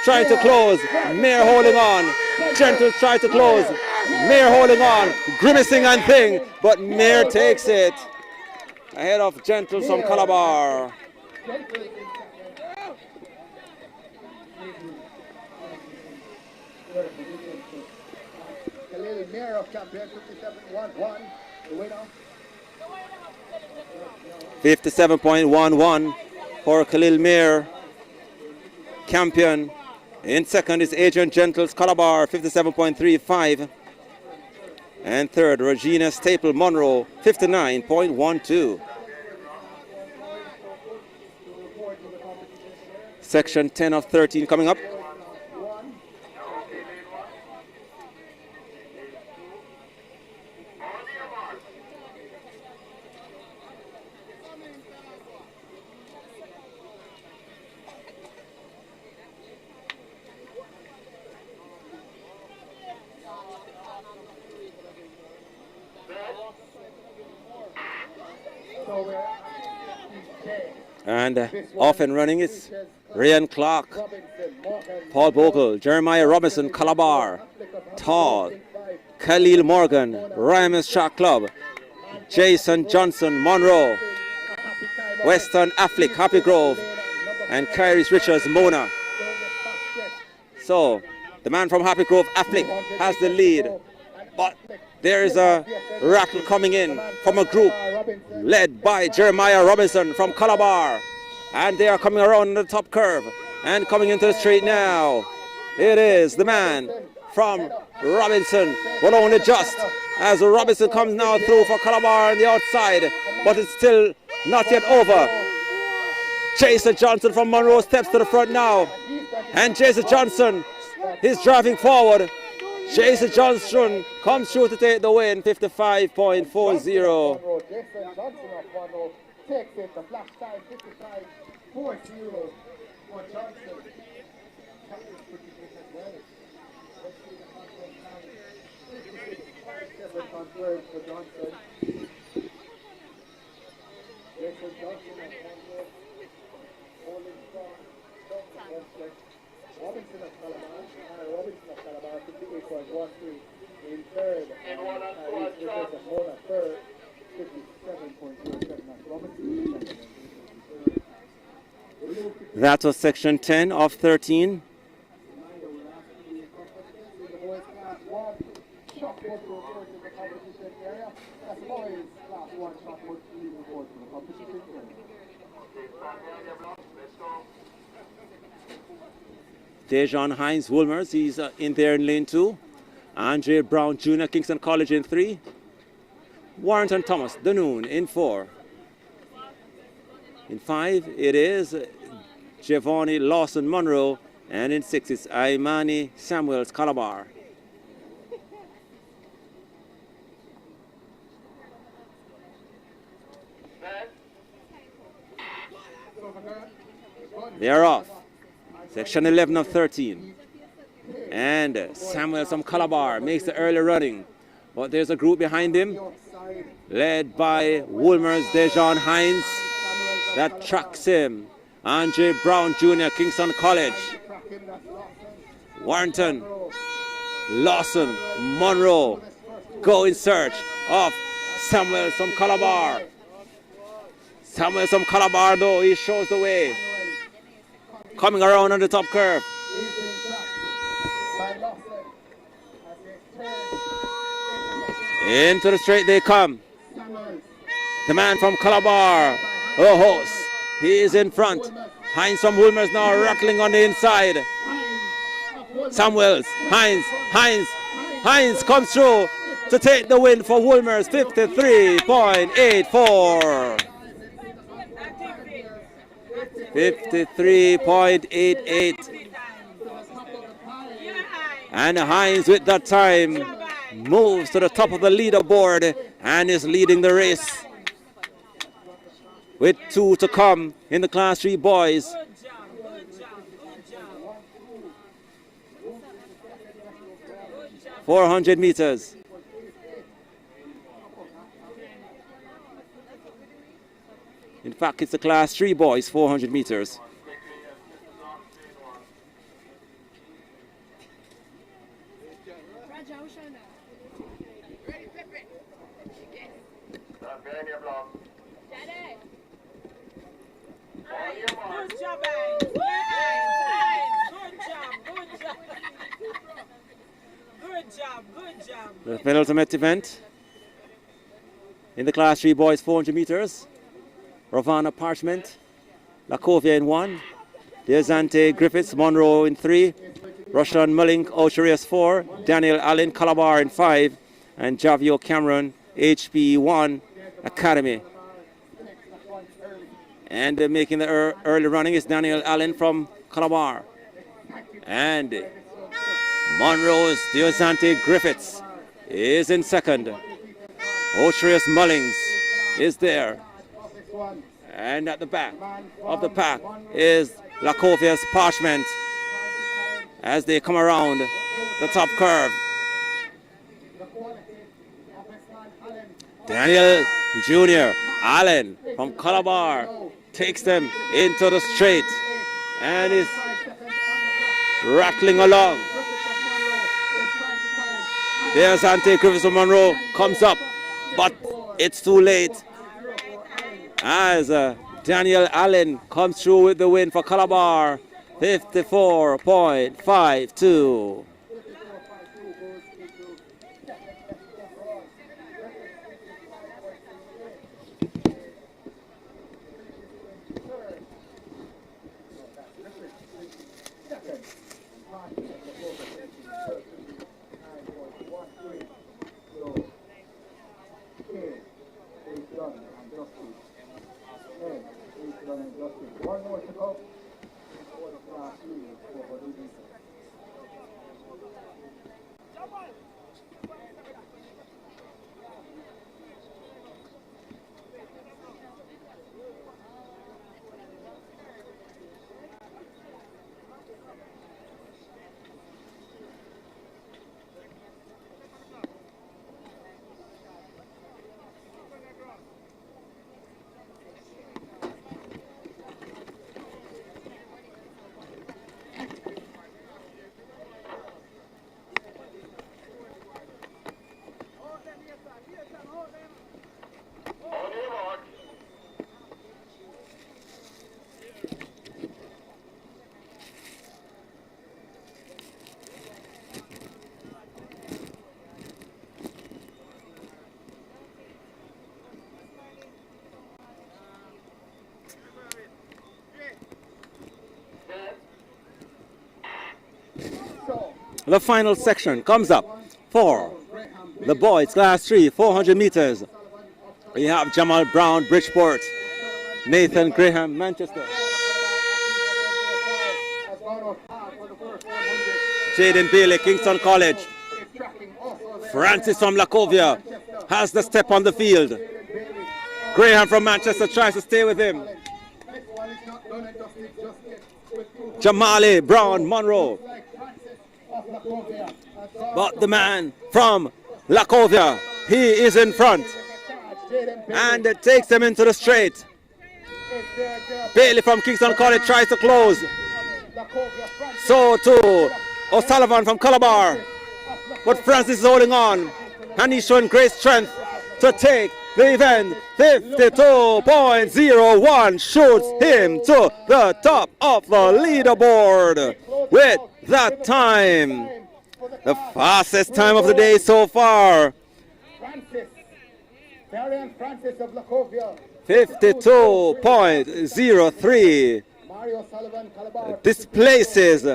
trying to close. Mayer holding on. Gentles trying to close. Mayer holding on. Grimacing and thing. But Mayer takes it. Ahead of Gentles from Calabar. Khalil Mayer of Campion, 57.11, the winner. 57.11 for Khalil Mayer, Campion. In second is Adrian Gentles, Calabar, 57.35. And third, Regina Staple, Monroe, 59.12. Section 10 of 13 coming up. And off and running is Ryan Clark, Paul Bogle, Jeremiah Robinson, Calabar, Tall, Khalil Morgan, Ryman's Shot Club, Jason Johnson, Monroe, Western Affleck, Happy Grove, and Kyrus Richards, Mona. So the man from Happy Grove, Affleck, has the lead, but there is a rattle coming in from a group led by Jeremiah Robinson from Calabar. And they are coming around the top curve and coming into the straight now. It is the man from Robinson, but only just as Robinson comes now through for Calabar on the outside, but it's still not yet over. Jason Johnson from Monroe steps to the front now. And Jason Johnson is driving forward. Jason Johnson comes through to take the win, 55.40. Jason Johnson of Monroe takes it, the flash time 55.40 for Johnson. Confirmed for Johnson. Jason Johnson of Monroe holding strong. Robinson of Calabar, 58.13. In third, Richards of Mona, third, 57.07. Robinson. That was section 10 of 13. Dejon Hines Woolmers, he's in there in lane 2. Andre Brown Jr., Kingston College in 3. Warrington Thomas, Danoon in 4. In 5, it is Giovanni Lawson Monroe. And in 6, it's Imani Samuels Calabar. They are off. Section 11 of 13. And Samuels from Calabar makes the early running. But there's a group behind him, led by Woolmer's Dejon Hines, that tracks him. Andre Brown Jr., Kingston College. Warrington, Lawson, Monroe go in search of Samuels from Calabar. Samuels from Calabar, though, he shows the way. Coming around on the top curve. Into the straight they come. The man from Calabar, the host, he is in front. Hines from Woolmers now rattling on the inside. Samuels, Hines comes through to take the win for Woolmers, 53.84. 53.88. And Hines with that time moves to the top of the leaderboard and is leading the race. With 2 to come in the Class 3 boys. .400 meters. In fact, it's the Class 3 boys, 400 meters. Good job, Hines. Good job. The penultimate event in the Class 3 boys 400 meters. Ravana Parchment, Lakovia in 1. Deazante Griffiths, Monroe in 3. Roshan Mullink, Ocherias 4. Daniel Allen, Calabar in 5. And Javio Cameron, HP1 Academy. And making the early running is Daniel Allen from Calabar. And Monroe's Deazante Griffiths is in second. Ocherias Mullings is there. And at the back of the pack is Lakovia's Parchment as they come around the top curve. Daniel Jr. Allen from Calabar takes them into the straight and is rattling along. There's Ante Griffiths from Monroe, comes up, but it's too late as Daniel Allen comes through with the win for Calabar, 54.52. The final section comes up for the boys, class 3, 400 meters. We have Jamal Brown, Bridgeport, Nathan Graham, Manchester, Jaden Bailey, Kingston College, Francis from Lacovia has the step on the field. Graham from Manchester tries to stay with him. Jamali Brown Monroe. But the man from Lacovia, he is in front and takes them into the straight. Bailey from Kingston College tries to close. So too O'Sullivan from Calabar. But Francis is holding on and he's showing great strength to take the event. 52.01 shoots him to the top of the leaderboard with that time. The fastest time of the day so far. 52.03 displaces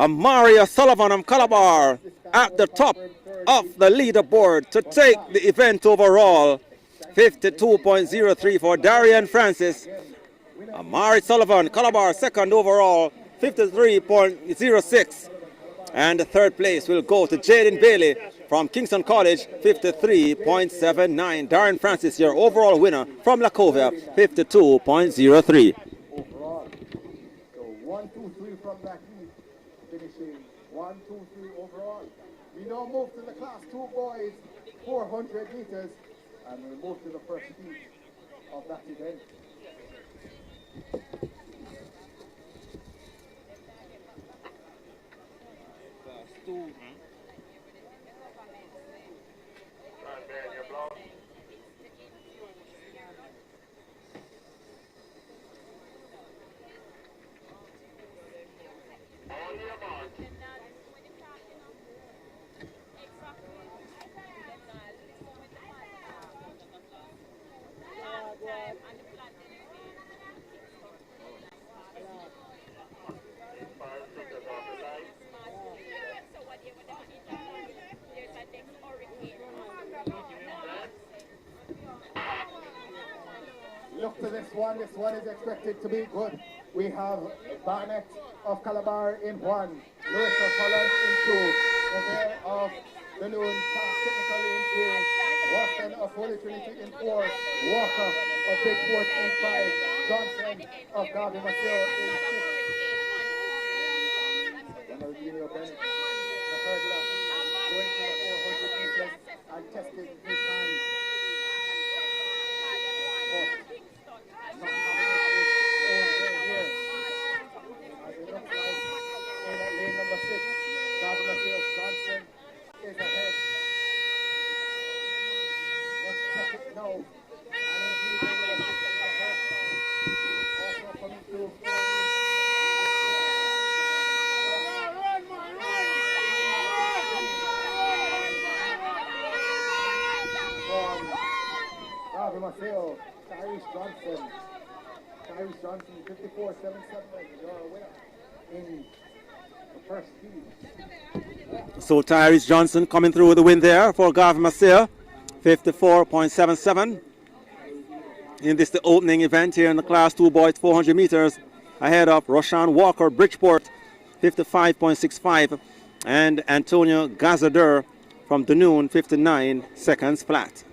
Mario Sullivan of Calabar at the top of the leaderboard to take the event overall. 52.03 for Darian Francis. Amari Sullivan, Calabar, second overall, 53.06. And the third place will go to Jaden Bailey from Kingston College, 53.79. Darian Francis, your overall winner from Lacovia, 52.03. Overall. So 1, 2, 3 from that heat, finishing 1, 2, 3 overall. We now move to the class 2 boys, 400 meters, and we move to the first heat of that event. Look to this one is expected to be good. We have Barnett of Calabar in 1, Lewis of Holland in 2, Revere of the Noon technically in 3, Watson of Holy Trinity in 4, Walker of Bridgeport in 5, Johnson of Garvey Maceo in 6. Ronaldinho Bennett, the third lap, going to the 400 meters and testing his hands. Lane number 6, Governor Sales Johnson is ahead. Let's check it now. And indeed, number 6 is ahead. Also coming through from Governor Maceo, Tyrese Johnson. Tyrese Johnson, 54.77, your winner in the first heat. So Tyrese Johnson coming through with the win there for Garvey Maceo, 54.77. In this the opening event here in the class 2 boys 400 meters, ahead of Roshan Walker Bridgeport, 55.65, and Antonio Gazader from Dunoon, 59 seconds flat.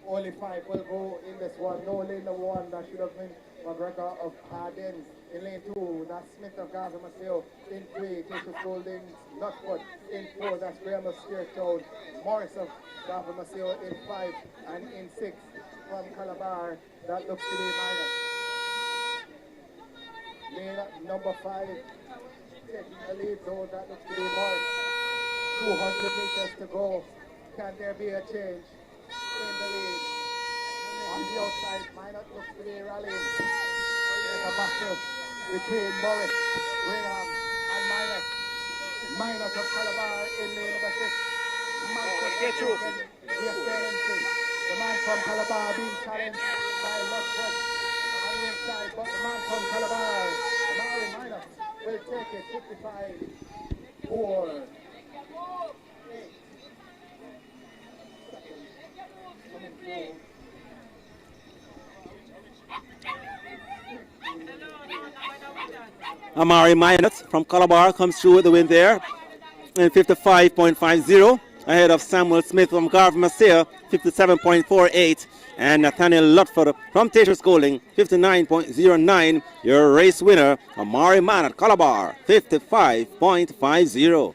Only 5 will go in this one. No lane number 1, that should have been McGregor of Hardens. In lane 2, that's Smith of Gaza Maceo. In 3, Tisha Golding, Nutwood. In 4, that's Graham of Steertown. Morris of Gaza Maceo in 5. And in 6, from Calabar, that looks to be minus. Lane number 5, taking the lead, though, that looks to be Morris. 200 meters to go. Can there be a change in the lead? On the outside, Minot looks to be rallying. There's a battle between Morris, Graham, and Minot. Minot of Calabar in lane number 6. The ascendancy. The man from Calabar being challenged by Luxford on the inside, but the man from Calabar, Amari Minot, will take it 55, 4, 8. Coming through. Amari Minot from Calabar comes through with the win there in 55.50, ahead of Samuel Smith from Garvin Massia, 57.48, and Nathaniel Lutford from Tater Schooling, 59.09. Your race winner, Amari Minot, Calabar, 55.50.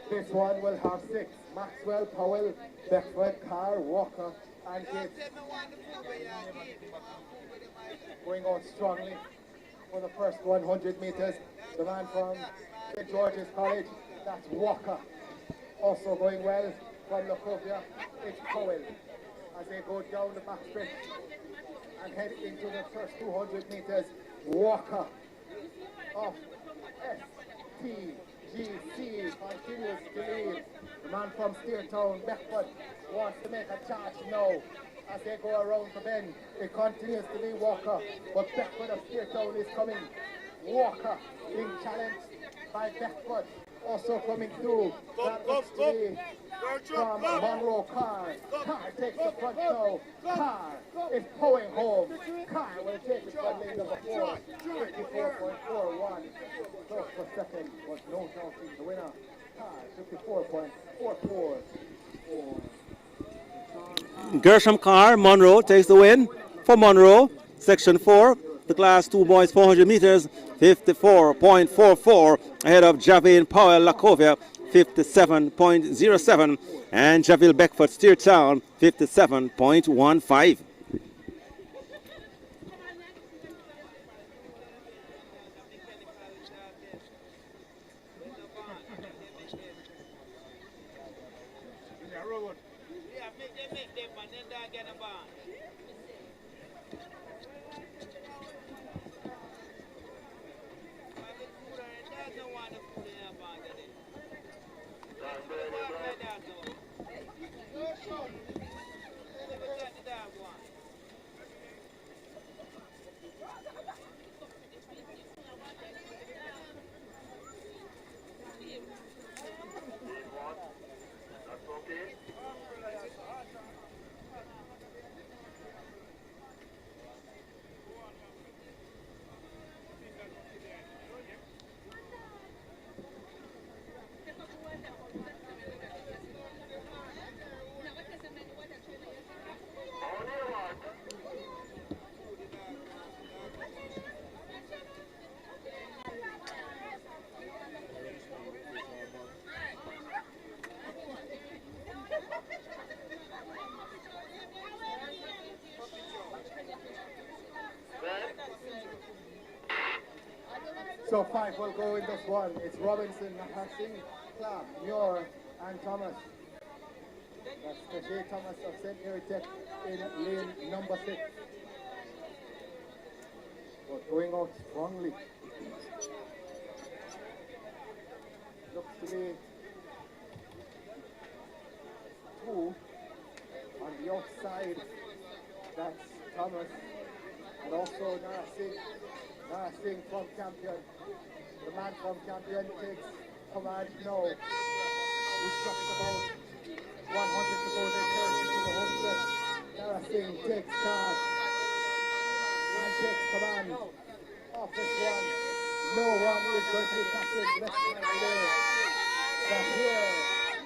This one will have 6. Maxwell, Powell, Beckford, Carr, Walker, and Gibbs. Going out strongly for the first 100 meters. The man from St. George's College, that's Walker. Also going well from Lacovia, it's Powell. As they go down the back stretch and head into the first 200 meters, Walker of STGC continues to lead. The man from Steertown, Beckford, wants to make a charge now. As they go around the bend, it continues to be Walker, but Beckford of Steertown is coming. Walker being challenged by Beckford. Also coming through, that looks to be from Monroe Carr. Carr takes the front now. Carr is pulling home. Carr will take it from lane number 4, 54.41. Close for second, but no doubting the winner. Carr, 54.444. Gershom Carr, Monroe, takes the win. For Monroe, Section 4, the Class 2 boys 400 meters, 54.44, ahead of Javin Powell Lacovia, 57.07, and Javille Beckford Steertown, 57.15. So 5 will go in this one. It's Robinson, Nahasi, Clark, Muir, and Thomas. That's Tajay Thomas of St. Mary Tech in lane number 6. But going out strongly. Looks to be 2 on the outside. That's Thomas. And also Nara Singh from Campion. The man from Campion takes command now. He's just about 100 to go. They turn into the home stretch. Nara Singh takes charge and takes command. Off this one. No one is going to be catching left hand away. But here,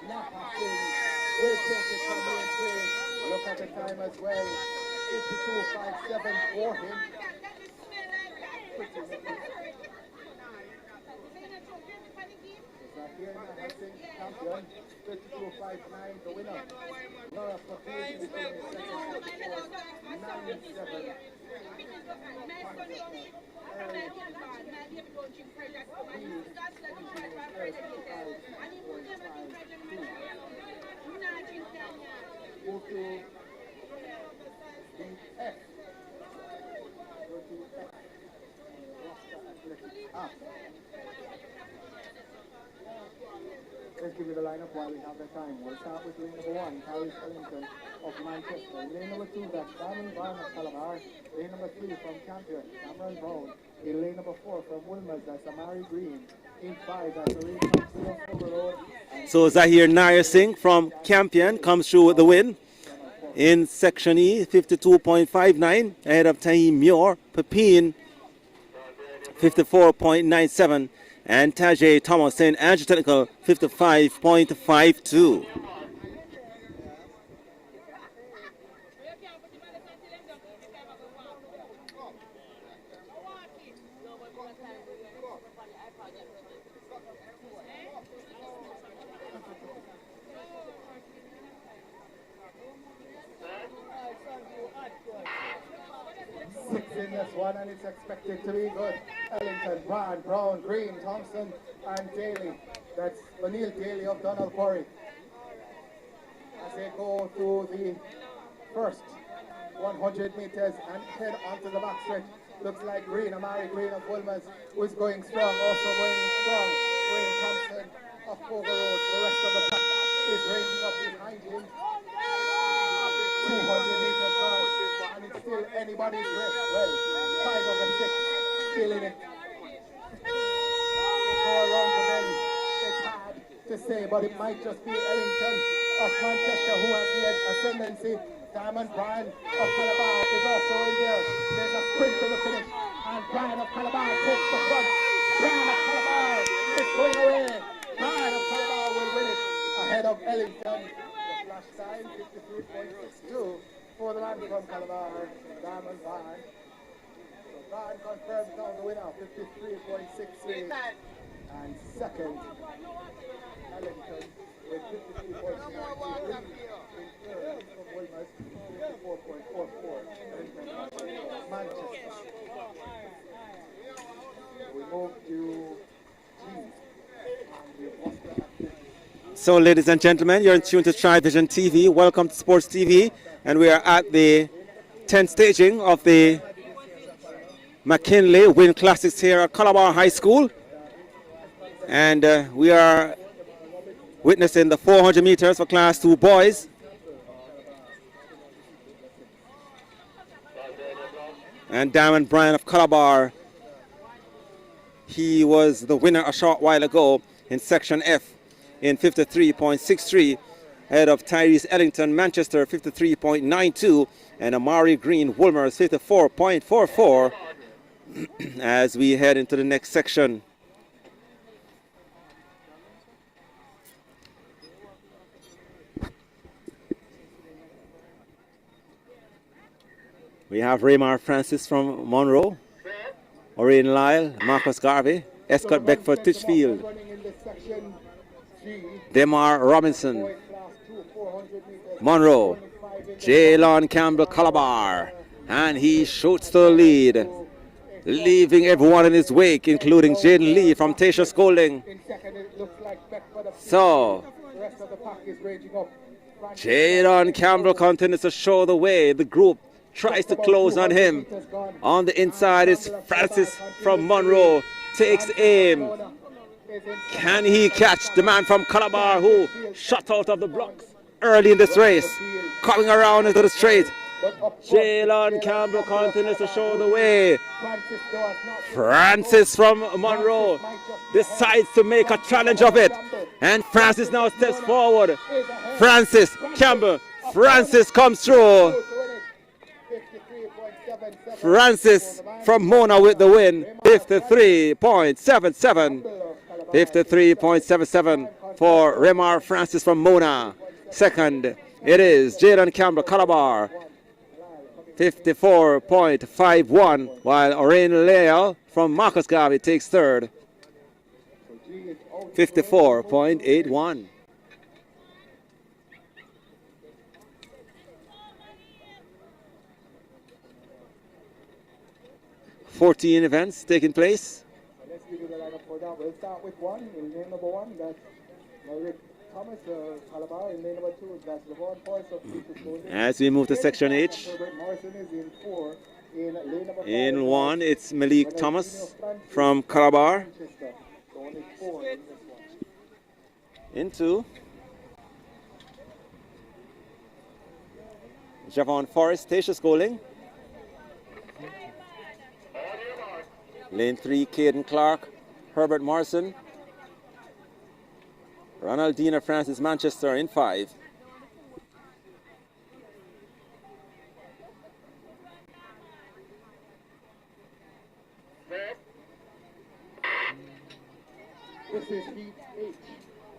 Nara Singh will take it from the entry. Look at the time as well. 52.57 for him. Here Nara Singh, Campion, 52.59 the winner. Laura Fakir is in second, 9-7. Move to the F. Go to F. Let's give you the lineup while we have the time. We'll start with lane number 1, Carrie Ellington of Manchester. Lane number 2, that's Diamond Brown of Calabar. Lane number 3 from Campion, Cameron Brown. In lane number 4 from Wilmers, that's Amari Green. In 5, that's Lane from Silver Road. So Zahir Nair Singh from Campion comes through with the win. In section E, 52.59 ahead of Tahim Muir. Pepin, 54.97. And Tajay Thomas in Andrew Technical, 55.52. In this one, and it's expected to be good. Ellington, Brown, Green, Thompson, and Daly. That's O'Neill Daly of Donald Quarry. As they go to the first 100 meters and head onto the backstretch. Looks like Green, Amari Green of Wilmers, who is going strong, also going strong. Green Thompson of Fogo Road. The rest of the pack is ranging up behind him. 200 meters gone. And it's still anybody's race. Well, 5 of the 6 still in it. Go around the bend. It's hard to say, but it might just be Ellington of Manchester who has the ascendancy. Diamond Bryan of Calabar is also in there. There's a sprint to the finish. And Bryan of Calabar takes the front. Bryan of Calabar is going away. Bryan of Calabar will win it ahead of Ellington. The flash time, 53.62. For the man from Calabar, Diamond Bryan. So Bryan confirms now the winner, 53.63. And second, Ellington with 53.63. In third, from Wilmers, 54.44. Manchester. We move to G. So, ladies and gentlemen, you're in tune to Tri-Vision TV. Welcome to Sports TV. And we are at the 10th staging of the McKenley Wint Classics here at Calabar High School. And we are witnessing the 400 meters for Class 2 boys. And Diamond Bryan of Calabar, he was the winner a short while ago in Section F in 53.63. Ahead of Tyrese Ellington, Manchester, 53.92, and Amari Green, Wolmers, 54.44, as we head into the next section. We have Raymar Francis from Monroe, Orion Lyle, Marcus Garvey, Escott Beckford, Titchfield, Demar Robinson, Monroe, Jaylon Campbell Calabar, and he shoots to the lead, leaving everyone in his wake, including Jaden Lee from Tasha Scolding. So, the rest of the pack is raging up. Jadon Campbell continues to show the way. The group tries to close on him. On the inside is Francis from Monroe. Takes aim. Can he catch the man from Calabar who shot out of the blocks early in this race? Coming around into the straight. Jadon Campbell continues to show the way. Francis from Monroe decides to make a challenge of it. And Francis now steps forward. Francis Campbell. Francis comes through. Francis from Mona with the win. 53.77. 53.77 for Remar Francis from Mona. Second, it is Jadon Campbell, Calabar. 54.51, while Orain Leal from Marcus Garvey takes third. 54.81. $14 events taking place. Let's give you the lineup for that. We'll start with one. In lane number one, that's Rick Thomas, Calabar. In lane number two, that's Levon Forrest of Peter's. As we move to section H. Morrison is in four. In lane number in one, it's Malik Thomas from Calabar. In two, Javon Forrest, Tasha Schooling. Lane 3, Caden Clark, Herbert Morrison. Ronaldina Francis Manchester in 5.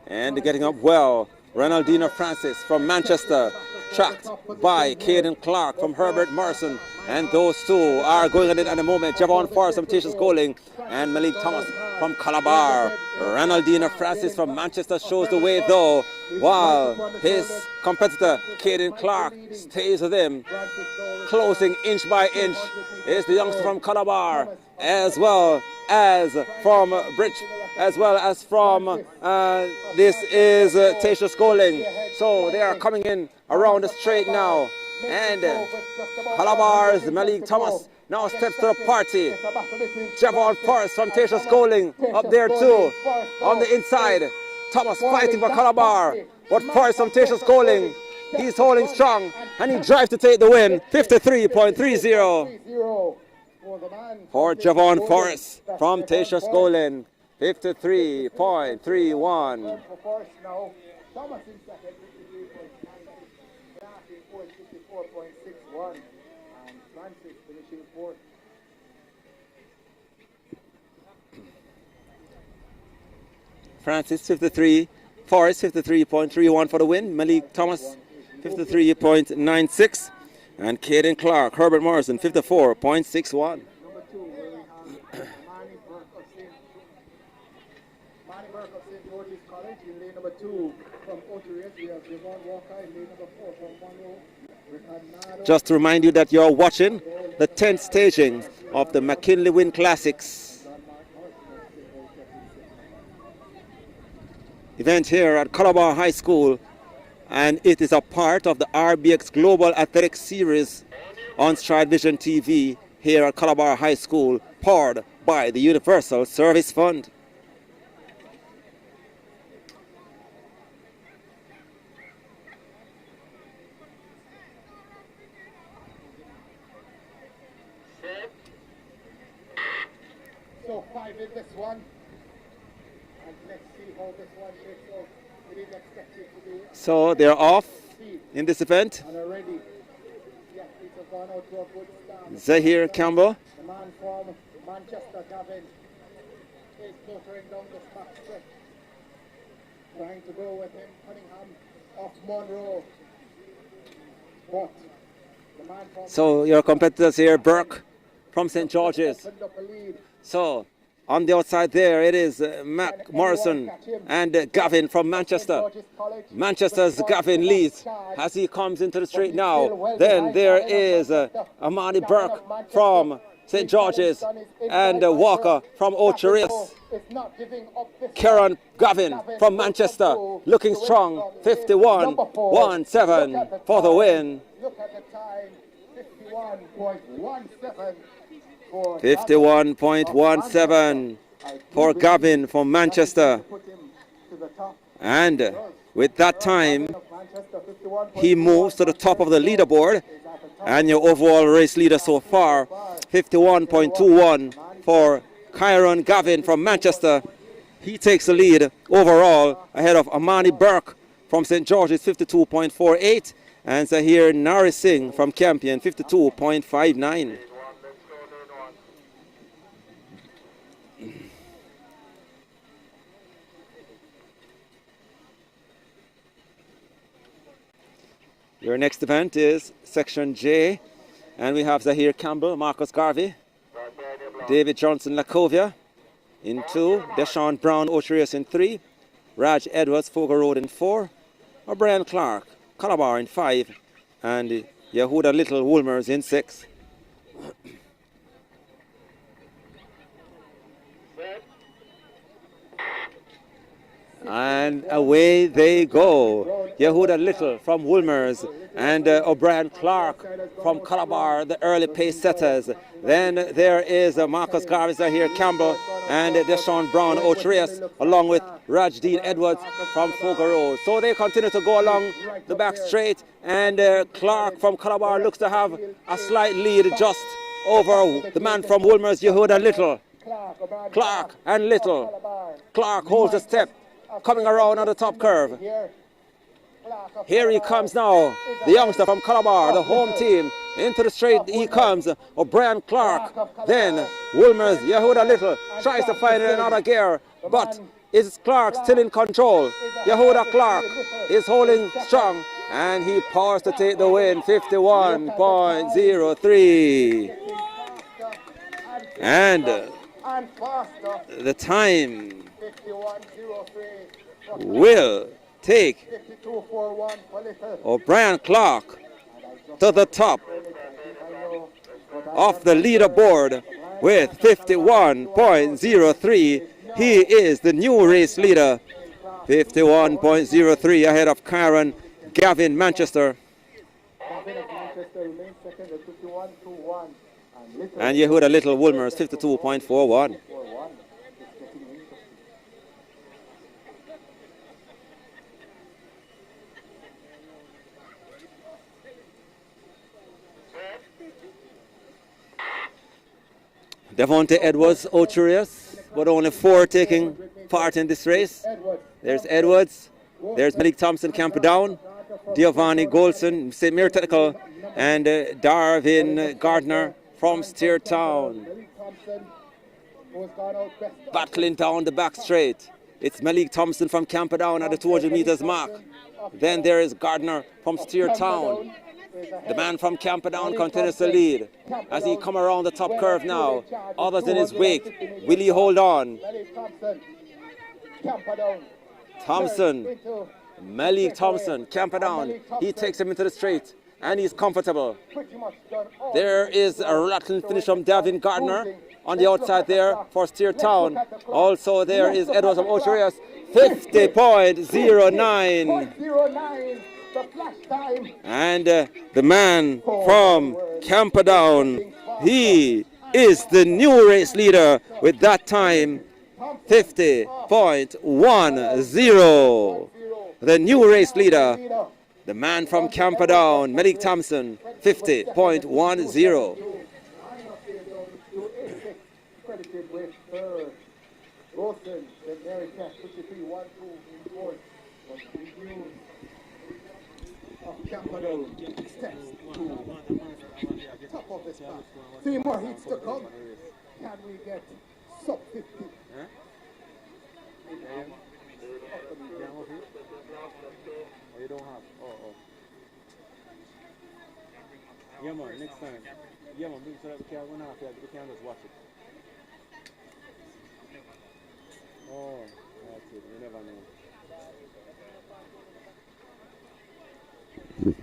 And getting up well, Ronaldina Francis from Manchester, tracked by Caden Clark from Herbert Morrison. And those two are going at it at the moment. Javon Forrest from Tasha Schooling and Malik Thomas from Calabar. Ronaldina Francis from Manchester shows the way though, while his competitor Caden Clark stays with him. Closing inch by inch is the youngster from Calabar, as well as from Bridge, as well as from this is Tasha Schooling. So they are coming in around the straight now. And Calabar's Malik Thomas now steps to the party. Javon Forrest from Tasha Schooling up there too. On the inside, Thomas fighting for Calabar. But Forrest from Tasha Schooling, he's holding strong and he drives to take the win. 53.30 for Javon Forrest from Tasha Schooling. 53.31. Thomas in second, 54.61, and Francis finishing fourth. Francis 53, Forrest 53.31 for the win. Malik Thomas 53.96, and Caden Clark, Herbert Morrison 54.61. Number 2 from Oteries, we have Javon Walker in lane number 4 from Monroe. Just to remind you that you're watching the 10th staging of the McKinley Wint Classics event here at Calabar High School, and it is a part of the RBX Global Athletics Series on Stride Vision TV here at Calabar High School, powered by the Universal Service Fund. So 5 in this one, and let's see how this one shapes out. It is expected to be. So they're off in this event. And already, yeah, it's gone out to a good start. Zahir Campbell. The man from Manchester, Gavin, is motoring down the back stretch, trying to go with him, Cunningham of Monroe. But the man from so your competitors here, Burke from St. George's. So on the outside there, it is Mac Morrison and Gavin from Manchester. Manchester's Gavin leads as he comes into the straight now. Then there is Amani Burke from St. George's and Walker from Ocho Rios. Kieran Gavin from Manchester, looking strong, 51.17 for the win. Look at the time, 51.17 for 51.17 for Gavin from Manchester. And with that time, he moves to the top of the leaderboard. And your overall race leader so far, 51.21 for Kieran Gavin from Manchester. He takes the lead overall ahead of Amani Burke from St. George's, 52.48. And Zahir Nari Singh from Campion, 52.59. Your next event is Section J, and we have Zahir Campbell, Marcus Garvey, David Johnson Lacovia in 2, Deshaun Brown Ocherius in 3, Raj Edwards Fogar Road in 4, O'Brien Clark Calabar in 5, and Yehuda Little Woolmers in 6. And away they go. Yehuda Little from Woolmers and O'Brien Clark from Calabar, the early pace setters. Then there is Marcus Garvey here, Campbell, and Deshaun Brown Ocherius, along with Rajdean Edwards from Fogar Road. So they continue to go along the back straight, and Clark from Calabar looks to have a slight lead just over the man from Woolmers, Yehuda Little. Clark and Little. Clark holds a step, coming around on the top curve. Here he comes now, the youngster from Calabar, the home team. Into the straight he comes, O'Brien Clark. Then Woolmers, Yehuda Little tries to find another gear, but is Clark still in control? Yehuda Clark is holding strong, and he powers to take the win, 51.03. And the time will take O'Brien Clark to the top of the leaderboard with 51.03. He is the new race leader, 51.03 ahead of Kieran Gavin Manchester. And Yehuda Little Woolmers, 52.41. Devontae Edwards Ocherius, but only 4 taking part in this race. There's Edwards, there's Malik Thompson Camperdown, Giovanni Golson, St. Mary Technical, and Darvin Gardner from Steer Town. Battling down the back straight. It's Malik Thompson from Camperdown at the 200 meters mark. Then there is Gardner from Steer Town. The man from Camperdown continues to lead as he come around the top curve now. Others in his wake. Will he hold on? Thompson, Malik Thompson, Camperdown. He takes him into the straight and he's comfortable. There is a rattling finish from Davin Gardner on the outside there for Steer Town. Also there is Edwards from Ocherius, 50.09. And the man from Camperdown, he is the new race leader with that time, 50.10. The new race leader, the man from Camperdown, Malik Thompson, 50.10. Camperdown steps to top of this pack. 3 more heats to come. Can we get sub 50? You don't have. Yeah, man, next time. Yeah, man, so that we can run off here, we can just watch it. Oh, that's it. You never know.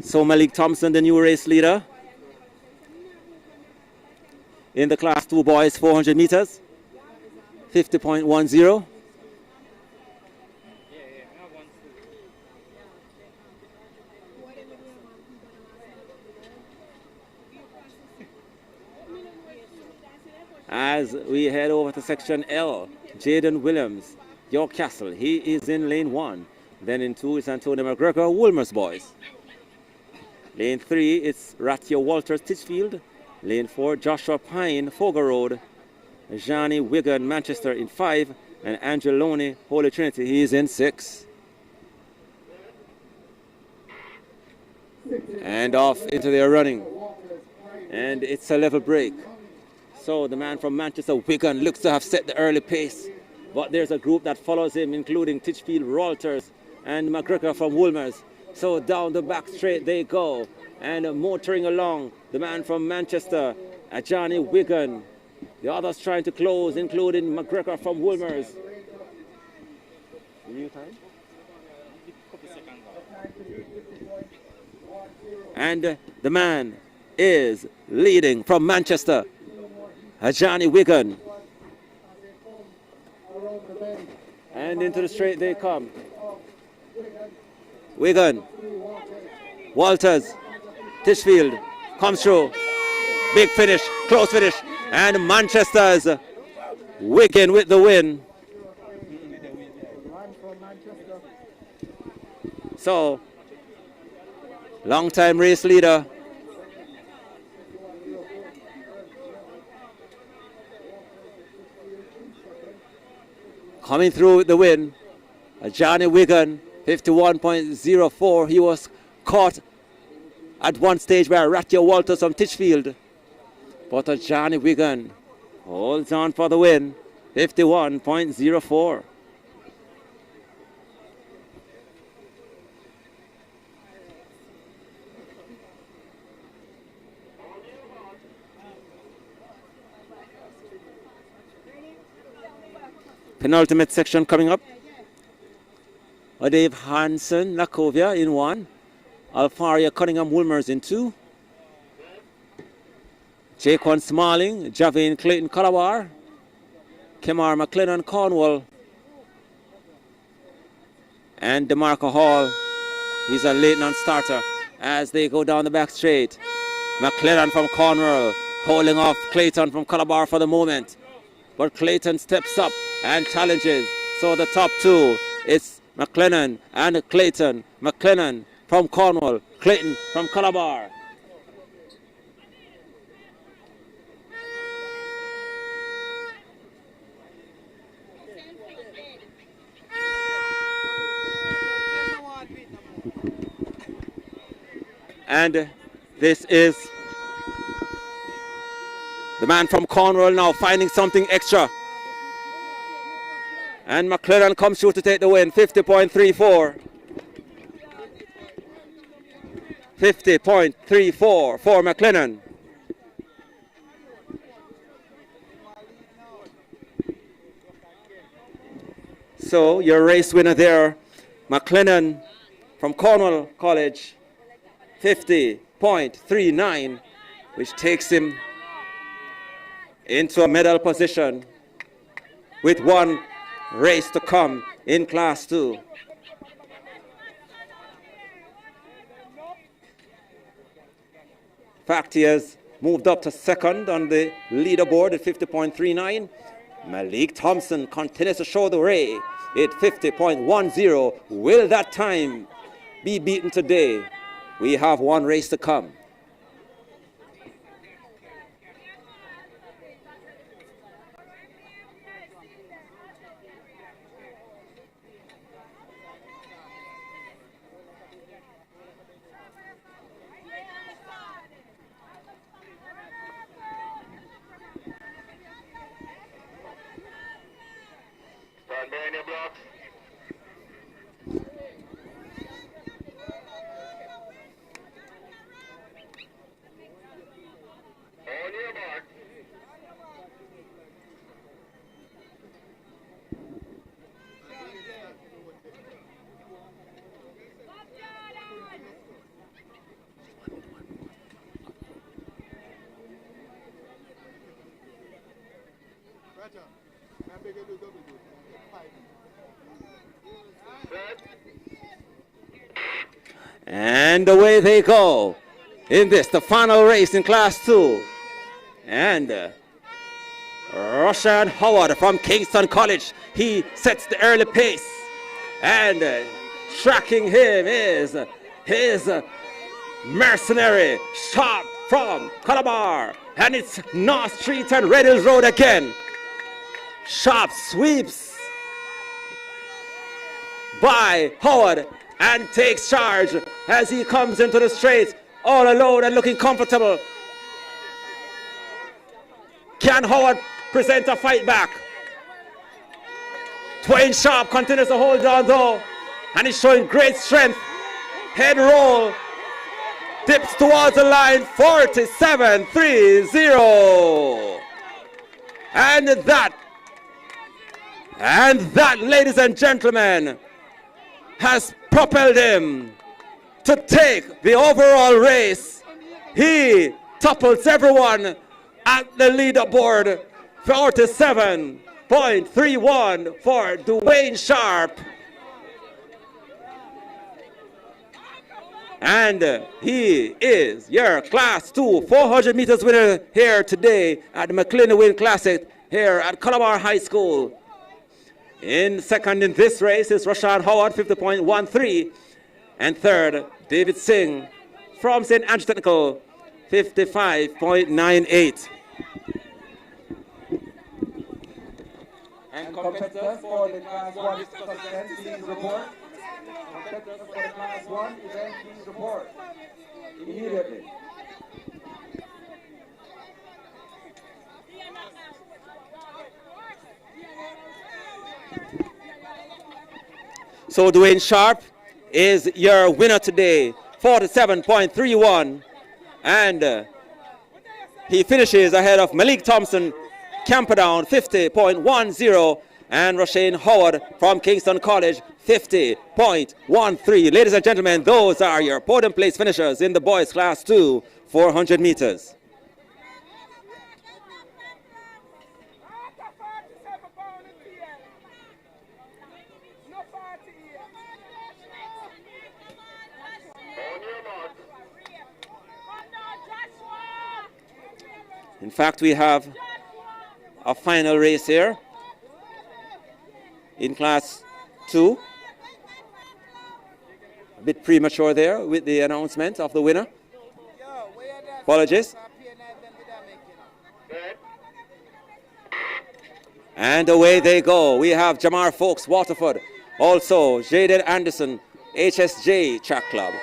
So Malik Thompson, the new race leader in the class 2 boys 400 meters, 50.10. As we head over to section L, Jaden Williams, York Castle, he is in lane 1. Then in 2 is Antonio McGregor, Woolmer's boys. Lane 3, it's Ratio Walters, Titchfield. Lane 4, Joshua Pine, Fogar Road. Johnny Wigan, Manchester in 5. And Andrew Loney, Holy Trinity, he is in 6. And off into their running. And it's a level break. So the man from Manchester, Wigan, looks to have set the early pace. But there's a group that follows him, including Titchfield, Walters, and McGregor from Woolmer's. So down the back straight they go. And motoring along, the man from Manchester, Johnny Wigan. The others trying to close, including McGregor from Woolmer's. And the man is leading from Manchester, Johnny Wigan. And into the straight they come. Wigan, Walters, Titchfield comes through. Big finish, close finish. And Manchester's Wigan with the win. So, long-time race leader coming through with the win, Johnny Wigan, 51.04. He was caught at one stage by Ratio Walters from Titchfield. But Johnny Wigan holds on for the win, 51.04. Penultimate section coming up. Dave Hansen, Lakovia in 1. Alfaria Cunningham Woolmer's in 2. Jaquan Smalling, Javane Clayton Calabar. Kemar McLennan Cornwall. And DeMarco Hall, he's a late non-starter as they go down the back straight. McLennan from Cornwall holding off Clayton from Calabar for the moment. But Clayton steps up and challenges. So the top two, it's McLennan and Clayton. McLennan from Cornwall, Clayton from Calabar. And this is the man from Cornwall now finding something extra. And McLennan comes through to take the win, 50.34. 50.34 for McLennan. So your race winner there, McLennan from Cornwall College, 50.39, which takes him into a medal position with one race to come in Class 2. Fact, he has moved up to second on the leaderboard at 50.39. Malik Thompson continues to show the way at 50.10. Will that time be beaten today? We have one race to come. And away they go in this, the final race in Class 2. And Roshan Howard from Kingston College, he sets the early pace. And tracking him is his mercenary Sharp from Calabar. And it's North Street and Red Hills Road again. Sharp sweeps by Howard and takes charge as he comes into the straight all alone and looking comfortable. Can Howard present a fight back? Dwayne Sharp continues to hold on though, and he's showing great strength. Head roll, dips towards the line, 47.30. And that, ladies and gentlemen, has propelled him to take the overall race. He topples everyone at the leaderboard. 47.31 for Dwayne Sharp. And he is your Class 2 400 meters winner here today at the McKenley Wint Classic here at Calabar High School. In second in this race is Rashad Howard, 50.13. And third, David Singh from St. Andrew Technical, 55.98. And competitors for the Class 1 event, please report. Competitors for the Class 1 event, please report immediately. So Dwayne Sharp is your winner today, 47.31. And he finishes ahead of Malik Thompson, Camperdown, 50.10. And Roshane Howard from Kingston College, 50.13. Ladies and gentlemen, those are your podium place finishers in the boys Class 2 400 meters. In fact, we have a final race here in Class 2. A bit premature there with the announcement of the winner. Apologies. And away they go. We have Jamar Folks, Waterford. Also, Jaden Anderson, HSJ Track Club.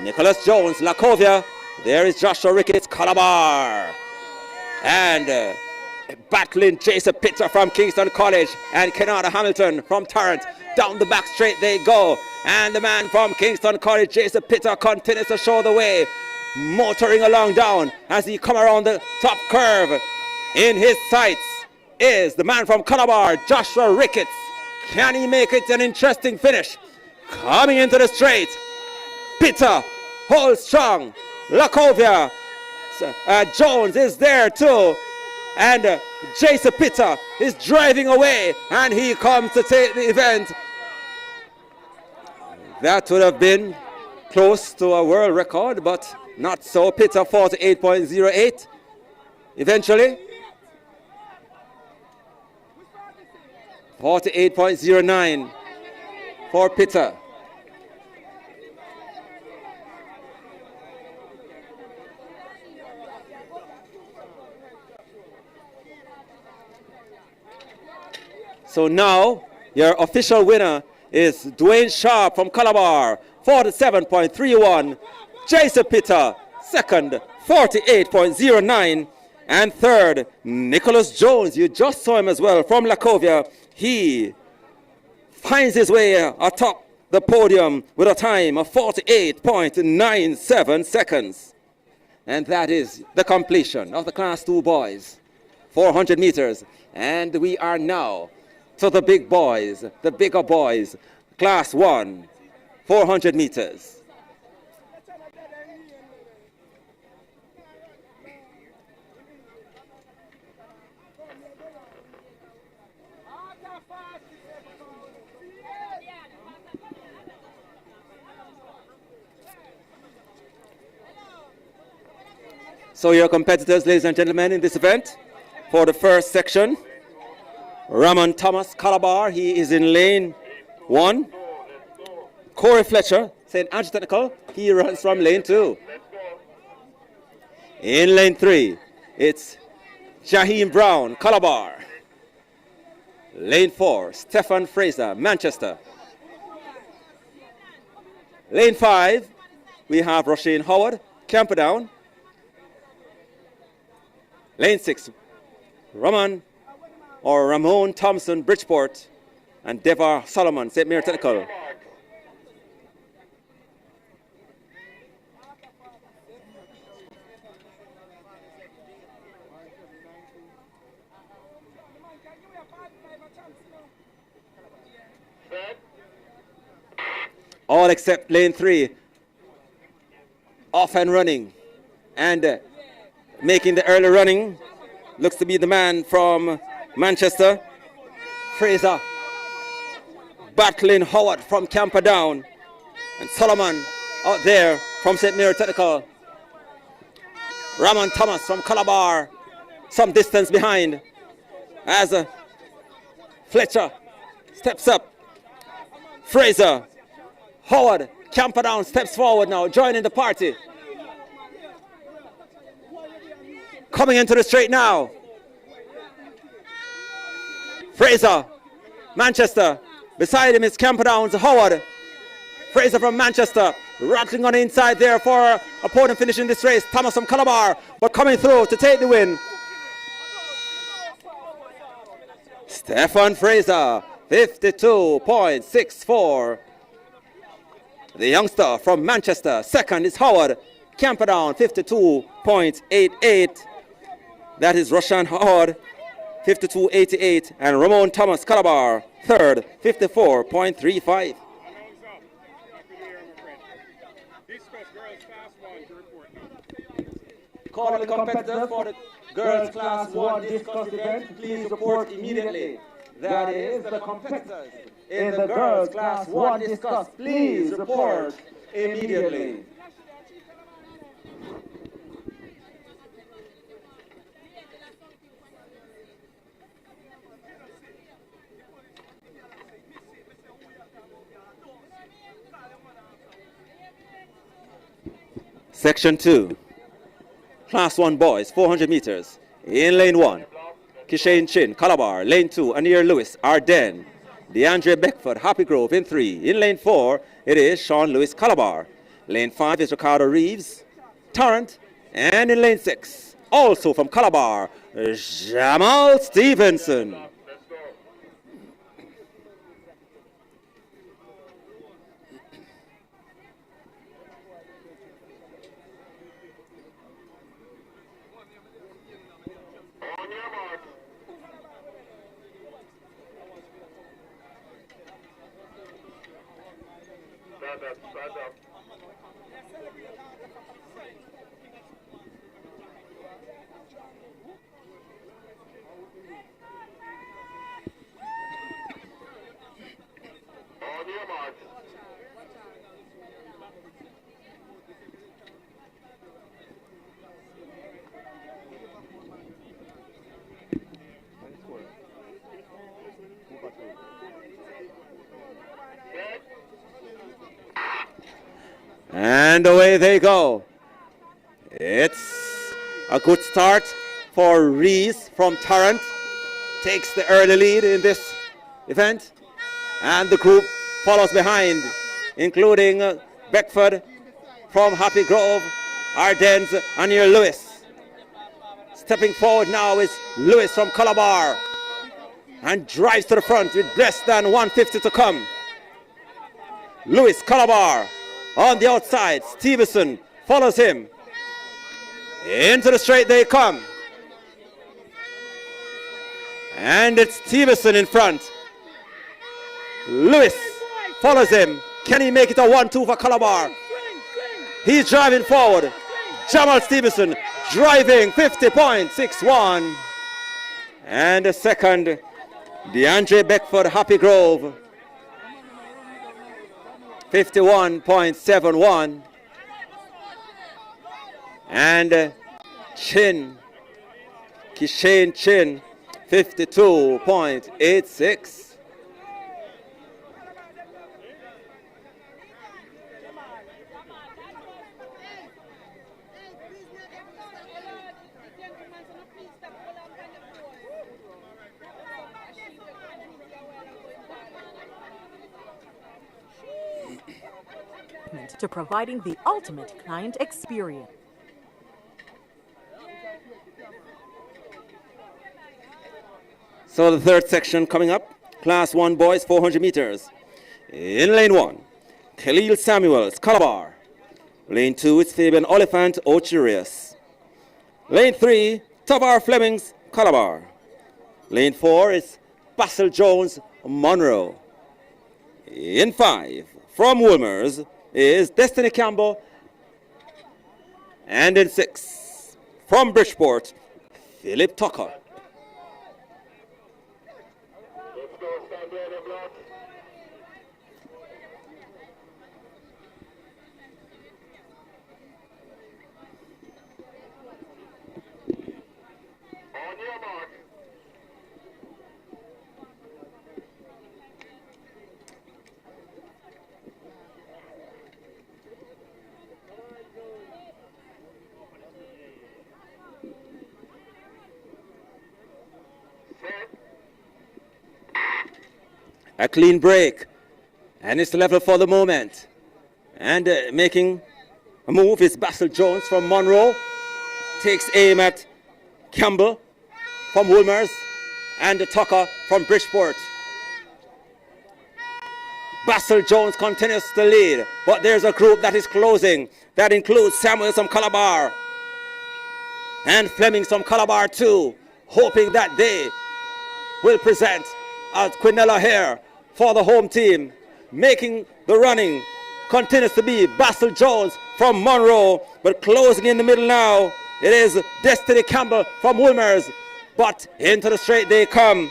Nicholas Jones, Lacovia. There is Joshua Ricketts, Calabar. And battling Jason Pitter from Kingston College and Kenada Hamilton from Tarrant. Down the back straight they go. And the man from Kingston College, Jason Pitter, continues to show the way. Motoring along down as he come around the top curve. In his sights is the man from Calabar, Joshua Ricketts. Can he make it an interesting finish? Coming into the straight. Pitter holds strong. Lacovia. Jones is there too. And Jason Pitter is driving away. And he comes to take the event. That would have been close to a world record, but not so. Pitter 48.08 eventually. 48.09 for Pitter. So now your official winner is Dwayne Sharp from Calabar, 47.31. Jason Pitter, second, 48.09. And third, Nicholas Jones. You just saw him as well from Lacovia. He finds his way atop the podium with a time of 48.97 seconds. And that is the completion of the Class 2 boys, 400 meters. And we are now to the big boys, the bigger boys, Class 1, 400 meters. So your competitors, ladies and gentlemen, in this event, for the first section, Ramon Thomas Calabar, he is in lane 1. Corey Fletcher, St. Andrew Technical, he runs from lane 2. In lane 3, it's Jaheem Brown, Calabar. Lane 4, Stefan Fraser, Manchester. Lane 5, we have Roshane Howard, Camperdown. Lane 6, Ramon Thompson, Bridgeport, and Devar Solomon, St. Mary Technical. All except lane 3 off and running, and making the early running looks to be the man from Manchester, Fraser, battling Howard from Camperdown, and Solomon out there from St. Mary Technical. Ramon Thomas from Calabar some distance behind as Fletcher steps up. Fraser, Howard, Camperdown steps forward now, joining the party. Coming into the straight now. Fraser, Manchester. Beside him is Camperdown's Howard. Fraser from Manchester, rattling on the inside there for opponent finishing this race. Thomas from Calabar, but coming through to take the win. Stefan Fraser, 52.64. The youngster from Manchester. Second is Howard. Camperdown, 52.88. That is Roshan Howard, 52.88. And Ramon Thomas Calabar, third, 54.35. Calling the competitors for the girls class 1 discus event, please report immediately. That is the competitors in the girls class 1 discus, please report immediately. Section 2, Class 1 boys, 400 meters. In lane 1, Kishane Chin, Calabar. Lane 2, Anir Lewis, Ardennes. DeAndre Beckford, Happy Grove in 3. In lane 4, it is Sean Lewis, Calabar. Lane 5 is Ricardo Reeves, Tarrant. And in lane 6, also from Calabar, Jamal Stevenson. And away they go. It's a good start for Rees from Tarrant. Takes the early lead in this event. And the group follows behind, including Beckford from Happy Grove, Ardennes, Anir Lewis. Stepping forward now is Lewis from Calabar and drives to the front with less than 150 to come. Lewis, Calabar. On the outside, Stevenson follows him. Into the straight they come. And it's Stevenson in front. Lewis follows him. Can he make it a 1-2 for Calabar? He's driving forward. Jamal Stevenson driving 50.61. And the second, DeAndre Beckford, Happy Grove, 51.71. And Chin. Kishane Chin, 52.86. To providing the ultimate client experience. So the third section coming up, Class 1 boys, 400 meters. In lane 1, Khalil Samuels, Calabar. Lane 2 is Fabian Oliphant, Ocherius. Lane 3, Tavar Flemings, Calabar. Lane 4 is Basil Jones, Monroe. In 5, from Wolmers, is Destiny Campbell. And in 6, from Bridgeport, Philip Tucker. A clean break, and it's level for the moment. And making a move is Basil Jones from Monroe. Takes aim at Campbell from Wolmers and Tucker from Bridgeport. Basil Jones continues to lead, but there's a group that is closing. That includes Samuels from Calabar and Flemings from Calabar too, hoping that they will present as Quinella here for the home team. Making the running continues to be Basil Jones from Monroe, but closing in the middle now, it is Destiny Campbell from Wolmers, but into the straight they come.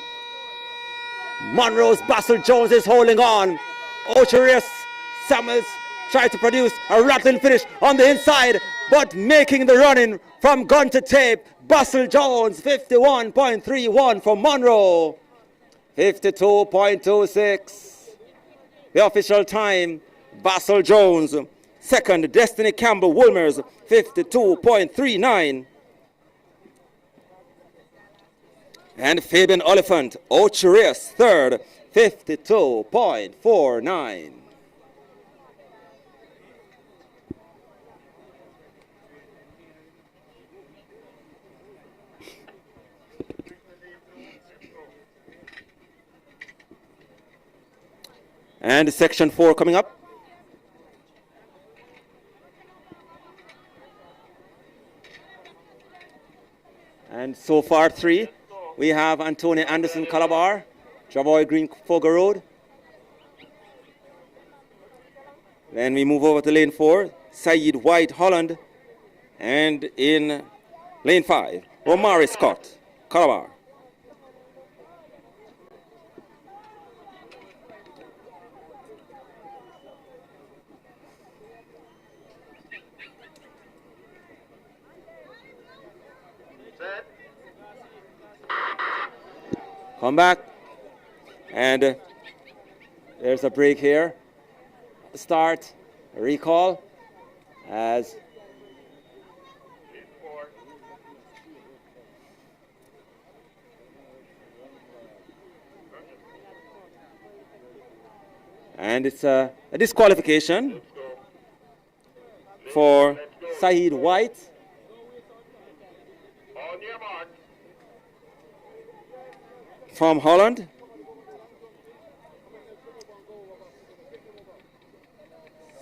Monroe's Basil Jones is holding on. Ocherius Samuels tries to produce a rattling finish on the inside, but making the running from gun to tape. Basil Jones, 51.31 from Monroe. 52.26. The official time, Basil Jones. Second, Destiny Campbell Wolmers, 52.39. And Fabian Oliphant, Ocherius, third, 52.49. And section 4 coming up. And so far 3, we have Antonio Anderson Calabar, Javoy Green Fogar Road. Then we move over to lane 4, Saeed White Holland. And in lane 5, Omari Scott, Calabar. Come back, and there's a break here. Start, recall, as and it's a disqualification for Saeed White. From Holland.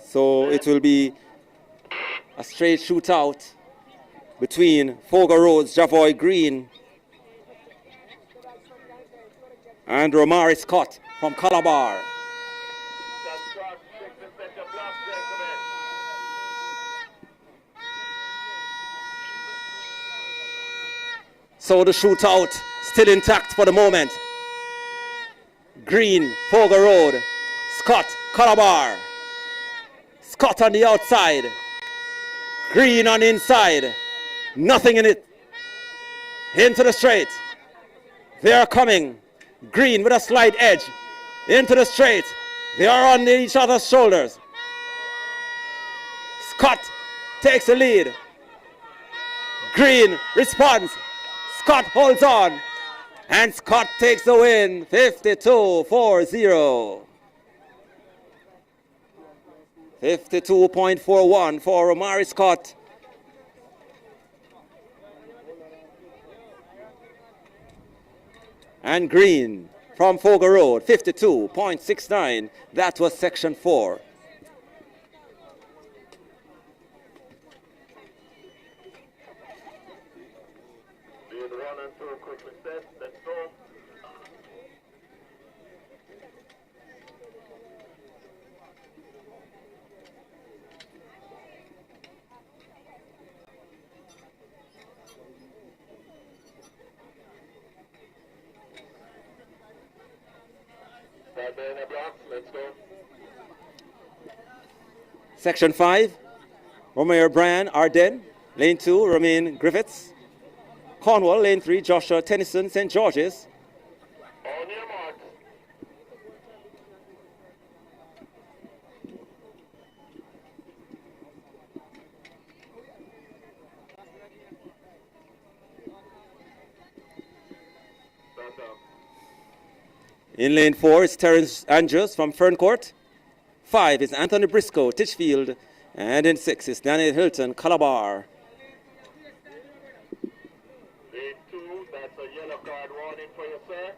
So it will be a straight shootout between Fogar Road's Javoy Green and Romari Scott from Calabar. So the shootout still intact for the moment. Green, Fogar Road, Scott, Calabar. Scott on the outside, Green on the inside. Nothing in it. Into the straight. They are coming. Green with a slight edge. Into the straight. They are on each other's shoulders. Scott takes the lead. Green responds. Scott holds on. And Scott takes the win. 52-40. 52.41 for Omari Scott. And Green from Fogar Road, 52.69. That was section 4. Lead 1 and 2 quickly set. Let's go. Start there in the blocks. Let's go. Section 5, Romeo Bryan, Arden. Lane 2, Romain Griffiths. Cornwall, lane 3, Joshua Tennyson, St. George's. On your mark. Start up. In lane 4 is Terrence Andrews from Ferncourt. 5 is Anthony Briscoe, Titchfield. And in 6 is Daniel Hilton, Calabar. Lane 2, that's a yellow card warning for you, sir.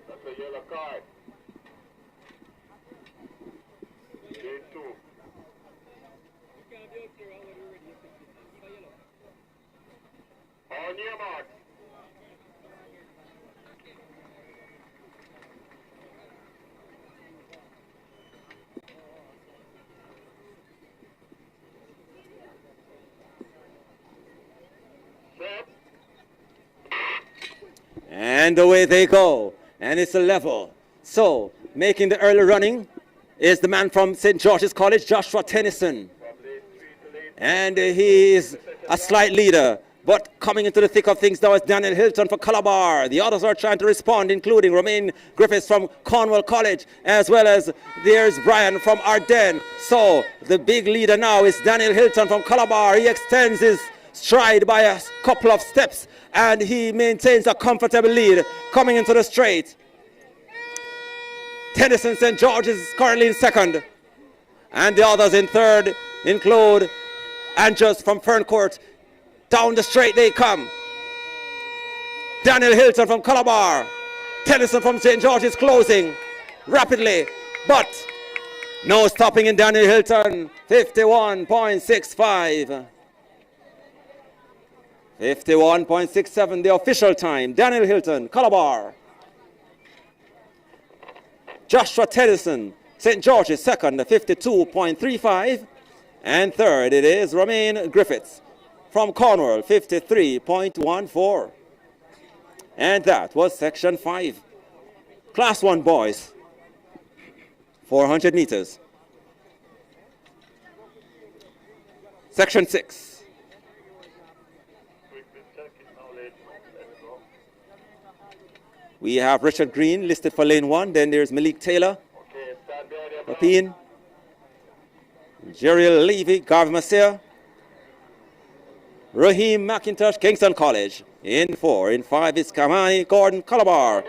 That's a yellow card. Lane 2. On your mark. And away they go. And it's a level. So, making the early running is the man from St. George's College, Joshua Tennyson. And he is a slight leader. But coming into the thick of things now is Daniel Hilton for Calabar. The others are trying to respond, including Romain Griffiths from Cornwall College, as well as there's Brian from Arden. So, the big leader now is Daniel Hilton from Calabar. He extends his stride by a couple of steps, and he maintains a comfortable lead coming into the straight. Tennyson St. George is currently in second, and the others in third include Andrews from Ferncourt. Down the straight they come. Daniel Hilton from Calabar. Tennyson from St. George is closing rapidly, but no stopping in Daniel Hilton. 51.65. 51.67, the official time. Daniel Hilton, Calabar. Joshua Tennyson, St. George's second, 52.35. And third, it is Romain Griffiths from Cornwall, 53.14. And that was section 5. Class 1 boys, 400 meters. Section 6. We have Richard Green listed for lane 1. Then there's Malik Taylor, Rapine, Jerry Levy, Garvey Masseur, Raheem McIntosh, Kingston College. In 4. In 5 is Kamani Gordon, Calabar.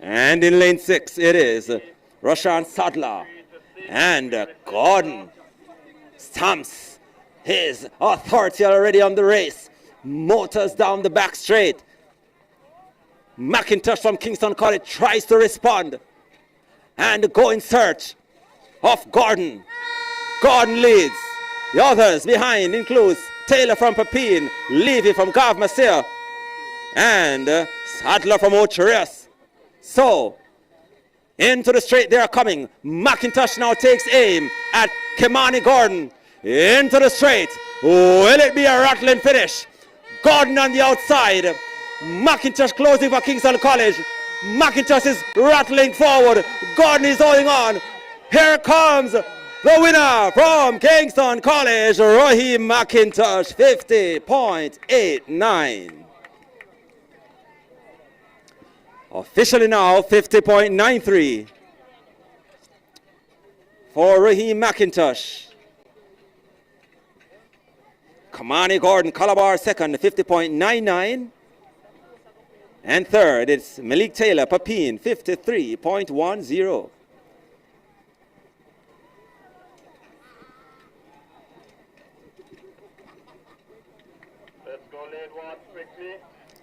And in lane 6, it is Roshan Sadler. And Gordon stamps his authority already on the race. Motors down the back straight. McIntosh from Kingston College tries to respond and go in search of Gordon. Gordon leads. The others behind includes Taylor from Pepin, Levy from Gav Masseur, and Sadler from Ocherias. So, Into the straight they are coming. McIntosh now takes aim at Kimani Gordon. Into the straight. Will it be a rattling finish? Gordon on the outside. McIntosh closing for Kingston College. McIntosh is rattling forward. Gordon is holding on. Here comes the winner from Kingston College, Raheem McIntosh, 50.89. Officially now 50.93 for Raheem McIntosh. Kamani Gordon, Calabar second, 50.99. And third, it's Malik Taylor, Papine, 53.10.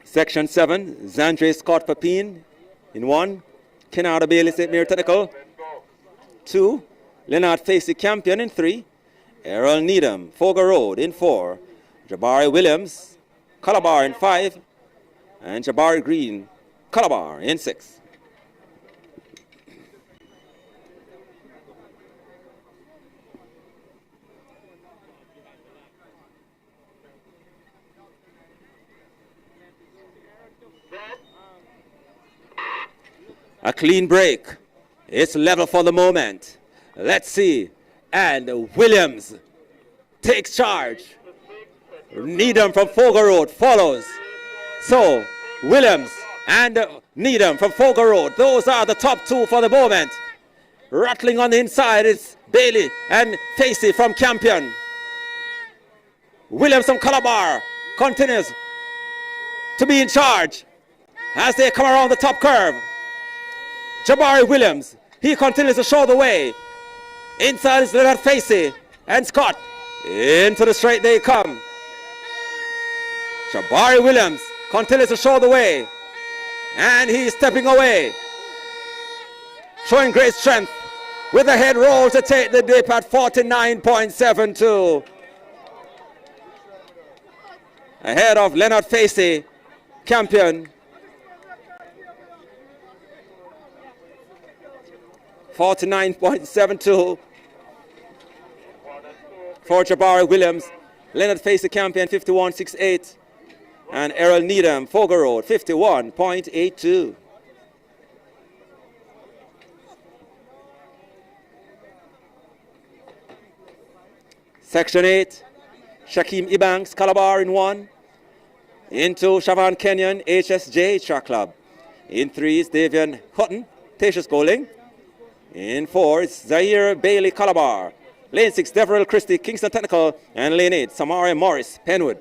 Section 7, Zandre Scott Papine in 1. Kennard Bailey St. Mary Technical. 2. Leonard Facey Campion in 3. Errol Needham, Fogar Road in 4. Jabari Williams, Calabar in 5. And Jabari Green, Calabar in 6. A clean break. It's level for the moment. Let's see. And Williams takes charge. Needham from Fogar Road follows. So, Williams and Needham from Fogar Road. Those are the top two for the moment. Rattling on the inside is Bailey and Facey from Campion. Williams from Calabar continues to be in charge as they come around the top curve. Jabari Williams, he continues to show the way. Inside is Leonard Facey and Scott. Into the straight they come. Jabari Williams continues to show the way. And he's stepping away. Showing great strength with a head roll to take the dip at 49.72. Ahead of Leonard Facey, Campion. 49.72 for Jabari Williams. Leonard Facey Campion 51.68. And Errol Needham, Fogar Road, 51.82. Section 8, Shaquem Ebanks, Calabar in 1. Into Siobhan Kenyon, HSJ Track Club. In 3 is Davian Hutton, Tatius Goling. In 4 is Zaire Bailey, Calabar. Lane 6, Deverell Christie, Kingston Technical. And lane 8, Samara Morris, Penwood.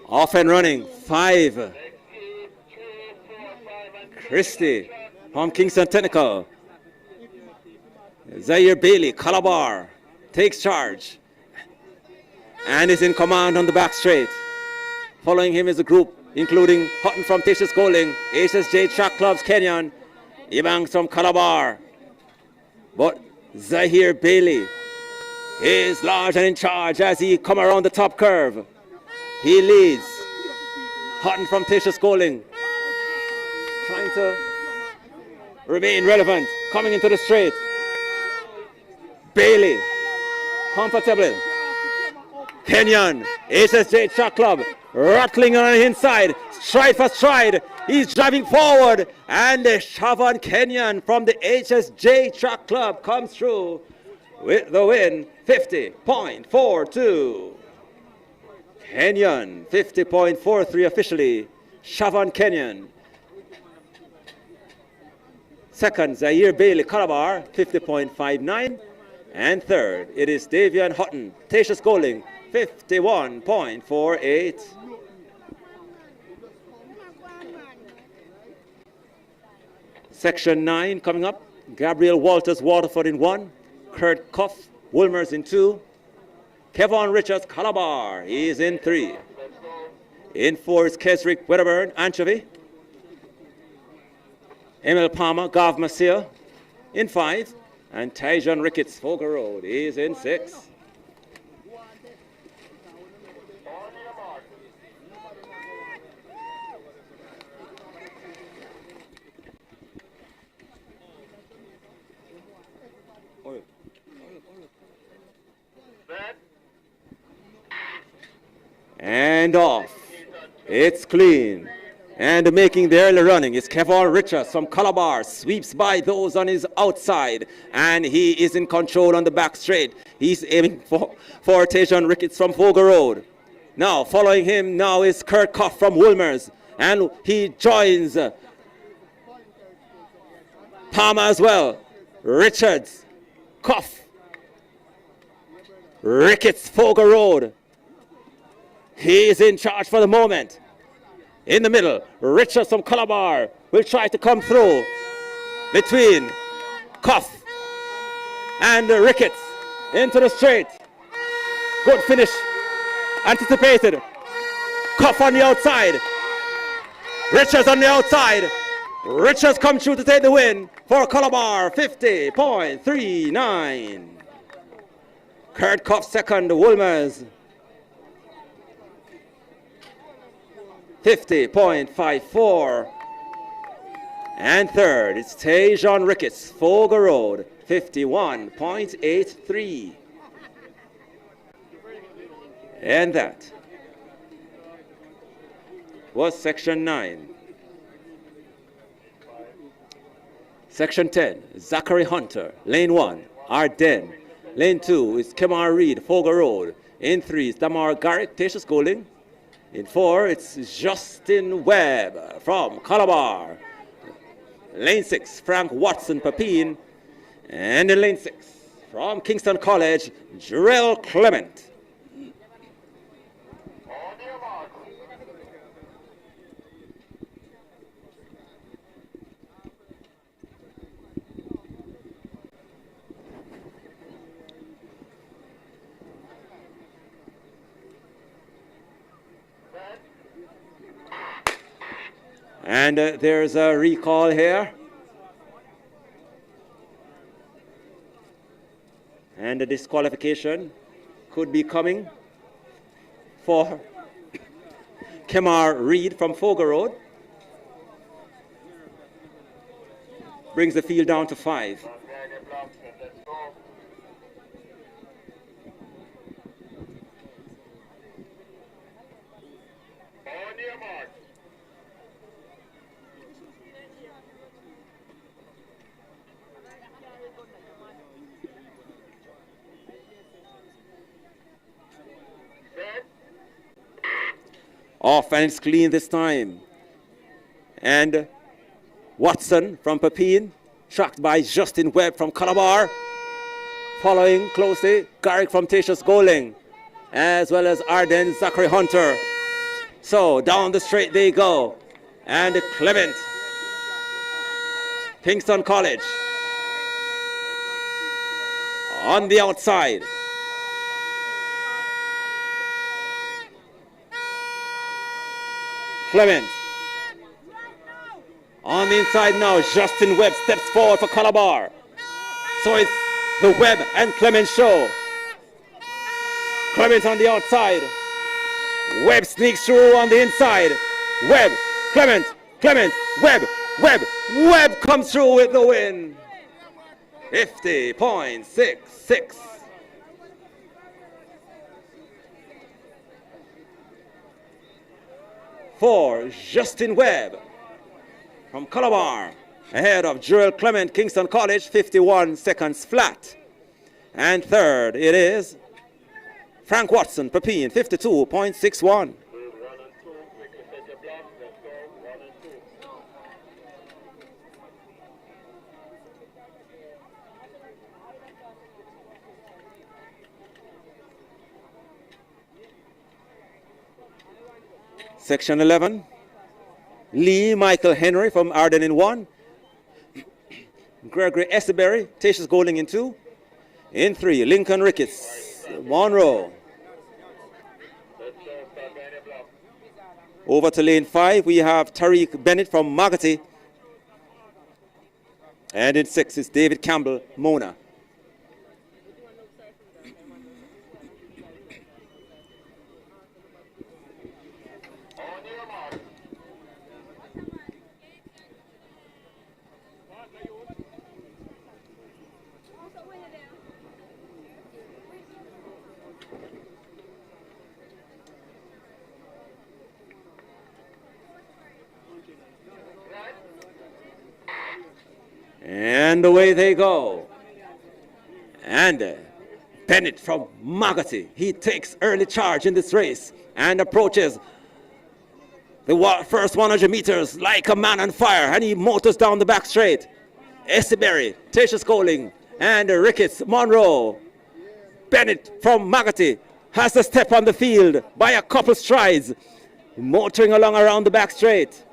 Off and running, 5. Christie from Kingston Technical. Zaire Bailey, Calabar, takes charge and is in command on the back straight. Following him is a group including Hutton from Tish's Golding, HSJ Track Clubs Kenyan, Ebanks from Calabar. But Zaire Bailey is large and in charge as he come around the top curve. He leads. Hutton from Tish's Golding, trying to remain relevant, coming into the straight. Bailey, comfortable. Kenyan, HSJ Track Club, rattling on the inside, stride for stride. He's driving forward, and Siobhan Kenyan from the HSJ Track Club comes through with the win, 50.42. Kenyan, 50.43 officially. Siobhan Kenyan. Second, Zaire Bailey, Calabar, 50.59. And third, it is Davian Hutton, Tatius Golding, 51.48. Section 9 coming up. Gabriel Walters, Waterford in 1. Kurt Cuff, Wolmers in 2. Kevon Richards, Calabar, he is in 3. In 4 is Kesrick Wedderburn, Anchovy. Emil Palmer, Gav Masia in 5. And Tyjon Ricketts, Fogar Road, he is in 6. And off. It's clean. And making the early running is Kevon Richards from Calabar. Sweeps by those on his outside. And he is in control on the back straight. He's aiming for Tajon Ricketts from Fogar Road. Now, following him now is Kurt Cuff from Wolmers. And he joins Palmer as well. Richards, Cuff, Ricketts, Fogar Road. He is in charge for the moment. In the middle, Richards from Calabar will try to come through between Cuff and Ricketts into the straight. Good finish, anticipated. Cuff on the outside. Richards on the outside. Richards comes through to take the win for Calabar, 50.39. Kurt Cuff second, Wolmers 50.54. And third, it's Tajon Ricketts, Fogar Road, 51.83. And that was Section 9. Section 10, Zachary Hunter, Lane 1, Arden. Lane 2 is Kemar Reed, Fogar Road. In 3 is Damar Garrick, Tatius Golding. In 4, it's Justin Webb from Calabar. Lane 6, Frank Watson Papine. And in lane 6, from Kingston College, Jarrell Clement. And there's a recall here. And the disqualification could be coming for Kemar Reed from Fogar Road. Brings the field down to 5. Off, and it's clean this time. And Watson from Papine, tracked by Justin Webb from Calabar. Following closely, Garrick from Tatius Golding, as well as Arden Zachary Hunter. So down the straight they go. And Clement Kingston College. On the outside. Clement. On the inside now, Justin Webb steps forward for Calabar. So it's the Webb and Clement show. Clement on the outside. Webb sneaks through on the inside. Webb, Clement, Webb, Webb comes through with the win. 50.66. For Justin Webb from Calabar, ahead of Joel Clement, Kingston College, 51 seconds flat. And third, it is Frank Watson, Pepin, 52.61. Section 11, Lee Michael Henry from Arden in 1. Gregory Esseberry, Tatius Golding in 2. In 3, Lincoln Ricketts, Monroe. Over to lane 5, we have Tariq Bennett from Magati. And in 6 is David Campbell, Mona. And away they go. And Bennett from Magati, he takes early charge in this race and approaches the first 100 meters like a man on fire, and he motors down the back straight. Esseberry, Tatius Golding, and Ricketts, Monroe. Bennett from Magati has to step on the field by a couple strides, motoring along around the back straight.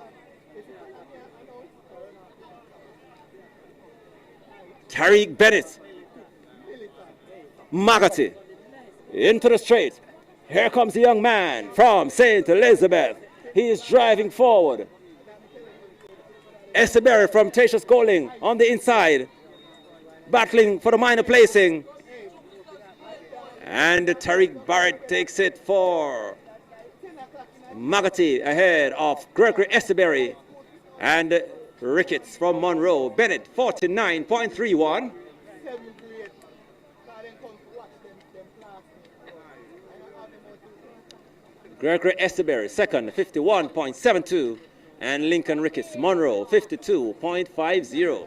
Tariq Bennett, Magati, into the straight. Here comes the young man from St. Elizabeth. He is driving forward. Esseberry from Tatius Golding on the inside, battling for the minor placing. And Tariq Barrett takes it for Magati ahead of Gregory Esseberry and Ricketts from Monroe. Bennett, 49.31. Gregory Esseberry, second, 51.72. And Lincoln Ricketts, Monroe, 52.50.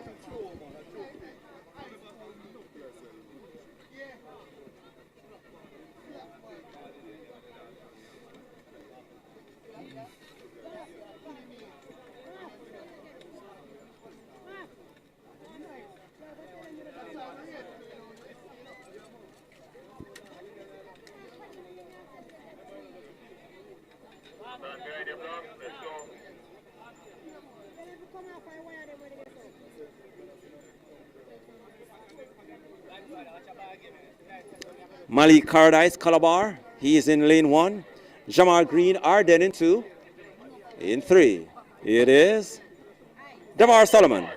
Malik Cardice, Calabar, he is in lane 1. Jamal Green, Arden in 2. In 3, it is Damar Solomon.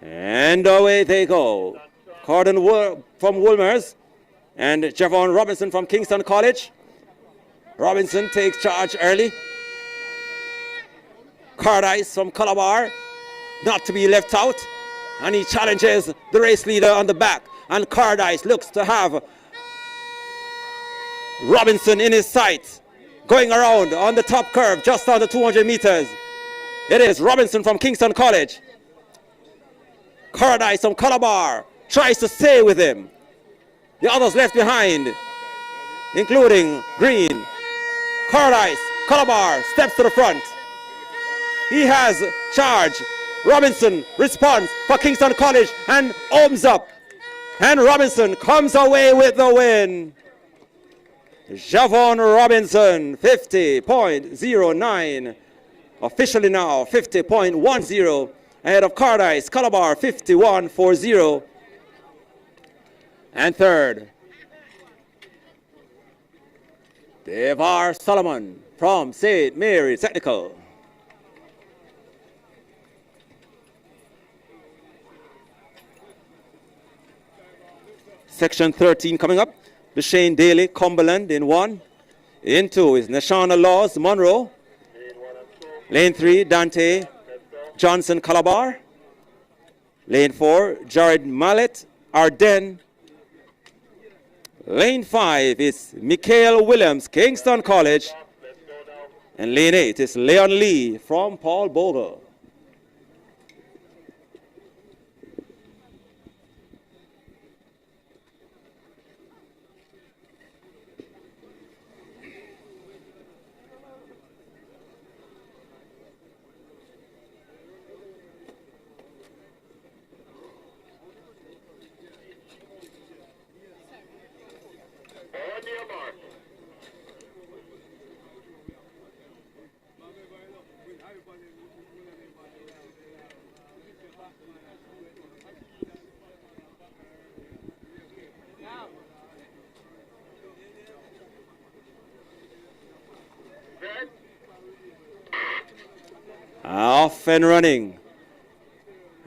And away they go. Corden from Wolmers and Javon Robinson from Kingston College. Robinson takes charge early. Cardice from Calabar, not to be left out. And he challenges the race leader on the back. And Cardice looks to have Robinson in his sights. Going around on the top curve, just under 200 meters. It is Robinson from Kingston College. Cardice from Calabar tries to stay with him. The others left behind, including Green. Cardice, Calabar steps to the front. He has charge. Robinson responds for Kingston College and opens up. And Robinson comes away with the win. Javon Robinson, 50.09. Officially now, 50.10. Ahead of Cardice Calabar, 51.40. And third, Devar Solomon from St. Mary Technical. Section 13 coming up. Deshane Daly, Cumberland in 1. In 2 is Nashana Laws, Monroe. Lane 3, Dante Johnson, Calabar. Lane 4, Jared Mallet, Ardennes. Lane 5 is Mikhail Williams, Kingston College. And lane 8 is Leon Lee from Paul Bogle. Off and running.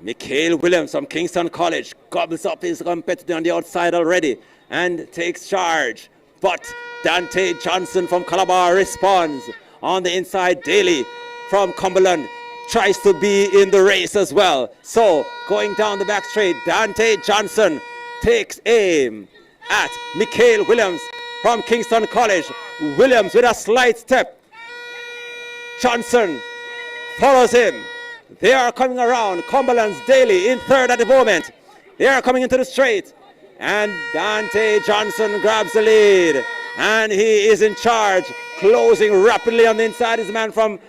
Mikhail Williams from Kingston College gobbles up his competitor on the outside already and takes charge. But Dante Johnson from Calabar responds. On the inside, Daly from Cumberland tries to be in the race as well. So going down the back straight, Dante Johnson takes aim at Mikhail Williams from Kingston College. Williams with a slight step. Johnson follows him. They are coming around. Cumberland's Daly in third at the moment. They are coming into the straight. And Dante Johnson grabs the lead. And he is in charge. Closing rapidly on the inside. His man from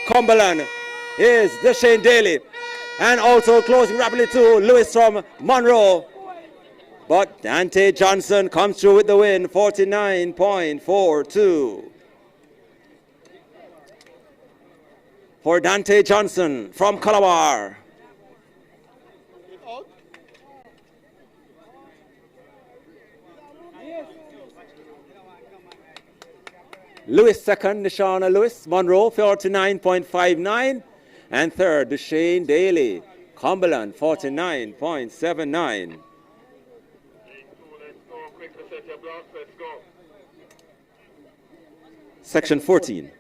Cumberland is Deshane Daly. And also closing rapidly too, Lewis from Monroe. But Dante Johnson comes through with the win, 49.42. For Dante Johnson from Calabar. Lewis second, Nashana Lewis, Monroe, 49.59. And third, Deshane Daly, Cumberland, 49.79. Section 14.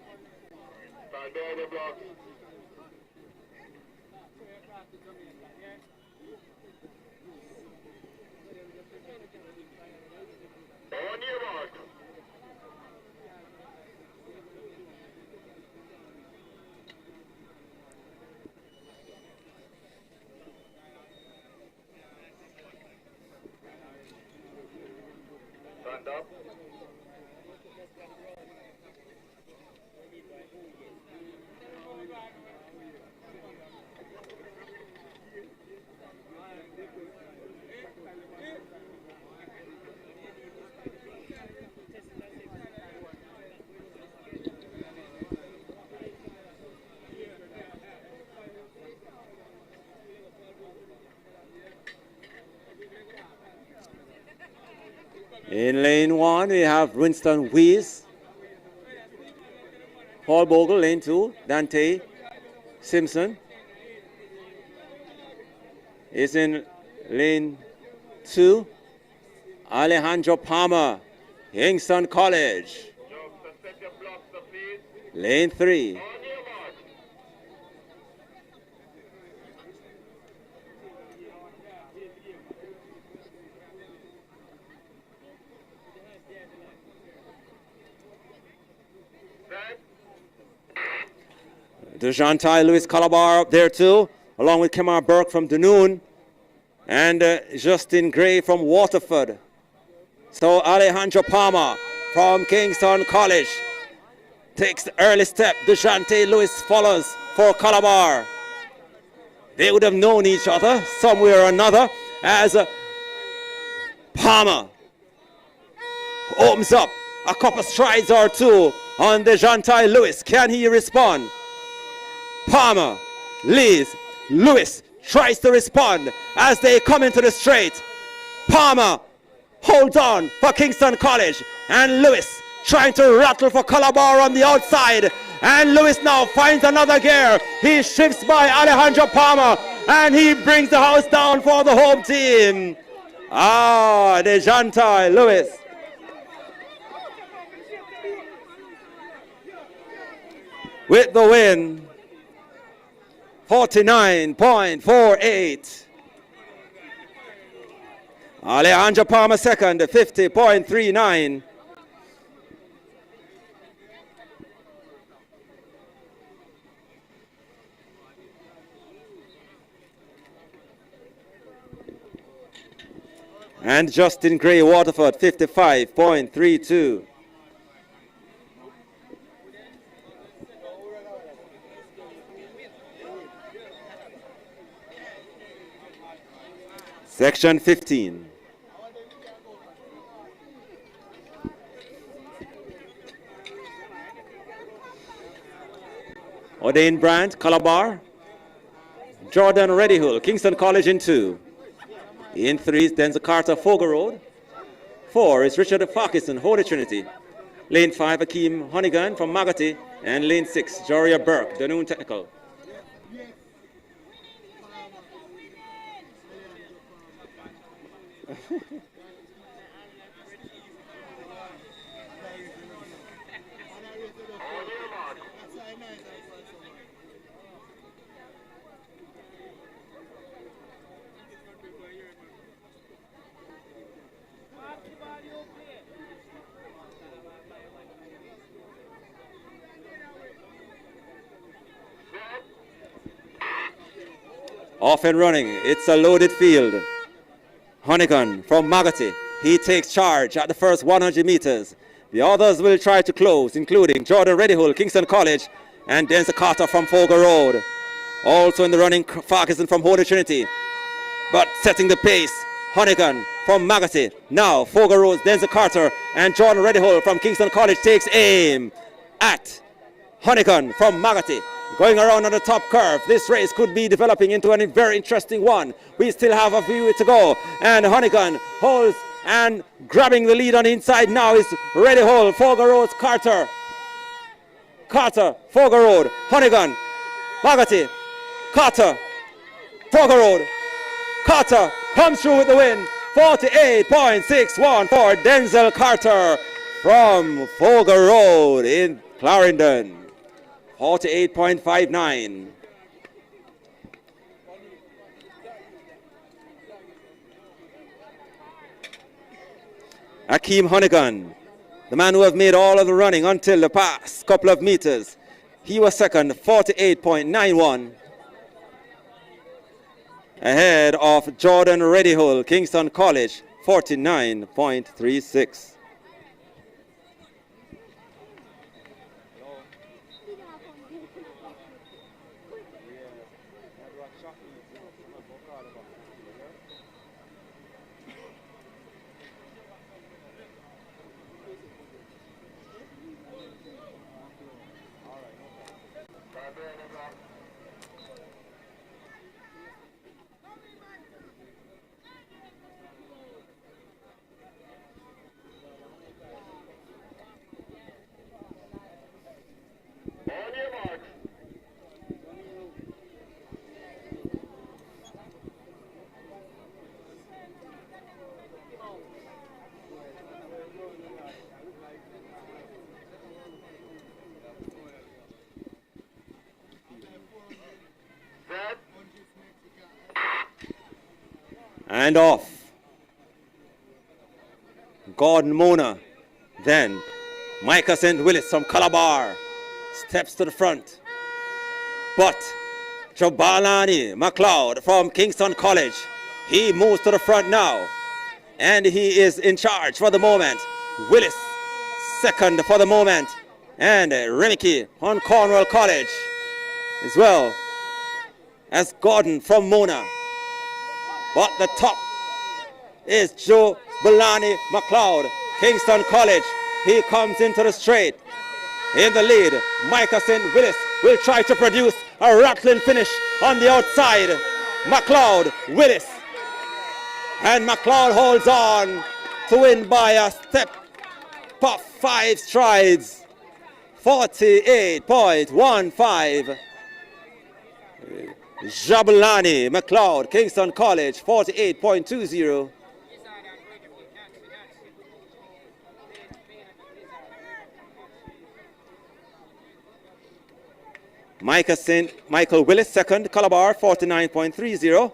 In lane 1, we have Winston Weiss. Paul Bogle, lane 2, Dante Simpson is in lane 2. Alejandro Palmer, Kingston College. Lane 3. DeJounte Lewis Calabar up there too, along with Kemar Burke from Dunoon and Justin Gray from Waterford. So Alejandro Palmer from Kingston College takes the early step. DeJounte Lewis follows for Calabar. They would have known each other somewhere or another as Palmer opens up a couple strides or two on Dejounte Lewis. Can he respond? Palmer leads. Lewis tries to respond as they come into the straight. Palmer holds on for Kingston College, and Lewis trying to rattle for Calabar on the outside. And Lewis now finds another gear. He shifts by Alejandro Palmer, and he brings the house down for the home team. Dejounte Lewis. With the win, 49.48. Alejandro Palmer second, 50.39. And Justin Gray Waterford, 55.32. Section 15. Ordain Brandt, Calabar. Jordan Reddyhull, Kingston College in 2. In 3 is Denzel Carter, Fogo Road. 4 is Richard Farquharson, Holy Trinity. Lane 5, Akeem Honeygan from Magati. And lane 6, Joria Burke, Dunoon Technical. Off and running, it's a loaded field. Honeygan from Magati, he takes charge at the first 100 meters. The others will try to close, including Jordan Reddyhull, Kingston College, and Denzel Carter from Fogo Road. Also in the running, Farquharson from Holy Trinity. But setting the pace, Honeygan from Magati. Now, Fogo Road, Denzel Carter, and Jordan Reddyhull from Kingston College takes aim at Honeygan from Magati. Going around on the top curve, this race could be developing into a very interesting one. We still have a few to go, and Honeygan holds and grabbing the lead on the inside now is Reddyhull, Fogo Road, Carter, Fogo Road, Honeygan, Magati, Carter, Fogo Road, Carter comes through with the win, 48.61 for Denzel Carter from Fogo Road in Clarendon. 48.59. Akeem Honeygan, the man who have made all of the running until the past couple of meters. He was second, 48.91. Ahead of Jordan Reddyhull, Kingston College, 49.36. And off. Gordon Mona. Then Micah St. Willis from Calabar steps to the front. But Jobalani McLeod from Kingston College, he moves to the front now. And he is in charge for the moment. Willis second for the moment. And Remeke on Cornwall College. as well as Gordon from Mona. But the top is Joe Belani McLeod, Kingston College. He comes into the straight. In the lead, Michelson Willis will try to produce a rattling finish on the outside. McLeod, Willis. And McLeod holds on to win by a step of 5 strides. 48.15. Jabulani McLeod, Kingston College, 48.20. Michael Willis second, Calabar 49.30.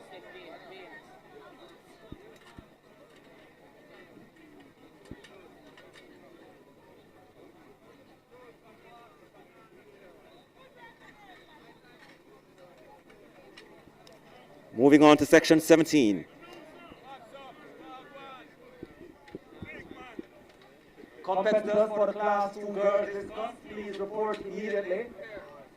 Moving on to section 17. Competitors for the class 2 girls discuss, please report immediately.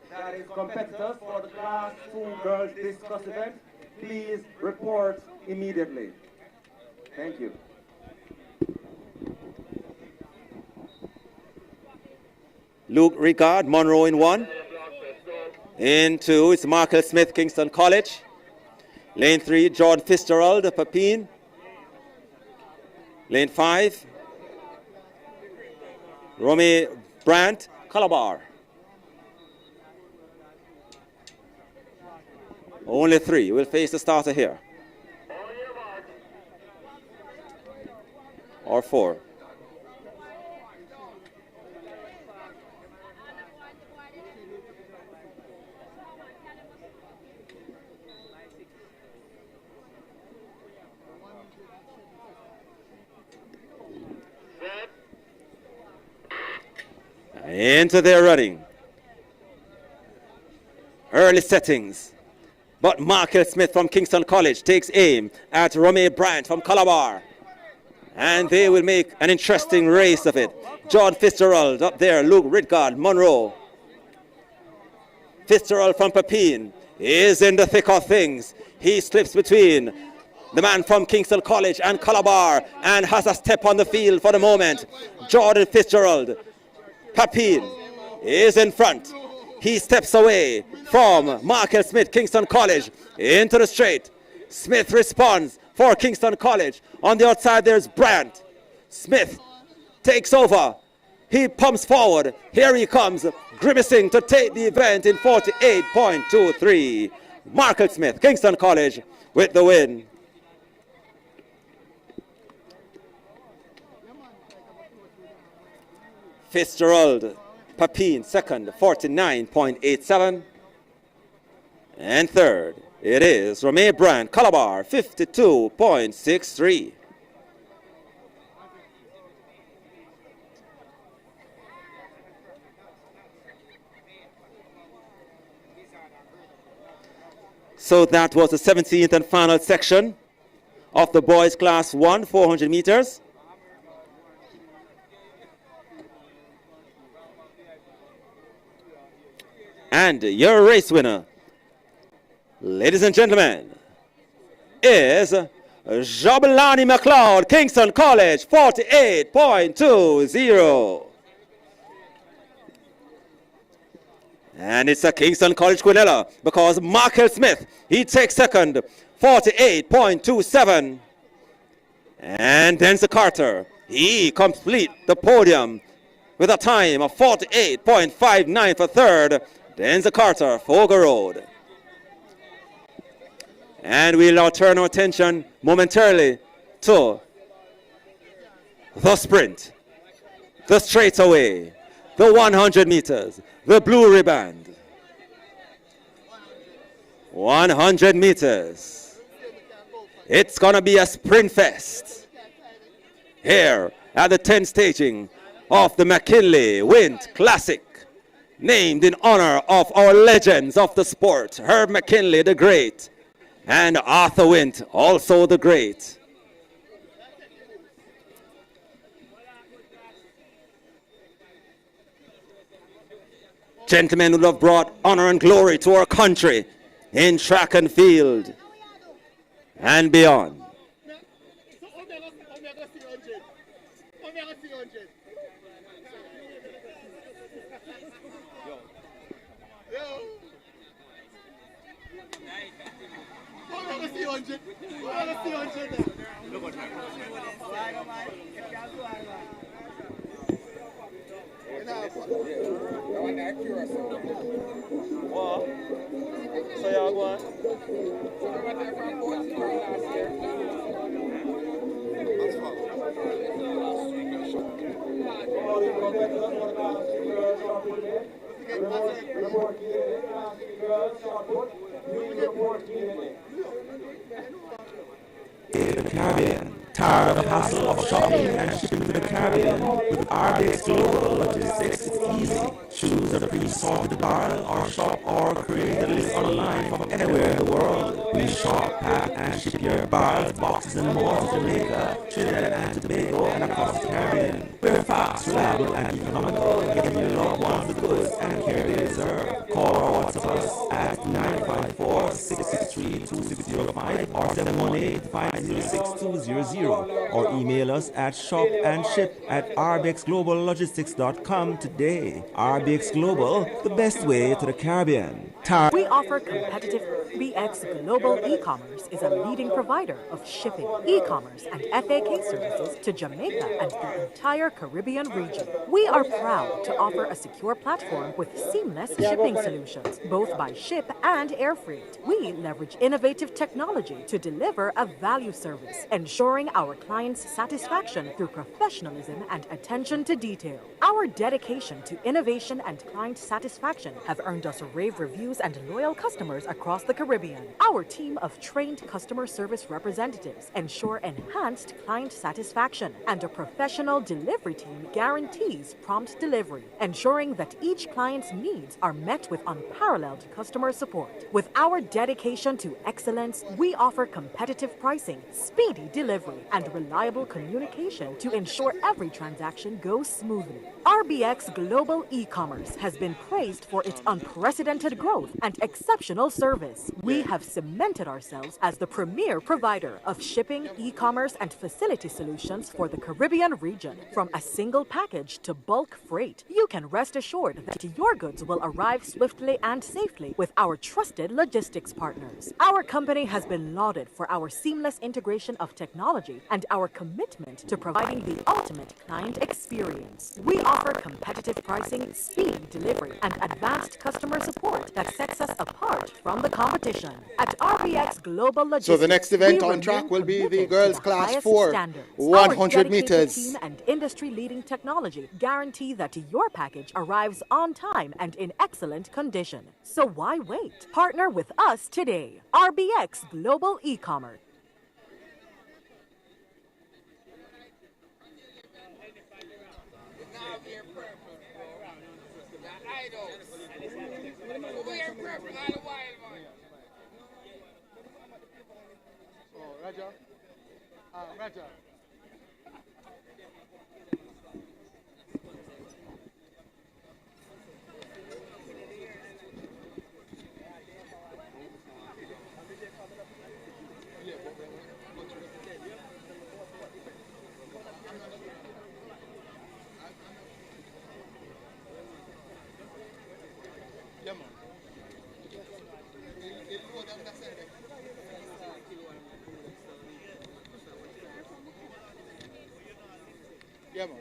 That is competitors for the class 2 girls discuss event, please report immediately. Thank you. Luke Ricard, Monroe in 1. In 2, it's Michael Smith, Kingston College. Lane 3, Jordan Fitzgerald, Papine. Lane 5, Romy Brandt, Calabar. Only 3 will face the starter here. Or 4. Into their running. Early settings. But Michael Smith from Kingston College takes aim at Romy Brandt from Calabar. And they will make an interesting race of it. John Fitzgerald up there, Luke Ridgard, Monroe. Fitzgerald from Papine is in the thick of things. He slips between the man from Kingston College and Calabar and has a step on the field for the moment. Jordan Fitzgerald, Papine, is in front. He steps away from Michael Smith, Kingston College, into the straight. Smith responds for Kingston College. On the outside, there's Brandt. Smith takes over. He pumps forward. Here he comes, grimacing to take the event in 48.23. Michael Smith, Kingston College, with the win. Fitzgerald, Papine, second, 49.87. And third, it is Romy Brandt, Calabar, 52.63. So that was the 17th and final section of the boys class 1, 400 meters. And your race winner, ladies and gentlemen, is Jabulani McLeod, Kingston College, 48.20. And it's a Kingston College Quinella because Michael Smith, he takes second, 48.27. And Denzel Carter, he completes the podium with a time of 48.59 for third. Denzel Carter, Fogar Road. And we'll now turn our attention momentarily to the sprint, the straightaway, the 100 meters, the blue ribbon. 100 meters. It's going to be a sprint fest here at the 10th staging of the McKinley Wint Classic, named in honor of our legends of the sport, Herb McKinley the Great and Arthur Wint, also the Great. Gentlemen who have brought honor and glory to our country in track and field and beyond. So y'all going? In the Caribbean. Tired of the hassle of shopping and shipping to the Caribbean? With RBX Global Logistics, it's easy. Choose a pre-sorted barrel or shop or create a list online from anywhere in the world. We shop, pack, and ship your barrels, boxes, and more to Jamaica, Trinidad and Tobago, and across the Caribbean. We're fast, reliable, and economical, getting your loved ones the goods and care they deserve. Call or WhatsApp us at 954-663-2605 or 718-506-200 or email us at shopandship@rbxgloballogistics.com today. RBX Global, the best way to the Caribbean. We offer competitive. RBX Global E-Commerce is a leading provider of shipping, e-commerce, and FAK services to Jamaica and the entire Caribbean region. We are proud to offer a secure platform with seamless shipping solutions, both by ship and air freight. We leverage innovative technology to deliver a value service, ensuring our clients' satisfaction through professionalism and attention to detail. Our dedication to innovation and client satisfaction have earned us rave reviews and loyal customers across the Caribbean. Our team of trained customer service representatives ensure enhanced client satisfaction, and a professional delivery team guarantees prompt delivery, ensuring that each client's needs are met with unparalleled customer support. With our dedication to excellence, we offer competitive pricing, speedy delivery, and reliable communication to ensure every transaction goes smoothly. RBX Global E-Commerce has been praised for its unprecedented growth and exceptional service. We have cemented ourselves as the premier provider of shipping, e-commerce, and facility solutions for the Caribbean region. From a single package to bulk freight, you can rest assured that your goods will arrive swiftly and safely with our trusted logistics partners. Our company has been lauded for our seamless integration of technology and our commitment to providing the ultimate client experience. We offer competitive pricing, speedy delivery, and advanced customer support that sets us apart from the competition. At RBX Global Logistics, So the next event we on track will be the committed to girls' the class highest 4, standards. 100 Our dedicated meters. team and industry-leading technology guarantee that your package arrives on time and in excellent condition. So why wait? Partner with us today. RBX Global E-Commerce. Raja. Raja. Yeah, man.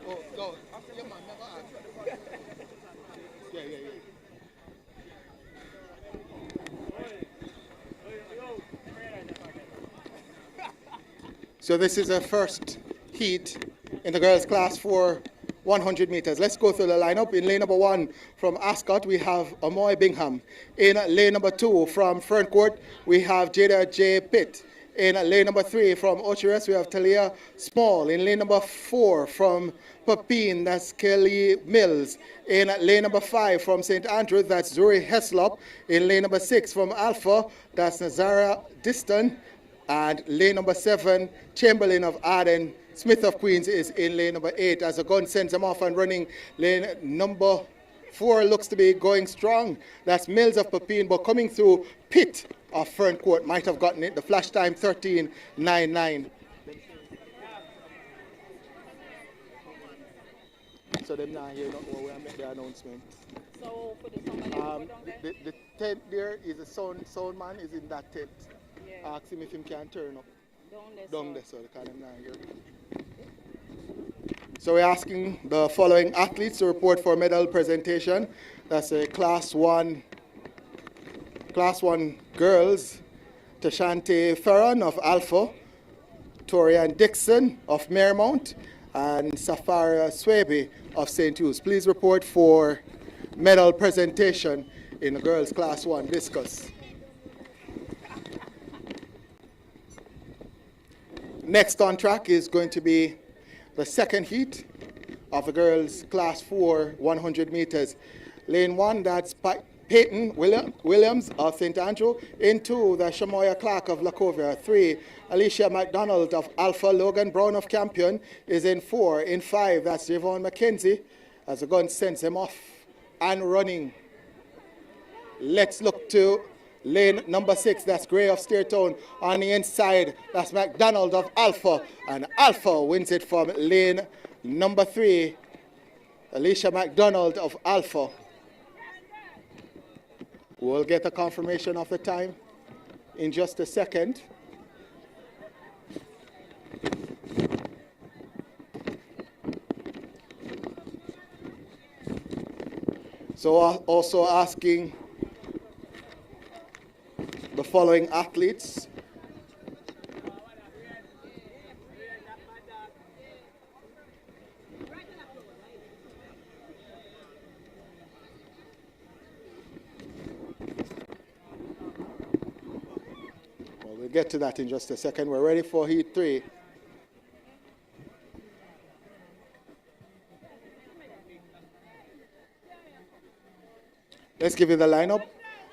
Oh, no. Yeah, man. Never ask. Yeah. So this is the first heat in the girls' class 4, 100 meters. Let's go through the lineup. In lane number 1 from Ascot, we have Amoy Bingham. In lane number 2 from Ferncourt, we have Jada J. Pitt. In lane number 3 from Ocheres, we have Talia Small. In lane number 4 from Papine, that's Kelly Mills. In lane number 5 from St. Andrews, that's Zuri Heslop. In lane number 6 from Alpha, that's Nazara Diston. And lane number 7, Chamberlain of Arden, Smith of Queens is in lane number 8 as the gun sends them off and running. Lane number 4 looks to be going strong. That's Mills of Pepin, but coming through Pitt of Ferncourt might have gotten it. The flash time 13:99. So them now here not where we make the announcement. So for the somebody The tent there is a sound man is in that tent. Yeah. Ask him if he can turn up. Down there, so they call him now here. So we're asking the following athletes to report for medal presentation. That's a Class 1 girls, Tashante Ferron of Alpha, Torian Dixon of Marymount, and Safara Swaby of St. Hugh's. Please report for medal presentation in the girls Class 1 discus. Next on track is going to be the second heat of the girls Class 4 100 meters. Lane 1, that's Peyton Williams of St. Andrew. In 2, that's Shamoya Clark of Lacovia. 3, Alicia McDonald of Alpha. Logan Brown of Campion is in 4. In 5, that's Javon McKenzie as the gun sends him off and running. Let's look to lane number 6, that's Gray of Steertown. On the inside, that's McDonald of Alpha. And Alpha wins it from lane number 3, Alicia McDonald of Alpha. We'll get a confirmation of the time in just a second. So also asking the following athletes. Well, we'll get to that in just a second. We're ready for Heat 3. Let's give you the lineup.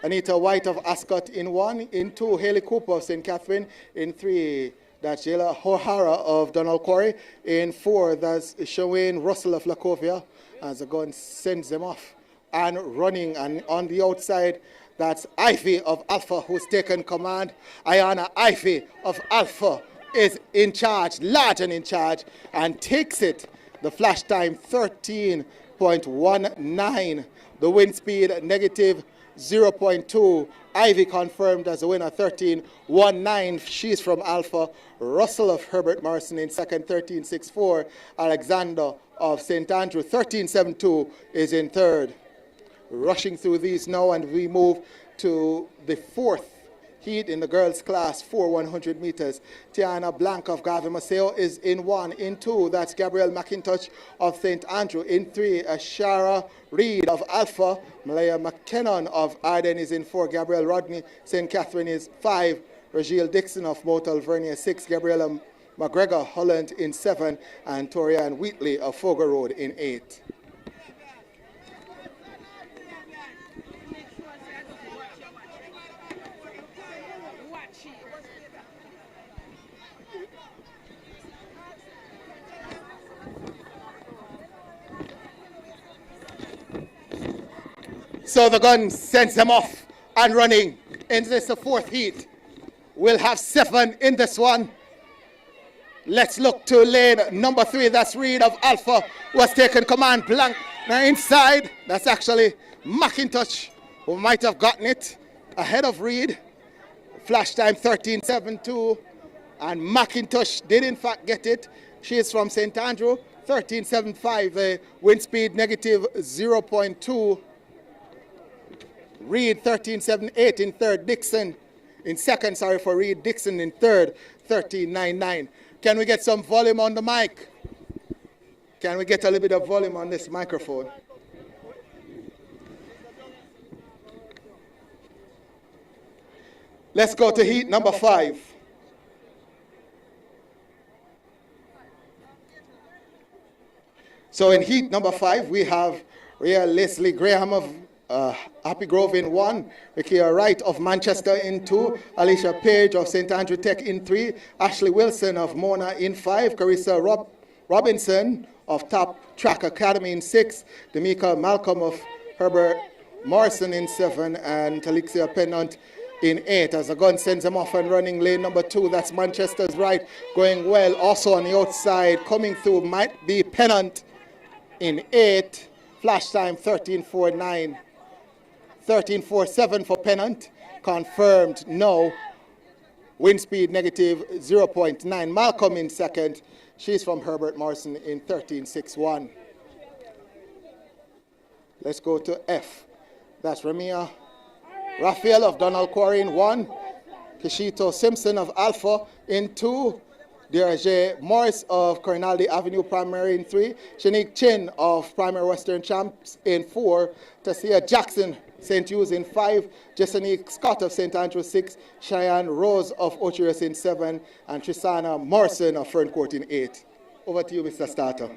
Anita White of Ascot in 1. In 2, Haley Cooper of St. Catherine. In 3, that's Jayla O'Hara of Donald Quarry. In 4, that's Shawayne Russell of Lacovia as the gun sends them off and running. And on the outside, that's Ivy of Alpha who's taken command. Ayana Ivy of Alpha is in charge, large and in charge, and takes it. The flash time 13.19. The wind speed negative 0.2. Ivy confirmed as a winner, 13.19. She's from Alpha. Russell of Herbert Morrison in second, 13.64. Alexander of St. Andrew, 13.72 is in third. Rushing through these now, and we move to the fourth heat in the girls' class, 4 100 meters. Tiana Blanc of Garvey Maceo is in 1. In 2, that's Gabrielle McIntosh of St. Andrew. In 3, Ashara Reed of Alpha. Malaya McKennon of Arden is in 4. Gabrielle Rodney, St. Catherine is 5. Regile Dixon of Mount Alvernia, 6. Gabriella McGregor Holland in 7. And Torian Wheatley of Fogar Road in 8. So the gun sends them off and running into this fourth heat. We'll have 7 in this one. Let's look to lane number 3. That's Reed of Alpha who has taken command. Blank now inside. That's actually McIntosh who might have gotten it ahead of Reed. Flash time 13.72. And McIntosh did in fact get it. She is from St. Andrew. 13.75. The wind speed negative 0.2. Reed 13.78 in third. Dixon in second, for Reed. Dixon in third, 13.99. Can we get some volume on the mic? Can we get a little bit of volume on this microphone? Let's go to heat number 5. So in heat number 5, we have Rhea Leslie Graham of Happy Grove in 1, Rikia Wright of Manchester in 2, Alicia Page of St. Andrew Tech in 3, Ashley Wilson of Mona in 5, Carissa Robinson of Top Track Academy in 6, Demika Malcolm of Herbert Morrison in 7, and Talixia Pennant in 8. As the gun sends them off and running lane number 2, that's Manchester's right, going well. Also on the outside, coming through might be Pennant in 8, flash time 13:49. 13:47 for Pennant, confirmed no. Wind speed negative 0.9. Malcolm in second. She's from Herbert Morrison in 13:61. Let's go to F. That's Ramia Raphael of Donald Quarry in 1. Kishito Simpson of Alpha in 2. Diraje Morris of Corinaldi Avenue Primary in 3. Shanique Chin of Primary Western Champs in 4. Tasia Jackson St. Hugh's in 5, Jessenique Scott of St. Andrew 6, Cheyenne Rose of Ocherius in 7, and Trisana Morrison of Ferncourt in 8. Over to you, Mr. Starter.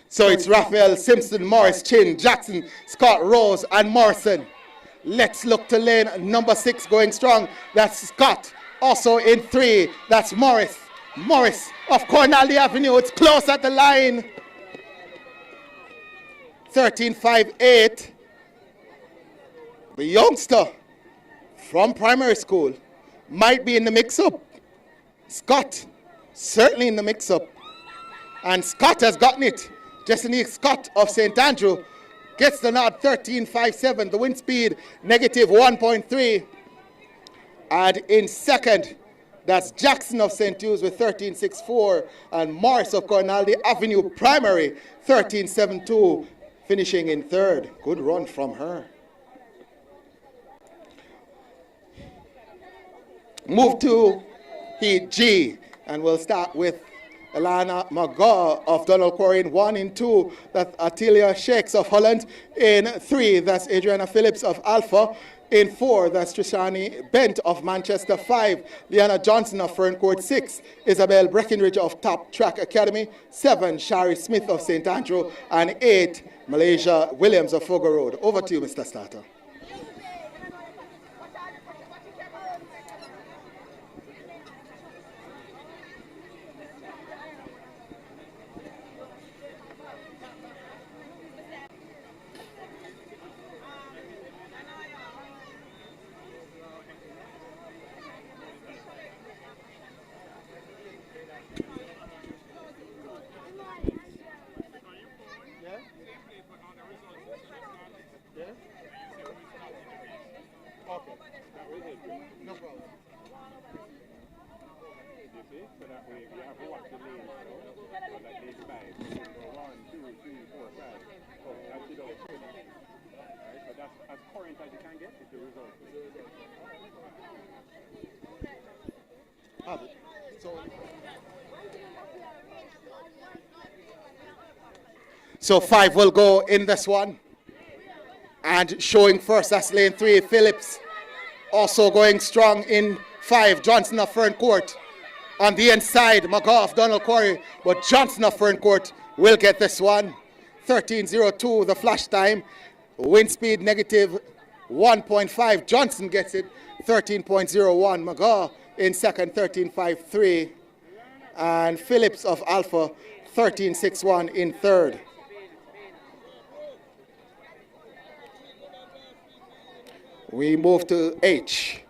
So it's Raphael, Simpson, Morris, Chin, Jackson, Scott, Rose, and Morrison. Let's look to lane number 6 going strong. That's Scott. Also in 3, that's Morris. Morris of Corinaldi Avenue. It's close at the line. 13:58. The youngster from primary school might be in the mix-up. Scott, certainly in the mix-up. And Scott has gotten it. Jessenique Scott of St. Andrew gets the nod, 13:57. The wind speed, negative 1.3. And in second, that's Jackson of St. Hugh's with 13:64. And Morris of Corinaldi Avenue Primary, 13:72, finishing in third. Good run from her. Move to Heat G, and we'll start with Alana McGaw of Donald Quarry in 1. In 2, that's Atilia Shakes of Holland. In 3, that's Adriana Phillips of Alpha. In 4, that's Trishani Bent of Manchester. 5, Liana Johnson of Ferncourt. 6, Isabel Breckenridge of Top Track Academy. 7, Shari Smith of St. Andrew. And 8, Malaysia Williams of Fogo Road. Over to you, Mr. Starter. So 5 will go in this one. And showing first, that's lane 3, Phillips. Also going strong in 5, Johnson of Ferncourt. On the inside, McGaw of Donald Quarry, but Johnson of Ferncourt will get this one. 13:02, the flash time. Wind speed negative 1.5. Johnson gets it, 13.01. McGaw in second, 13.53. And Phillips of Alpha, 13.61 in third. We move to H.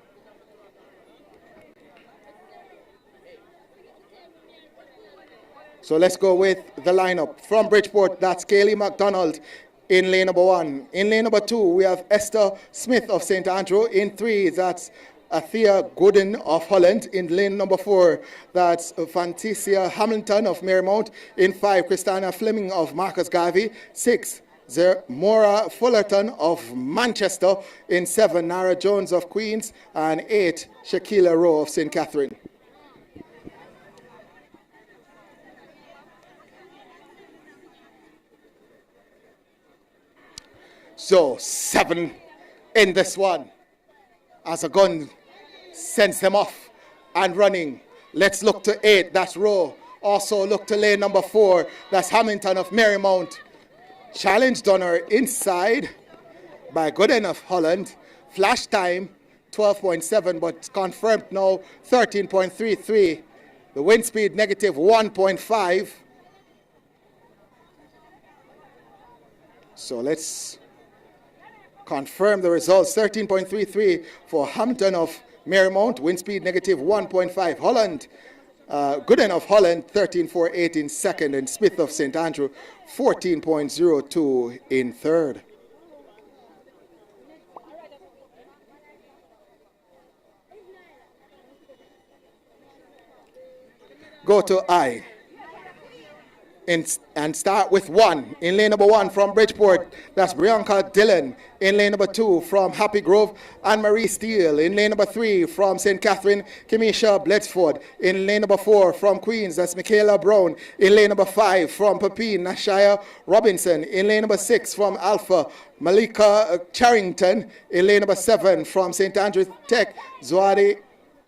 So let's go with the lineup. From Bridgeport, that's Kaylee McDonald in lane number 1. In lane number 2, we have Esther Smith of St. Andrew. In 3, that's Athea Gooden of Holland. In lane number 4, that's Fantasia Hamilton of Marymount. In 5, Christina Fleming of Marcus Garvey. 6, Maura Fullerton of Manchester. In 7, Nara Jones of Queens. And 8, Shaquila Rowe of St. Catherine. So 7 in this one, as a gun sends them off and running. Let's look to 8, that's Rowe. Also look to lane number 4, that's Hamilton of Marymount. Challenged on her inside by Gooden of Holland. Flash time 12.7, but confirmed now 13.33. The wind speed negative 1.5. So let's confirm the results. 13.33 for Hampton of Marymount, wind speed negative 1.5. Holland, Gooden of Holland, 13.48 in second, and Smith of St. Andrew, 14.02 in third. Go to I. And start with 1. In lane number 1 from Bridgeport, that's Bianca Dillon. In lane number 2 from Happy Grove, Anne-Marie Steele. In lane number 3 from St. Catherine, Kimisha Bledford. In lane number 4 from Queens, that's Michaela Brown. In lane number 5 from Pepin, Nashaya Robinson. In lane number 6 from Alpha, Malika Charrington. In lane number 7 from St. Andrew Tech, Zoadi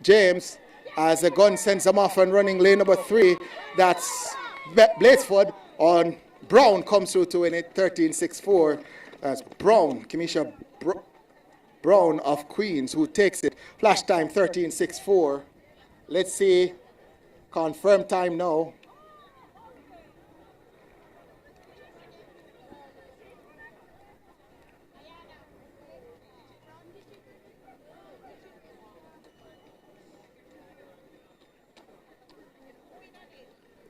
James. As the gun sends them off and running lane number 3, that's Bladesford on Brown comes through to win it 13.64. That's Brown, Kimisha Brown of Queens, who takes it. Flash time 13.64. Let's see, confirmed time now.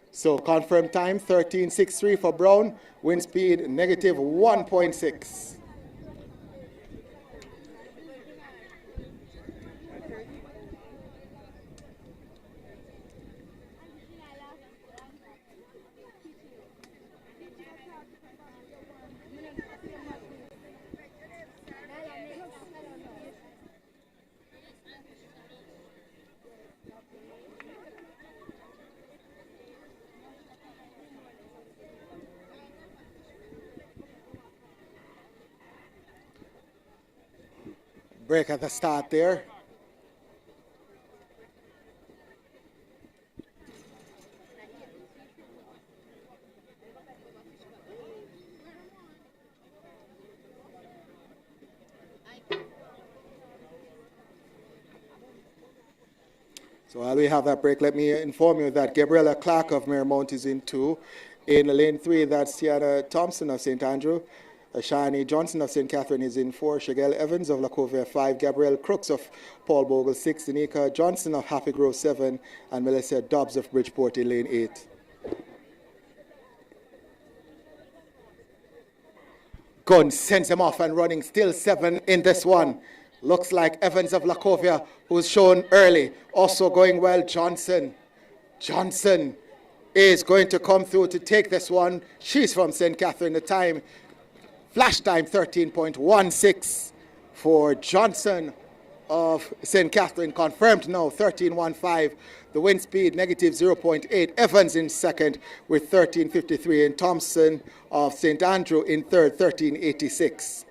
So confirmed time 13.63 for Brown, wind speed negative 1.6. Break at the start there. So while we have that break, let me inform you that Gabriella Clark of Marymount is in 2. In lane 3, that's Tiana Thompson of St. Andrew. Shani Johnson of St. Catherine is in 4. Shigelle Evans of Lacovia 5. Gabrielle Crooks of Paul Bogle 6. Danica Johnson of Happy Grove 7. And Melissa Dobbs of Bridgeport in lane 8. Gun sends him off and running. Still 7 in this one. Looks like Evans of Lacovia, who's shown early. Also going well, Johnson. Johnson is going to come through to take this one. She's from St. Catherine. The time, flash time 13.16 for Johnson of St. Catherine. Confirmed now 13.15. The wind speed negative 0.8. Evans in second with 13.53. And Thompson of St. Andrew in third, 13.86.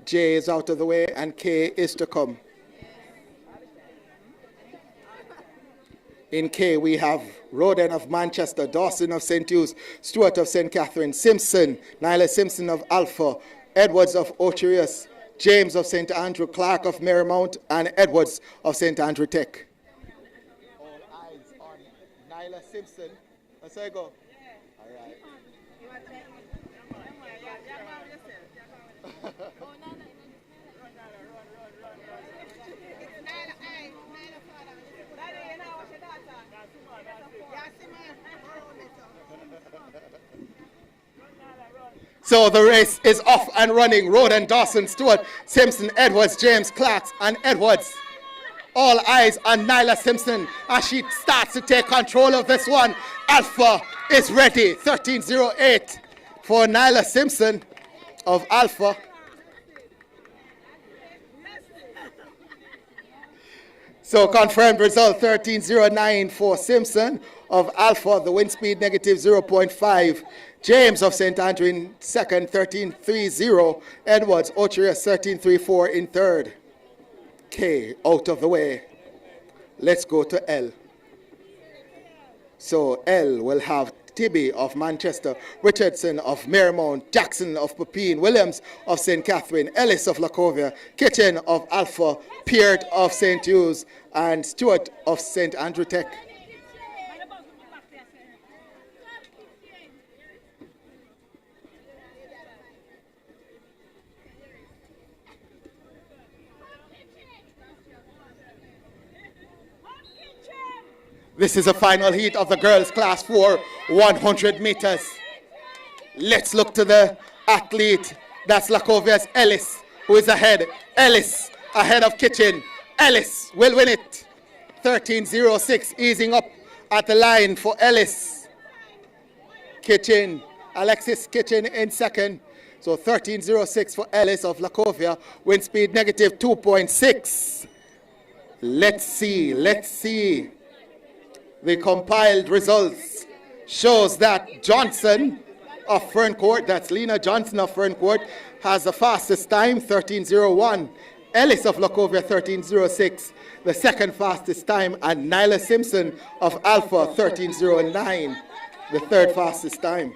J is out of the way and K is to come. In K, we have Roden of Manchester, Dawson of St. Hughes, Stewart of St. Catherine, Simpson, Nyla Simpson of Alpha, Edwards of Ocherius, James of St. Andrew, Clark of Marymount, and Edwards of St. Andrew Tech. All eyes on Nyla Simpson. Let's say go. All right. So the race is off and running. Roden, Dawson, Stewart, Simpson, Edwards, James, Clark, and Edwards All eyes on Nyla Simpson as she starts to take control of this one. Alpha is ready. 13:08 for Nyla Simpson of Alpha. So confirmed result 13:09 for Simpson of Alpha, the wind speed negative 0.5. James of St. Andrew in second, 13:30. Edwards, Ocherius 13:34 in third. K out of the way. Let's go to L. So L will have Tibby of Manchester, Richardson of Marymount, Jackson of Pepin, Williams of St. Catherine, Ellis of Lacovia, Kitchen of Alpha, Peart of St. Hughes, and Stewart of St. Andrew Tech. This is a final heat of the girls' class 4, 100 meters. Let's look to the athlete. That's Lacovia's Ellis, who is ahead. Ellis ahead of Kitchen. Ellis will win it. 13:06, easing up at the line for Ellis. Kitchen, Alexis Kitchen in second. So 13:06 for Ellis of Lacovia. Wind speed negative 2.6. Let's see. The compiled results shows that Johnson of Ferncourt, that's Lena Johnson of Ferncourt, has the fastest time, 13:01. Ellis of Lacovia, 13:06. The second fastest time, and Nyla Simpson of Alpha, 13:09. The third fastest time.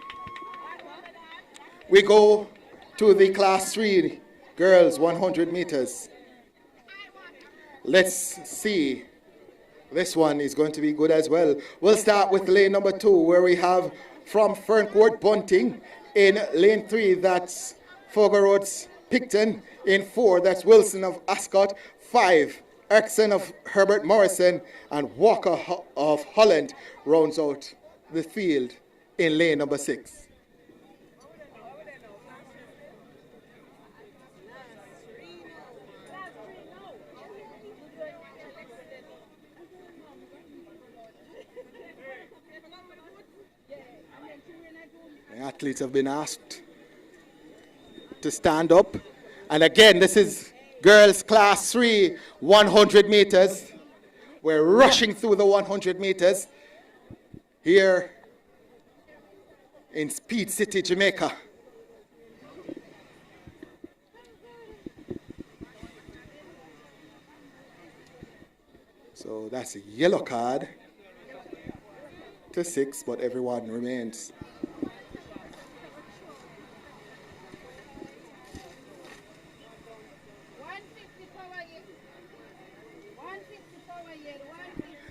We go to the class 3 girls 100 meters. Let's see. This one is going to be good as well. We'll start with lane number 2, where we have from Ferncourt Bunting. In lane 3, that's Fogar Road's Picton. In 4, that's Wilson of Ascot. 5, Erickson of Herbert Morrison. And Walker of Holland rounds out the field in lane number 6. The athletes have been asked to stand up. And again, this is girls class 3, 100 meters. We're rushing through the 100 meters here in Speed City, Jamaica. So that's a yellow card to 6, but everyone remains.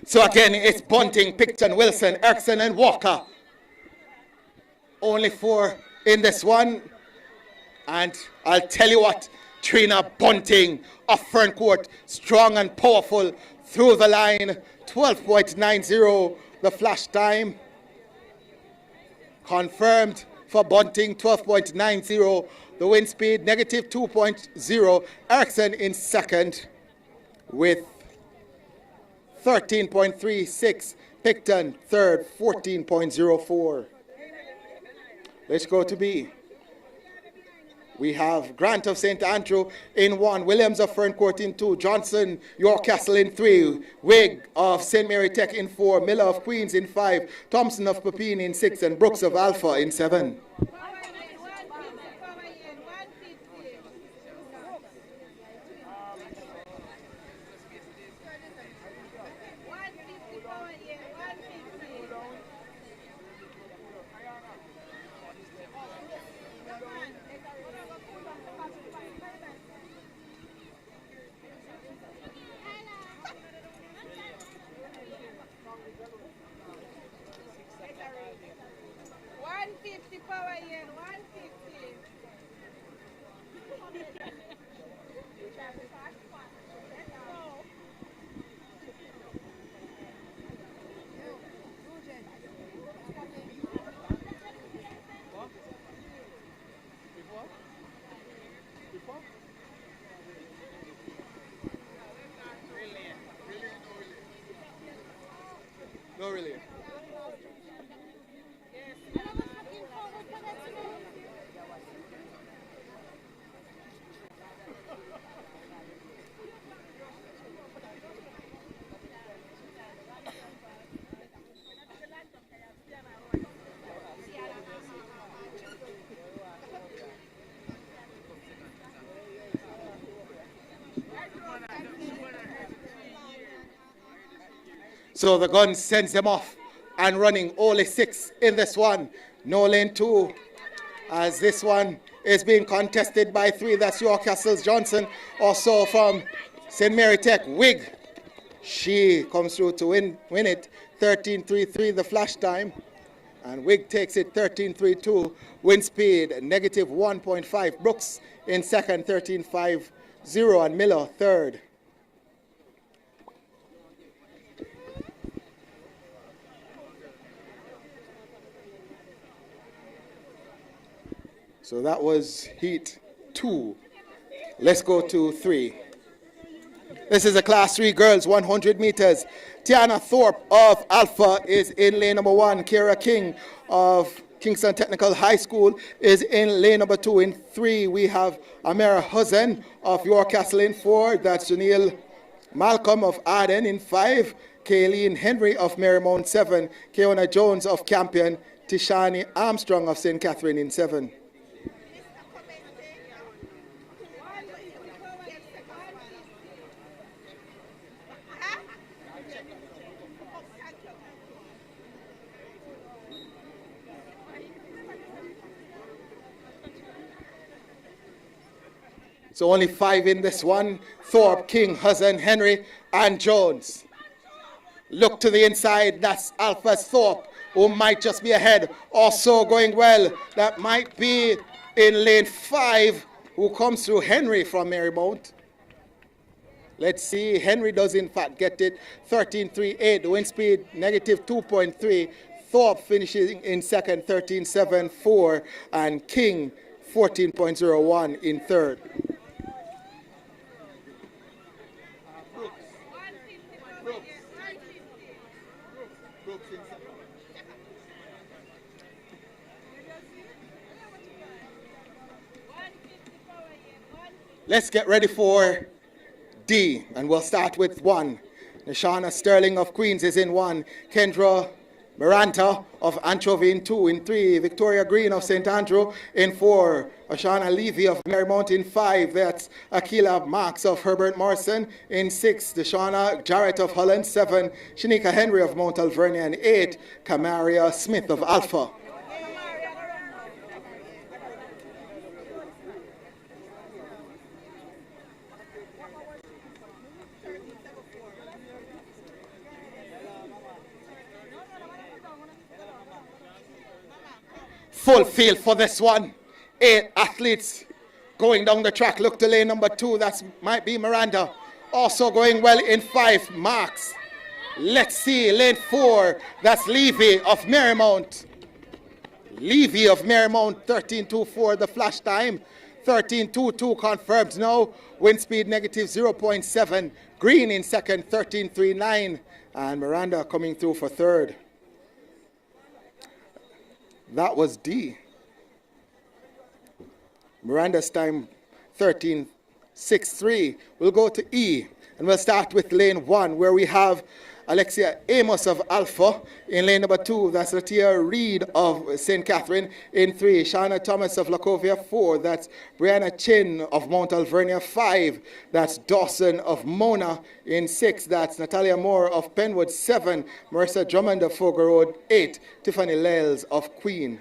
So again, it's Bunting, Picton, Wilson, Erickson, and Walker. Only 4 in this one. And I'll tell you what, Trina Bunting of Ferncourt, strong and powerful through the line. 12.90, the flash time. Confirmed for Bunting, 12.90. The wind speed, negative 2.0. Erickson in second with 13.36. Picton third, 14.04. Let's go to B. We have Grant of St. Andrew in 1, Williams of Ferncourt in 2, Johnson, York Castle in 3, Wig of St. Mary Tech in 4, Miller of Queens in 5, Thompson of Pepin in 6, and Brooks of Alpha in 7. So the gun sends them off and running. Only 6 in this one. No lane 2. As this one is being contested by 3. That's York Castles Johnson. Also from St. Mary Tech, Wig. She comes through to win it. 13.33 the flash time. And Wig takes it 13.32. Wind speed negative 1.5. Brooks in second, 13.50. And Miller third. So that was heat 2. Let's go to 3. This is a class 3 girls 100 meters. Tiana Thorpe of Alpha is in lane number 1. Kira King of Kingston Technical High School is in lane number 2. In 3, we have Amira Huzzen of York Castle. In 4, that's Janelle Malcolm of Arden. In 5, Kayleen Henry of Marymount. 7, Keona Jones of Campion. Tishani Armstrong of St. Catherine in 7. So only 5 in this one. Thorpe, King, Huzzen, Henry, and Jones. Look to the inside. That's Alpha's Thorpe, who might just be ahead. Also going well. That might be in lane 5, who comes through Henry from Marymount. Let's see. Henry does in fact get it. 13.38. The wind speed negative 2.3. Thorpe finishing in second, 13.74. And King 14.01 in third. Let's get ready for D, and we'll start with 1. Nishana Sterling of Queens is in 1. Kendra Miranda of Anchovy in 2. In 3, Victoria Green of St. Andrew. In 4, Ashana Levy of Marymount. In 5, that's Akila Marks of Herbert Morrison. In 6, Deshauna Jarrett of Holland. 7, Shanika Henry of Mount Alvernia. And 8, Kamaria Smith of Alpha. Full field for this one. 8 athletes going down the track. Look to lane number 2. That might be Miranda. Also going well in 5, Marks. Let's see, lane 4. That's Levy of Marymount. Levy of Marymount, 13.24 the flash time. 13.22 confirmed now. Wind speed negative 0.7. Green in second, 13.39. And Miranda coming through for third. That was D. Miranda's time 13.63. We'll go to E, and we'll start with lane 1, where we have Alexia Amos of Alpha. In lane number 2, that's Latia Reed of St. Catherine. In 3, Shana Thomas of Lacovia. 4, that's Brianna Chin of Mount Alvernia. 5, that's Dawson of Mona. In 6, that's Natalia Moore of Penwood. 7, Marissa Drummond of Fogar Road. 8, Tiffany Lales of Queen.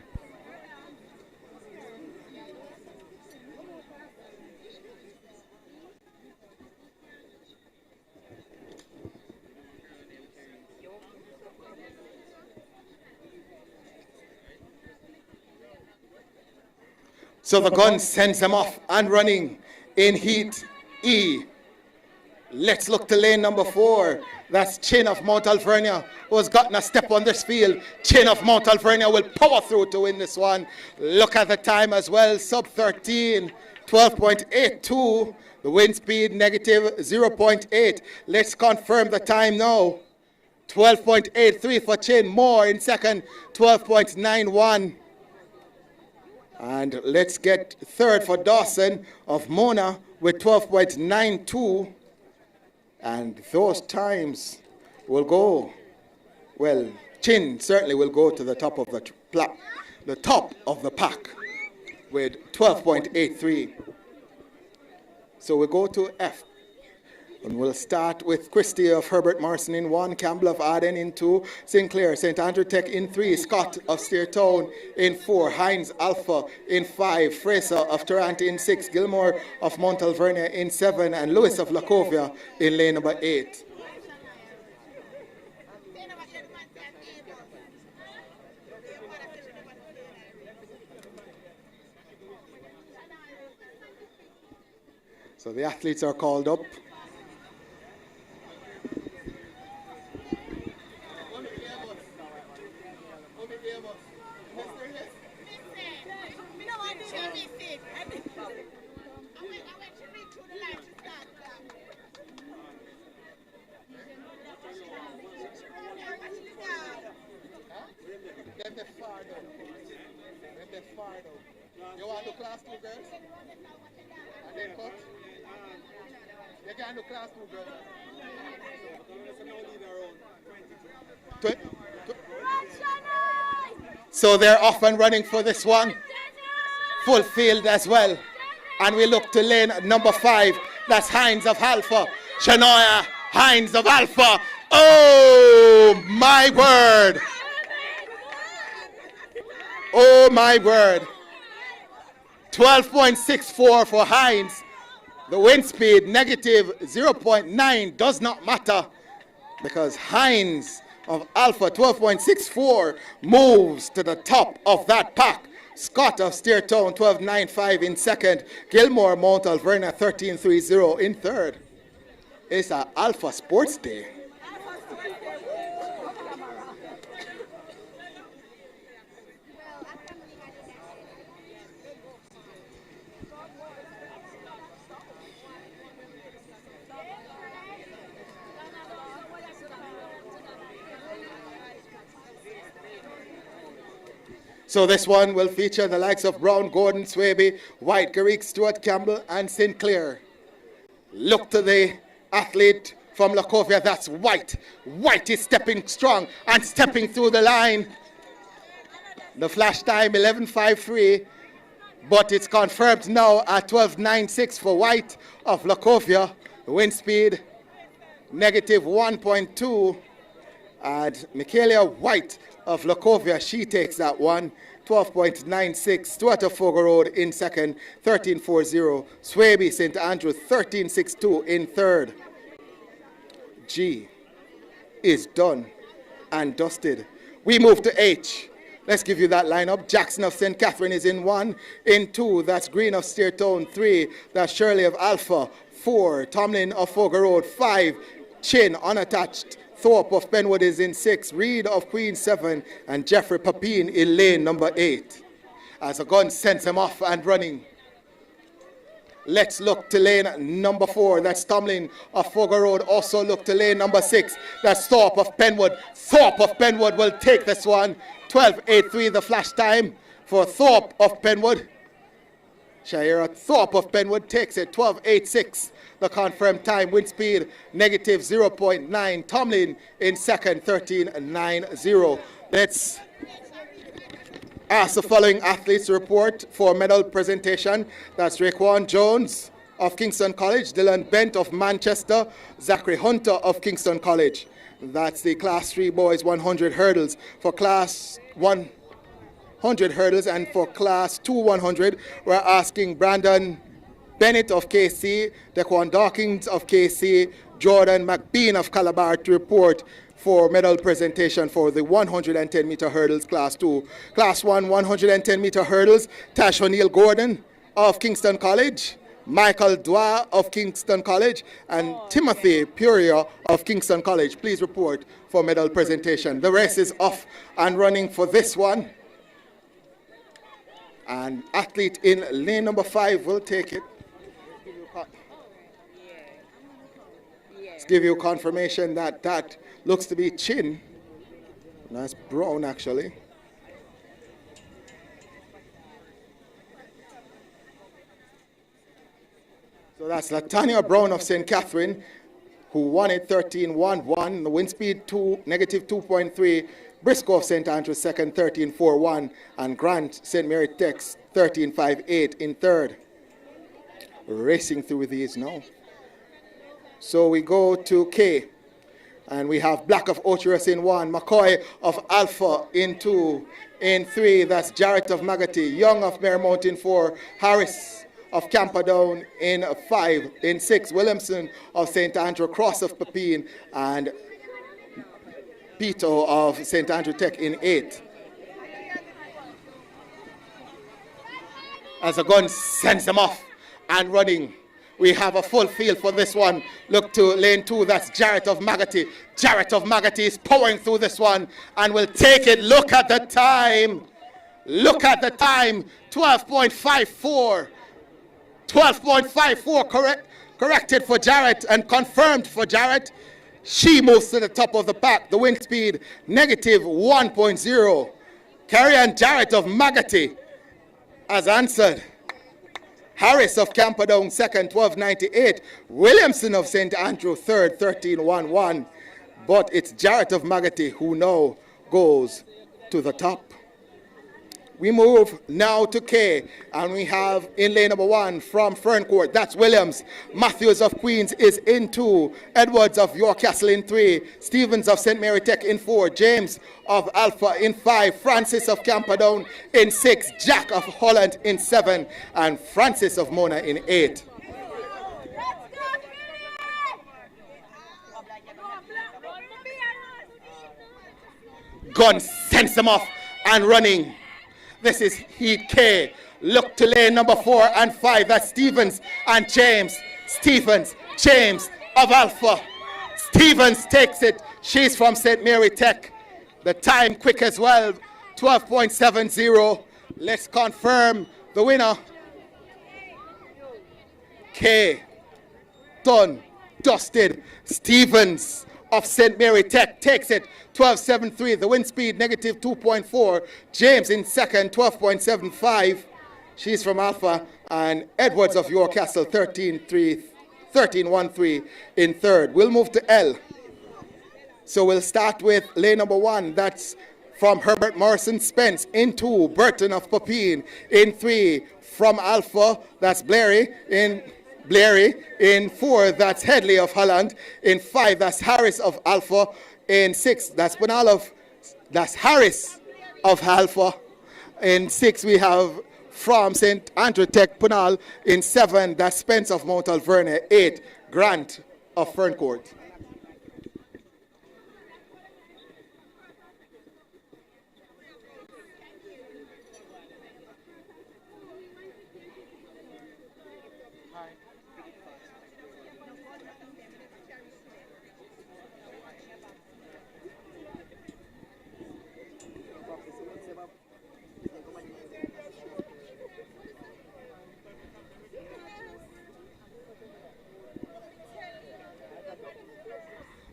So the gun sends them off and running in heat E. Let's look to lane number 4. That's Chin of Mount Alvernia, who has gotten a step on this field. Chin of Mount Alvernia will power through to win this one. Look at the time as well, sub 13, 12.82. The wind speed negative 0.8. Let's confirm the time now. 12.83 for Chin. More in second, 12.91. And let's get third for Dawson of Mona with 12.92. And those times will go, well, Chin certainly will go to the top of the top of the pack with 12.83. So we'll go to F. And we'll start with Christie of Herbert Morrison in 1, Campbell of Arden in 2, Sinclair, St. Andrew Tech in 3, Scott of Steertown in 4, Hines Alpha in 5, Fraser of Toronto in 6, Gilmore of Mount Alvernia in 7, and Lewis of Lacovia in lane number 8. So the athletes are called up. You want to do class 2 girls? And then cut? You can do class 2 girls. So they're off and running for this one. Full field as well. And we look to lane number 5. That's Hines of Alpha. Shania Hines of Alpha. Oh my word. Oh my word. 12.64 for Hines. The wind speed negative 0.9 does not matter because Hines of Alpha 12.64 moves to the top of that pack. Scott of Steertown 12.95 in second. Gilmore Mount Alvernia 13.30 in third. It's an Alpha Sports Day. So this one will feature the likes of Brown, Gordon, Swaby, White, Garrick, Stewart, Campbell, and Sinclair. Look to the athlete from Lacovia, that's White. White is stepping strong and stepping through the line. The flash time 11.53, but it's confirmed now at 12.96 for White of Lacovia. Wind speed negative 1.2. And Michaela White of Lacovia, she takes that one. 12.96. Stuart of Fogo Road in second, 13.40. Swaby St. Andrew, 13.62 in third. G is done and dusted. We move to H. Let's give you that lineup. Jackson of St. Catherine is in 1. In 2, that's Green of Steertown. 3, that's Shirley of Alpha. 4, Tomlin of Fogo Road. 5, Chin unattached. Thorpe of Penwood is in 6, Reed of Queen 7, and Jeffrey Papine in lane number 8. As a gun sends him off and running. Let's look to lane number 4. That's Tomlin of Fogo Road. Also look to lane number 6. That's Thorpe of Penwood. Thorpe of Penwood will take this one. 12.83 the flash time for Thorpe of Penwood. Shaira Thorpe of Penwood takes it. 12.86 the confirmed time. Wind speed negative 0.9. Tomlin in second, 13.90. Let's ask the following athletes to report for medal presentation. That's Raekwon Jones of Kingston College, Dylan Bent of Manchester, Zachary Hunter of Kingston College. That's the class 3 boys 100 hurdles. For class 100 hurdles and for class 2 100, we're asking Brandon Bennett of KC, Daquan Dawkins of KC, Jordan McBean of Calabar to report for medal presentation for the 110 meter hurdles class 2. Class 1 110 meter hurdles, Tash O'Neill Gordon of Kingston College, Michael Dwa of Kingston College, and Timothy Puria of Kingston College. Please report for medal presentation. The race is off and running for this one. And athlete in lane number 5 will take it. Let's give you confirmation that that looks to be Chin. That's Brown actually. So that's Latanya Brown of St. Catherine, who won it 13.11. The wind speed negative 2.3. Briscoe of St. Andrews second, 13.41. And Grant St. Mary Tex 13.58 in third. Racing through these now. So we go to K. And we have Black of Ocherus in 1, McCoy of Alpha in 2, in 3, that's Jarrett of Magati, Young of Marymount in 4, Harris of Camperdown in 5, in 6, Williamson of St. Andrew, Cross of Pepin, and Pito of St. Andrew Tech in 8. As the gun sends them off and running. We have a full field for this one. Look to lane 2, that's Jarrett of Magati. Jarrett of Magati is powering through this one and will take it. Look at the time. Look at the time. 12.54. 12.54 corrected for Jarrett and confirmed for Jarrett. She moves to the top of the pack. The wind speed, negative 1.0. Carrion Jarrett of Magati has answered. Harris of Camperdown, second, 12.98. Williamson of St. Andrew, third, 13.11. But it's Jarrett of Magati who now goes to the top. We move now to K, and we have in lane number 1 from Ferncourt, that's Williams. Matthews of Queens is in 2. Edwards of York Castle in 3. Stevens of St. Mary Tech in 4. James of Alpha in 5. Francis of Camperdown in 6. Jack of Holland in 7. And Francis of Mona in 8. Gun sends them off and running. This is Heat K. Look to lane number 4 and 5. That's Stevens and James. Stevens, James of Alpha. Stevens takes it. She's from St. Mary Tech. The time quick as well. 12.70. Let's confirm the winner. K. Done. Dusted. Stevens of St. Mary Tech takes it. 12.73, the wind speed, negative 2.4. James in second, 12.75. She's from Alpha. And Edwards of York Castle, 13.13 in third. We'll move to L. So we'll start with lane number 1. That's from Herbert Morrison Spence in 2. Burton of Pepin in 3. From Alpha, that's Blairy in 4. That's Headley of Holland. In 5, that's Harris of Alpha. In 6, that's Harris of Alpha. In 6, we have from St. Andrew Tech, Punal. In 7, that's Spence of Mount Alvernia. 8, Grant of Ferncourt.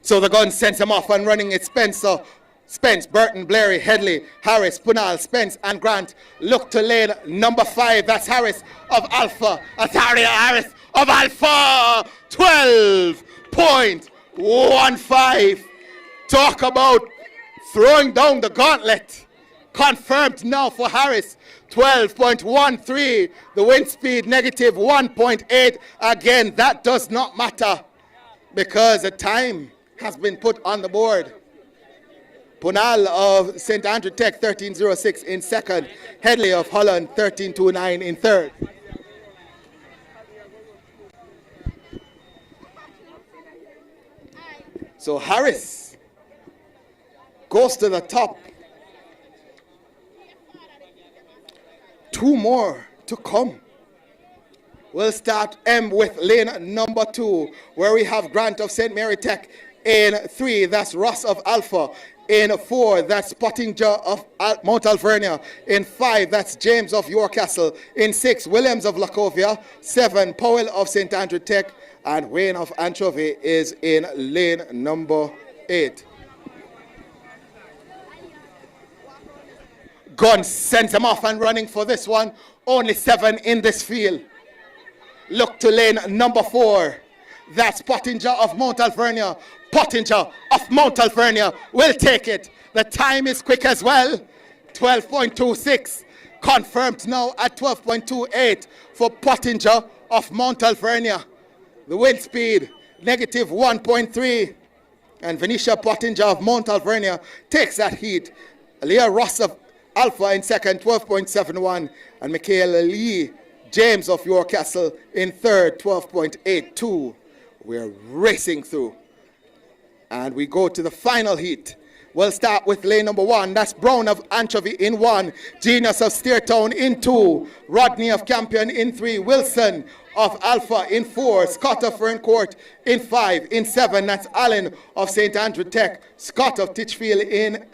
So the gun sends him off and running. It's Spence, Burton, Blairy, Headley, Harris, Punal, Spence, and Grant. Look to lane number 5. That's Harris of Alpha. Harris of Alpha. 12.15. Talk about throwing down the gauntlet. Confirmed now for Harris. 12.13. The wind speed, negative 1.8. Again, that does not matter because the time has been put on the board. Punal of St. Andrew Tech, 13.06 in second. Headley of Holland, 13.29 in third. So Harris goes to the top. 2 more to come. We'll start M with lane number 2, where we have Grant of St. Mary Tech. In 3, that's Ross of Alpha. In 4, that's Pottinger of Mount Alvernia. In 5, that's James of York Castle. In 6, Williams of Lacovia. 7, Powell of St. Andrew Tech. And Wayne of Anchovy is in lane number 8. Gun sends him off and running for this one. Only 7 in this field. Look to lane number 4. That's Pottinger of Mount Alvernia. Pottinger of Mount Alvernia will take it. The time is quick as well. 12.26. Confirmed now at 12.28 for Pottinger of Mount Alvernia. The wind speed, negative 1.3. And Venetia Pottinger of Mount Alvernia takes that heat. Leah Ross of Alpha in second, 12.71. And Michaela Lee James of York Castle in third, 12.82. We're racing through. And we go to the final heat. We'll start with lane number 1. That's Brown of Anchovy in 1. Genius of Steertown in 2. Rodney of Campion in 3. Wilson of Alpha in 4. Scott of Ferncourt in 5. In 7, that's Allen of St. Andrew Tech. Scott of Titchfield in,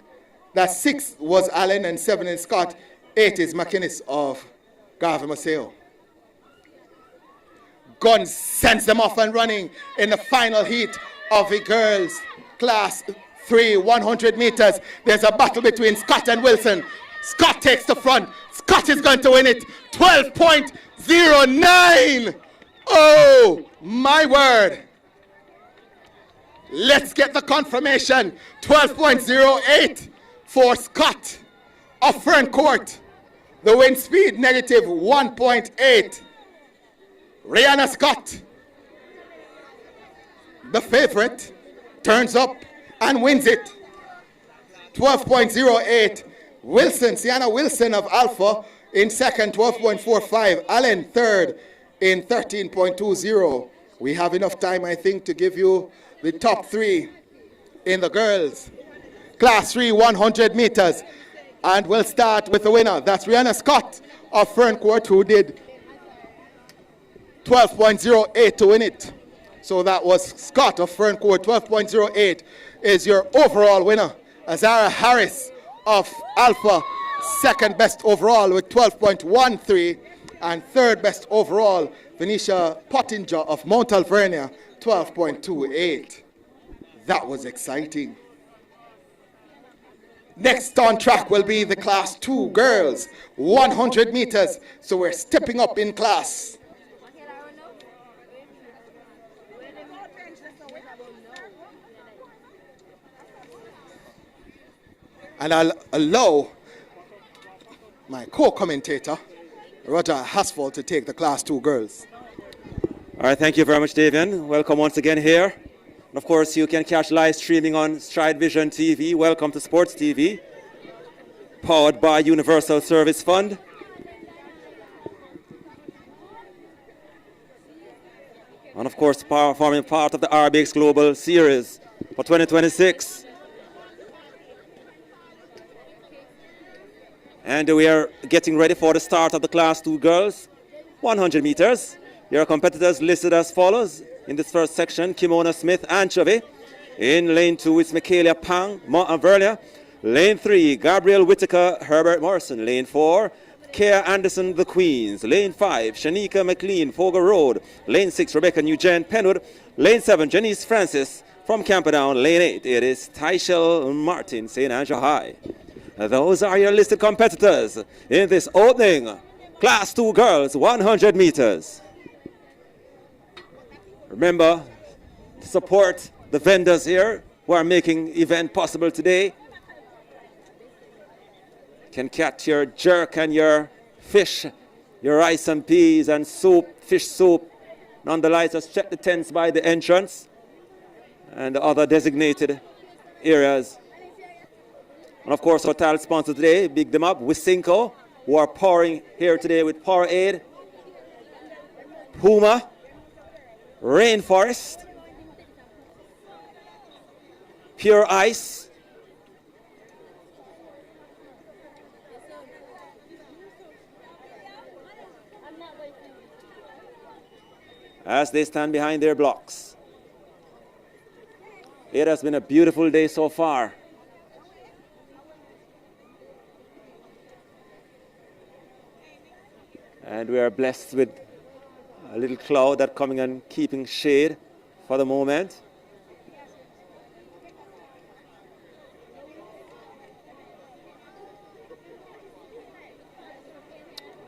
that's 6 was Allen and 7 is Scott. 8 is McInnes of Garvey Maceo. Guns sends them off and running in the final heat of the girls class 3, 100 meters. There's a battle between Scott and Wilson. Scott takes the front. Scott is going to win it. 12.09. Oh, my word. Let's get the confirmation. 12.08 for Scott of Ferncourt. The wind speed, negative 1.8. Rihanna Scott, the favorite, turns up and wins it. 12.08. Wilson, Sienna Wilson of Alpha in second, 12.45. Allen third in 13.20. We have enough time, I think, to give you the top 3 in the girls. Class 3, 100 meters. And we'll start with the winner. That's Rihanna Scott of Ferncourt, who did 12.08 to win it. So that was Scott of Ferncourt. 12.08 is your overall winner. Azara Harris of Alpha, second best overall with 12.13. And third best overall, Venetia Pottinger of Mount Alvernia, 12.28. That was exciting. Next on track will be the class 2 girls, 100 meters. So we're stepping up in class. And I'll allow my co-commentator, Roger Hasford, to take the class 2 girls. All right, thank you very much, Davian. Welcome once again here. And of course, you can catch live streaming on Stride Vision TV. Welcome to Sports TV, powered by Universal Service Fund. And of course, forming part of the RBX Global Series for 2026. And we are getting ready for the start of the Class 2 girls, 100 meters. Your competitors listed as follows. In this first section, Kimona Smith, Anchovy. In lane 2, it's Michaela Pang, Mount Alvernia. Lane 3, Gabriel Whitaker, Herbert Morrison. Lane 4, Kea Anderson, the Queens. Lane 5, Shanika McLean, Fogo Road. Lane 6, Rebecca Nugent, Penwood. Lane 7, Janice Francis from Camperdown. Lane 8, it is Tyshel Martin, St. Andrew High. Those are your listed competitors in this opening Class 2 girls 100 meters. Remember to support the vendors here who are making the event possible today. You can catch your jerk and your fish, your rice and peas and soup, fish soup. Nonetheless, just check the tents by the entrance and the other designated areas. And of course, our title sponsor today, big them up, Wisynco, who are pouring here today with Powerade, Puma, Rainforest, Pure Ice, as they stand behind their blocks. It has been a beautiful day so far. And we are blessed with a little cloud that's coming and keeping shade for the moment.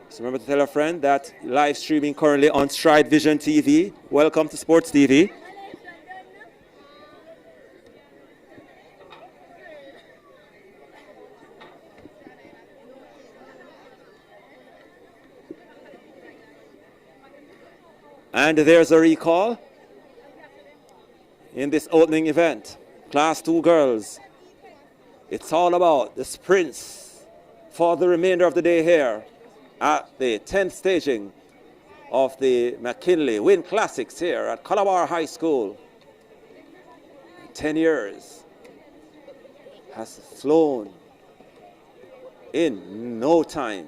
So remember to tell a friend that live streaming currently on Stride Vision TV. Welcome to Sports TV. And there's a recall. in this opening event. Class 2 girls. It's all about the sprints for the remainder of the day here at the 10th staging of the McKinley Wint Classics here at Calabar High School. 10 years has flown in no time.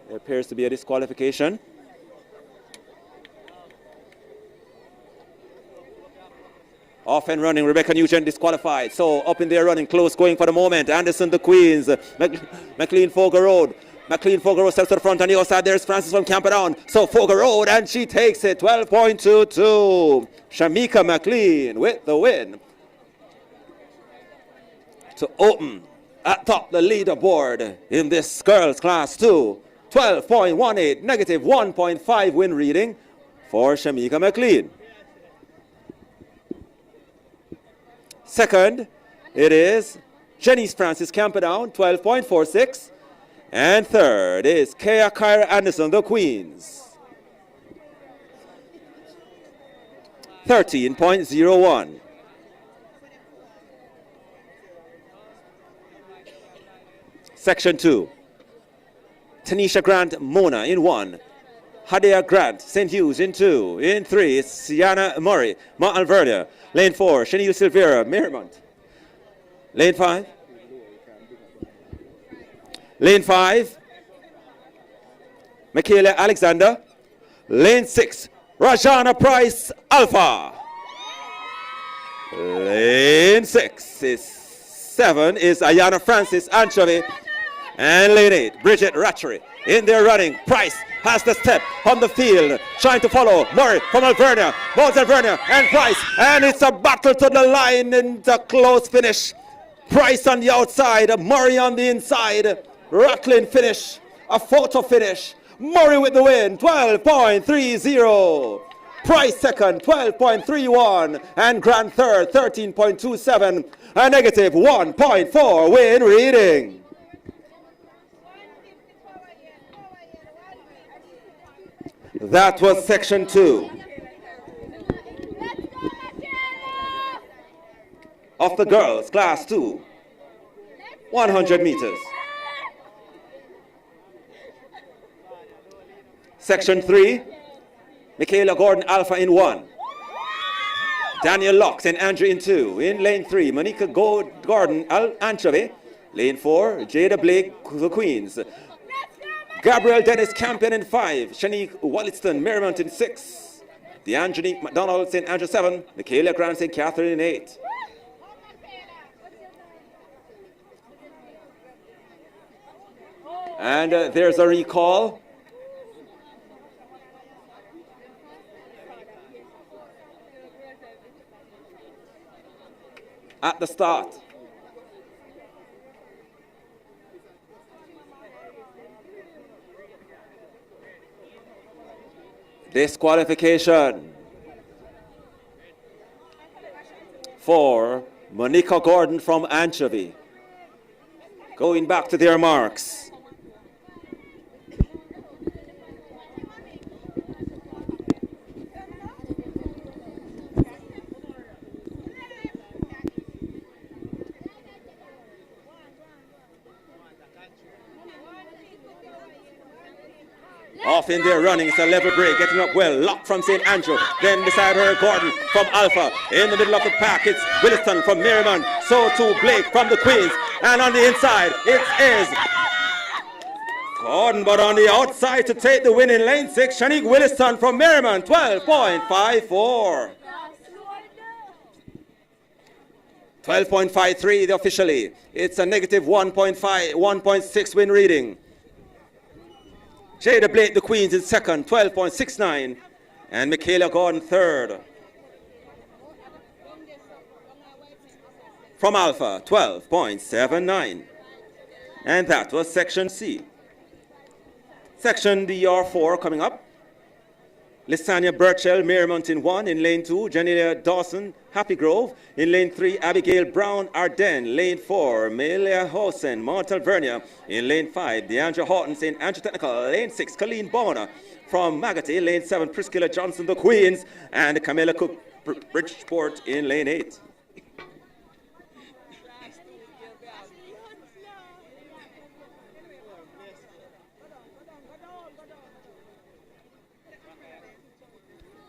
There appears to be a disqualification. Off and running, Rebecca Nugent disqualified. So up in there running, close going for the moment. Anderson, the Queens, McLean Fogar Road. McLean Fogar Road steps to the front on the outside. There's Francis from Camperdown. So Fogar Road, and she takes it. 12.22. Shamika McLean with the win to open at top the leaderboard in this girls class 2. 12.18, negative 1.5 win reading for Shamika McLean. Second, it is Janice Francis Camperdown, 12.46. And third is Kaya Kyra Anderson, the Queens, 13.01. Section 2. Tanisha Grant Mona in 1. Hadia Grant, St. Hughes in 2. In 3, it's Sienna Murray, Mount Alvernia. Lane 4, Chanel Silvera, Marymount. Lane 5. Lane 5, Michaela Alexander. Lane 6, Rajana Price Alpha. Lane 7 is Ayana Francis Anchovy. And lane 8, Bridget Ratchery. In there running, Price has the step on the field, trying to follow Murray from Alvernia, Mount Alvernia, and Price, and it's a battle to the line and a close finish. Price on the outside, Murray on the inside, rattling finish, a photo finish. Murray with the win, 12.30. Price second, 12.31, and Grant third, 13.27, a negative 1.4 win reading. That was section 2 of the girls class 2, 100 meters. Section 3, Michaela Gordon Alpha in 1. Daniel Locks and Andrew in 2. In lane 3, Monica Gordon Anchovy. Lane 4, Jada Blake, the Queens. Gabrielle Dennis Campion in 5. Shanique Wollaston Marymount in 6. DeAngelique McDonald St. Andrew 7. Michaela Grant St. Catherine in 8. And there's a recall. At the start. Disqualification for Monica Gordon from Anchovy. Going back to their marks. Off in there running, it's a level break, getting up well, Lock from St. Andrew, then beside her Gordon from Alpha, in the middle of the pack it's Williston from Marymount, so too Blake from the Queens, and on the inside it is Gordon, but on the outside to take the win in lane 6, Shanique Williston from Marymount, 12.54. 12.53 officially, it's a negative 1.6 win reading. Jada Blake, the Queens, in second, 12.69. And Michaela Gordon, third. From Alpha, 12.79. And that was Section C. Section DR4 coming up. Lysania Burchell, Marymount in 1. In lane 2, Janelia Dawson, Happy Grove. In lane 3, Abigail Brown, Ardennes. Lane 4, Melia Housen, Mount Alvernia. In lane 5, DeAndre Horton, St. Andrew Technical. Lane 6, Colleen Bonner from Magotty. Lane 7, Priscilla Johnson, the Queens. And Camilla Cook, Bridgeport in lane 8.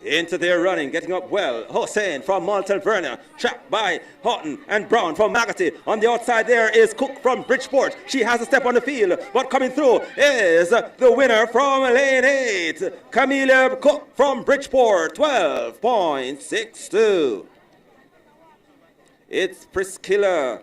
Into their running, getting up well. Hossein from Montalverna, trapped by Houghton and Brown from Magotty. On the outside there is Cook from Bridgeport. She has a step on the field, but coming through is the winner from lane 8, Camilla Cook from Bridgeport, 12.62. It's Priscilla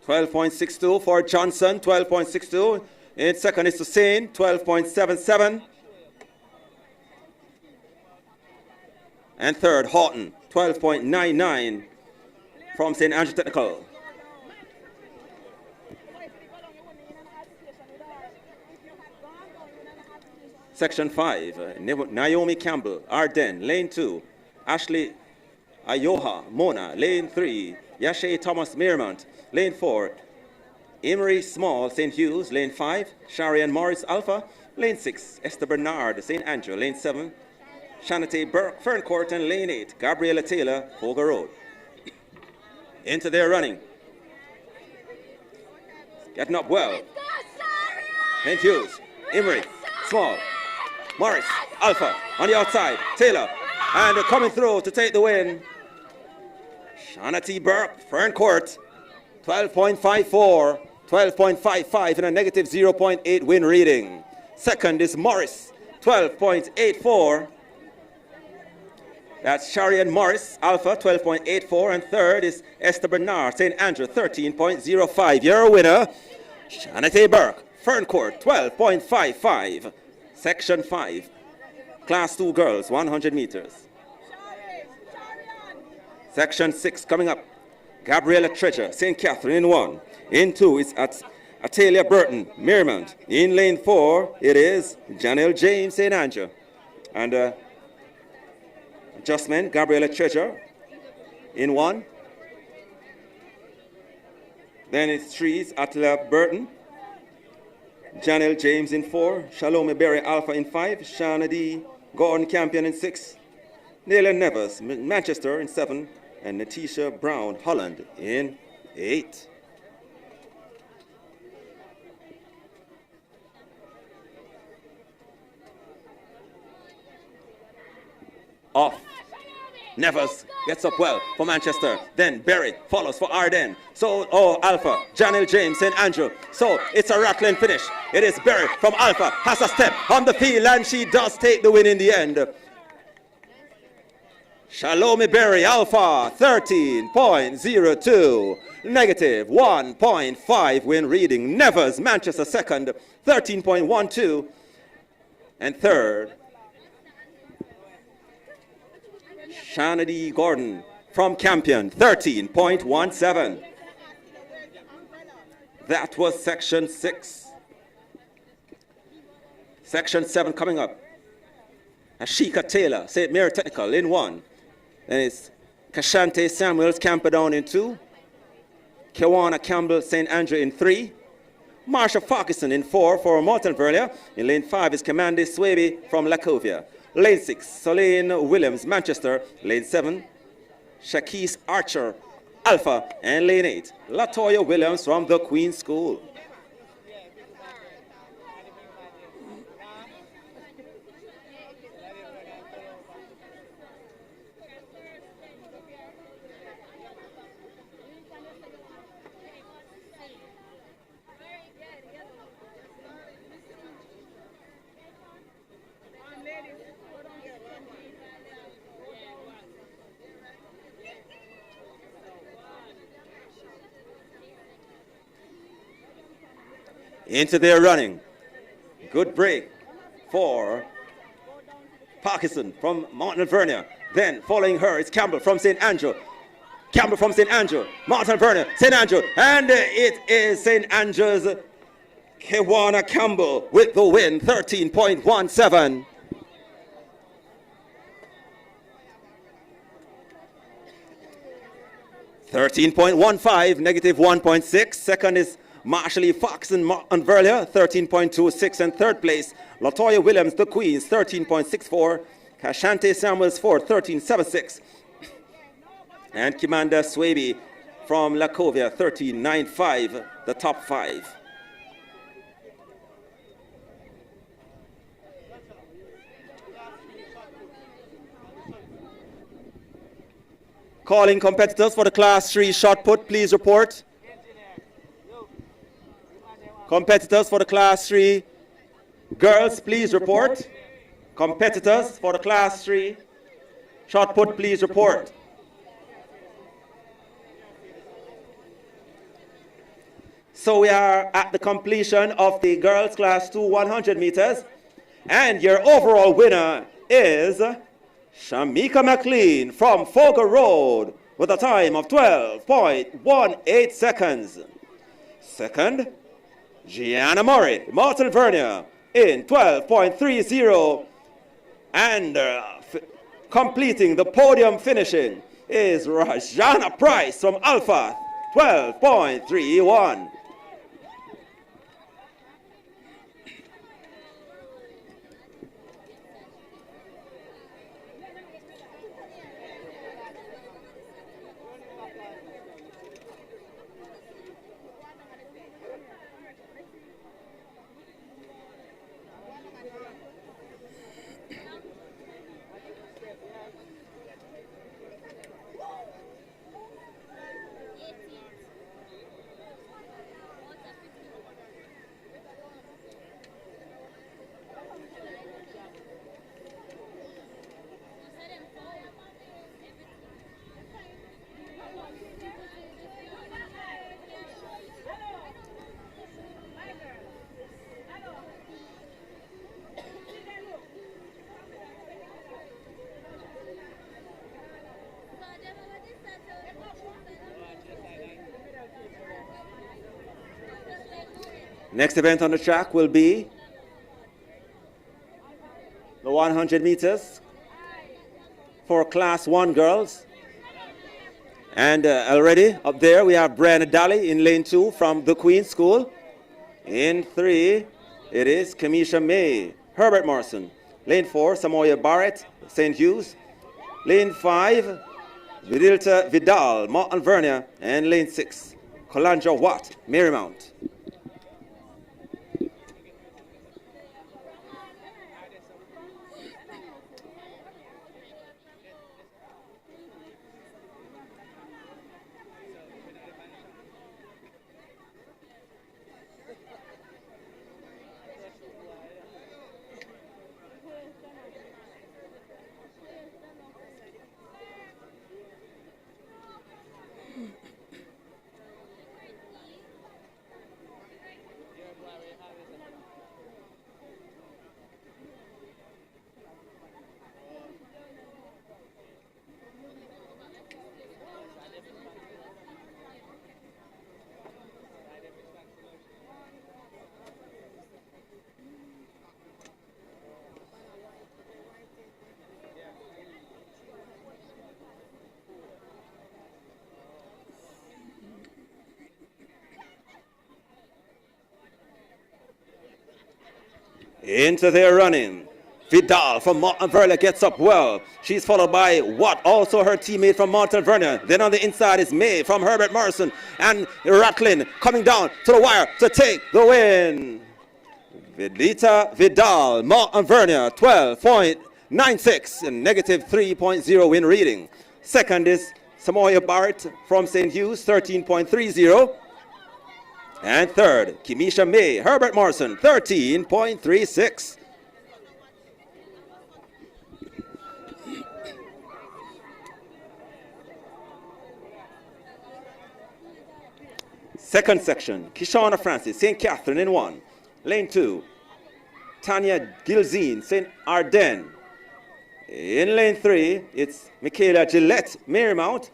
12.62 for Johnson, 12.62. In second is Hussein, 12.77. And third, Houghton, 12.99 from St. Andrew Technical. Section 5, Naomi Campbell, Ardennes, lane 2. Ashley Ayoha, Mona, lane 3. Yashay Thomas, Marymount, lane 4. Emery Small, St. Hughes, lane 5. Sharian Morris, Alpha, lane 6. Esther Bernard, St. Andrew, lane 7. Shanate Burke, Ferncourt, and lane 8. Gabriella Taylor, Fogar Road. Into their running. Getting up well. St. Hughes, Emery, Small, Morris, Alpha, on the outside, Taylor, and coming through to take the win. Shanati Burke, Ferncourt, 12.54, 12.55 in a negative 0.8 win reading. Second is Morris, 12.84. That's Sharian Morris, Alpha, 12.84. And third is Esther Bernard, St. Andrew, 13.05. Your winner, Shanati Burke, Ferncourt, 12.55. Section 5, Class 2 girls, 100 meters. Section 6 coming up. Gabriella Treasure, St. Catherine in 1. In 2 is Atalia Burton, Marymount. In lane 4, it is Janelle James, St. Andrew. And adjustment, Gabriella Treasure in 1. Then it's 3 is Atalia Burton. Janelle James in 4. Shalome Berry Alpha in 5. Shana D. Gordon Campion in 6. Neil Nevers, Manchester in 7. And Natisha Brown, Holland in 8. Off. Nevers gets up well for Manchester. Then Berry follows for Ardennes. So, Alpha, Janelle James, St. Andrew. So, it's a rattling finish. It is Berry from Alpha, has a step on the field, and she does take the win in the end. Shalome Berry, Alpha, 13.02, negative 1.5 win reading. Nevers, Manchester, second, 13.12. And third, Shanadi Gordon from Campion, 13.17. That was Section 6. Section 7 coming up. Ashika Taylor, St. Mary Technical in 1. Then it's Kashante Samuels, Camperdown in 2. Kewana Campbell, St. Andrew in 3. Marsha Farquharson in 4 for Morton Verlia. In lane 5 is Commander Swaby from Lacovia. Lane 6, Solane Williams, Manchester. Lane 7, Shakis Archer, Alpha. And lane 8, Latoya Williams from the Queen's School. Into their running. Good break for Parkinson from Mount Alvernia. Then following her is Campbell from St. Andrew. Campbell from St. Andrew. Martin Vernon, St. Andrew. And it is St. Andrew's Kewana Campbell with the win, 13.17. (13.15), negative 1.6. Second is Marshall E. Fox and Martin Verlier, 13.26. And third place, Latoya Williams, the Queens, 13.64. Kashante Samuels, 13.76. And Kimanda Swaby from Lacovia, 13.95, the top five. Calling competitors for the Class 3 shot put, please report. Competitors for the Class 3 girls, please report. Competitors for the Class 3 shot put, please report. So we are at the completion of the girls Class 2 100 meters. And your overall winner is Shamika McLean from Fogar Road with a time of 12.18 seconds. Second, Gianna Murray, Martin Vernier in 12.30. And completing the podium finishing is Rajana Price from Alpha, 12.31. Next event on the track will be the 100 meters for Class 1 girls. And already up there we have Brianna Daly in lane 2 from the Queen School. In 3, it is Kamisha May, Herbert Morrison. Lane 4, Samoya Barrett, St. Hughes. Lane 5, Vidilta Vidal, Martin Vernier. And lane 6, Colandra Watt, Marymount. Into their running. Vidal from Martin Vernier gets up well. She's followed by Watt, also her teammate from Martin Vernier. Then on the inside is May from Herbert Morrison. And Ratlin coming down to the wire to take the win. Vidita Vidal, Martin Vernier, 12.96 and negative 3.0 win reading. Second is Samoya Barrett from St. Hughes, 13.30. And third, Kimisha May, Herbert Morrison, 13.36. Second section, Kishana Francis, St. Catherine in 1. Lane 2, Tanya Gilzine, St. Ardennes. In lane 3, it's Michaela Gillette, Marymount.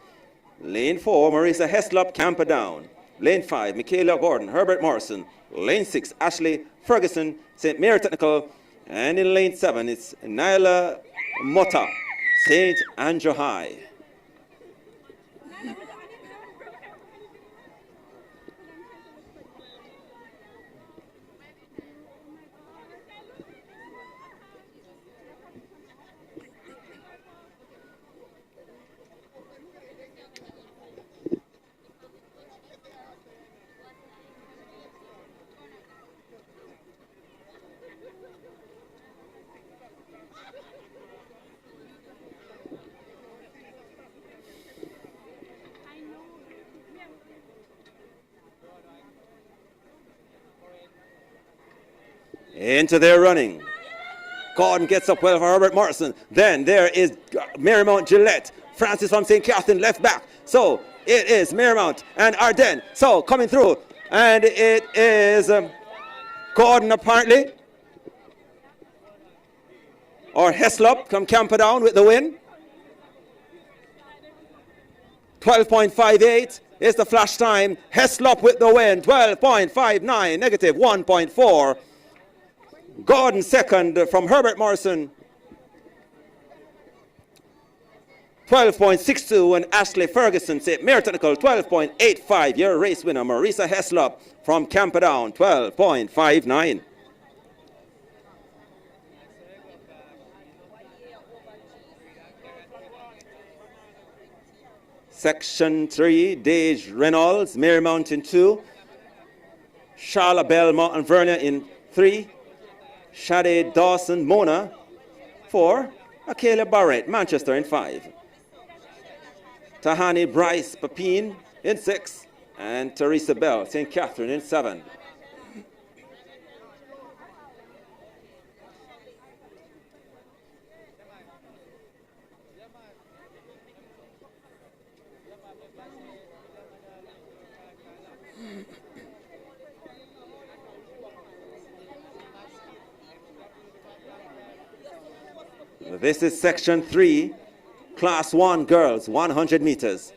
Lane 4, Marisa Heslop, Camperdown. Lane 5, Michaela Gordon, Herbert Morrison. Lane 6, Ashley Ferguson, St. Mary Technical. And in lane 7, it's Nyla Motta, St. Andrew High. Into their running. Gordon gets up well for Herbert Morrison. Then there is Marymount Gillette. Francis from St. Catherine left back. So it is Marymount and Ardennes. So coming through. And it is Gordon apparently. Or Heslop from Camperdown with the win. 12.58 is the flash time. Heslop with the win. 12.59 negative 1.4. Gordon second from Herbert Morrison. 12.62 and Ashley Ferguson, St. Mary Technical, 12.85. Your race winner, Marisa Heslop from Camperdown, 12.59. Section 3, Dage Reynolds, Marymount in 2. Charlotte Bell, Mountain Vernia in 3. Shade Dawson, Mona, 4. Akela Barrett, Manchester in 5. Tahani Bryce Papine in 6. And Teresa Bell, St. Catherine in 7. This is section 3, class 1 girls, 100 meters.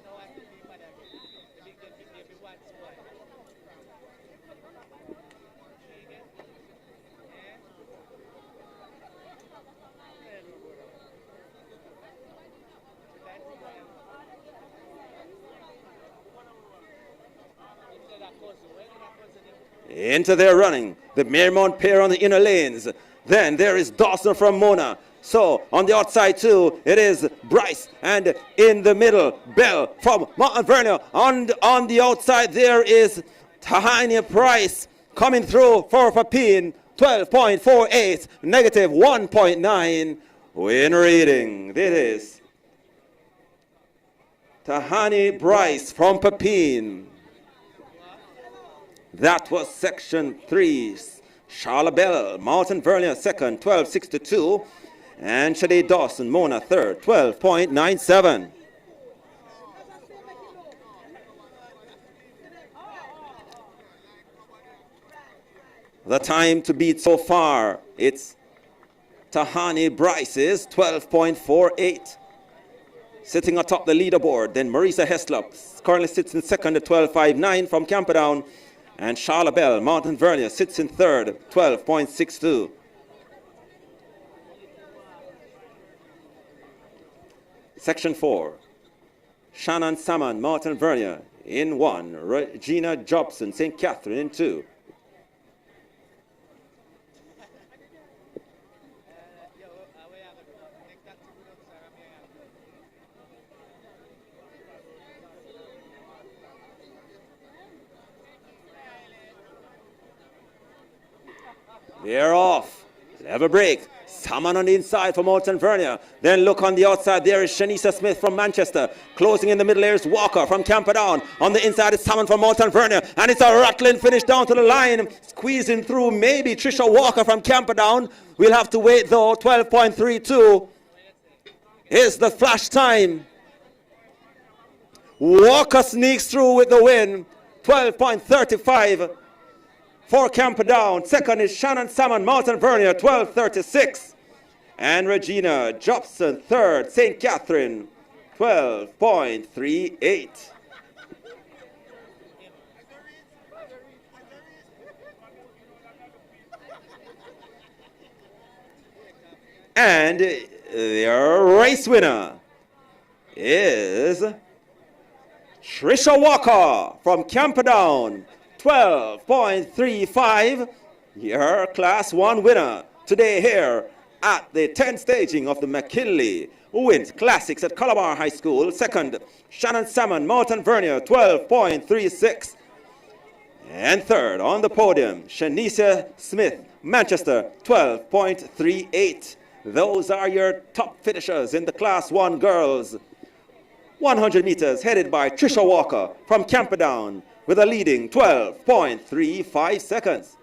Into their running, the Marymount pair on the inner lanes. Then there is Dawson from Mona. So on the outside too, it is Bryce, and in the middle, Bell from Mount Vernia. On the outside there is Tahania Price coming through for Papine, 12.48, negative 1.9. Win reading. This is Tahani Bryce from Papine. That was section 3. Charlotte Bell, Mountain Vernia second, 12.62. And Shade Dawson, Mona third, 12.97. The time to beat so far, it's Tahani Bryce's 12.48. Sitting atop the leaderboard, then Marisa Heslop currently sits in second at 12.59 from Camperdown. And Charlotte Bell, Mountain Vernia, sits in third, 12.62. Section 4, Shannon Salmon, Mountain Vernia in 1. Regina Jobson, St. Catherine in 2. They're off. Have a break. Salmon on the inside for Mountain Vernia. Then look on the outside. There is Shanisa Smith from Manchester. Closing in the middle, there is Walker from Camperdown. On the inside is Salmon from Mountain Vernia. And it's a rattling finish down to the line. Squeezing through maybe Trisha Walker from Camperdown. We'll have to wait though. 12.32 is the flash time. Walker sneaks through with the win. 12.35 for Camperdown. Second is Shannon Salmon, Mountain Vernia, 12.36. And Regina Jobson, third, St. Catherine, 12.38. And their race winner is Trisha Walker from Camperdown, 12.35. Your Class 1 winner today here at the 10th staging of the McKinley Wint Classics at Calabar High School. Second, Shannon Salmon, Mountain Vernier, 12.36. And third on the podium, Shanicia Smith, Manchester, 12.38. Those are your top finishers in the Class 1 girls. 100 meters headed by Trisha Walker from Camperdown with a leading 12.35 seconds.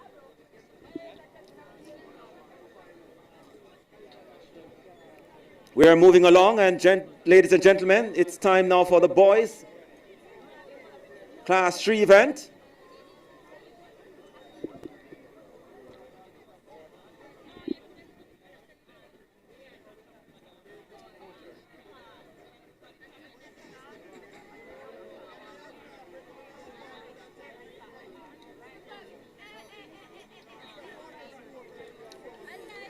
We are moving along, and ladies and gentlemen, it's time now for the boys' Class 3 event.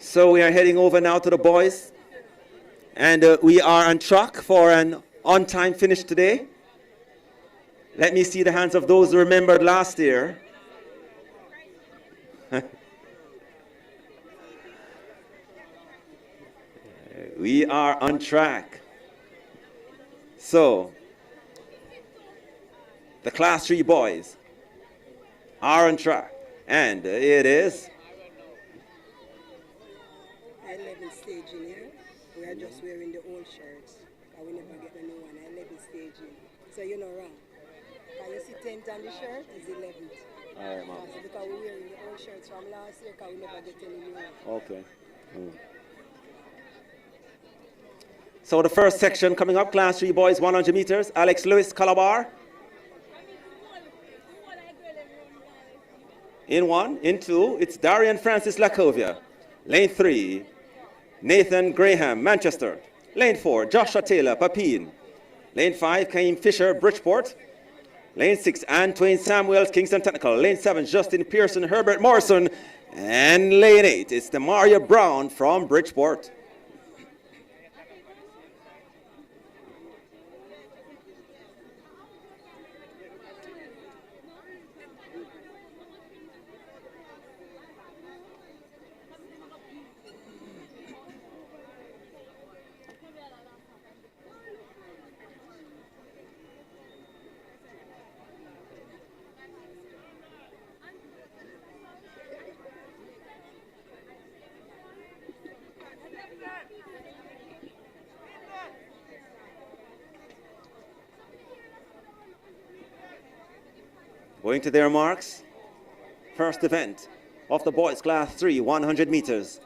So we are heading over now to the boys, and we are on track for an on-time finish today. Let me see the hands of those who remembered last year. We are on track. So, the Class 3 boys are on track, and it is 11 staging here. We are just wearing the old shirts. I will never get the new one. 11 staging. So you're not wrong. Can you see 10th on the shirt? It's 11th. All right, Mom. Because we're wearing the old shirts from last year, because we never get any new one. Okay. So the first section coming up, Class 3 boys, 100 meters. Alex Lewis, Calabar. In 1, in 2, it's Darian Francis Lacovia. Lane 3, Nathan Graham, Manchester. Lane 4, Joshua Taylor, Papine. Lane 5, Kaim Fisher, Bridgeport. Lane 6, Antoine Samuels, Kingston Technical. Lane 7, Justin Pearson, Herbert Morrison. And lane 8, it's Demaria Brown from Bridgeport. Going to their marks. First event of the boys Class 3, 100 meters.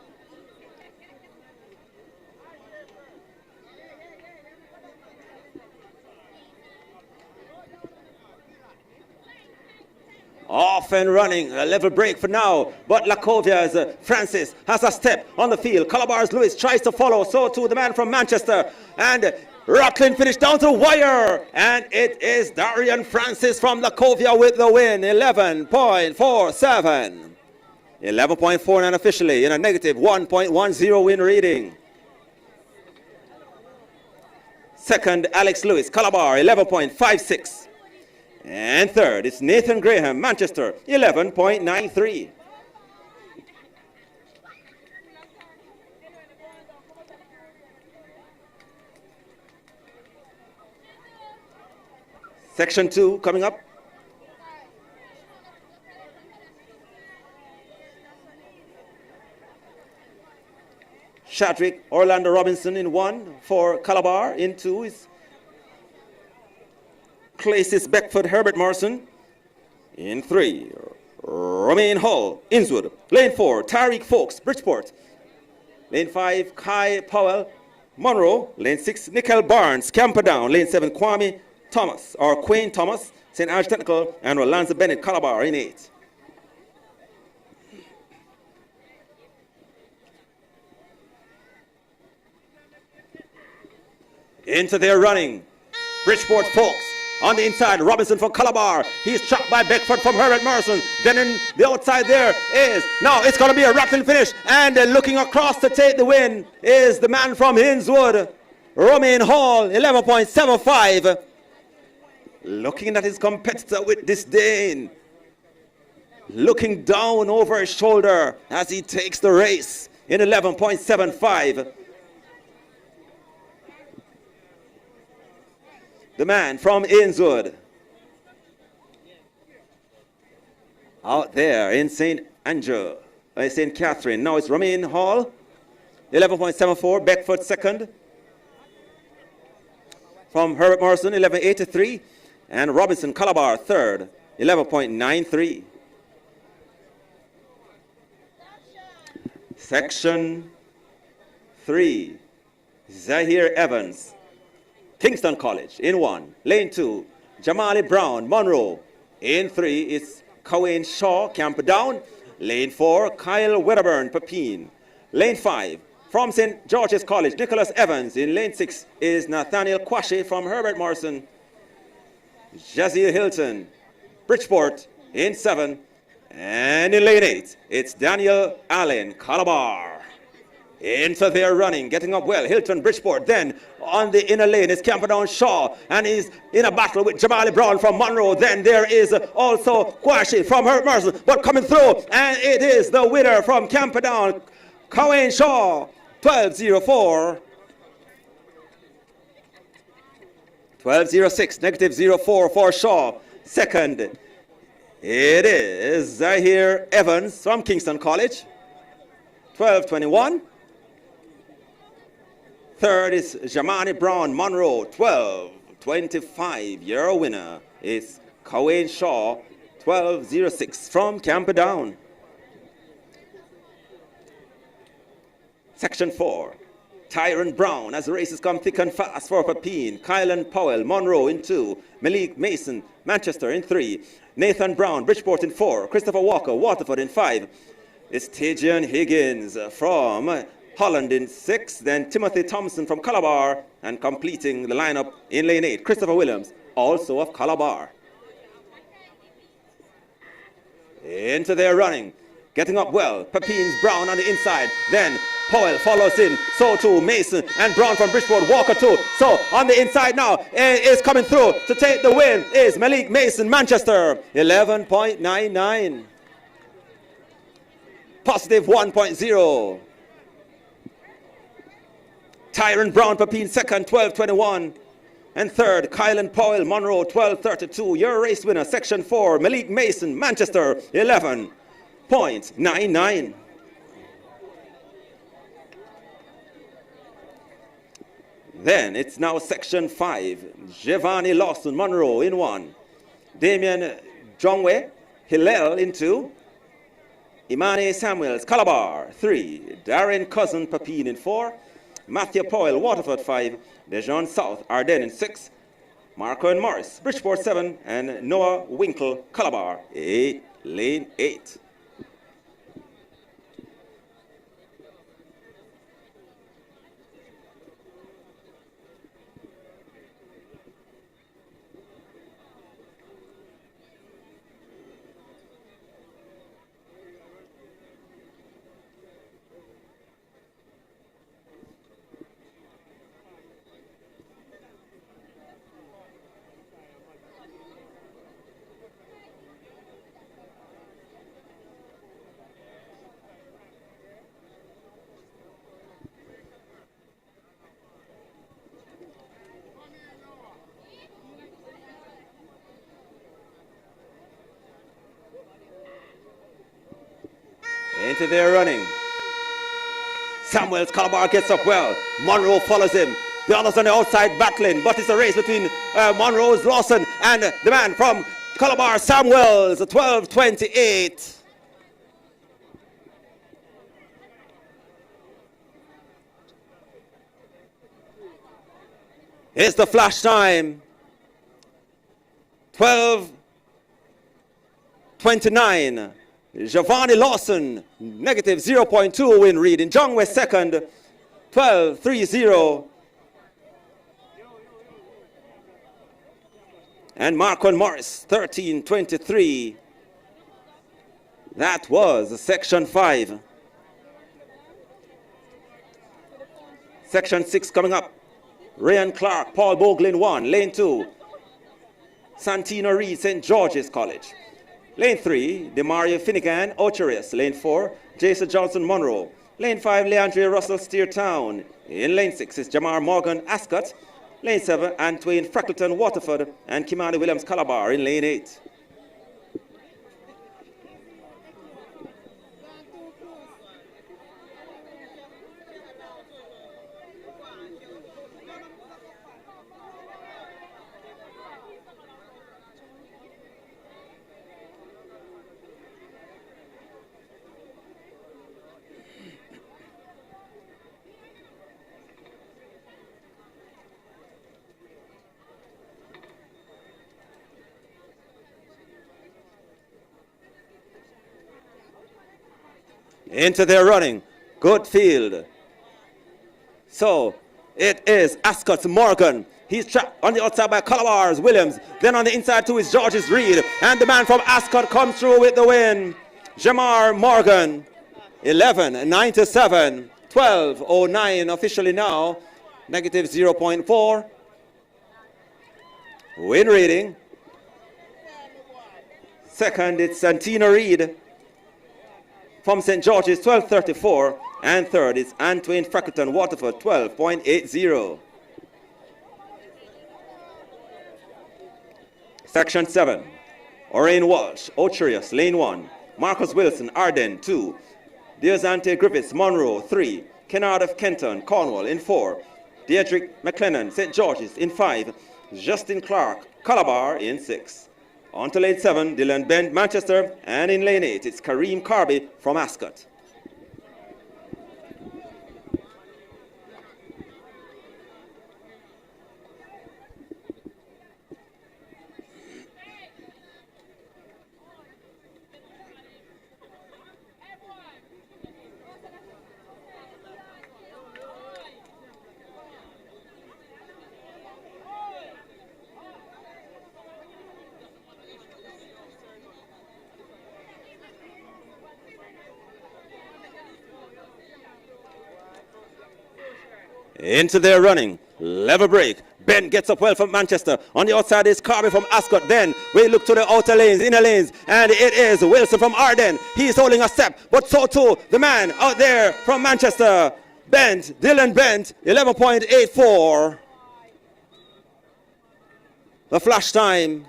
Off and running, a level break for now, but Lacovia's Francis has a step on the field. Calabar's Lewis tries to follow, so too the man from Manchester, and Rocklin finished down to the wire, and it is Darian Francis from Lacovia with the win, 11.47. 11.49 officially in a negative 1.10 win rating. Second, Alex Lewis, Calabar, 11.56. And third, it's Nathan Graham, Manchester, 11.93. Section 2 coming up. Shadrick Orlando Robinson in 1 for Calabar. In 2 is Clasis Beckford Herbert Morrison. In 3, Romaine Hall, Innswood. Lane 4, Tariq Folks, Bridgeport. Lane 5, Kai Powell, Monroe. Lane 6, Nickel Barnes, Camperdown. Lane 7, Kwame Thomas, or Quayne Thomas, St. Ange Technical, and Rolanza Bennett, Calabar in 8. Into their running. Bridgeport folks on the inside. Robinson for Calabar. He's trapped by Beckford from Herbert Morrison. Then in the outside there is, now it's going to be a rattling finish. And looking across to take the win is the man from Hinswood, Romain Hall, 11.75. Looking at his competitor with disdain. Looking down over his shoulder as he takes the race in 11.75. The man from Hinswood. Out there in St. Catherine. Now it's Romain Hall, 11.74. Beckford second. From Herbert Morrison, 11.83. And Robinson Calabar third, 11.93. Section 3, Zahir Evans, Kingston College in 1. Lane 2, Jamali Brown, Monroe. In 3, it's Cowain Shaw, Camperdown. Lane 4, Kyle Wedderburn, Pepin. Lane 5, from St. George's College, Nicholas Evans. In lane 6 is Nathaniel Quashe from Herbert Morrison. Jazeel Hilton, Bridgeport in 7. And in lane 8, it's Daniel Allen, Calabar. Into their running, getting up well. Hilton, Bridgeport. Then on the inner lane is Camperdown Shaw. And he's in a battle with Jamali Brown from Monroe. Then there is also Quashe from Herbert Morrison. But coming through, and it is the winner from Camperdown, Cowain Shaw, 12.04. 12.06, negative 0.4 for Shaw. Second, it is Zahir Evans from Kingston College, 12.21. Third is Jamani Brown, Monroe, 12.25. Your winner is Cowain Shaw, 12.06 from Camperdown. Section 4. Tyron Brown, as the races come thick and fast for Pepin. Kylan Powell, Monroe in 2. Malik Mason, Manchester in 3. Nathan Brown, Bridgeport in 4. Christopher Walker, Waterford in 5. It's Tajian Higgins from Holland in 6. Then Timothy Thompson from Calabar. And completing the lineup in lane 8, Christopher Williams, also of Calabar. Into their running. Getting up well. Pepin's Brown on the inside. Then Powell follows in. So too Mason and Brown from Bridgeport. Walker too. So on the inside now is coming through to take the win is Malik Mason, Manchester. 11.99. Positive 1.0. Tyron Brown, Pepin second, 12.21. And third, Kylan Powell, Monroe, 12.32. Your race winner, Section 4, Malik Mason, Manchester, 11.99. Then it's now Section 5, Giovanni Lawson, Monroe in 1. Damian Jongwe, Hillel in 2. Imani Samuels, Calabar, 3. Darren Cousin, Pepin in 4. Matthew Powell, Waterford 5. Dejon South, Ardennes in 6. Marco and Morris, Bridgeport 7. And Noah Winkle, Calabar, 8, lane 8. Into their running. Samuels, Calabar gets up well. Monroe follows him. The others on the outside battling, but it's a race between Monroe's Lawson and the man from Calabar, Samuels, 12.28. Here's the flash time. 12.29. Giovanni Lawson, negative 0.2 win read. In John West second, 12.30. And Marcon Morris, 13-23. That was Section 5. Section 6 coming up. Ryan Clark, Paul Bogle in 1. Lane 2, Santino Reed, St. George's College. Lane 3, Demario Finnegan, Ocharis. Lane 4, Jason Johnson Monroe. Lane 5, Leandre Russell, Steer Town. In lane 6 is Jamar Morgan, Ascot. Lane 7, Antwain Freckleton, Waterford. And Kimani Williams, Calabar in lane 8. Into their running. Good field. So it is Ascot's Morgan. He's trapped on the outside by Calabar's Williams. Then on the inside too is George's Reed. And the man from Ascot comes through with the win. Jamar Morgan. 11-97. 12-09 officially now. Negative 0.4. Win rating. Second, it's Santino Reed from St. George's, 12.34. And third is Antwain Freckleton, Waterford, 12.80. Section 7, Orain Walsh, Ocherius, Lane 1. Marcus Wilson, Arden, 2. Deozante Griffiths, Monroe, 3. Kennard of Kenton, Cornwall, in 4. Deirdrick McLennan, St. George's, in 5. Justin Clark, Calabar, in 6. On to lane 7, Dylan Bent, Manchester. And in lane 8, it's Kareem Carby from Ascot. Into their running, level break. Ben gets up well from Manchester. On the outside is Carby from Ascot. Then we look to the outer lanes, inner lanes, and it is Wilson from Arden. He's holding a step, but so too the man out there from Manchester, Bent, Dylan Bent, 11.84. The flash time.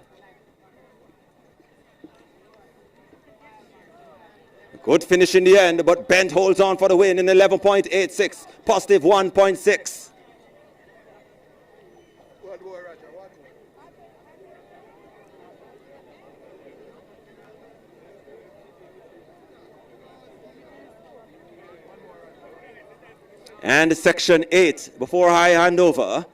Good finish in the end, but Bent holds on for the win in 11.86, positive 1.6. And section 8, before I hand over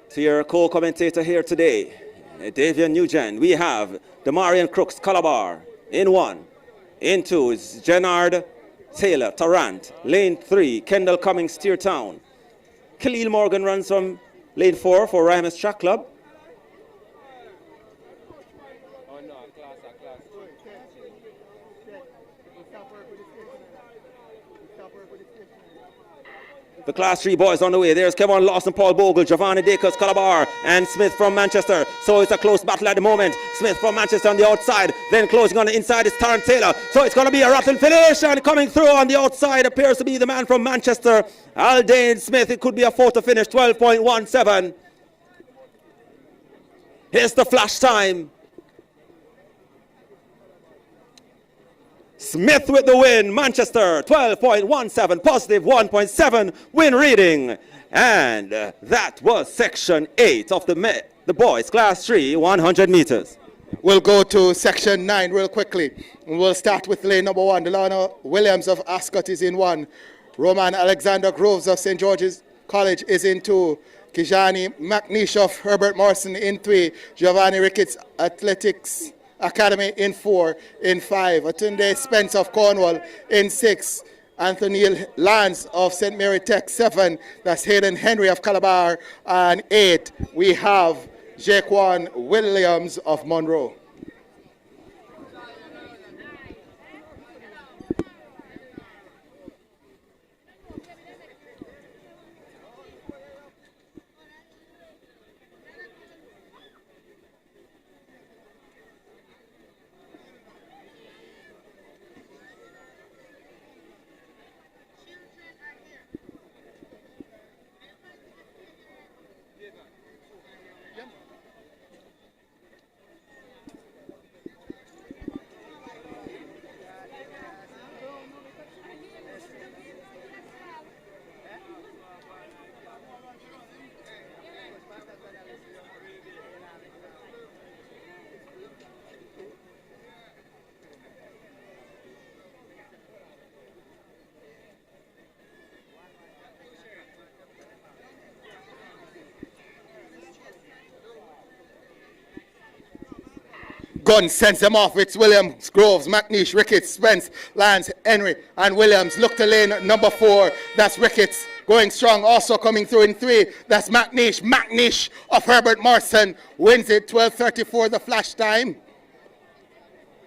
to your co-commentator here today, Davian Nugent, we have Demarian Crooks, Calabar, in 1. In 2 is Gennard Taylor, Tarrant. Lane 3, Kendall Cummings, Steer Town. Khalil Morgan runs from lane 4 for Rhymes Track Club. The Class 3 boys on the way. There's Kevin Lawson, Paul Bogle, Giovanni Dacus, Calabar, and Smith from Manchester. So it's a close battle at the moment. Smith from Manchester on the outside. Then closing on the inside is Tarrant Taylor. So it's going to be a rattling finish. And coming through on the outside appears to be the man from Manchester, Aldane Smith. It could be a photo finish, 12.17. Here's the flash time. Smith with the win, Manchester, 12.17, positive 1.7 win reading. And that was section 8 of the boys, class 3, 100 meters. We'll go to section 9 real quickly. We'll start with lane number 1. Delano Williams of Ascot is in 1. Roman Alexander Groves of St. George's College is in 2. Kijani McNeish of Herbert Morrison in 3. Giovanni Ricketts Athletics Academy in 4. In 5, Atunde Spence of Cornwall in 6. Anthony Lance of St. Mary Tech 7. That's Hayden Henry of Calabar. And 8, we have Jaquan Williams of Monroe. Gunn sends them off. It's Williams, Groves, McNeish, Ricketts, Spence, Lance, Henry, and Williams. Look to lane number 4. That's Ricketts going strong. Also coming through in 3. That's McNeish. McNeish of Herbert Morrison wins it. 12:34 the flash time.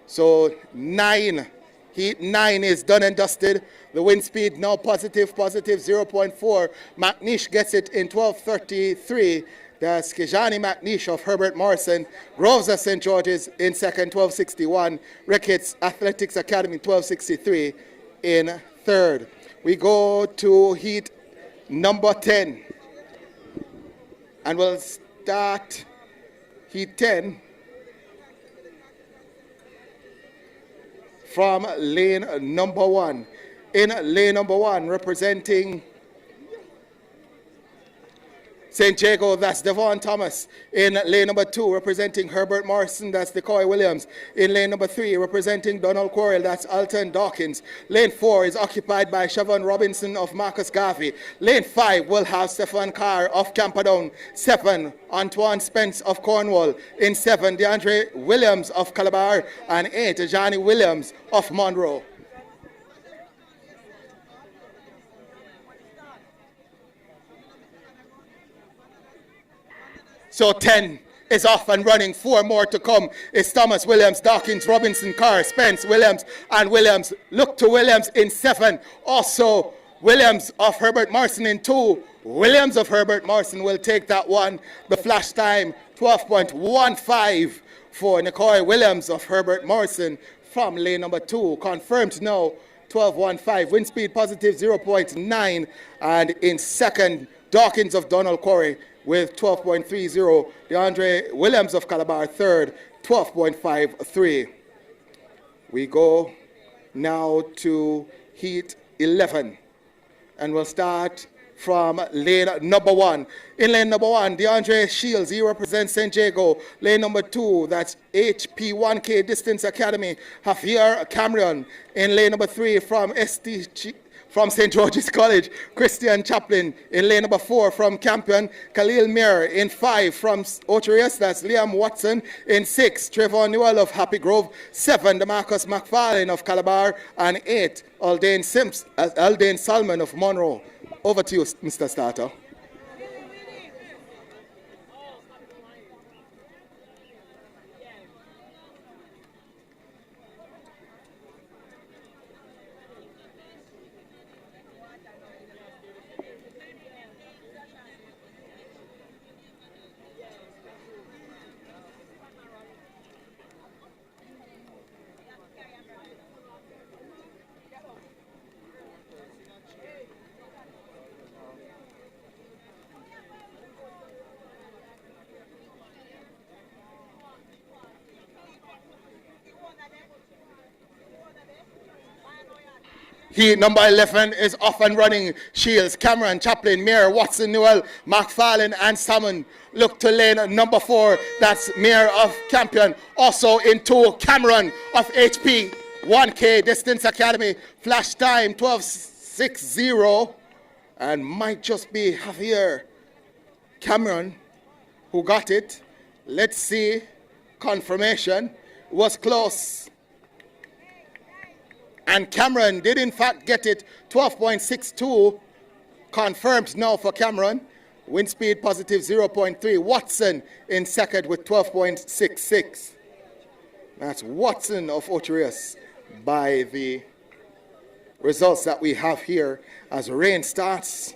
So 9. Heat 9 is done and dusted. The wind speed now positive 0.4. McNeish gets it in 12:33. That's Kejani McNeish of Herbert Morrison. Groves of St. George's in second, 12:61. Ricketts Athletics Academy, 12:63 in third. We go to heat number 10. And we'll start heat 10 from lane number 1. In lane number 1, representing St. Jago, that's Devon Thomas. In lane number 2, representing Herbert Morrison, that's Decoy Williams. In lane number 3, representing Donald Quarrell, that's Alton Dawkins. Lane 4 is occupied by Siobhan Robinson of Marcus Garvey. Lane 5 will have Stefan Carr of Camperdown. 7, Antoine Spence of Cornwall. In 7, DeAndre Williams of Calabar. And 8, Johnny Williams of Monroe. So 10 is off and running. 4 more to come. It's Thomas, Williams, Dawkins, Robinson, Carr, Spence, Williams, and Williams. Look to Williams in 7. Also, Williams of Herbert Morrison in 2. Williams of Herbert Morrison will take that one. The flash time, 12.15 for Nicoy Williams of Herbert Morrison from lane number 2. Confirmed now, 12.15. Wind speed positive 0.9. And in second, Dawkins of Donald Quarry with 12.30. DeAndre Williams of Calabar third, 12.53. We go now to heat 11. And we'll start from lane number 1. In lane number 1, DeAndre Shields, he represents St. Jago. Lane number 2, that's HP1K Distance Academy, Javier Cameron. In lane number 3, from St. George's College, Christian Chaplin. In lane number 4 from Campion, Khalil Mir. In 5 from Ocherius, that's Liam Watson. In 6, Trevor Newell of Happy Grove. 7, DeMarcus McFarlane of Calabar. And 8, Aldane Salmon of Monroe. Over to you, Mr. Starter. Heat number 11 is off and running. Shields, Cameron, Chaplin, Mayor, Watson, Newell, McFarlane, and Salmon. Look to lane number 4. That's Mayor of Campion. Also in 2, Cameron of HP 1K Distance Academy. Flash time 12:60. And might just be Javier Cameron who got it. Let's see. Confirmation. Was close. And Cameron did in fact get it, 12.62, confirmed now for Cameron. Wind speed positive 0.3. Watson in second with 12.66. That's Watson of Otrius by the results that we have here as rain starts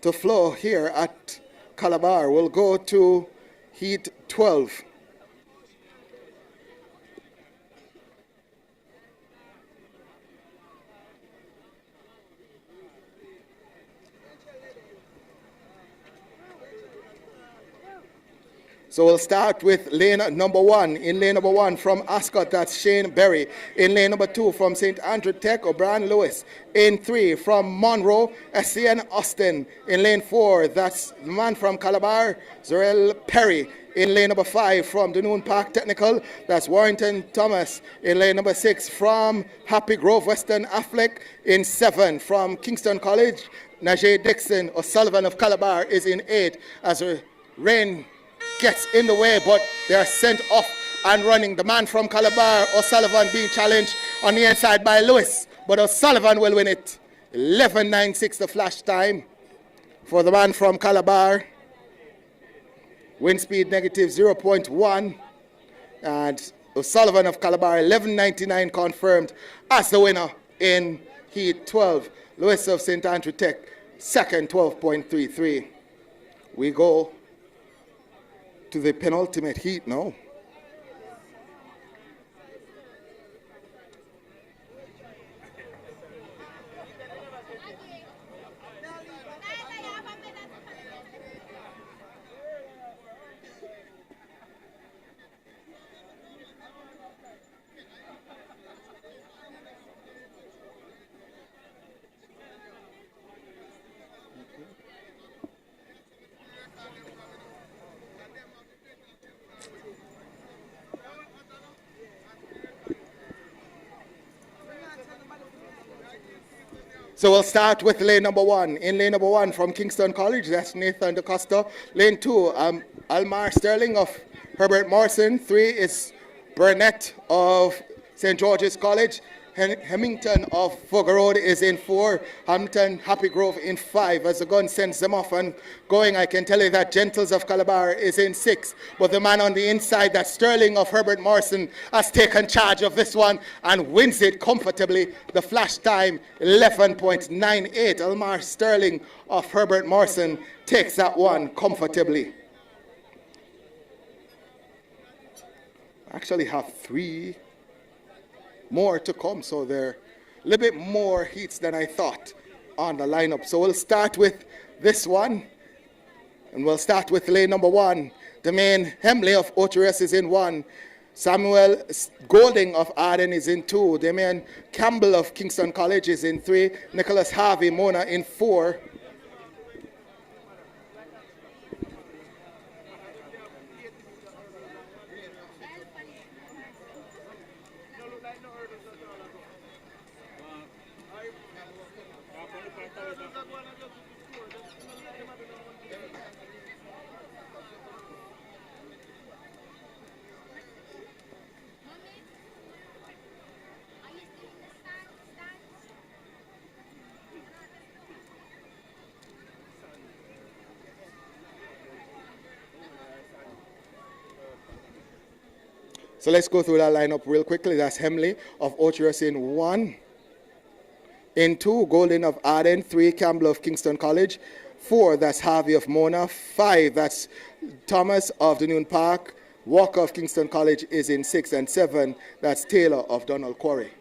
to flow here at Calabar. We'll go to heat 12. So we'll start with lane number 1. In lane number 1 from Ascot, that's Shane Berry. In lane number 2 from St. Andrew Tech, O'Brien Lewis. In 3 from Monroe, SCN Austin. In lane 4, that's the man from Calabar, Zorel Perry. In lane number 5 from Dunoon Park Technical, that's Warrington Thomas. In lane number 6 from Happy Grove Western Affleck. In 7 from Kingston College, Najee Dixon. O'Sullivan of Calabar is in 8 as a rain gets in the way, but they are sent off and running. The man from Calabar, O'Sullivan, being challenged on the inside by Lewis, but O'Sullivan will win it. 11.96 the flash time for the man from Calabar. Wind speed negative 0.1, and O'Sullivan of Calabar 11.99 confirmed as the winner in heat 12. Lewis of St. Andrew Tech second, 12.33. We go to the penultimate heat now. So we'll start with lane number 1. In lane number 1 from Kingston College, that's Nathan DeCosta. Lane 2, Almar Sterling of Herbert Morrison. 3 is Burnett of St. George's College. Hemington of Fogger Road is in 4. Hampton Happy Grove in 5. As the gun sends them off and going, I can tell you that Gentles of Calabar is in 6. But the man on the inside, that Sterling of Herbert Morrison, has taken charge of this one and wins it comfortably. The flash time 11.98. Almar Sterling of Herbert Morrison takes that one comfortably. Actually have 3 more to come, so there are a little bit more heats than I thought on the lineup. So we'll start with this one, and we'll start with lane number 1. The main Hemley of Otrius is in 1. Samuel Golding of Arden is in 2. Damian Campbell of Kingston College is in 3. Nicholas Harvey Mona in 4. So let's go through that lineup real quickly. That's Hemley of Otrius in 1. In 2, Golden of Arden. 3, Campbell of Kingston College. 4, that's Harvey of Mona. 5, that's Thomas of Dunoon Park. Walker of Kingston College is in 6. And 7, that's Taylor of Donald Quarry.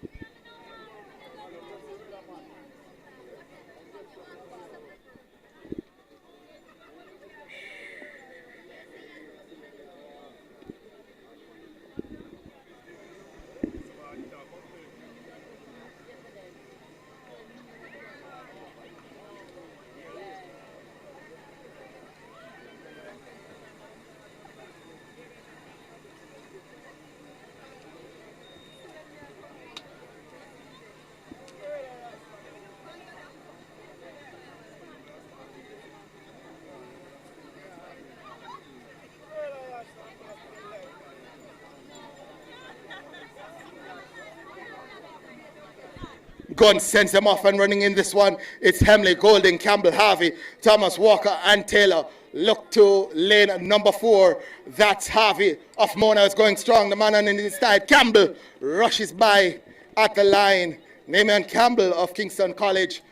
Gunn sends them off and running in this one. It's Hemley, Golding, Campbell, Harvey, Thomas, Walker, and Taylor. Look to lane number 4. That's Harvey of Mona is going strong. The man on his side, Campbell, rushes by at the line. Namian Campbell of Kingston College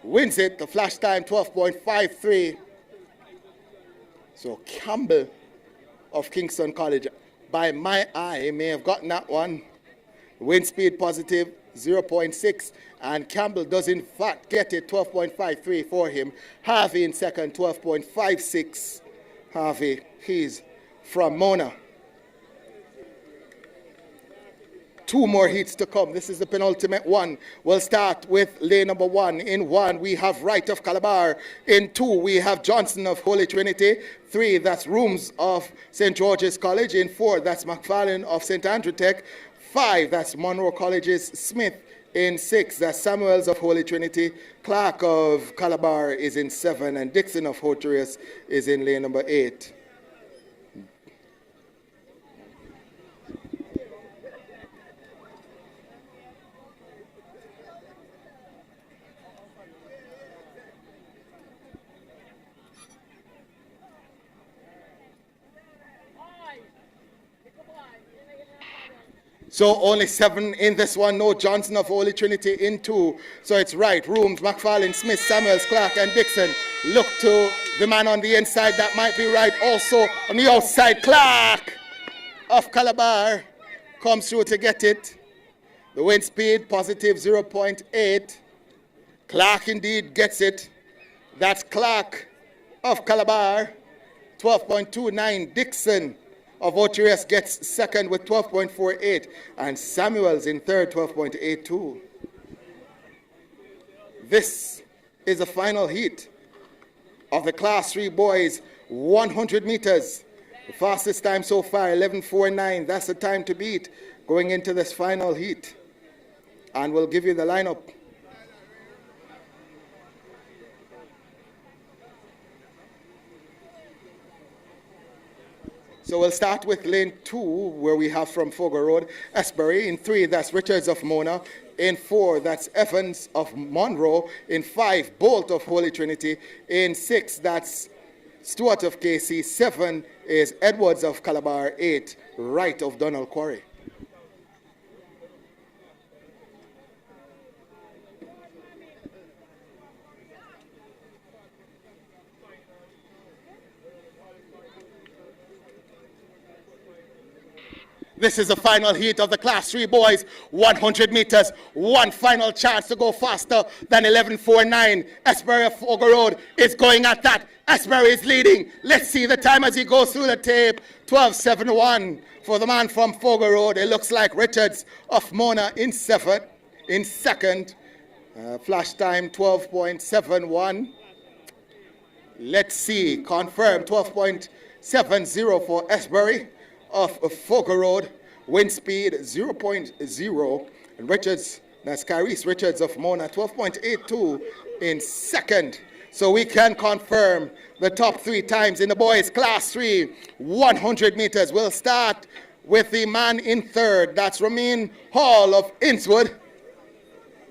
wins it. The flash time 12.53. So Campbell of Kingston College, by my eye, may have gotten that one. Wind speed positive 0.6, and Campbell does in fact get it, 12.53 for him. Harvey in second, 12.56. Harvey, he's from Mona. 2 more heats to come. This is the penultimate one. We'll start with lane number 1. In 1, we have Wright of Calabar. In 2, we have Johnson of Holy Trinity. 3, that's Rooms of St. George's College. In 4, that's McFarlane of St. Andrew Tech. 5, that's Monroe College's Smith. In 6, that's Samuels of Holy Trinity. Clark of Calabar is in 7, and Dixon of Hoturius is in lane number 8. So only 7 in this one. No Johnson of Holy Trinity in 2. So it's Wright, Rooms, McFarlane, Smith, Samuels, Clark, and Dixon. Look to the man on the inside. That might be Wright. Also on the outside, Clark of Calabar comes through to get it. The wind speed positive 0.8. Clark indeed gets it. That's Clark of Calabar. 12.29. Dixon of Otirius gets second with 12.48, and Samuels in third, 12.82. This is the final heat of the Class 3 boys 100 meters. The fastest time so far, 11.49. That's the time to beat going into this final heat. And we'll give you the lineup. So we'll start with lane 2, where we have from Fogo Road, Esbury. In 3, that's Richards of Mona. In 4, that's Evans of Monroe. In 5, Bolt of Holy Trinity. In 6, that's Stewart of KC. 7 is Edwards of Calabar. 8, Wright of Donald Quarry. This is the final heat of the Class 3 boys, 100 meters, one final chance to go faster than 11.49. Esbury of Fogo Road is going at that. Esbury is leading. Let's see the time as he goes through the tape. 12.71 for the man from Fogo Road. It looks like Richards of Mona in second. Flash time 12.71. Let's see, confirm 12.70 for Esbury of Fogo Road. Wind speed 0.0, and Richards, that's Kyrese Richards of Mona, 12.82 in second. So we can confirm the top 3 times in the boys Class 3 100 meters. We'll start with the man in third, that's Ramin Hall of Innswood.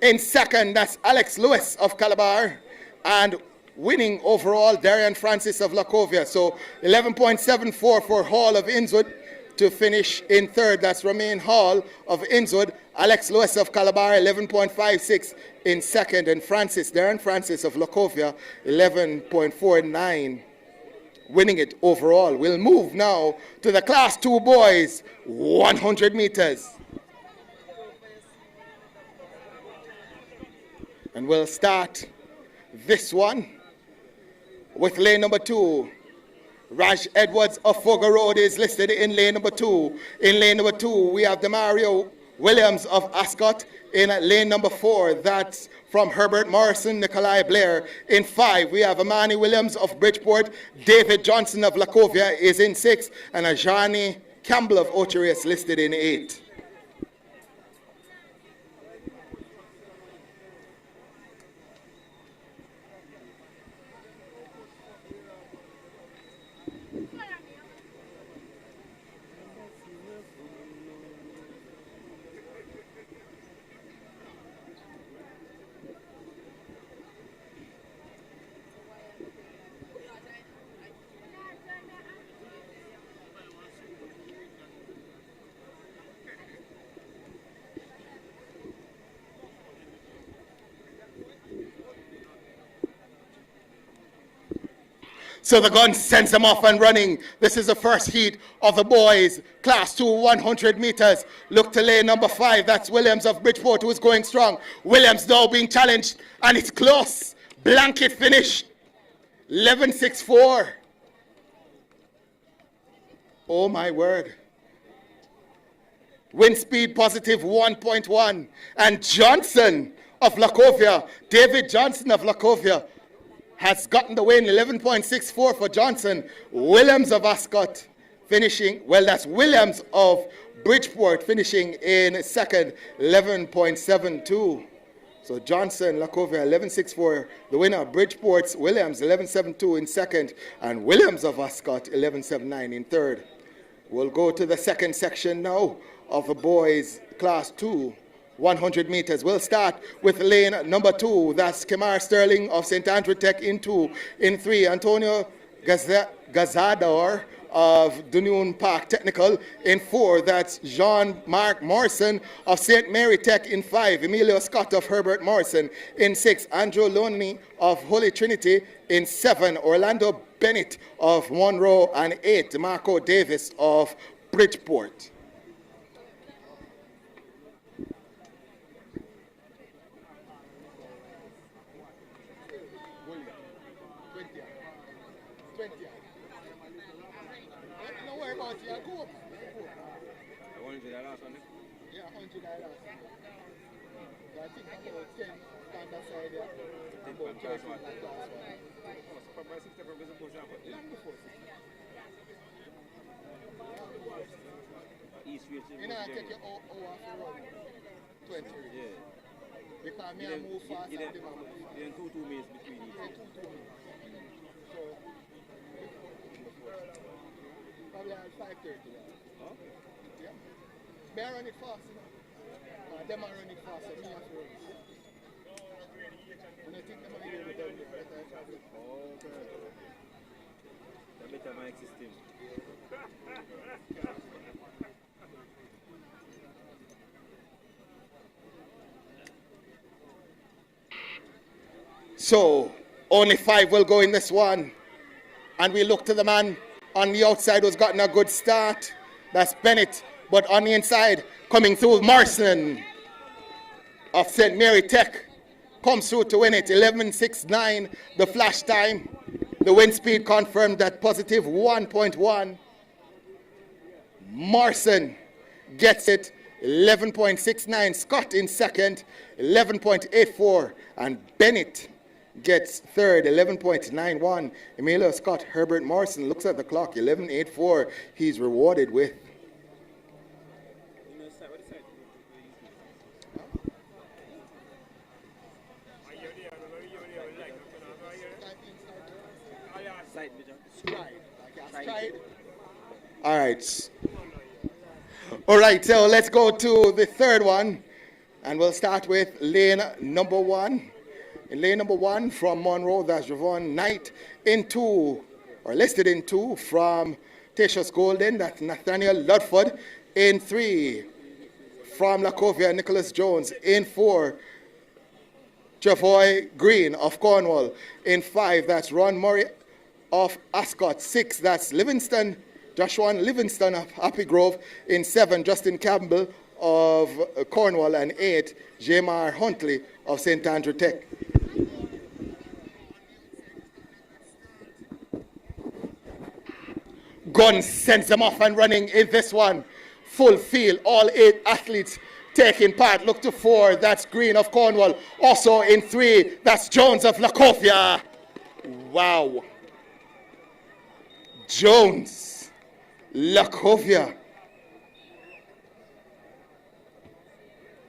In second, that's Alex Lewis of Calabar, and winning overall, Darian Francis of Lacovia. So 11.74 for Hall of Innswood. To finish in third, that's Ramin Hall of Innswood. Alex Lewis of Calabar, 11.56 in second. And Darren Francis of Lacovia, 11.49, winning it overall. We'll move now to the Class 2 boys, 100 meters. And we'll start this one with lane number 2. Raj Edwards of Fogo Road is listed in lane number 2. In lane number 2, we have Demario Williams of Ascot. In lane number 4, that's from Herbert Morrison, Nikolai Blair. In 5, we have Amani Williams of Bridgeport. David Johnson of Lacovia is in 6, and Ajani Campbell of Ocherius listed in 8. So the gun sends them off and running. This is the first heat of the boys. Class 2, 100 meters. Look to lane number 5. That's Williams of Bridgeport, who is going strong. Williams now being challenged, and it's close. Blanket finish. 11.64. Oh my word. Wind speed positive 1.1. And Johnson of Lacovia, David Johnson of Lacovia, has gotten the win. 11.64 for Johnson. Williams of Ascot finishing, well, that's Williams of Bridgeport finishing in second, 11.72. So Johnson, Lacovia, 11.64. The winner, Bridgeport's Williams, 11.72 in second. And Williams of Ascot, 11.79 in third. We'll go to the second section now of the boys' class 2, 100 meters. We'll start with lane number 2. That's Kemar Sterling of St. Andrew Tech in 2. In 3, Antonio Gazador of Dunoon Park Technical. In 4, that's Jean-Marc Morrison of St. Mary Tech. In 5, Emilio Scott of Herbert Morrison. In 6, Andrew Loney of Holy Trinity. In 7, Orlando Bennett of Monroe. And 8, Marco Davis of Bridgeport. You know, I take your off the road. 20. Yeah. Because me I move fast and them I move fast. Then 2 minutes between each. Yeah, 2 minutes. So, probably at 5:30. Huh? Yeah. Me I run it fast, you know. Them I run it fast, so me have to run it. When I think them I hear with them, that's why I travel. Okay. That better my system. So, only 5 will go in this one. And we look to the man on the outside who's gotten a good start. That's Bennett. But on the inside, coming through, Morrison of St. Mary Tech comes through to win it. 11.69, the flash time. The wind speed confirmed at positive 1.1. Morrison gets it. 11.69. Scott in second. 11.84. And Bennett gets third, 11.91. Emilio Scott, Herbert Morrison looks at the clock, 11.84. He's rewarded with. All right. All right, so let's go to the third one. And we'll start with lane number 1. In lane number 1 from Monroe, that's Javon Knight. In 2, or listed in 2, from Tatius Golden, that's Nathaniel Ludford. In 3, from Lacovia, Nicholas Jones. In 4, Javoy Green of Cornwall. In 5, that's Ron Murray of Ascot. 6, that's Joshua Livingston of Happy Grove. In 7, Justin Campbell of Cornwall. And 8, Jamar Huntley of St. Andrew Tech. Gun sends them off and running in this one. Full field, all 8 athletes taking part. Look to 4, that's Green of Cornwall. Also in 3, that's Jones of Lacovia. Wow. Jones, Lacovia.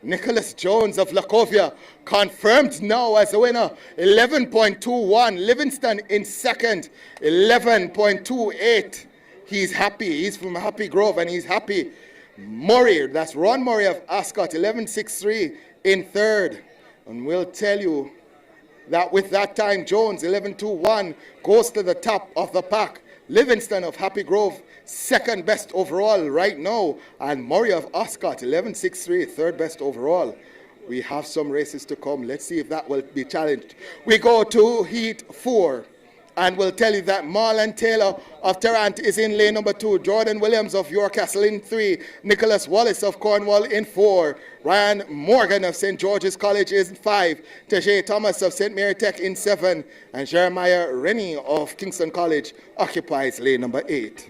Nicholas Jones of Lacovia confirmed now as a winner. 11.21. Livingston in second. 11.28. He's happy. He's from Happy Grove and he's happy. Murray, that's Ron Murray of Ascot. 11.63 in third. And we'll tell you that with that time, Jones, 11.21, goes to the top of the pack. Livingston of Happy Grove, second best overall right now. And Murray of Ascot, 11.63, third best overall. We have some races to come. Let's see if that will be challenged. We go to Heat 4. And we'll tell you that Marlon Taylor of Tarrant is in lane number 2. Jordan Williams of York Castle in 3. Nicholas Wallace of Cornwall in 4. Ryan Morgan of St. George's College is in 5. Tajay Thomas of St. Mary Tech in 7. And Jeremiah Rennie of Kingston College occupies lane number 8.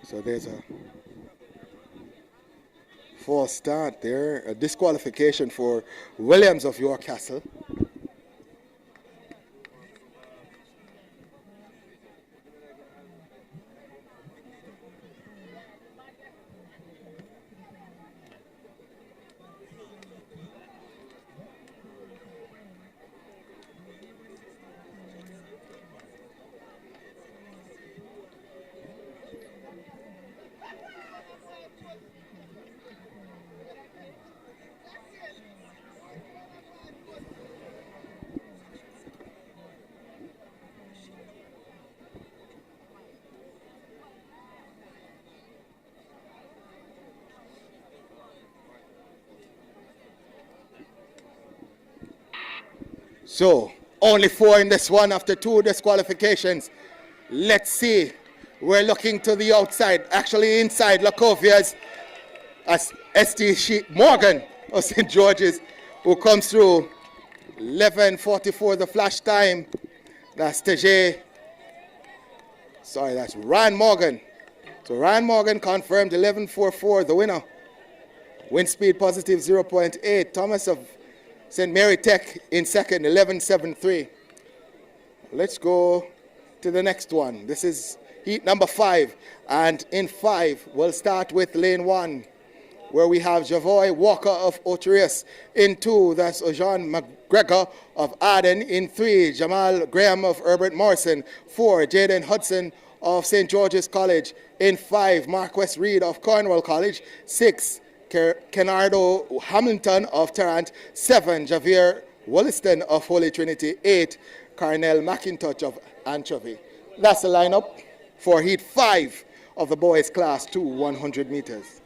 So there's a false start there, a disqualification for Williams of York Castle. So, only 4 in this one after 2 disqualifications. Let's see. We're looking to the outside, actually inside Lacovia's as ST Morgan of St. George's, who comes through 11:44 the flash time. That's Tajay. Sorry, that's Ryan Morgan. So Ryan Morgan confirmed 11:44 the winner. Wind speed positive 0.8. Thomas of St. Mary Tech in second, 11:73. Let's go to the next one. This is heat number 5. And in 5, we'll start with lane 1, where we have Javoy Walker of Otrius in 2. That's Ojan McGregor of Arden in 3. Jamal Graham of Herbert Morrison. 4. Jaden Hudson of St. George's College in 5. Marquess Reed of Cornwall College. 6. Kenardo Hamilton of Tarrant. 7. Javier Wollaston of Holy Trinity. 8. Carnell McIntosh of Anchovy. That's the lineup for heat 5 of the boys class 2 100 meters.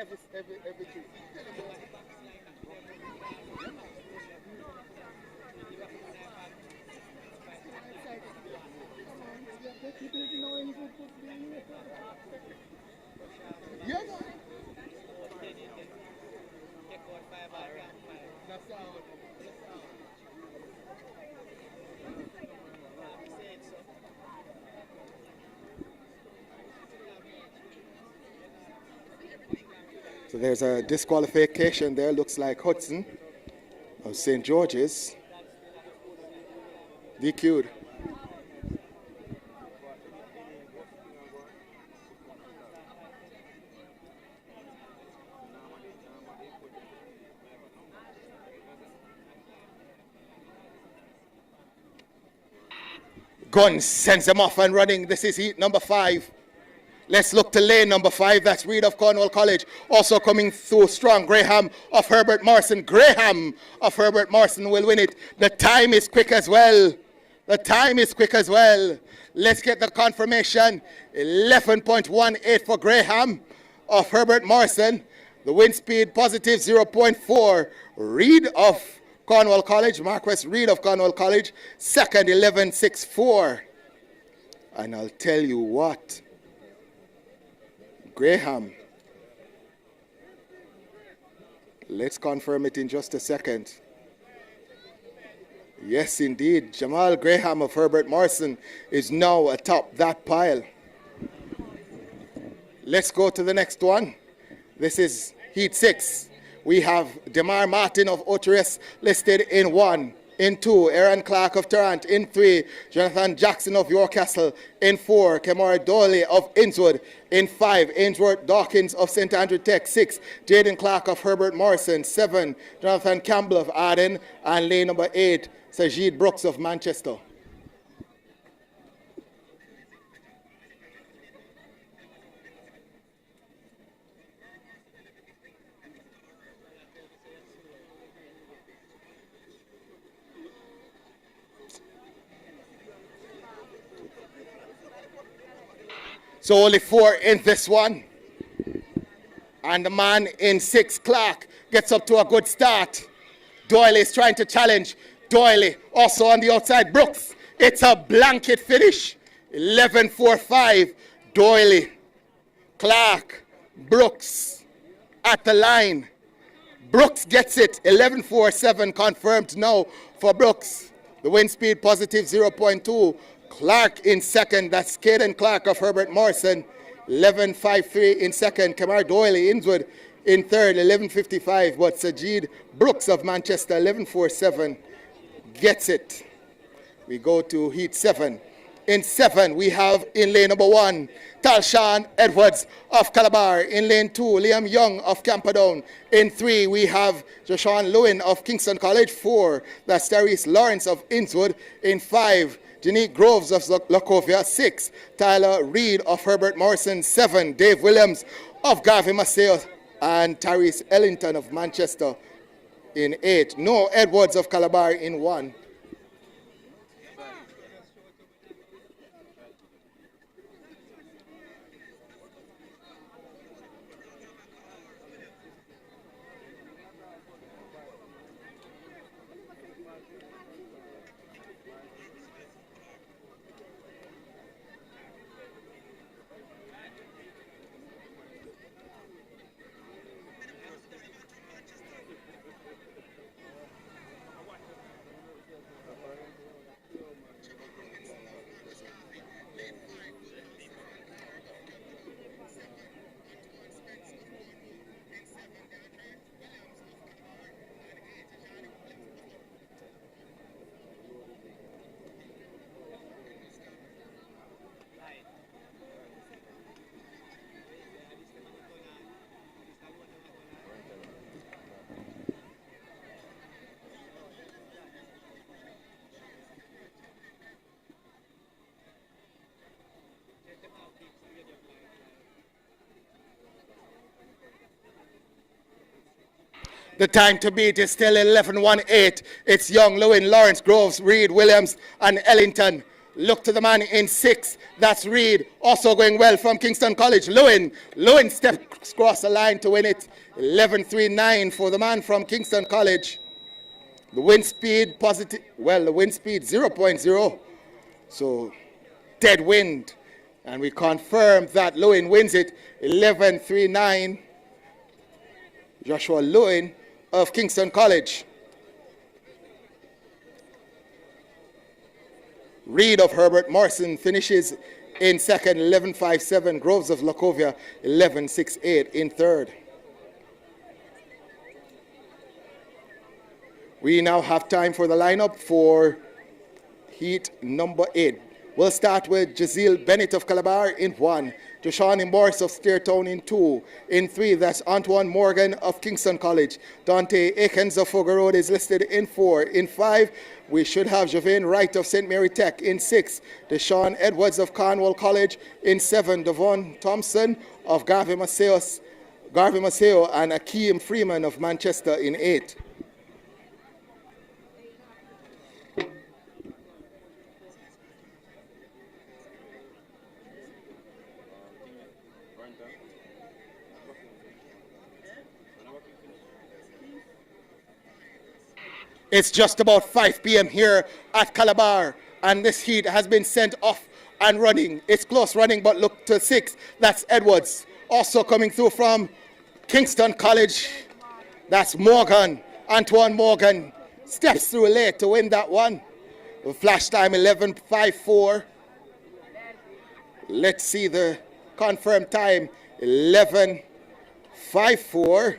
Every Tuesday. So there's a disqualification there. Looks like Hudson of St. George's. DQ'd. Gunn sends him off and running. This is heat number 5. Let's look to lane number 5. That's Reed of Cornwall College. Also coming through strong. Graham of Herbert Morrison. Graham of Herbert Morrison will win it. The time is quick as well. The time is quick as well. Let's get the confirmation. 11.18 for Graham of Herbert Morrison. The wind speed positive 0.4. Reed of Cornwall College. Marquess Reed of Cornwall College. Second, 11.64. And I'll tell you what. Graham. Let's confirm it in just a second. Yes, indeed. Jamal Graham of Herbert Morrison is now atop that pile. Let's go to the next one. This is Heat 6. We have Demar Martin of Oteres listed in 1. In 2, Aaron Clark of Tarrant. In 3, Jonathan Jackson of Yorkcastle. In 4, Kemar Doley of Innswood. In 5, Ainsworth Dawkins of St. Andrew Tech. 6, Jaden Clark of Herbert Morrison. 7, Jonathan Campbell of Arden. And lane number 8, Sajid Brooks of Manchester. So only 4 in this one. And the man in 6, Clark, gets up to a good start. Doyle is trying to challenge. Doyle also on the outside. Brooks, it's a blanket finish. 11-4-5. Doyle, Clark, Brooks at the line. Brooks gets it. 11-4-7 confirmed now for Brooks. The wind speed positive 0.2. Clark in second. That's Caden Clark of Herbert Morrison. 11.53 in second. Kamar Doyle, Innswood in third. 11.55. But Sajid Brooks of Manchester, 11.47, gets it. We go to Heat 7. In 7, we have in lane number 1, Talshan Edwards of Calabar. In lane 2, Liam Young of Camperdown. In 3, we have Joshawn Lewin of Kingston College. 4, that's Therese Lawrence of Innswood. In 5, Janique Groves of Locovia. 6, Tyler Reed of Herbert Morrison. 7, Dave Williams of Garvey Maceo. And Tyrese Ellington of Manchester in 8. No Edwards of Calabar in 1. The time to beat is still 11-1-8. It's Young, Lewin, Lawrence, Groves, Reed, Williams, and Ellington. Look to the man in 6. That's Reed. Also going well from Kingston College. Lewin steps across the line to win it. 11-3-9 for the man from Kingston College. The wind speed positive. Well, the wind speed 0.0. So dead wind. And we confirm that Lewin wins it. 11-3-9. Joshua Lewin of Kingston College. Reed of Herbert Morrison finishes in second, 11.57. Groves of Locovia, 11.68 in third. We now have time for the lineup for heat number 8. We'll start with Jazeel Bennett of Calabar in 1. Joshawn Morris of Stairtown in 2. In 3, that's Antoine Morgan of Kingston College. Dante Akins of Fogar Road is listed in 4. In 5, we should have Javane Wright of St. Mary Tech. In 6, Deshaun Edwards of Cornwall College. In 7, Devon Thompson of Garvey Maceo and Akeem Freeman of Manchester in 8. It's just about 5 p.m. here at Calabar, and this heat has been sent off and running. It's close running, but look to 6. That's Edwards. Also coming through from Kingston College, that's Morgan, Antoine Morgan. steps through late to win that one. The flash time 11:54. Let's see the confirmed time 11:54.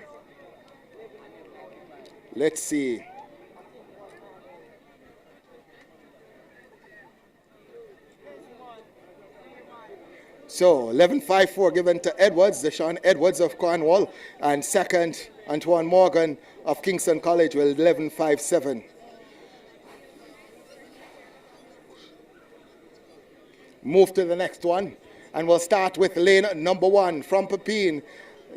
Let's see. So 11:54 given to Edwards, Deshaun Edwards of Cornwall, and second Antoine Morgan of Kingston College with 11:57. Move to the next one, and we'll start with lane number 1 from Pepin.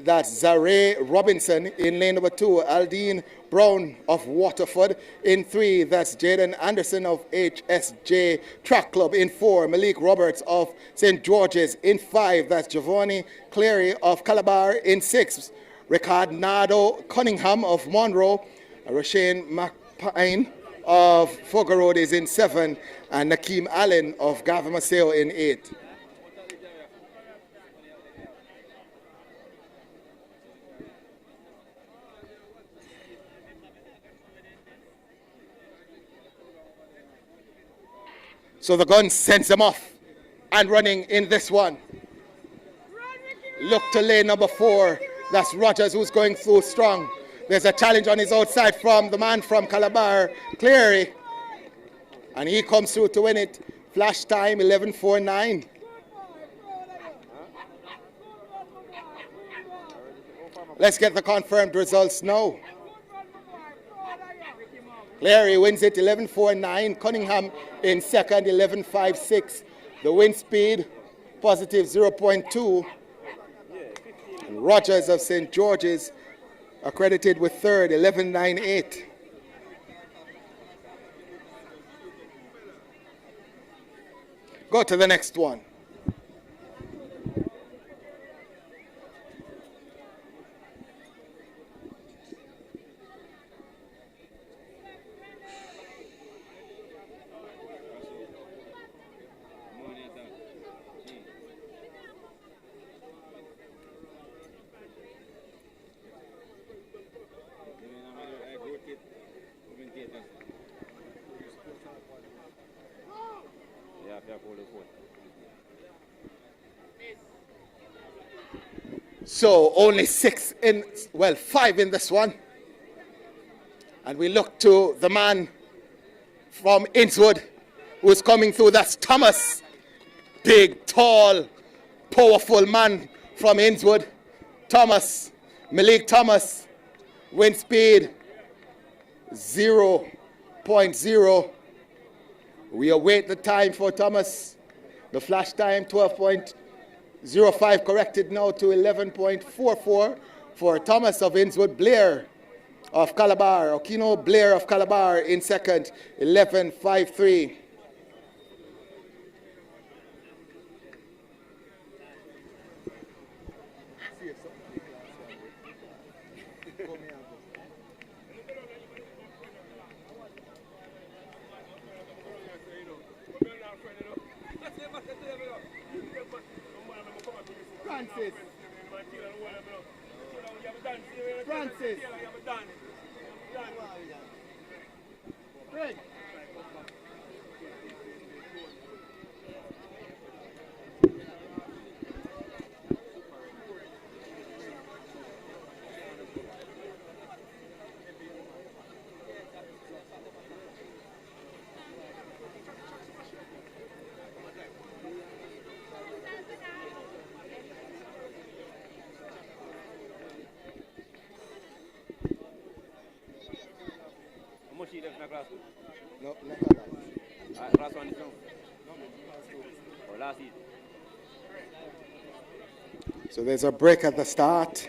That's Zare Robinson in lane number 2, Aldine Brown of Waterford in 3. That's Jaden Anderson of HSJ Track Club in 4. Malik Roberts of St. George's in 5. That's Giovanni Cleary of Calabar in 6. Ricard Nardo Cunningham of Monroe. Rashane McPine of Fogar Road is in 7. And Nakeem Allen of Gavin Maceo in 8. So the gun sends him off and running in this one. Look to lane number 4. That's Rogers who's going through strong. There's a challenge on his outside from the man from Calabar, Cleary. And he comes through to win it. Flash time 11:49. Let's get the confirmed results now. Cleary wins it 11:49. Cunningham in second, 11:56. The wind speed, positive 0.2. And Rogers of St. George's accredited with third, 11:98. Go to the next one. So only 5 in this one. And we look to the man from Innswood who's coming through. That's Thomas. Big, tall, powerful man from Innswood. Thomas, Malik Thomas. Wind speed 0.0. We await the time for Thomas. The flash time 12.05 corrected now to 11.44 for Thomas of Innswood. Blair of Calabar, Okino Blair of Calabar in second, 11.53. Francis. Francis. No, last one is no. Or last season. So there's a break at the start.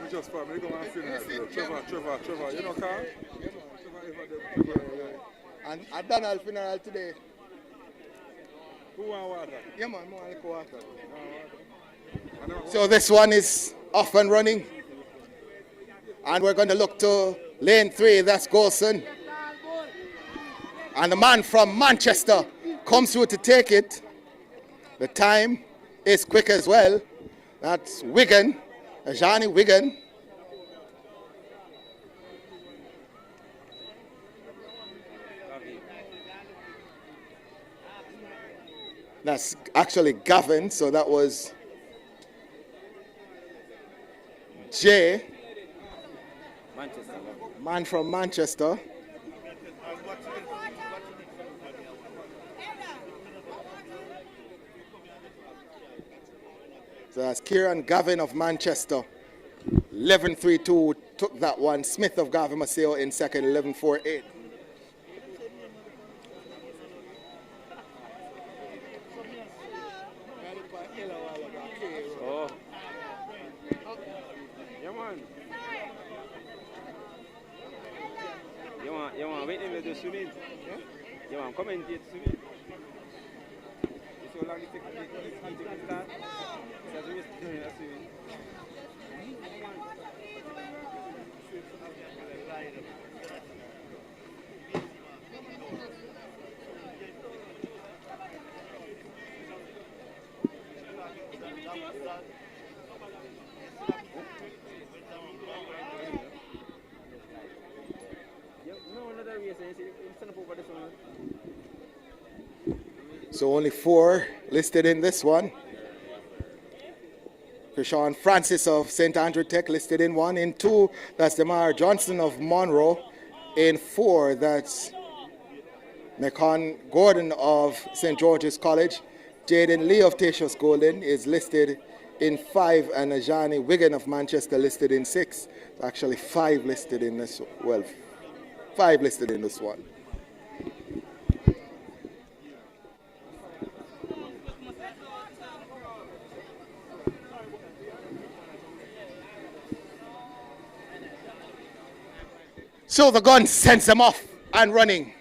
Just for me, go and funeral. Trevor, you know, Carl? And I've done a funeral today. Who want water? Yeah, man, I want water. So this one is off and running. And we're going to look to lane 3, that's Golson. And the man from Manchester comes through to take it. The time is quick as well. That's Wigan, Johnny Wigan. That's actually Gavin, so that was Jay, man from Manchester. So that's Kieran Gavin of Manchester. 11-3-2 took that one. Smith of Gavin Maceo in second, 11-4-8. Oh. Yeah, man. You want wait to do swimming? Yeah? You want commentate swimming? So long it take to start. So we swimming. So only 4 listed in this one. Krishan Francis of St. Andrew Tech listed in 1. In 2, that's Demar Johnson of Monroe. In 4, that's Mekon Gordon of St. George's College. Jaden Lee of Tatius Golden is listed in 5, and Ajani Wigan of Manchester listed in 6. Actually 5 listed in this, well, 5 listed in this one. So the gun sends him off and running.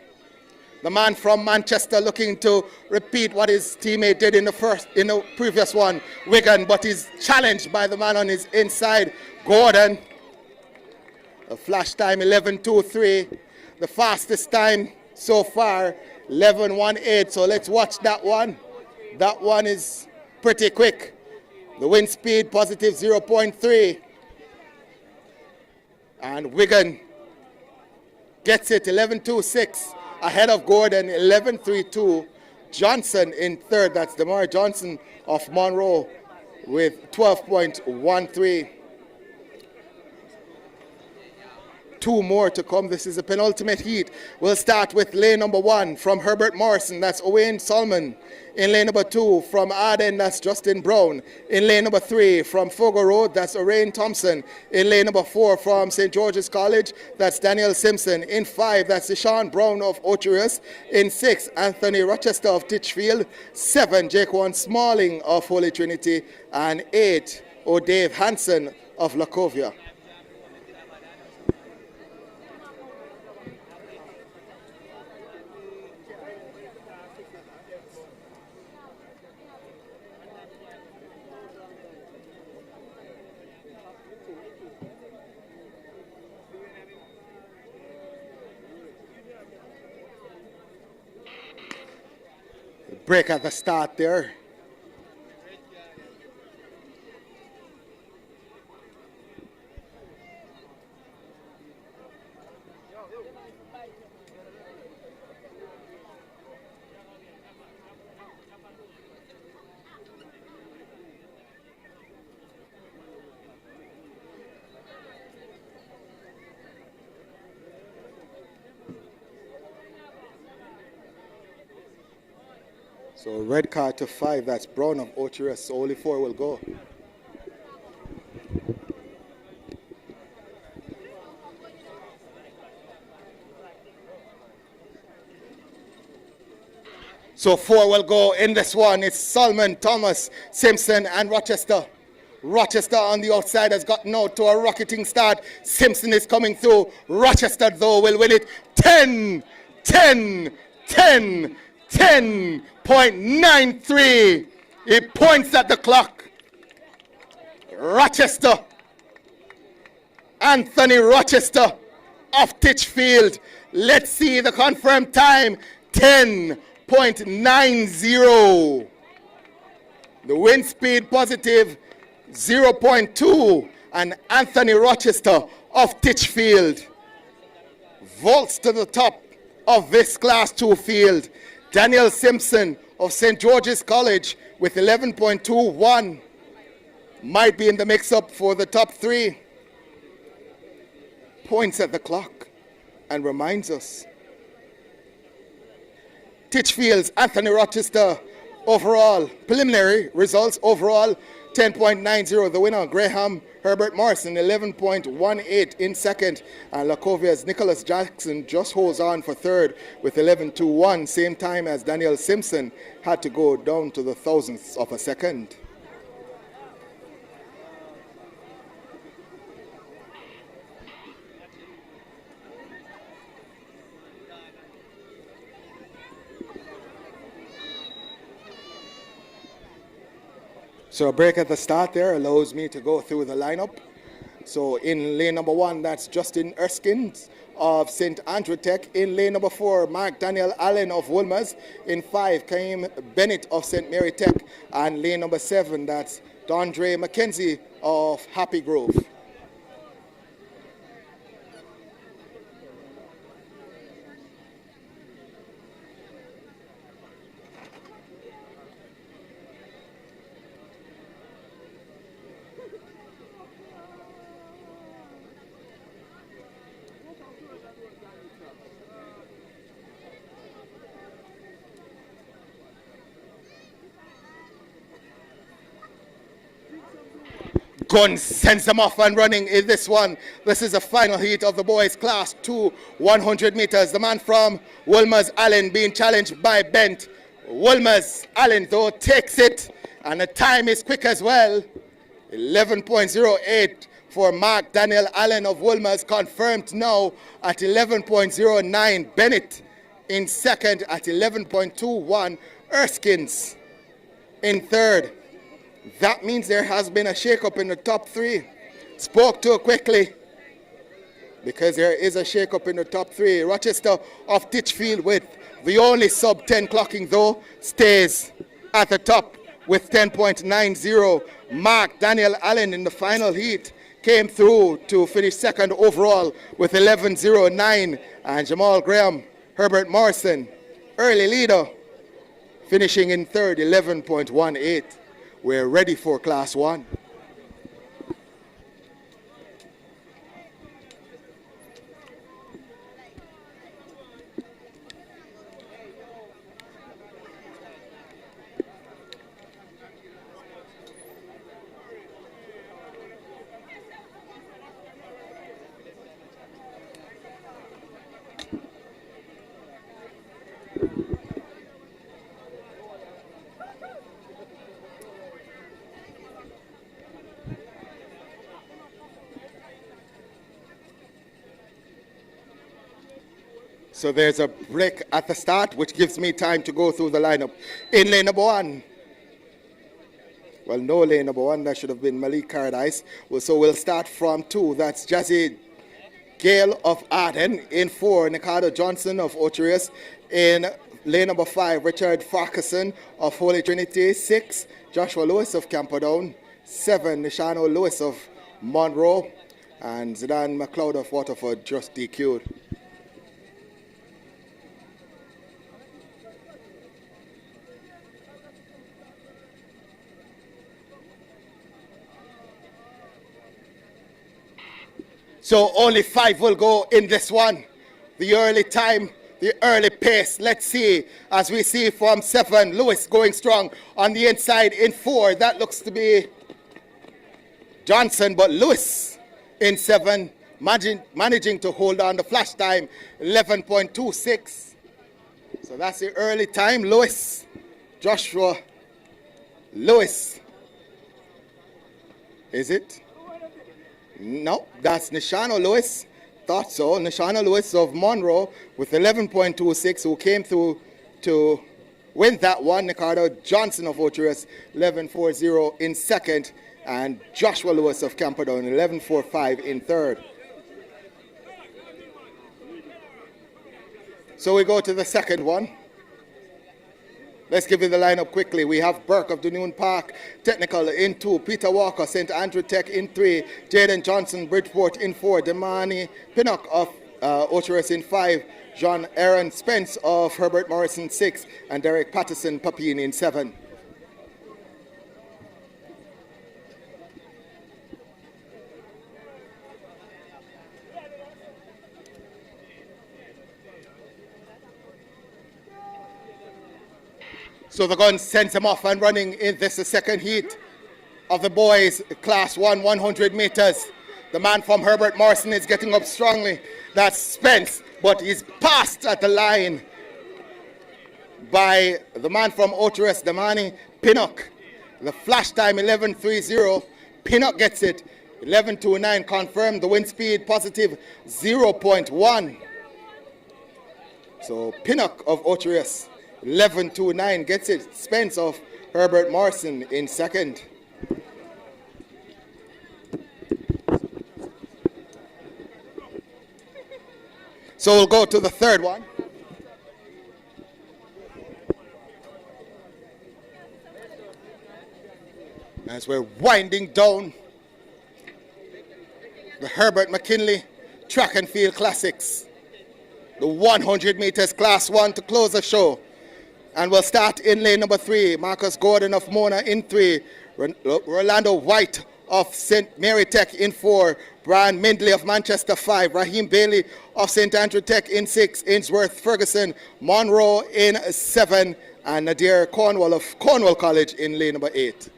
The man from Manchester looking to repeat what his teammate did in the previous one, Wigan, but he's challenged by the man on his inside, Gordon. A flash time 11-2-3. The fastest time so far 11-1-8. So let's watch that one. That one is pretty quick. The wind speed positive 0.3. And Wigan gets it 11-2-6 ahead of Gordon, 11-3-2. Johnson in third, that's Demar Johnson of Monroe with 12.13. 2 more to come. This is a penultimate heat. We'll start with lane number 1 from Herbert Morrison, that's Owain Solomon. In lane number 2 from Arden, that's Justin Brown. In lane number 3 from Fogo Road, that's Orain Thompson. In lane number 4 from St. George's College, that's Daniel Simpson. In 5, that's Deshaun Brown of Ocherius. In 6, Anthony Rochester of Titchfield. 7, Jaquan Smalling of Holy Trinity. And 8, O'Dave Hansen of Lacovia. Break at the start there. So red card to 5, that's Brown of Ocherius, so only 4 will go. So 4 will go in this one. It's Solomon, Thomas, Simpson, and Rochester. Rochester on the outside has gotten out to a rocketing start. Simpson is coming through. Rochester, though, will win it 10, 10, 10. 10.93. He points at the clock. Rochester. Anthony Rochester of Titchfield. Let's see the confirmed time. 10.90. The wind speed positive 0.2. And Anthony Rochester of Titchfield vaults to the top of this Class 2 field. Daniel Simpson of St. George's College with 11.21 might be in the mix-up for the top 3. Points at the clock and reminds us. Titchfield's Anthony Rochester overall, preliminary results overall 10.90. The winner, Graham Herbert Morrison, 11.18 in second. And Lacovia's Nicholas Jackson just holds on for third with 11.21, same time as Daniel Simpson had to go down to the thousandths of a second. So a break at the start there allows me to go through the lineup. So in lane number 1, that's Justin Erskine of St. Andrew Tech. In lane number 4, Mark Daniel Allen of Wolmer's. In 5, Kaim Bennett of St. Mary Tech. And lane number 7, that's Dondre McKenzie of Happy Grove. Gunn sends them off and running in this one. This is the final heat of the boys Class 2 100 meters. The man from Wolmer's, Allen, being challenged by Bent. Wolmer's, Allen, though, takes it, and the time is quick as well. 11.08 for Mark Daniel Allen of Wolmer's, confirmed now at 11.09. Bennett in second at 11.21. Erskines in third. That means there has been a shake-up in the top 3. Spoke too quickly because there is a shake-up in the top 3. Rochester of Titchfield with the only sub-10 clocking, though, stays at the top with 10.90. Mark Daniel Allen in the final heat came through to finish second overall with 11.09. And Jamal Graham, Herbert Morrison, early leader, finishing in third, 11.18. We're ready for Class 1. So there's a break at the start, which gives me time to go through the lineup. In lane number 1, well, no lane number 1, that should have been Malik Paradise. Well, so we'll start from 2. That's Jazzy Gale of Arden. In 4, Nikado Johnson of Ocherius. In lane number 5, Richard Farquharson of Holy Trinity. 6, Joshua Lewis of Camperdown. 7, Nishano Lewis of Monroe. And Zidane McLeod of Waterford just DQ'd. So only 5 will go in this one. The early time, the early pace. Let's see, as we see from 7, Lewis going strong on the inside. In 4, that looks to be Johnson, but Lewis in 7, managing to hold on the flash time, 11.26. So that's the early time. Lewis, Joshua Lewis. Is it? No, that's Nishano Lewis. Thought so. Nishano Lewis of Monroe with 11.26, who came through to wins that one. Ricardo Johnson of Ocherus 11.40 in second, and Joshua Lewis of Camperdown 11.45 in third. So we go to the second one. Let's give you the lineup quickly. We have Burke of Dunoon Park Technical in 2, Peter Walker, St. Andrew Tech in 3, Jaden Johnson, Bridgeport in 4, Damani Pinnock of Ocherus in 5, John Aaron Spence of Herbert Morrison 6, and Derek Patterson Papine in 7. So the gun sends him off and running in this the second heat of the boys class 1 100 meters. The man from Herbert Morrison is getting up strongly. That's Spence, but he's passed at the line by the man from Ocherus, Damani Pinnock. The flash time 11.30. Pinnock gets it. 11.29 confirmed. The wind speed positive 0.1. So Pinnock of Ocherus 11.29 gets it. Spence of Herbert Morrison in second. So we'll go to the third one. As we're winding down the Herbert McKinley Track and Field Classics. The 100 meters class 1 to close the show. And we'll start in lane number 3. Marcus Gordon of Mona in 3. Rolando White of St. Mary Tech in 4. Brian Mindley of Manchester 5. Raheem Bailey of St. Andrew Tech in 6. Ainsworth Ferguson Monroe in 7. And Nadir Cornwall of Cornwall College in lane number 8.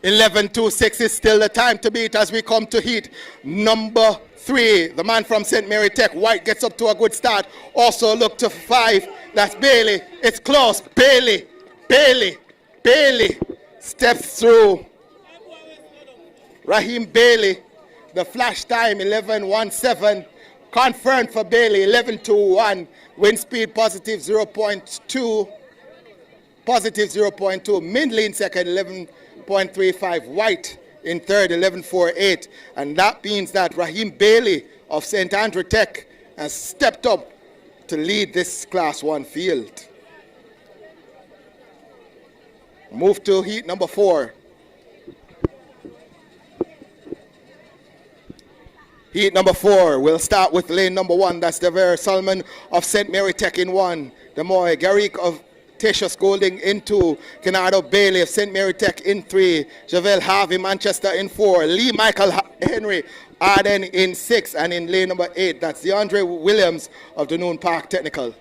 11.26 is still the time to beat as we come to heat number 3. The man from St. Mary Tech, White, gets up to a good start. Also look to 5. That's Bailey. It's close. Bailey steps through. Raheem Bailey, the flash time 11.17. Confirmed for Bailey 11.21. Wind speed positive 0.2. Positive 0.2. Mindley in second 11.35. White in third 11.48. And that means that Raheem Bailey of St. Andrew Tech has stepped up to lead this class 1 field. Move to heat number 4. Heat number 4, we'll start with lane number 1. That's Dever Solomon of St. Mary Tech in 1. Demoy Garrick of Tatius Golding in 2. Kenardo Bailey of St. Mary Tech in 3. Javel Harvey Manchester in 4. Lee Michael Henry Arden in 6. And in lane number 8, that's DeAndre Williams of Dunoon Park Technical.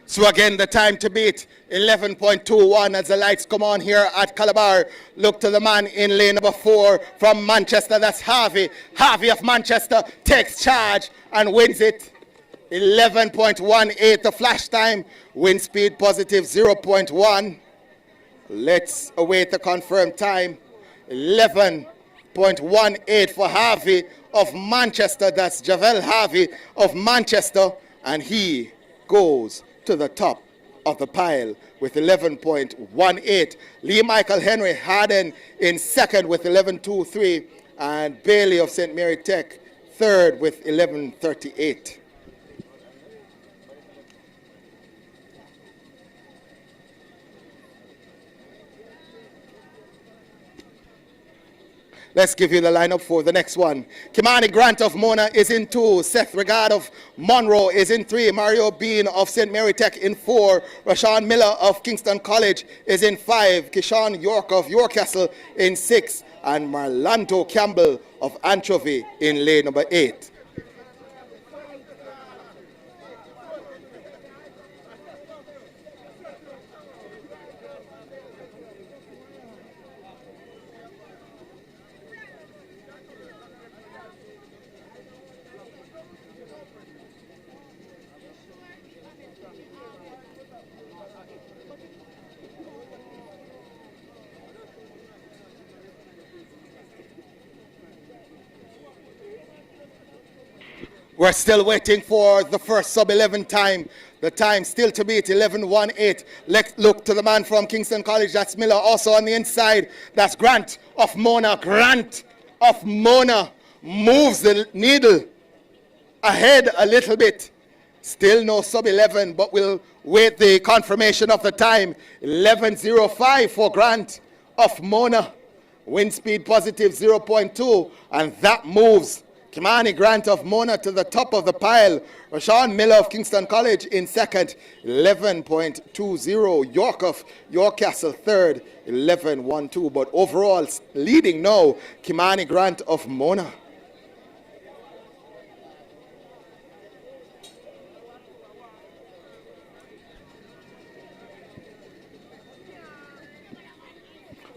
So again, the time to beat 11.21 as the lights come on here at Calabar. Look to the man in lane number 4 from Manchester. That's Harvey. Harvey of Manchester takes charge and wins it. 11.18 the flash time. Wind speed positive 0.1. Let's await the confirmed time. 11.18 for Harvey of Manchester. That's Javel Harvey of Manchester. And he goes to the top of the pile with 11.18. Lee Michael Henry Harden in second with 11.23, and Bailey of St. Mary Tech third with 11.38. Let's give you the lineup for the next one. Kimani Grant of Mona is in 2. Seth Regard of Monroe is in 3. Mario Bean of St. Mary Tech in 4. Rashawn Miller of Kingston College is in 5. Kishan York of Yorkcastle in 6. And Marlanto Campbell of Anchovy in lane number 8. We're still waiting for the first sub-11 time. The time still to beat 11.18. Let's look to the man from Kingston College. That's Miller. Also on the inside, that's Grant of Mona. Grant of Mona moves the needle ahead a little bit. Still no sub-11, but we'll wait the confirmation of the time. 11.05 for Grant of Mona. Wind speed positive 0.2, and that moves Kimani Grant of Mona to the top of the pile. Rashawn Miller of Kingston College in second, 11.20. York of Yorkcastle third, 11.12. But overall, leading now, Kimani Grant of Mona.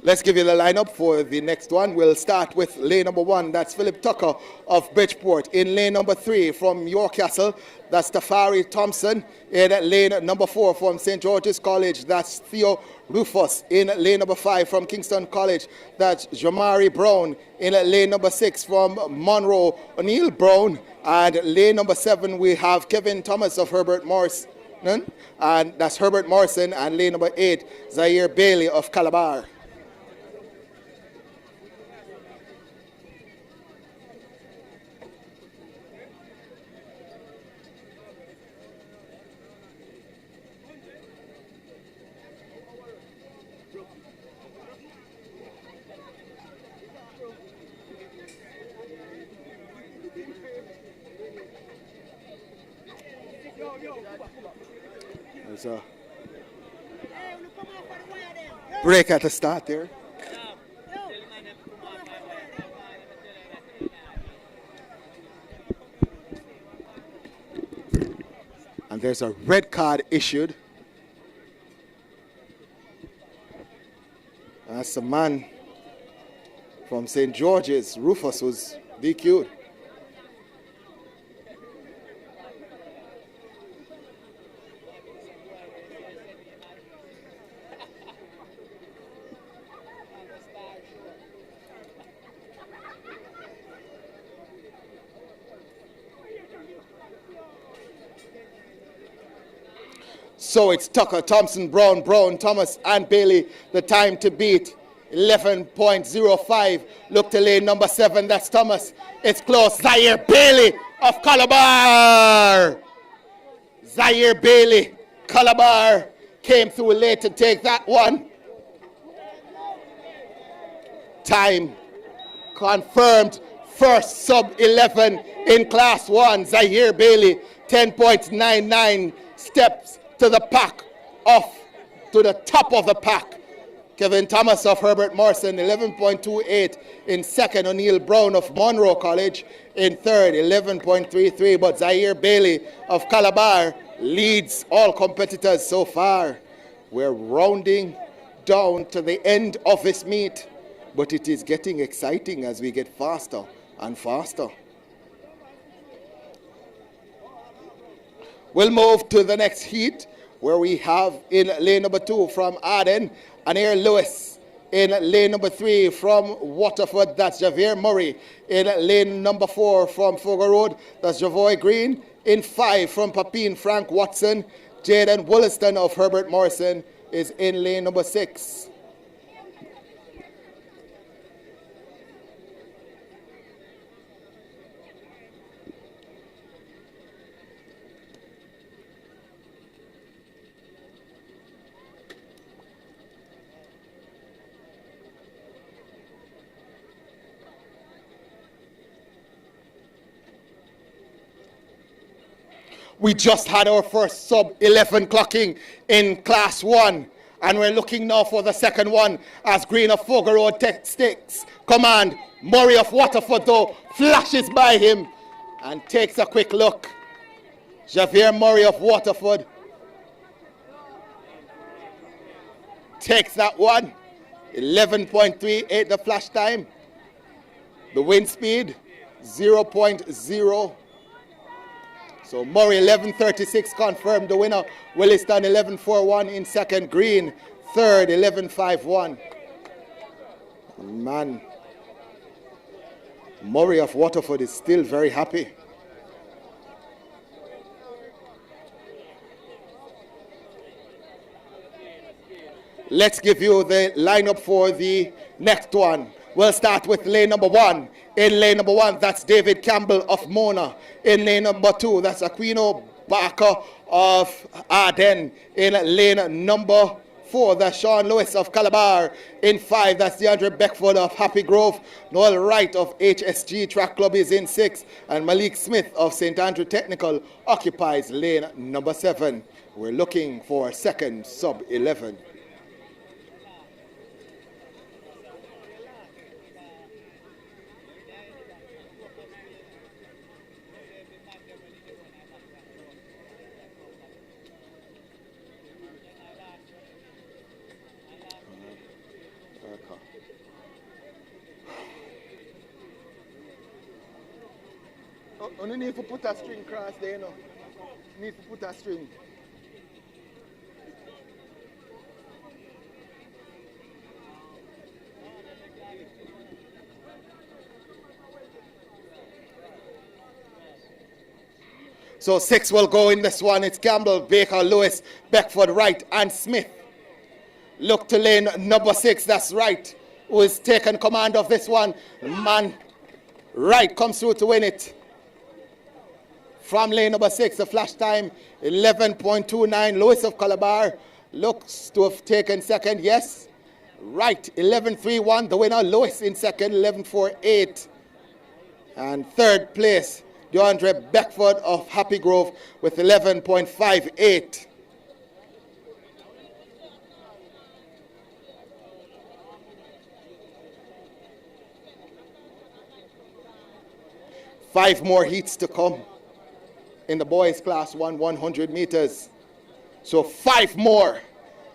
Let's give you the lineup for the next one. We'll start with lane number 1. That's Philip Tucker of Bridgeport. In lane number 3 from Yorkcastle, that's Tafari Thompson. In lane number 4 from St. George's College, that's Theo Rufus. In lane number 5 from Kingston College, that's Jamari Brown. In lane number 6 from Monroe, O'Neill Brown. And lane number 7, we have Kevin Thomas of Herbert Morrison. And that's Herbert Morrison. And lane number 8, Zaire Bailey of Calabar. There's a break at the start there. And there's a red card issued. That's the man from St. George's. Rufus was DQ'd. So it's Tucker, Thompson, Brown, Thomas, and Bailey. The time to beat, 11.05. Look to lane number 7, that's Thomas. It's close. Zaire Bailey of Calabar. Zaire Bailey, Calabar, came through late to take that one. Time confirmed. First sub-11 in Class 1. Zaire Bailey, 10.99 steps to the pack, off to the top of the pack. Kevin Thomas of Herbert Morrison, 11.28 in second. O'Neill Brown of Monroe College in third, 11.33. But Zaire Bailey of Calabar leads all competitors so far. We're rounding down to the end of this meet, but it is getting exciting as we get faster and faster. We'll move to the next heat, where we have in lane number 2 from Arden, Anair Lewis. In lane number 3 from Waterford, that's Javier Murray. In lane number 4 from Fogo Road, that's Javoy Green. In 5 from Papine, Frank Watson. Jaden Wollaston of Herbert Morrison is in lane number 6. We just had our first sub-11 clocking in Class 1. And we're looking now for the second one as Green of Fogar Road takes command. Murray of Waterford, though, flashes by him and takes a quick look. Javier Murray of Waterford takes that one. 11.38 the flash time. The wind speed, 0.0. So Murray 11.36 confirmed the winner. Williston 11.41 in second. Green third 11.51. Man, Murray of Waterford is still very happy. Let's give you the lineup for the next one. We'll start with lane number 1. In lane number 1, that's David Campbell of Mona. In lane number 2, that's Aquino Barker of Arden. In lane number 4, that's Sean Lewis of Calabar. In 5, that's DeAndre Beckford of Happy Grove. Noel Wright of HSG Track Club is in 6. And Malik Smith of St. Andrew Technical occupies lane number 7. We're looking for a second sub-11. You need to put a string across there, you know. You need to put a string. So 6 will go in this one. It's Campbell, Baker, Lewis, Beckford, Wright, and Smith. Look to lane number 6, that's Wright, who is taking command of this one. Man, Wright comes through to win it. From lane number 6, the flash time, 11.29. Lewis of Calabar looks to have taken second, yes. Wright, 11.31. The winner, Lewis in second, 11.48. And third place, DeAndre Beckford of Happy Grove with 11.58. Five more heats to come in the boys class 100 meters. So 5 more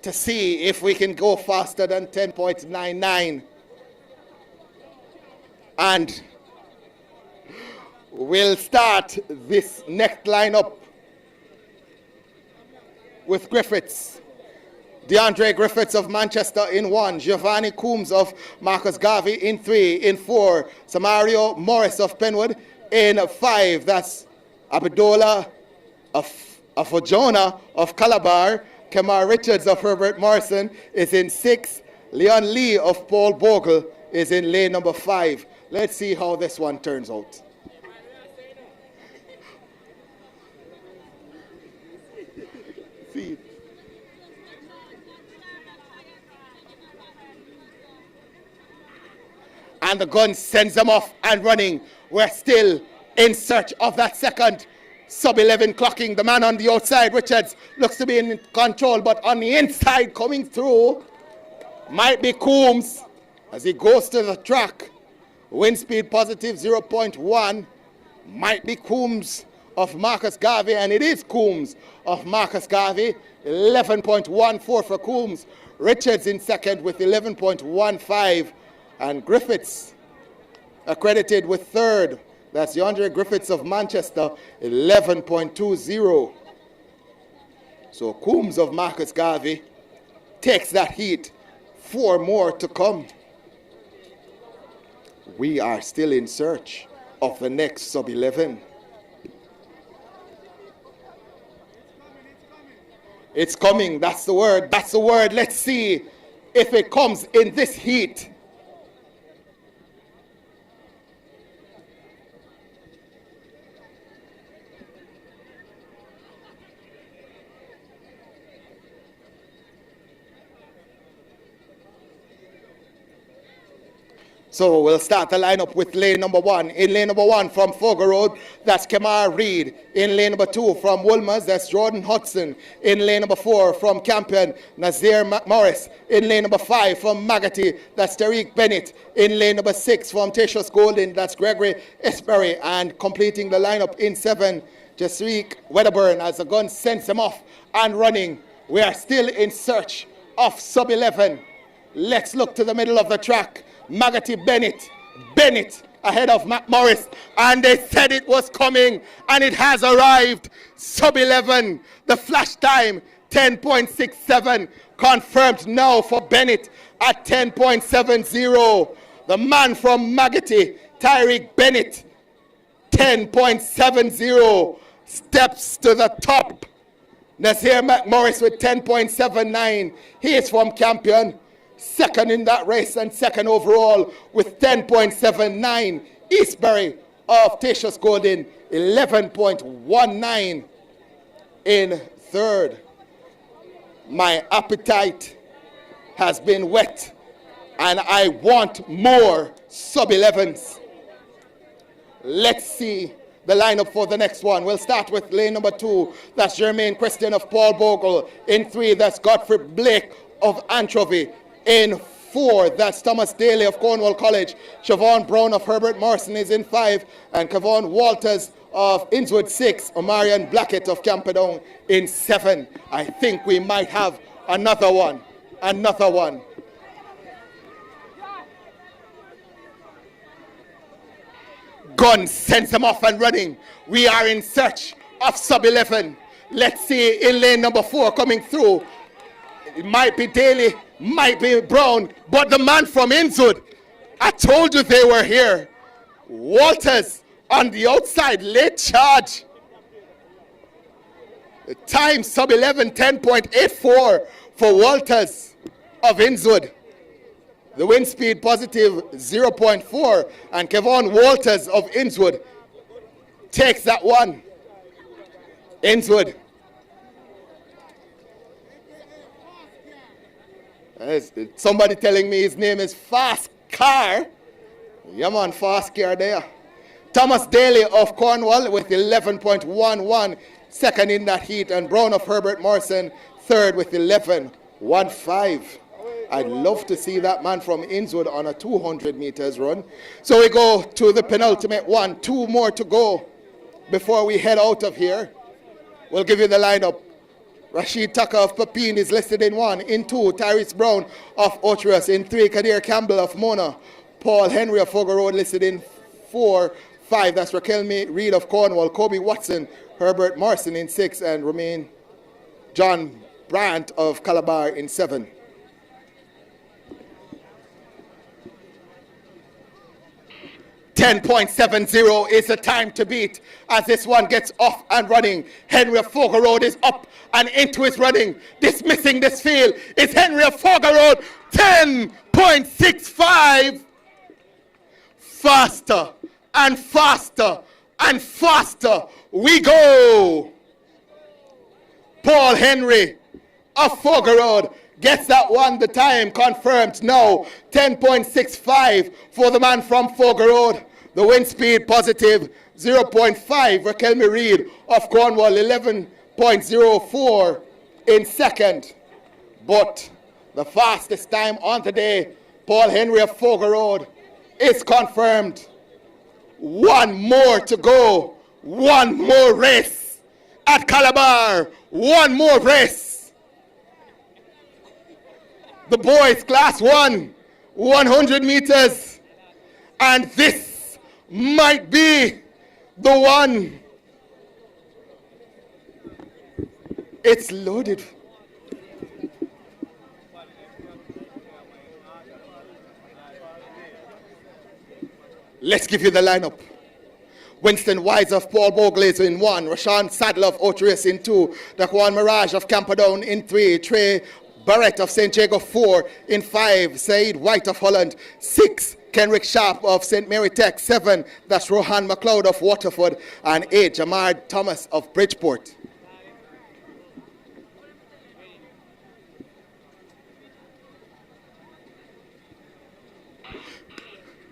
to see if we can go faster than 10.99. And we'll start this next lineup with Griffiths. DeAndre Griffiths of Manchester in 1. Giovanni Coombs of Marcus Garvey in 3. In 4, Samario Morris of Penwood. In 5, that's Abdullah of Ojona of Calabar. Kemar Richards of Herbert Morrison is in 6. Leon Lee of Paul Bogle is in lane number 5. Let's see how this one turns out. See. And the gun sends them off and running. We're still in search of that second sub-11 clocking. The man on the outside, Richards, looks to be in control, but on the inside coming through might be Coombs as he goes to the track. Wind speed positive 0.1. Might be Coombs of Marcus Garvey, and it is Coombs of Marcus Garvey. 11.14 for Coombs. Richards in second with 11.15. And Griffiths accredited with third. That's DeAndre Griffiths of Manchester, 11.20. So Coombs of Marcus Garvey takes that heat. 4 more to come. We are still in search of the next sub-11. It's coming. That's the word. That's the word. Let's see if it comes in this heat. So we'll start the lineup with lane number 1. In lane number 1 from Fogar Road, that's Kemar Reed. In lane number 2 from Wolmer's, that's Jordan Hudson. In lane number 4 from Campion, Nazir Morris. In lane number 5 from Magati, that's Tariq Bennett. In lane number 6 from Tatius Golden, that's Gregory Esbury. And completing the lineup in 7, Jasrique Wedderburn as the gun sends him off and running. We are still in search of sub-11. Let's look to the middle of the track. Magati Bennett ahead of Mac Morris, and they said it was coming, and it has arrived. Sub-11, the flash time 10.67, confirmed now for Bennett at 10.70. The man from Magati, Tyreek Bennett, 10.70, steps to the top. Nasir McMorris with 10.79. He is from Campion, second in that race and second overall with 10.79. Eastbury of Tatius Golden, 11.19 in third. My appetite has been whet, and I want more sub-11s. Let's see the lineup for the next one. We'll start with lane number 2. That's Jermaine Christian of Paul Bogle. In 3, that's Godfrey Blake of Anchovy. In 4, that's Thomas Daly of Cornwall College. Siobhan Brown of Herbert Morrison is in 5. And Kevon Walters of Innswood 6. Omarion Blackett of Camperdown in 7. I think we might have another one. Gun sends them off and running. We are in search of sub-11. Let's see in lane number 4 coming through. It might be Daly, might be Brown, but the man from Innswood, I told you they were here. Walters on the outside, late charge. The time sub-11, 10.84 for Walters of Innswood. The wind speed positive 0.4, and Kevon Walters of Innswood takes that one. Innswood. Somebody telling me his name is Fast Car. Yeah man, Fast Car there. Thomas Daly of Cornwall with 11.11, second in that heat, and Brown of Herbert Morrison third with 11.15. I'd love to see that man from Innswood on a 200 meters run. So we go to the penultimate one. 2 more to go before we head out of here. We'll give you the lineup. Rashid Tucker of Papine is listed in 1. In 2, Tyrese Brown of Otras. In 3, Kadir Campbell of Mona. Paul Henry of Fogar Road listed in 4. 5, that's Raquel Reed of Cornwall. Kobe Watson, Herbert Morrison in 6. And Romain John Brandt of Calabar in 7. .70 is the time to beat as this one gets off and running. Henry of Fogar Road is up and into his running. Dismissing this field is Henry of Fogar Road. 10.65. Faster and faster and faster we go. Paul Henry of Fogar Road gets that one. The time confirmed now. 10.65 for the man from Fogar Road. The wind speed positive 0.5. Raquel Reed of Cornwall 11.04 in second. But the fastest time on today, Paul Henry of Fogar Road, is confirmed. 1 more to go. 1 more race at Calabar. 1 more race. The boys class 1, 100 meters. And this might be the one. It's loaded. Let's give you the lineup. Winston Wise of Paul Bogle is in 1. Rashawn Sadler of Otrius in 2. Daquan Mirage of Camperdown in 3. Trey Barrett of St. Jago 4. In 5, Said White of Holland. 6, Kenrick Sharp of St. Mary Tech. 7, that's Rohan McLeod of Waterford. And 8, Jamar Thomas of Bridgeport.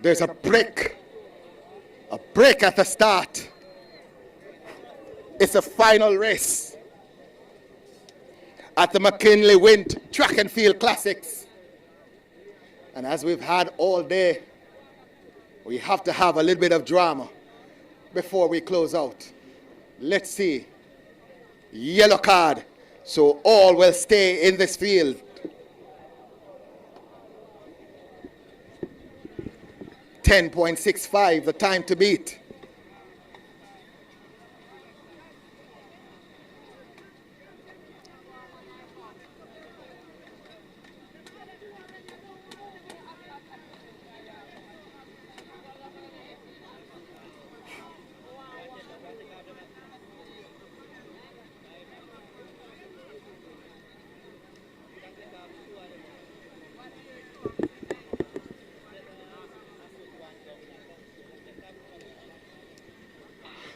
There's a break at the start. It's a final race at the McKenley Wint Track and Field Classics. And as we've had all day, we have to have a little bit of drama before we close out. Let's see. Yellow card, so all will stay in this field. .65, the time to beat.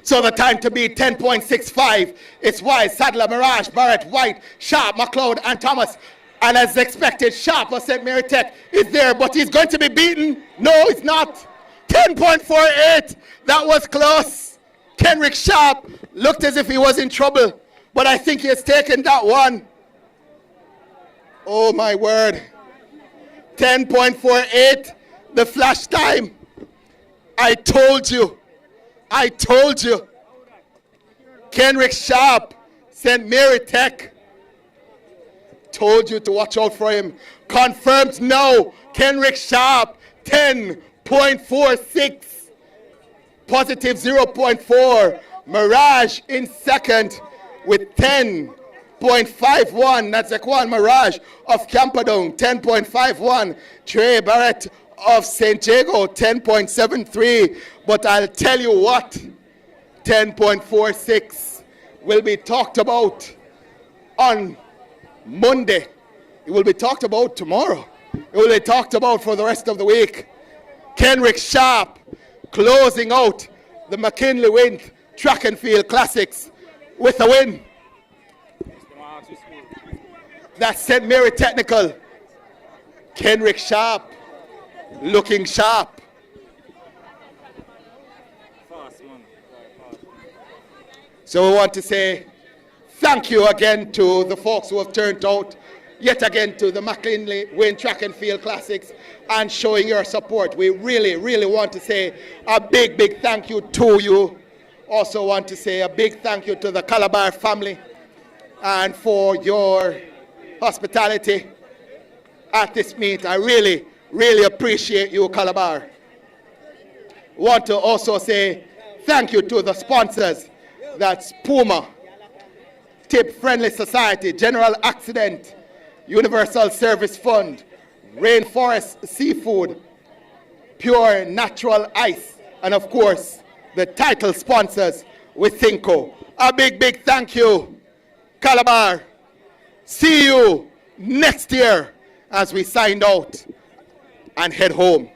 So the time to beat 10.65. It's Wise, Sadler, Mirage, Barrett, White, Sharp, McLeod, and Thomas. And as expected, Sharp of St. Mary Tech is there, but he's going to be beaten. No, he's not. 10.48. That was close. Kenrick Sharp looked as if he was in trouble, but I think he has taken that one. Oh my word. 10.48, the flash time. I told you. Kenrick Sharp, St. Mary Tech. Told you to watch out for him. Confirmed now. Kenrick Sharp, 10.46. Positive 0.4. Mirage in second with 10.51. That's Equan Mirage of Camperdown, 10.51. Trey Barrett of St. Jago, 10.73. But I'll tell you what, 10.46 will be talked about on Monday. It will be talked about tomorrow. It will be talked about for the rest of the week. Kenrick Sharp closing out the McKinley Wint Track and Field Classics with a win. That's St. Mary Technical. Kenrick Sharp looking sharp. So we want to say thank you again to the folks who have turned out yet again to the McKinley Wint Track and Field Classics and showing your support. We really, really want to say a big, big thank you to you. Also want to say a big thank you to the Calabar family and for your hospitality at this meet. I really, really appreciate you, Calabar. Want to also say thank you to the sponsors. That's Puma, Tip Friendly Society, General Accident, Universal Service Fund, Rainforest Seafood, Pure Natural Ice, and of course, the title sponsors with Thinko. A big, big thank you, Calabar. See you next year as we sign out and head home.